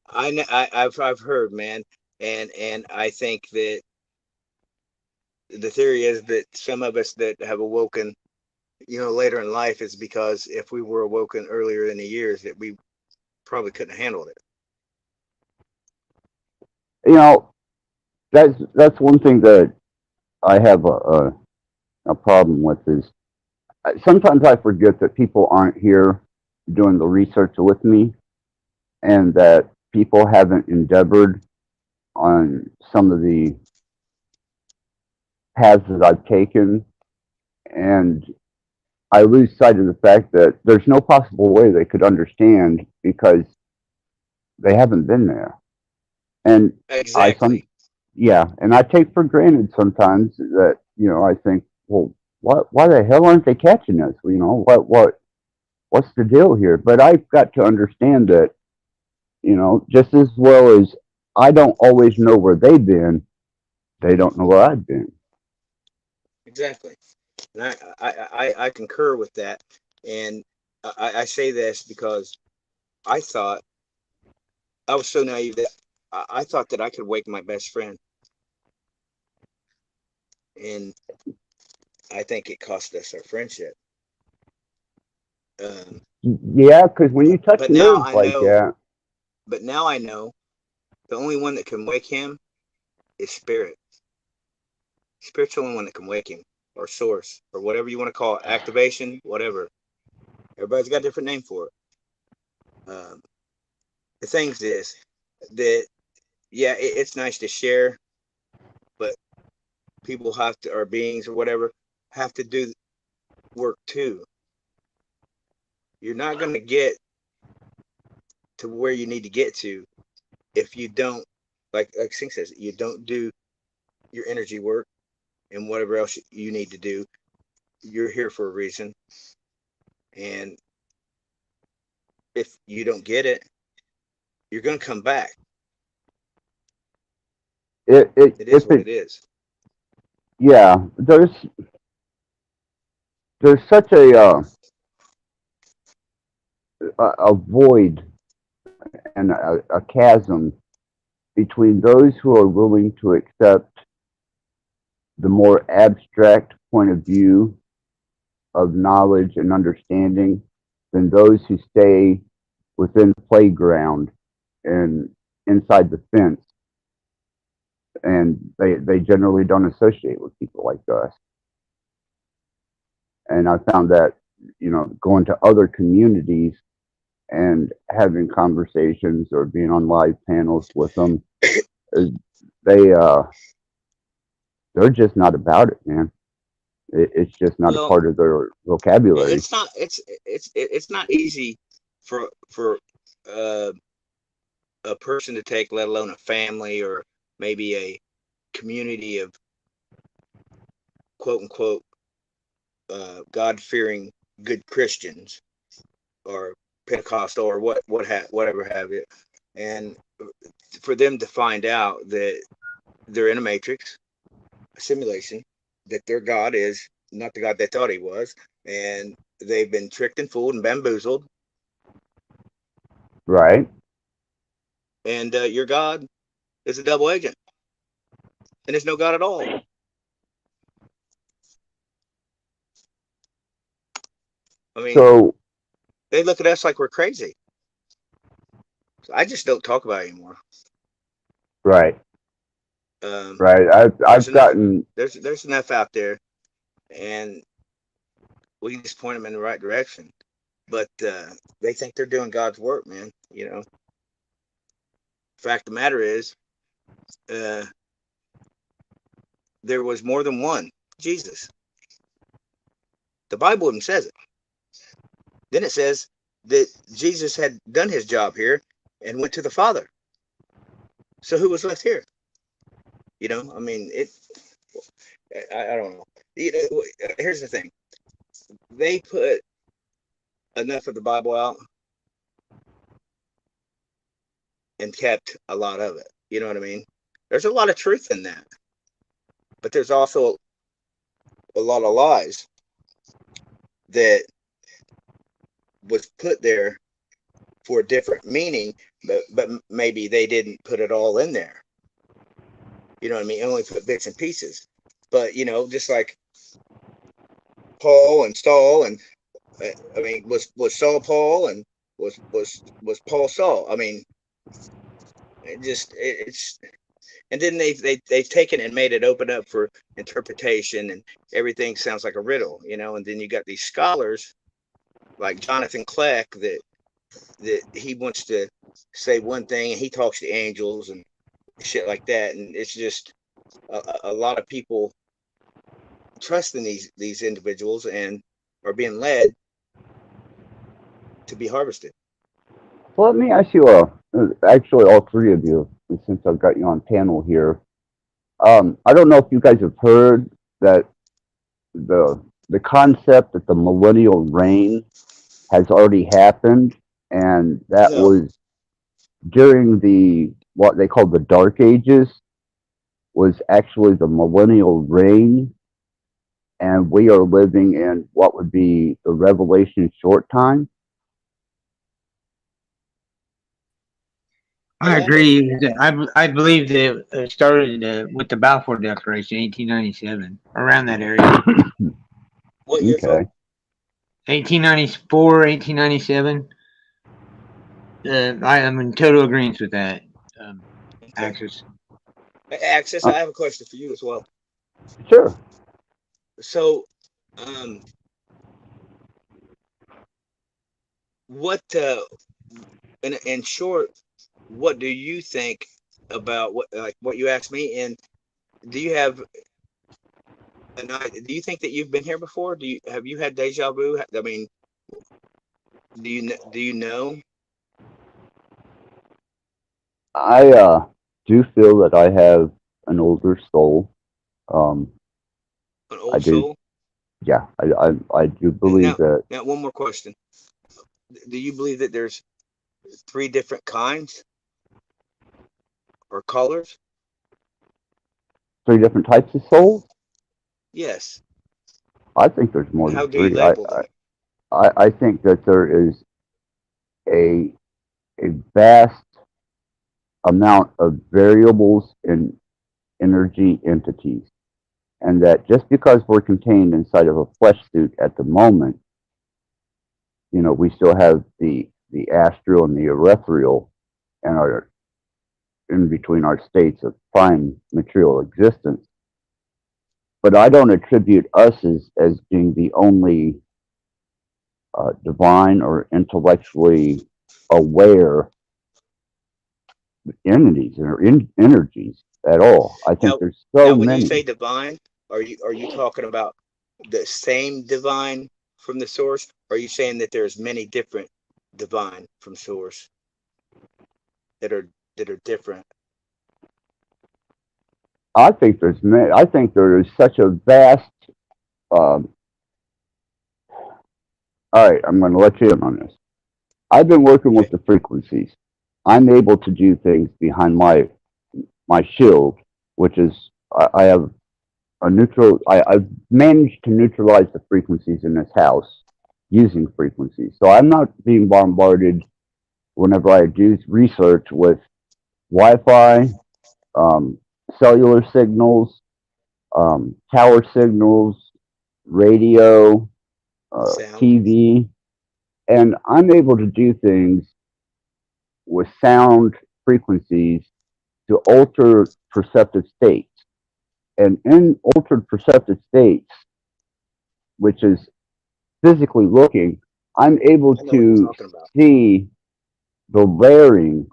[SPEAKER 4] I've heard, man, and I think that the theory is that some of us that have awoken, later in life is because if we were awoken earlier in the years, that we probably couldn't have handled it.
[SPEAKER 5] You know, that's one thing that I have a problem with is sometimes I forget that people aren't here doing the research with me, and that people haven't endeavored on some of the paths that I've taken, and I lose sight of the fact that there's no possible way they could understand because they haven't been there. And I some
[SPEAKER 4] Exactly.
[SPEAKER 5] yeah, and I take for granted sometimes that I think, well, why the hell aren't they catching us? What's the deal here? But I've got to understand that just as well as I don't always know where they've been, they don't know where I've been.
[SPEAKER 4] Exactly. And I concur with that. And I say this because I thought I was so naive that I thought that I could wake my best friend, and I think it cost us our friendship. Um,
[SPEAKER 5] Yeah, because when you touch
[SPEAKER 4] but now
[SPEAKER 5] nerves
[SPEAKER 4] I
[SPEAKER 5] like
[SPEAKER 4] know.
[SPEAKER 5] that,
[SPEAKER 4] But now I know the only one that can wake him is spirit. Spirit's the only one that can wake him, or source, or whatever you want to call it, activation, whatever. Everybody's got a different name for it. The thing's this, that yeah, it's nice to share, but people have to, or beings or whatever, have to do work too. You're not going to get to where you need to get to if you don't, like Sing says, you don't do your energy work and whatever else you need to do. You're here for a reason, and if you don't get it, you're going to come back. It is
[SPEAKER 5] if
[SPEAKER 4] what
[SPEAKER 5] it
[SPEAKER 4] it is.
[SPEAKER 5] yeah, there's such a void and a chasm between those who are willing to accept the more abstract point of view of knowledge and understanding than those who stay within the playground and inside the fence, and they generally don't associate with people like us. And I found that going to other communities and having conversations or being on live panels with them, they they're just not about it, man. It's just not a
[SPEAKER 4] Well,
[SPEAKER 5] part of their vocabulary.
[SPEAKER 4] it's not. It's not easy for uh, a person to take, let alone a family or maybe a community of quote unquote God fearing good Christians or Pentecostal or whatever have you, and for them to find out that they're in a matrix, a simulation, that their God is not the God they thought he was, and they've been tricked and fooled and bamboozled,
[SPEAKER 5] Right.
[SPEAKER 4] and your God is a double agent, and there's no God at all. I mean,
[SPEAKER 5] So,
[SPEAKER 4] they look at us like we're crazy. So I just don't talk about it anymore.
[SPEAKER 5] right,
[SPEAKER 4] Um,
[SPEAKER 5] right.
[SPEAKER 4] there's
[SPEAKER 5] I've
[SPEAKER 4] enough.
[SPEAKER 5] gotten
[SPEAKER 4] There's enough out there, and We can just point them in the right direction. But they think they're doing God's work, man. Fact of the matter is, uh, there was more than one Jesus. The Bible even says it. Then it says that Jesus had done his job here and went to the Father. So who was left here? I mean, I don't know. Here's the thing. They put enough of the Bible out and kept a lot of it. You know what I mean? There's a lot of truth in that. But there's also a lot of lies that was put there for a different meaning, but maybe they didn't put it all in there. You know what I mean? Only put bits and pieces. But just like Paul and Saul, and I mean, was Saul Paul, and was Paul Saul? I mean, it's and then they've taken it and made it open up for interpretation, and everything sounds like a riddle, and then you got these scholars like Jonathan Kleck that he wants to say one thing and he talks to angels and shit like that, and it's just a lot of people trusting these individuals and are being led to be harvested.
[SPEAKER 5] Well, let me ask you, actually, all three of you, since I've got you on panel here. I don't know if you guys have heard that the concept that the millennial reign has already happened, and that
[SPEAKER 4] No.
[SPEAKER 5] was during what they call the Dark Ages, was actually the millennial reign, and we are living in what would be the Revelation short time.
[SPEAKER 1] I agree. I believe that it started with the Balfour Declaration, 1897, around that area.
[SPEAKER 4] What year?
[SPEAKER 5] Okay.
[SPEAKER 1] 1894, 1897. I am in total agreement with that. Axis.
[SPEAKER 4] Axis, I have a question for you as well.
[SPEAKER 5] Sure.
[SPEAKER 4] So, what, in short, what do you think about what you asked me? And do you have do you think that you've been here before? Have you had deja vu? I mean, do you know?
[SPEAKER 5] I do feel that I have an older soul.
[SPEAKER 4] An old soul?
[SPEAKER 5] Yeah, I do believe that.
[SPEAKER 4] Now, one more question. Do you believe that there's 3 different kinds or colors?
[SPEAKER 5] 3 different types of souls?
[SPEAKER 4] Yes.
[SPEAKER 5] I think there's more
[SPEAKER 4] How
[SPEAKER 5] than
[SPEAKER 4] do you
[SPEAKER 5] 3.
[SPEAKER 4] label them?
[SPEAKER 5] I think that there is a vast amount of variables in energy entities, and that just because we're contained inside of a flesh suit at the moment, we still have the astral and the ethereal, and are in between our states of prime material existence. But I don't attribute us as being the only divine or intellectually aware entities or energies at all. I think there's so
[SPEAKER 4] now, when
[SPEAKER 5] many.
[SPEAKER 4] you say divine, are you talking about the same divine from the source? Or are you saying that there's many different divine from source that are different?
[SPEAKER 5] I think there's many. I think there is such a vast. All right, I'm going to let you in on this. I've been working with the frequencies. I'm able to do things behind my shield, which is I have a neutral. I've managed to neutralize the frequencies in this house using frequencies, so I'm not being bombarded whenever I do research with Wi-Fi, cellular signals, tower signals, radio, TV, and I'm able to do things with sound frequencies to alter perceptive states. And in altered perceptive states, which is physically looking, I'm able
[SPEAKER 4] I know what you're
[SPEAKER 5] to
[SPEAKER 4] talking about.
[SPEAKER 5] see the layering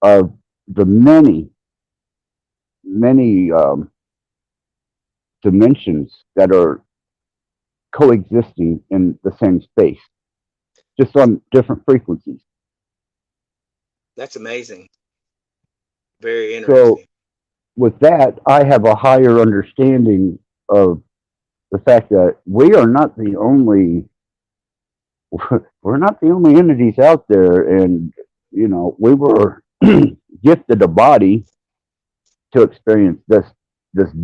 [SPEAKER 5] of the many dimensions that are coexisting in the same space, just on different frequencies.
[SPEAKER 4] That's amazing. Very
[SPEAKER 5] So
[SPEAKER 4] interesting.
[SPEAKER 5] with that, I have a higher understanding of the fact that we are not the only we're not the only entities out there, and we were gifted a body to experience this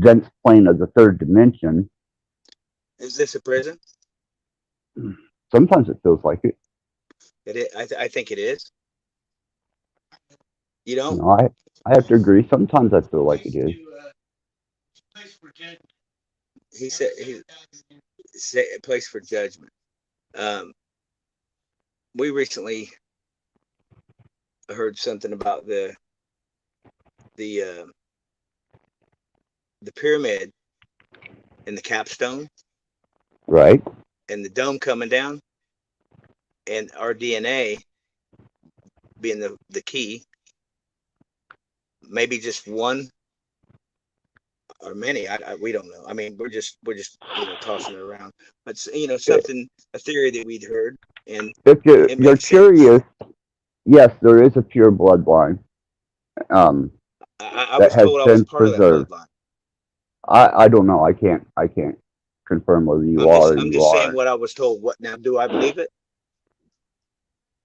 [SPEAKER 5] dense plane of the third dimension.
[SPEAKER 4] Is this a prison?
[SPEAKER 5] Sometimes it feels like it.
[SPEAKER 4] It is. I think it is. You
[SPEAKER 5] You
[SPEAKER 4] know,
[SPEAKER 5] know, I have to agree. Sometimes I feel like it is.
[SPEAKER 4] he said a place for judgment. Um, we recently heard something about the uh, the pyramid and the capstone
[SPEAKER 5] Right?
[SPEAKER 4] and the dome coming down, and our DNA being the key. Maybe just one or many. We don't know. I mean, we're just tossing it around. But something, a theory that we'd heard, and
[SPEAKER 5] If
[SPEAKER 4] it
[SPEAKER 5] you're
[SPEAKER 4] makes sense.
[SPEAKER 5] curious, yes, there is a pure bloodline um,
[SPEAKER 4] I
[SPEAKER 5] that
[SPEAKER 4] was
[SPEAKER 5] has
[SPEAKER 4] told I was
[SPEAKER 5] been
[SPEAKER 4] part of that
[SPEAKER 5] preserved.
[SPEAKER 4] bloodline.
[SPEAKER 5] I don't know. I can't confirm whether you are or
[SPEAKER 4] I'm
[SPEAKER 5] you
[SPEAKER 4] just saying
[SPEAKER 5] aren't.
[SPEAKER 4] what I was told. What now? Do I believe it?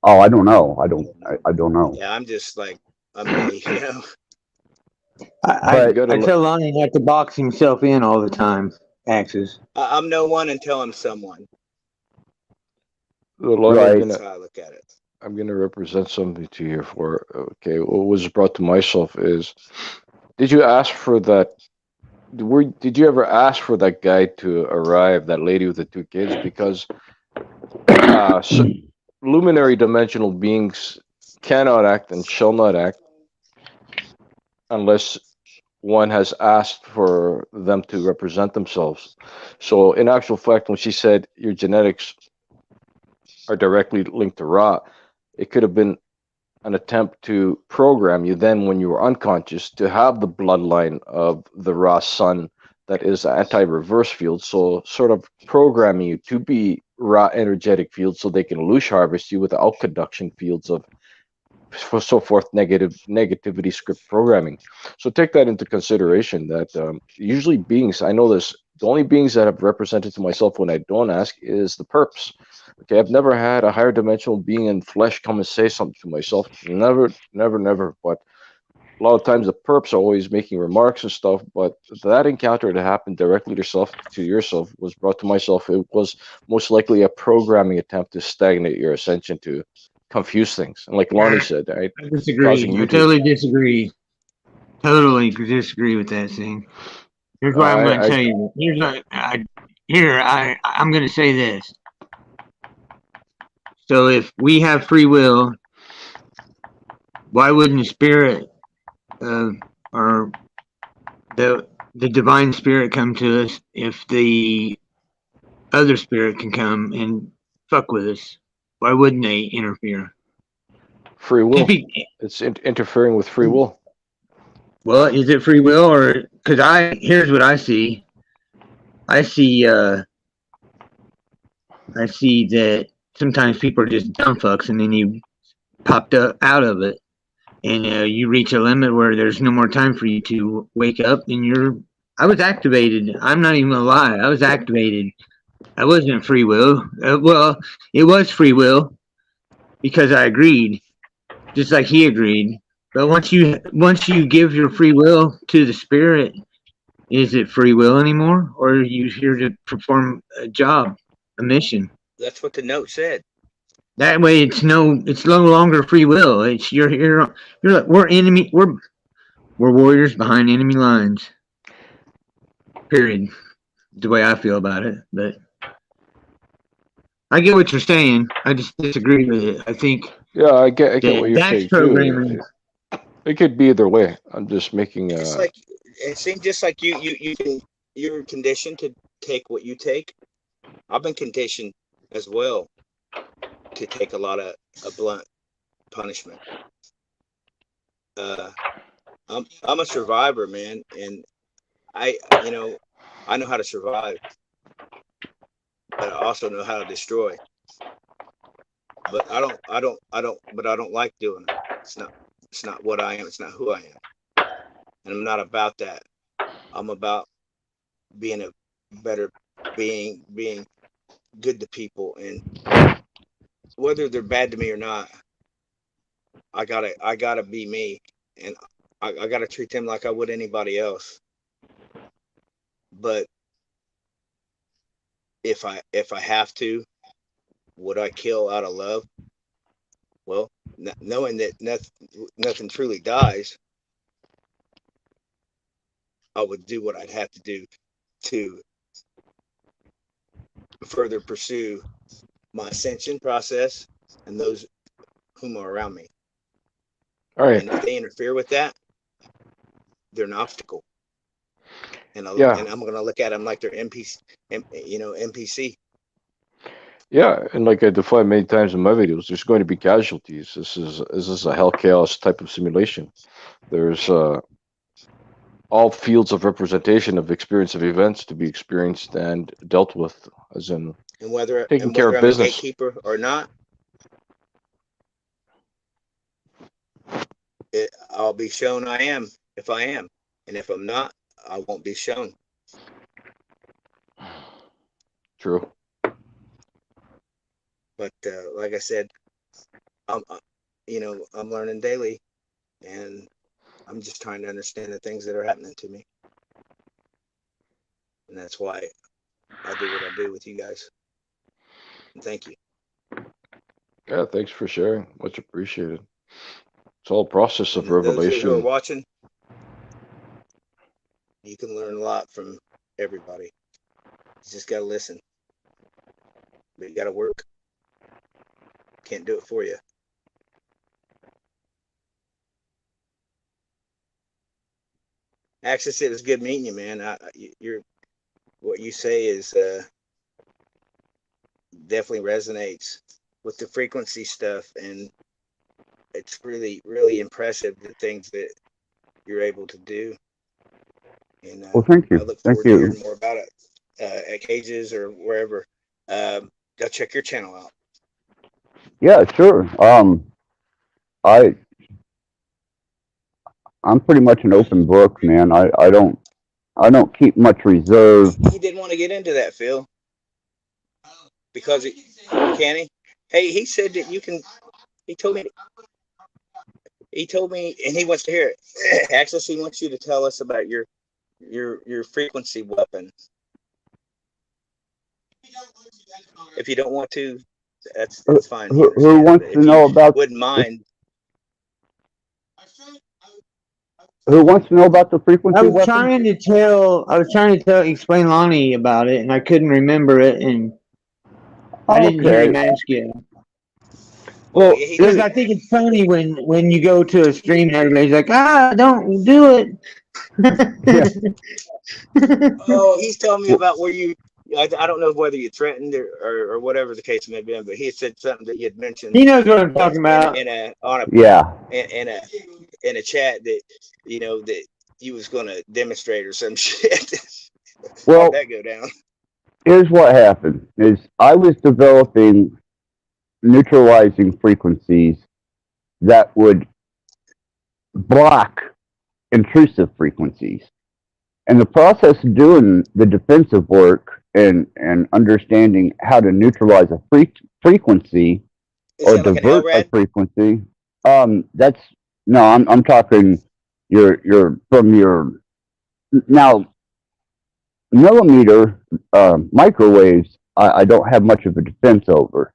[SPEAKER 5] Oh, I don't know. I don't know.
[SPEAKER 4] Yeah, I'm just like I'm me.
[SPEAKER 3] You
[SPEAKER 1] I,
[SPEAKER 5] But
[SPEAKER 3] gotta
[SPEAKER 1] I tell Lonnie not to box himself in all the time. Axes.
[SPEAKER 4] I'm no one until I'm someone.
[SPEAKER 3] Lonnie,
[SPEAKER 5] right,
[SPEAKER 4] That's how I look at it.
[SPEAKER 3] I'm gonna represent something to you for okay. What was brought to myself is, did you ask for that? Did you ever ask for that guy to arrive? That lady with the two kids, because so luminary dimensional beings cannot act and shall not act unless one has asked for them to represent themselves. So, in actual fact, when she said your genetics are directly linked to Ra, it could have been an attempt to program you then when you were unconscious to have the bloodline of the Ra sun that is anti-reverse field. So, sort of programming you to be Ra energetic fields so they can illusion harvest you without conduction fields of so forth negativity script programming. So take that into consideration that usually beings, I know this, the only beings that have represented to myself when I don't ask is the perps. Okay, I've never had a higher dimensional being in flesh come and say something to myself. Never, never, never. But a lot of times the perps are always making remarks and stuff. But that encounter that happened directly to yourself was brought to myself. It was most likely a programming attempt to stagnate your ascension, to confuse things. And like Lonnie
[SPEAKER 1] I
[SPEAKER 3] said, right, causing
[SPEAKER 1] disagree. I
[SPEAKER 3] you to.
[SPEAKER 1] totally disagree. Totally disagree with that thing. Here's what I'm going to
[SPEAKER 3] I
[SPEAKER 1] tell you. I'm going to say this. So if we have free will, why wouldn't the spirit or the divine spirit come to us if the other spirit can come and fuck with us? Why wouldn't they interfere?
[SPEAKER 3] free
[SPEAKER 1] Just
[SPEAKER 3] will.
[SPEAKER 1] be,
[SPEAKER 3] It's interfering with free will.
[SPEAKER 1] well, is it free will or because here's what I see. I see I see that sometimes people are just dumb fucks, and then you popped up out of it, and you reach a limit where there's no more time for you to wake up, and you're. I was activated. I'm not even gonna lie. I was activated. I wasn't free will. Well, it was free will because I agreed, just like he agreed. But once you give your free will to the spirit, is it free will anymore, or are you here to perform a job, a mission?
[SPEAKER 4] That's what the note said.
[SPEAKER 1] That way, it's no longer free will. It's you're like we're warriors behind enemy lines. Period. The way I feel about it, but I get what you're saying. I just disagree with it. I think
[SPEAKER 3] Yeah, I get what
[SPEAKER 1] that
[SPEAKER 3] you're
[SPEAKER 1] that's
[SPEAKER 3] saying too.
[SPEAKER 1] programming.
[SPEAKER 3] It could be either way. I'm just making
[SPEAKER 4] It's like it seems just like you're conditioned to take what you take, I've been conditioned as well to take a lot of a blunt punishment. Uh, I'm a survivor, man, and I I know how to survive, but I also know how to destroy. But I don't like doing it. It's not what I am. It's not who I am, and I'm not about that. I'm about being a better being good to people, and whether they're bad to me or not, I gotta be me, and I gotta treat them like I would anybody else. But if I have to, would I kill out of love? Well, knowing that nothing truly dies, I would do what I'd have to do to further pursue my ascension process and those whom are around me.
[SPEAKER 3] All right.
[SPEAKER 4] And if they interfere with that, they're an obstacle. And
[SPEAKER 3] Yeah.
[SPEAKER 4] I'm going to look at them like they're NPC.
[SPEAKER 3] Yeah, and like I defined many times in my videos, there's going to be casualties. This is a hell chaos type of simulation. There's all fields of representation of experience of events to be experienced and dealt with, as in
[SPEAKER 4] And
[SPEAKER 3] taking care of
[SPEAKER 4] I'm a
[SPEAKER 3] business.
[SPEAKER 4] gatekeeper or not, I'll be shown I am if I am, and if I'm not, I won't be shown.
[SPEAKER 3] True.
[SPEAKER 4] But like I said, I'm I'm learning daily, and I'm just trying to understand the things that are happening to me, and that's why I do what I do with you guys. And thank you.
[SPEAKER 3] Yeah, thanks for sharing. Much appreciated. It's all a process of
[SPEAKER 4] And those who are
[SPEAKER 3] revelation.
[SPEAKER 4] watching, you can learn a lot from everybody. You just gotta listen, but you gotta work. Can't do it for you. Access, it was good meeting you, man. You're what you say is definitely resonates with the frequency stuff, and it's really impressive the things that you're able to do. And
[SPEAKER 5] Well, thank
[SPEAKER 4] I
[SPEAKER 5] you.
[SPEAKER 4] look
[SPEAKER 5] Thank
[SPEAKER 4] forward to
[SPEAKER 5] you.
[SPEAKER 4] hearing more about it at Cages or wherever. Go check your channel out.
[SPEAKER 5] Yeah, sure. I I'm pretty much an open book, man. I don't keep much reserve.
[SPEAKER 4] He didn't want to get into that, Phil, because can he? Hey, he said that you can. He told me. He told me, and he wants to hear it. Access, he wants you to tell us about your frequency weapon. If you don't want to, that's fine. He
[SPEAKER 5] Who
[SPEAKER 4] understands.
[SPEAKER 5] wants
[SPEAKER 4] But
[SPEAKER 5] to
[SPEAKER 4] if you
[SPEAKER 5] know about
[SPEAKER 4] wouldn't mind,
[SPEAKER 5] who wants to know about the
[SPEAKER 1] I
[SPEAKER 5] frequency
[SPEAKER 1] was
[SPEAKER 5] weapon?
[SPEAKER 1] trying to explain Lonnie about it, and I couldn't remember it, and I didn't hear him
[SPEAKER 5] Okay.
[SPEAKER 1] ask you.
[SPEAKER 4] well,
[SPEAKER 5] Well,
[SPEAKER 4] yeah, he
[SPEAKER 1] Because
[SPEAKER 4] doesn't.
[SPEAKER 1] I think it's funny when you go to a stream and everybody's like, don't do it.
[SPEAKER 5] yeah.
[SPEAKER 4] Oh, he's telling me
[SPEAKER 5] Well,
[SPEAKER 4] about where you. I don't know whether you threatened or whatever the case may be, but he said something that you had mentioned
[SPEAKER 1] He knows what I'm talking about.
[SPEAKER 4] in a on a
[SPEAKER 5] yeah.
[SPEAKER 4] in a in a chat that that you was going to demonstrate or some shit. How'd
[SPEAKER 5] Well,
[SPEAKER 4] that go down?
[SPEAKER 5] here's what happened: is I was developing neutralizing frequencies that would block intrusive frequencies. And the process of doing the defensive work and understanding how to neutralize a frequency
[SPEAKER 4] Is
[SPEAKER 5] or
[SPEAKER 4] that like an
[SPEAKER 5] divert a
[SPEAKER 4] LRAD?
[SPEAKER 5] frequency, that's no, I'm talking your from your now millimeter microwaves. I don't have much of a defense over,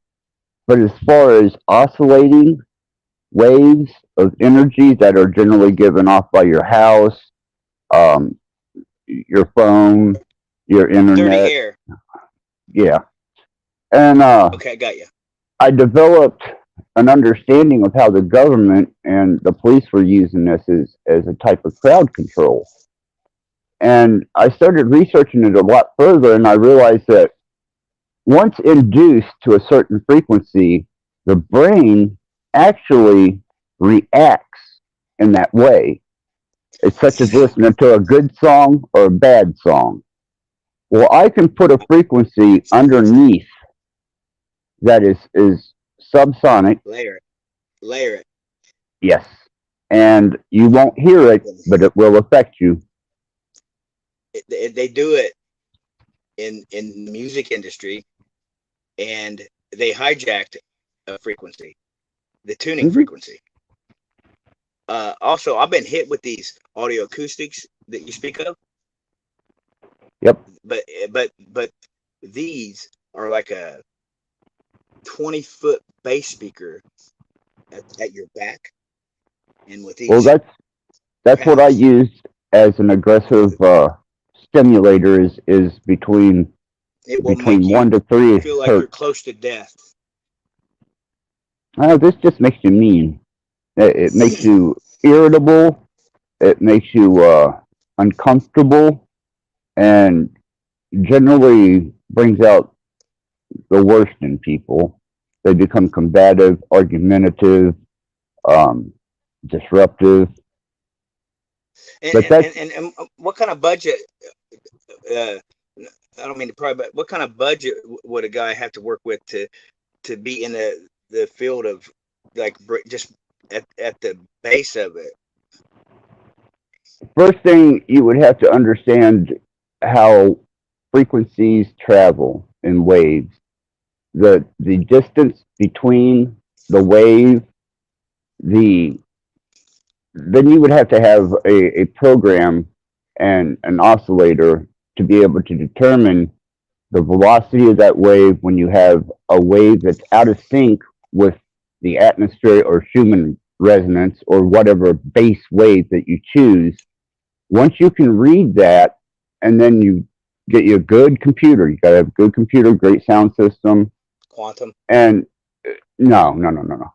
[SPEAKER 5] but as far as oscillating waves of energy that are generally given off by your house, um, your phone, your
[SPEAKER 4] Dirty
[SPEAKER 5] internet.
[SPEAKER 4] air.
[SPEAKER 5] Yeah. And
[SPEAKER 4] Okay, I got you.
[SPEAKER 5] I developed an understanding of how the government and the police were using this as a type of crowd control. And I started researching it a lot further, and I realized that once induced to a certain frequency, the brain actually reacts in that way. It's such as listening to a good song or a bad song. Well, I can put a frequency underneath that is subsonic,
[SPEAKER 4] Layer it, layer it.
[SPEAKER 5] yes, and you won't hear it, but it will affect you.
[SPEAKER 4] They do it in the music industry, and they hijacked a frequency, the tuning
[SPEAKER 5] Hmm.
[SPEAKER 4] frequency. Also, I've been hit with these audio acoustics that you speak of,
[SPEAKER 5] Yep.
[SPEAKER 4] but these are like a 20-foot bass speaker at your back, and with
[SPEAKER 5] Well,
[SPEAKER 4] these
[SPEAKER 5] that's what I
[SPEAKER 4] panels,
[SPEAKER 5] use as an aggressive stimulator is
[SPEAKER 4] it will make
[SPEAKER 5] between
[SPEAKER 4] you
[SPEAKER 5] 1 to 3
[SPEAKER 4] feel like you're
[SPEAKER 5] hertz.
[SPEAKER 4] close to death.
[SPEAKER 5] This just makes you mean. It makes you irritable. It makes you uncomfortable, and generally brings out the worst in people. They become combative, argumentative, um, disruptive.
[SPEAKER 4] And
[SPEAKER 5] But
[SPEAKER 4] and,
[SPEAKER 5] that's
[SPEAKER 4] and, and, and what kind of budget? Uh, I don't mean to pry, but what kind of budget would a guy have to work with to be in the field of like just at the base of it?
[SPEAKER 5] first thing you would have to understand how frequencies travel in waves. The distance between the wave, the then you would have to have a program and an oscillator to be able to determine the velocity of that wave when you have a wave that's out of sync with the atmosphere or Schumann resonance or whatever base wave that you choose. Once you can read that, and then you get you a good computer, you got to have a good computer, great sound system,
[SPEAKER 4] Quantum,
[SPEAKER 5] and no.
[SPEAKER 4] nothing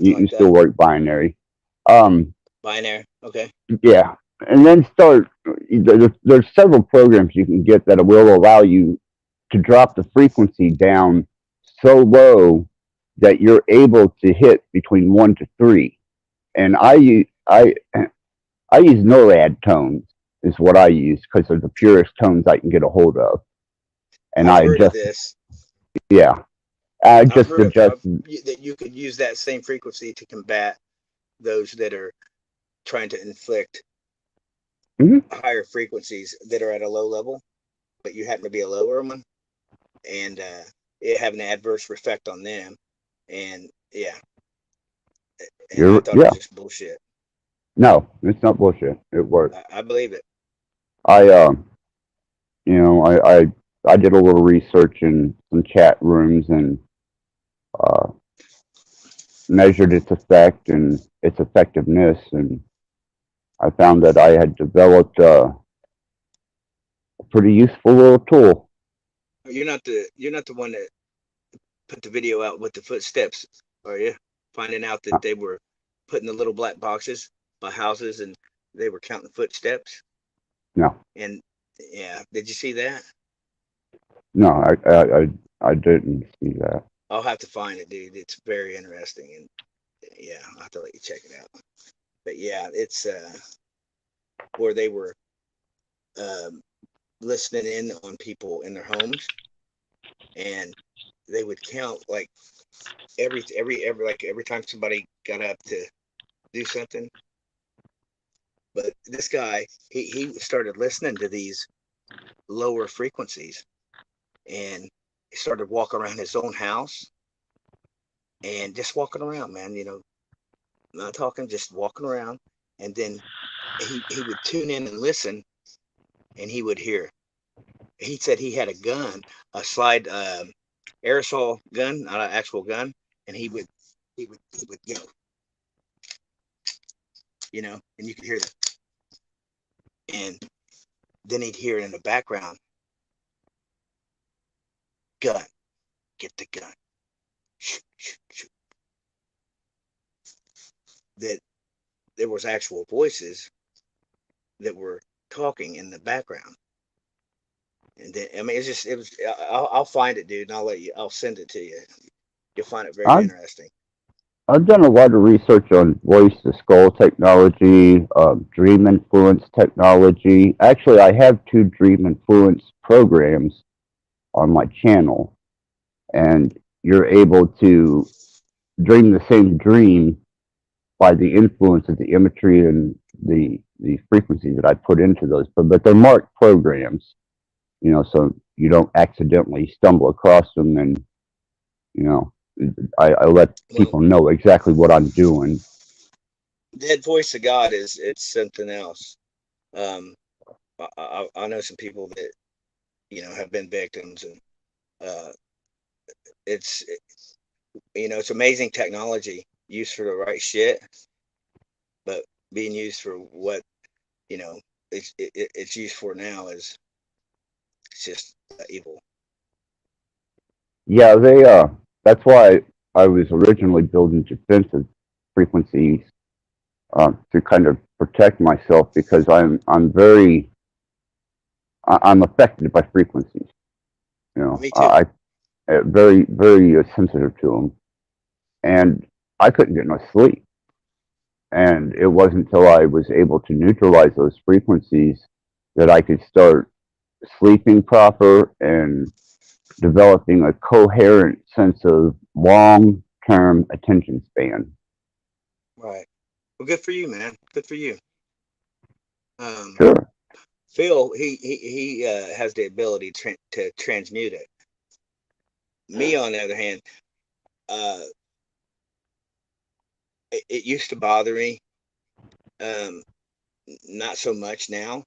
[SPEAKER 5] You can
[SPEAKER 4] like
[SPEAKER 5] still
[SPEAKER 4] that.
[SPEAKER 5] work binary. Um,
[SPEAKER 4] Binary, okay.
[SPEAKER 5] yeah, and then start. There's several programs you can get that will allow you to drop the frequency down so low that you're able to hit between 1 to 3. And I use NORAD tones is what I use because they're the purest tones I can get a hold of, and
[SPEAKER 4] I've
[SPEAKER 5] I
[SPEAKER 4] heard of
[SPEAKER 5] adjust.
[SPEAKER 4] this.
[SPEAKER 5] Yeah, I
[SPEAKER 4] I've
[SPEAKER 5] just
[SPEAKER 4] heard of
[SPEAKER 5] adjust.
[SPEAKER 4] that you could use that same frequency to combat those that are trying to inflict
[SPEAKER 5] Mhm.
[SPEAKER 4] higher frequencies that are at a low level, but you happen to be a lower one, and it have an adverse effect on them. And yeah, and I thought it
[SPEAKER 5] Yeah.
[SPEAKER 4] was just bullshit.
[SPEAKER 5] No, it's not bullshit. It works.
[SPEAKER 4] I believe it.
[SPEAKER 5] I you know, I did a little research in some chat rooms and uh, measured its effect and its effectiveness, and I found that I had developed a pretty useful little tool.
[SPEAKER 4] You're not the one that put the video out with the footsteps, are you? Finding out that they were putting the little black boxes by houses and they were counting footsteps.
[SPEAKER 5] No,
[SPEAKER 4] And yeah, did you see that?
[SPEAKER 5] no, I didn't see that.
[SPEAKER 4] I'll have to find it, dude. It's very interesting, and yeah, I'll have to let you check it out. But yeah, it's where they were um, listening in on people in their homes, and they would count like every time somebody got up to do something. But this guy, he started listening to these lower frequencies, and he started walking around his own house and just walking around, man. Not talking, just walking around, and then he would tune in and listen, and he would hear. He said he had a gun, a slide aerosol gun, not an actual gun, and he would and you could hear that, and then he'd hear it in the background, gun, get the gun, shoot, shoot, shoot. That there was actual voices that were talking in the background, And then, I mean, it was. I'll find it, dude, and I'll send it to you. You'll find it very
[SPEAKER 5] I've
[SPEAKER 4] interesting.
[SPEAKER 5] I've done a lot of research on voice to skull technology, dream influence technology. Actually, I have two dream influence programs on my channel, and you're able to dream the same dream by the influence of the imagery and the frequency that I put into those. But they're marked programs, so you don't accidentally stumble across them. And you know, I let
[SPEAKER 4] Well,
[SPEAKER 5] people know exactly what I'm doing.
[SPEAKER 4] that voice of God it's something else. Um, I know some people that have been victims, and uh, it's it's amazing technology used for the right shit, but being used for what you know it's used for now is it's just evil.
[SPEAKER 5] Yeah, That's why I was originally building defensive frequencies to kind of protect myself because I'm affected by frequencies.
[SPEAKER 4] Me too.
[SPEAKER 5] Very very sensitive to them, and I couldn't get no sleep. And it wasn't until I was able to neutralize those frequencies that I could start sleeping proper and developing a coherent sense of long term attention span.
[SPEAKER 4] Right. Well, good for you, man. Good for you. Um,
[SPEAKER 5] Sure.
[SPEAKER 4] Phil, he has the ability to transmute it. Me, on the other hand, uh, it used to bother me. Um, Not so much now.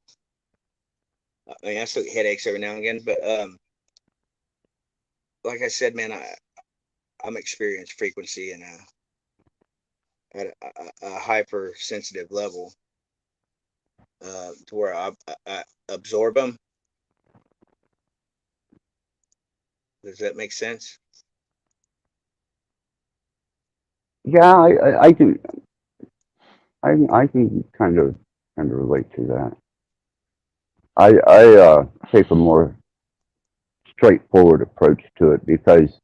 [SPEAKER 4] I mean, I still get headaches every now and again, but like I said, man, I'm experienced frequency and at a hypersensitive level to where I absorb them. Does that make sense?
[SPEAKER 5] Yeah, I can kind of relate to that. I take a more straightforward approach to it because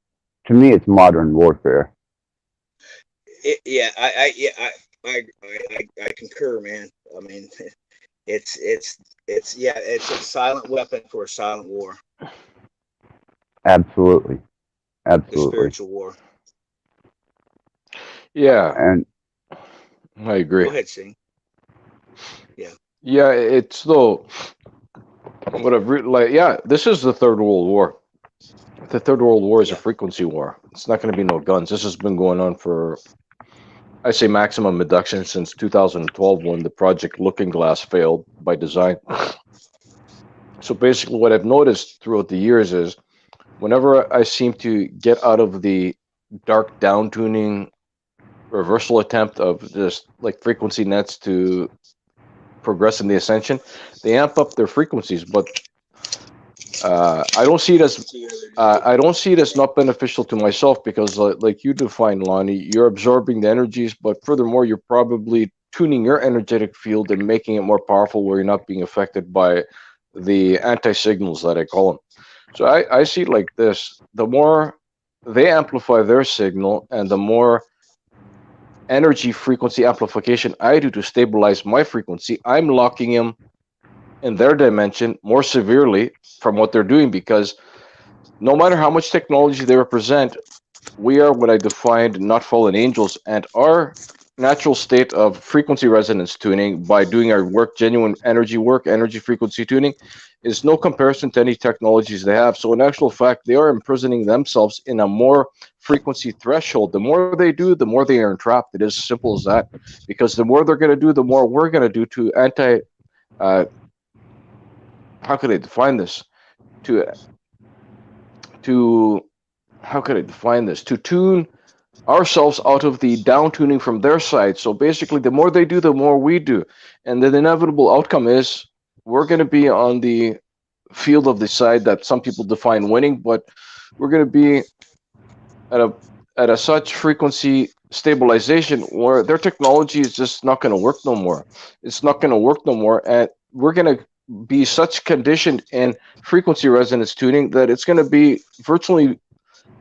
[SPEAKER 5] to me it's modern warfare.
[SPEAKER 4] Yeah, I concur, man. I mean, it's a silent weapon for a silent war,
[SPEAKER 5] Absolutely,
[SPEAKER 4] the
[SPEAKER 5] absolutely.
[SPEAKER 4] spiritual war.
[SPEAKER 3] Yeah,
[SPEAKER 5] And
[SPEAKER 3] I agree.
[SPEAKER 4] Go ahead, Sing. Yeah,
[SPEAKER 3] Yeah, it's though what I've yeah, this is the Third World War. The Third World War is a
[SPEAKER 4] yeah,
[SPEAKER 3] frequency war. It's not going to be no guns. This has been going on for, I say, maximum reduction since 2012 when the project Looking Glass failed by design. So basically, what I've noticed throughout the years is whenever I seem to get out of the dark down tuning reversal attempt of just like frequency nets to progress in the ascension, they amp up their frequencies, but I don't see it as I don't see it as not beneficial to myself because, like you define, Lonnie, you're absorbing the energies, but furthermore, you're probably tuning your energetic field and making it more powerful where you're not being affected by the anti signals that I call them. So I see it like this: the more they amplify their signal, and the more energy frequency amplification I do to stabilize my frequency, I'm locking them in their dimension more severely from what they're doing because no matter how much technology they represent, we are what I defined not fallen angels, and our natural state of frequency resonance tuning by doing our work, genuine energy work, energy frequency tuning, is no comparison to any technologies they have. So, in actual fact, they are imprisoning themselves in a more frequency threshold. The more they do, the more they are entrapped. It is as simple as that. Because the more they're going to do, the more we're going to do to uh, how could I define this? To to how could I define this? To tune ourselves out of the down tuning from their side. So basically, the more they do, the more we do, and the inevitable outcome is we're going to be on the field of the side that some people define winning, but we're going to be at a such frequency stabilization where their technology is just not going to work no more. It's not going to work no more, and we're going to be such conditioned in frequency resonance tuning that it's going to be virtually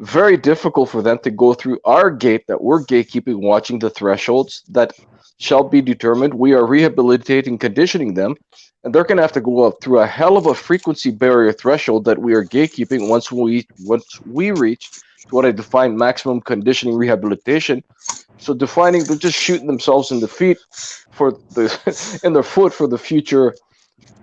[SPEAKER 3] very difficult for them to go through our gate that we're gatekeeping, watching the thresholds that shall be determined. We are rehabilitating, conditioning them, and they're going to have to go up through a hell of a frequency barrier threshold that we are gatekeeping once we reach to what I define maximum conditioning rehabilitation. So defining, they're just shooting themselves in the feet for the in their foot for the future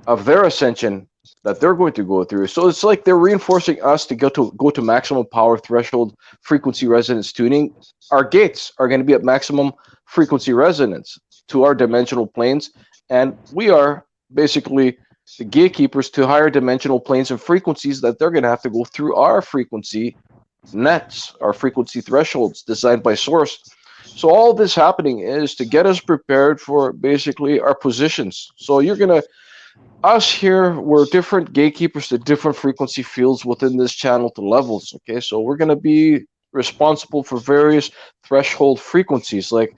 [SPEAKER 3] of their ascension that they're going to go through. So it's like they're reinforcing us to go to maximum power threshold frequency resonance tuning. Our gates are going to be at maximum frequency resonance to our dimensional planes, and we are basically the gatekeepers to higher dimensional planes and frequencies that they're going to have to go through our frequency nets, our frequency thresholds designed by source. So all this happening is to get us prepared for basically our positions. So you're going to us here, we're different gatekeepers to different frequency fields within this channel to levels. Okay, so we're going to be responsible for various threshold frequencies. Like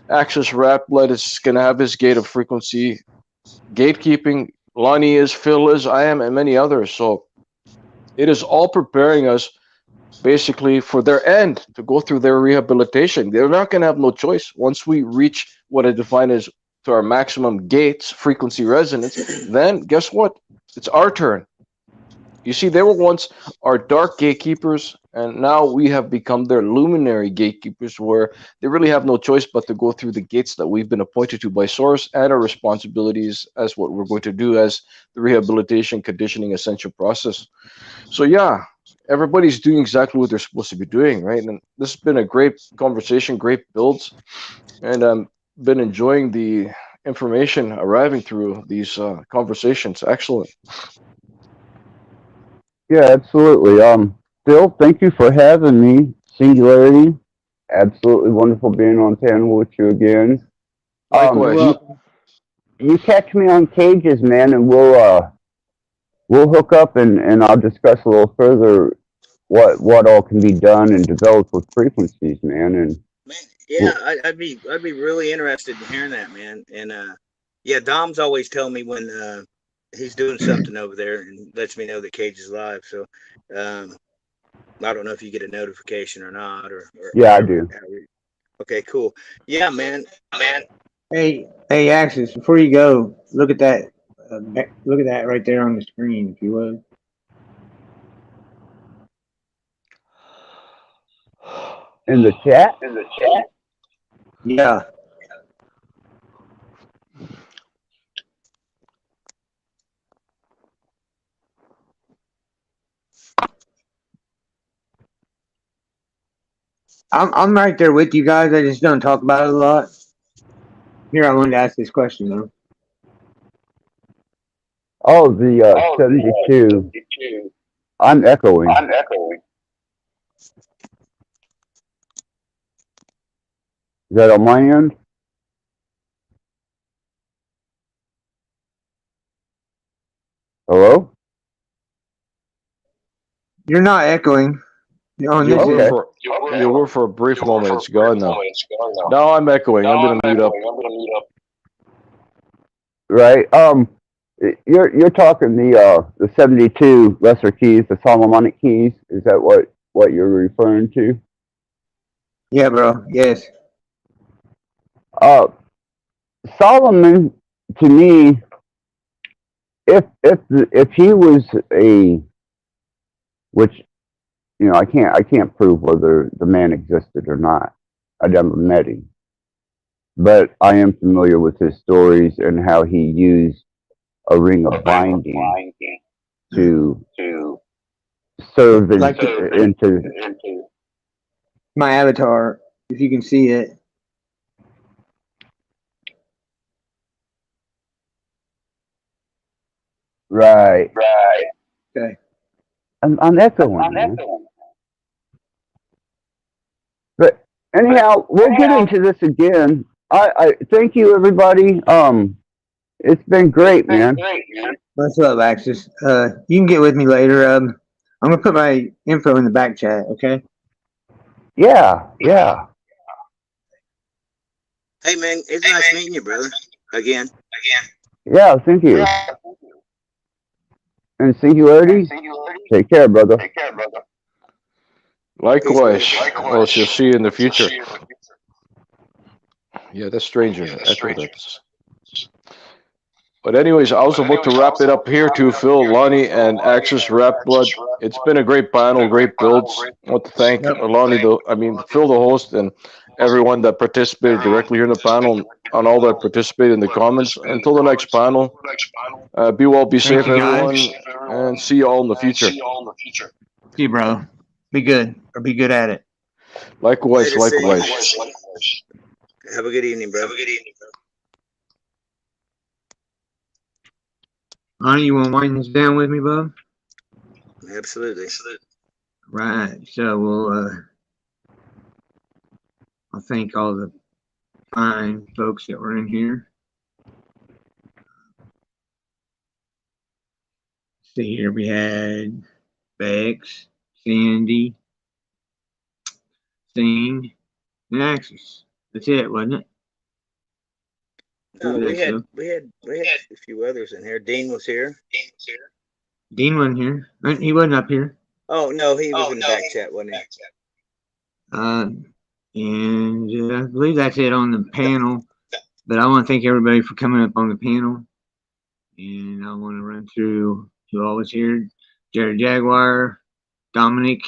[SPEAKER 3] Access Rap-Led is going to have his gate of frequency gatekeeping. Lonnie is, Phil is, I am, and many others. So it is all preparing us basically for their end to go through their rehabilitation. They're not going to have no choice once we reach what I define as to our maximum gates frequency resonance. Then guess what? It's our turn. You see, they were once our dark gatekeepers, and now we have become their luminary gatekeepers, where they really have no choice but to go through the gates that we've been appointed to by source, and our responsibilities as what we're going to do as the rehabilitation conditioning ascension process. So yeah, everybody's doing exactly what they're supposed to be doing, right? And this has been a great conversation, great builds, and been enjoying the information arriving through these conversations. Excellent.
[SPEAKER 5] Yeah, absolutely. Phil, thank you for having me. Singularity, absolutely wonderful being on panel with you again.
[SPEAKER 1] You're
[SPEAKER 3] Likewise.
[SPEAKER 5] You
[SPEAKER 1] welcome.
[SPEAKER 5] you catch me on cages, man, and we'll hook up and I'll discuss a little further what all can be done and developed with frequencies, man. And
[SPEAKER 4] Man, yeah,
[SPEAKER 5] we'll,
[SPEAKER 4] I'd be really interested in hearing that, man. And yeah, Dom's always telling me when he's doing something over there and lets me know that Cage is live. So um, I don't know if you get a notification or not, or
[SPEAKER 5] yeah, I do.
[SPEAKER 4] okay, cool. Yeah, man.
[SPEAKER 1] Hey, Axis. Before you go, look at that. Look at that right there on the screen, if you would.
[SPEAKER 5] In the chat.
[SPEAKER 1] Yeah. I'm right there with you guys. I just don't talk about it a lot. Here, I wanted to ask this question though.
[SPEAKER 5] Oh, the 72. I'm echoing. Is that on my end? Hello?
[SPEAKER 1] You're not echoing. On
[SPEAKER 3] You
[SPEAKER 1] this
[SPEAKER 3] were
[SPEAKER 1] end.
[SPEAKER 5] Okay.
[SPEAKER 3] for you were for a brief moment. It's gone now. Now I'm echoing. I'm gonna mute up.
[SPEAKER 5] Right. You're talking the 72 lesser keys, the Solomonic keys. Is that what you're referring to?
[SPEAKER 1] Yeah, bro. Yes.
[SPEAKER 5] Uh, Solomon, to me, if he was a, which I can't prove whether the man existed or not. I never met him, but I am familiar with his stories and how he used a ring of binding to serve
[SPEAKER 1] Like
[SPEAKER 5] into
[SPEAKER 1] my avatar, if you can see it.
[SPEAKER 5] right.
[SPEAKER 1] Okay.
[SPEAKER 5] I'm echoing, man. But anyhow, we'll get into this again. I thank you, everybody. It's been great, man.
[SPEAKER 1] What's up, Axis? You can get with me later. I'm gonna put my info in the back chat. Okay.
[SPEAKER 5] Yeah.
[SPEAKER 4] Hey, man, it's nice meeting you, brother. Again.
[SPEAKER 5] Yeah, thank you. and singularity. Take care, brother.
[SPEAKER 3] Likewise.
[SPEAKER 4] Peace, brother.
[SPEAKER 3] Well, she'll see you in the future. Yeah, that's stranger. Echo that's. But anyways, I was about to wrap it up here to Phil, Lonnie, and Axis Rap Blood. It's been a great panel, great builds. I want to thank
[SPEAKER 1] Yep.
[SPEAKER 3] Lonnie, Phil, the host, and everyone that participated directly here in the panel, and all that participated in the comments. Until the next panel, be well, be
[SPEAKER 1] Thank
[SPEAKER 3] safe,
[SPEAKER 1] you, guys.
[SPEAKER 3] everyone, and see you all in the future.
[SPEAKER 1] See you, bro. Be good or be good at it.
[SPEAKER 3] Likewise,
[SPEAKER 4] Later, see.
[SPEAKER 3] likewise.
[SPEAKER 4] Have a good evening, bro.
[SPEAKER 1] Lonnie, you want to wind this down with me, bub?
[SPEAKER 4] Absolutely.
[SPEAKER 1] Right. So we'll. I'll thank all the fine folks that were in here. See here, we had Bex, Sandy, Sing, and Axis. That's it, wasn't it?
[SPEAKER 4] No,
[SPEAKER 1] I
[SPEAKER 4] we
[SPEAKER 1] think
[SPEAKER 4] had
[SPEAKER 1] so.
[SPEAKER 4] we had a few others in here. Dean was here.
[SPEAKER 1] Dean wasn't here. He wasn't up here.
[SPEAKER 4] Oh no, he was in the back chat, wasn't he?
[SPEAKER 1] And I believe that's it on the panel. But I want to thank everybody for coming up on the panel. And I want to run through who all was here. Jared Jaguar, Dominic,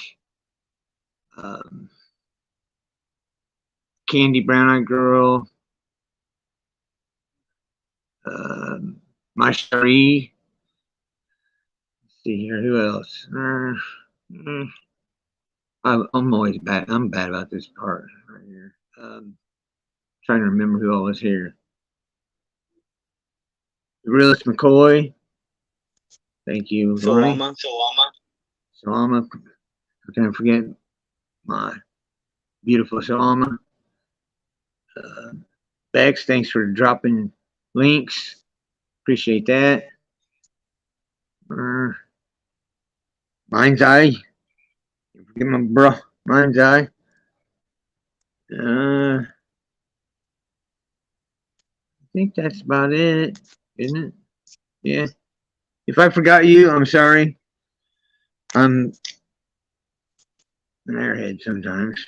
[SPEAKER 1] Candy Brown Eyed Girl, My Cherie. Let's see here, who else? I'm always bad. I'm bad about this part right here. Trying to remember who all was here. Realist McCoy. Thank you, Lonnie. Salama. I can't forget my beautiful Salama. Bex, thanks for dropping links. Appreciate that. Mind's Eye. Forget my bro. Mind's Eye. I think that's about it, isn't it? Yeah. If I forgot you, I'm sorry. I'm an airhead sometimes.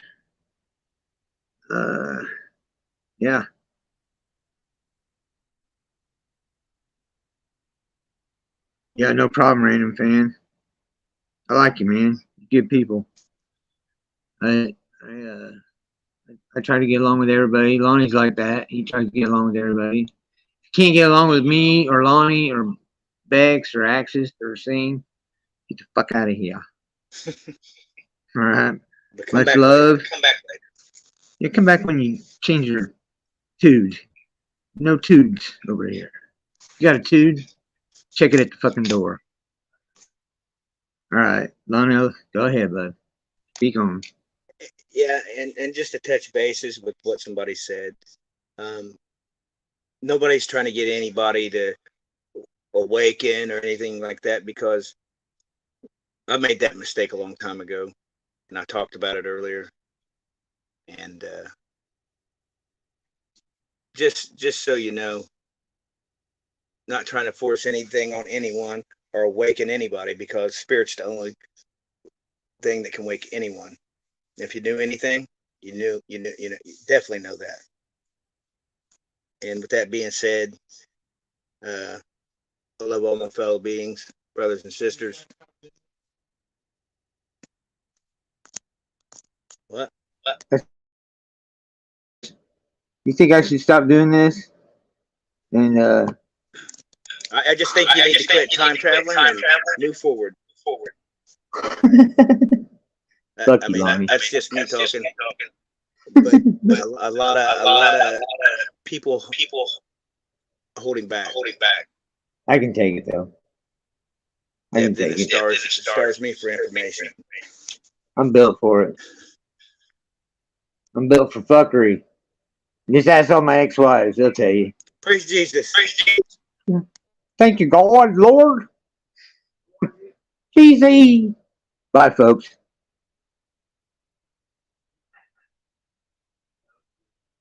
[SPEAKER 1] Yeah. Yeah, no problem, random fan. I like you, man. Good people. I try to get along with everybody. Lonnie's like that. He tries to get along with everybody. If you can't get along with me or Lonnie or Bex or Axis or Sing, get the fuck out of here. All right. Much love.
[SPEAKER 4] Come back later.
[SPEAKER 1] You come back when you change your tude. No tudes over here. You got a tude? Check it at the fucking door. All right, Lonnie, go ahead, bud. Speak on.
[SPEAKER 4] Yeah, and just to touch bases with what somebody said. Nobody's trying to get anybody to awaken or anything like that, because I made that mistake a long time ago, and I talked about it earlier. And just so you know, not trying to force anything on anyone or awaken anybody, because spirit's the only thing that can wake anyone. If you knew anything, you definitely know that. And with that being said, I love all my fellow beings, brothers and sisters. What?
[SPEAKER 1] You think I should stop doing this? And
[SPEAKER 4] I just think you need to quit time traveling and move forward.
[SPEAKER 1] Fuck you, Lonnie.
[SPEAKER 4] That's just me talking. But a lot of people holding back.
[SPEAKER 1] I can take it though. I can take it.
[SPEAKER 4] Stars me for information.
[SPEAKER 1] I'm built for it. I'm built for fuckery. Just ask all my ex-wives; they'll tell you.
[SPEAKER 4] Praise Jesus.
[SPEAKER 1] Yeah. Thank you, God, Lord. Easy. Bye, folks.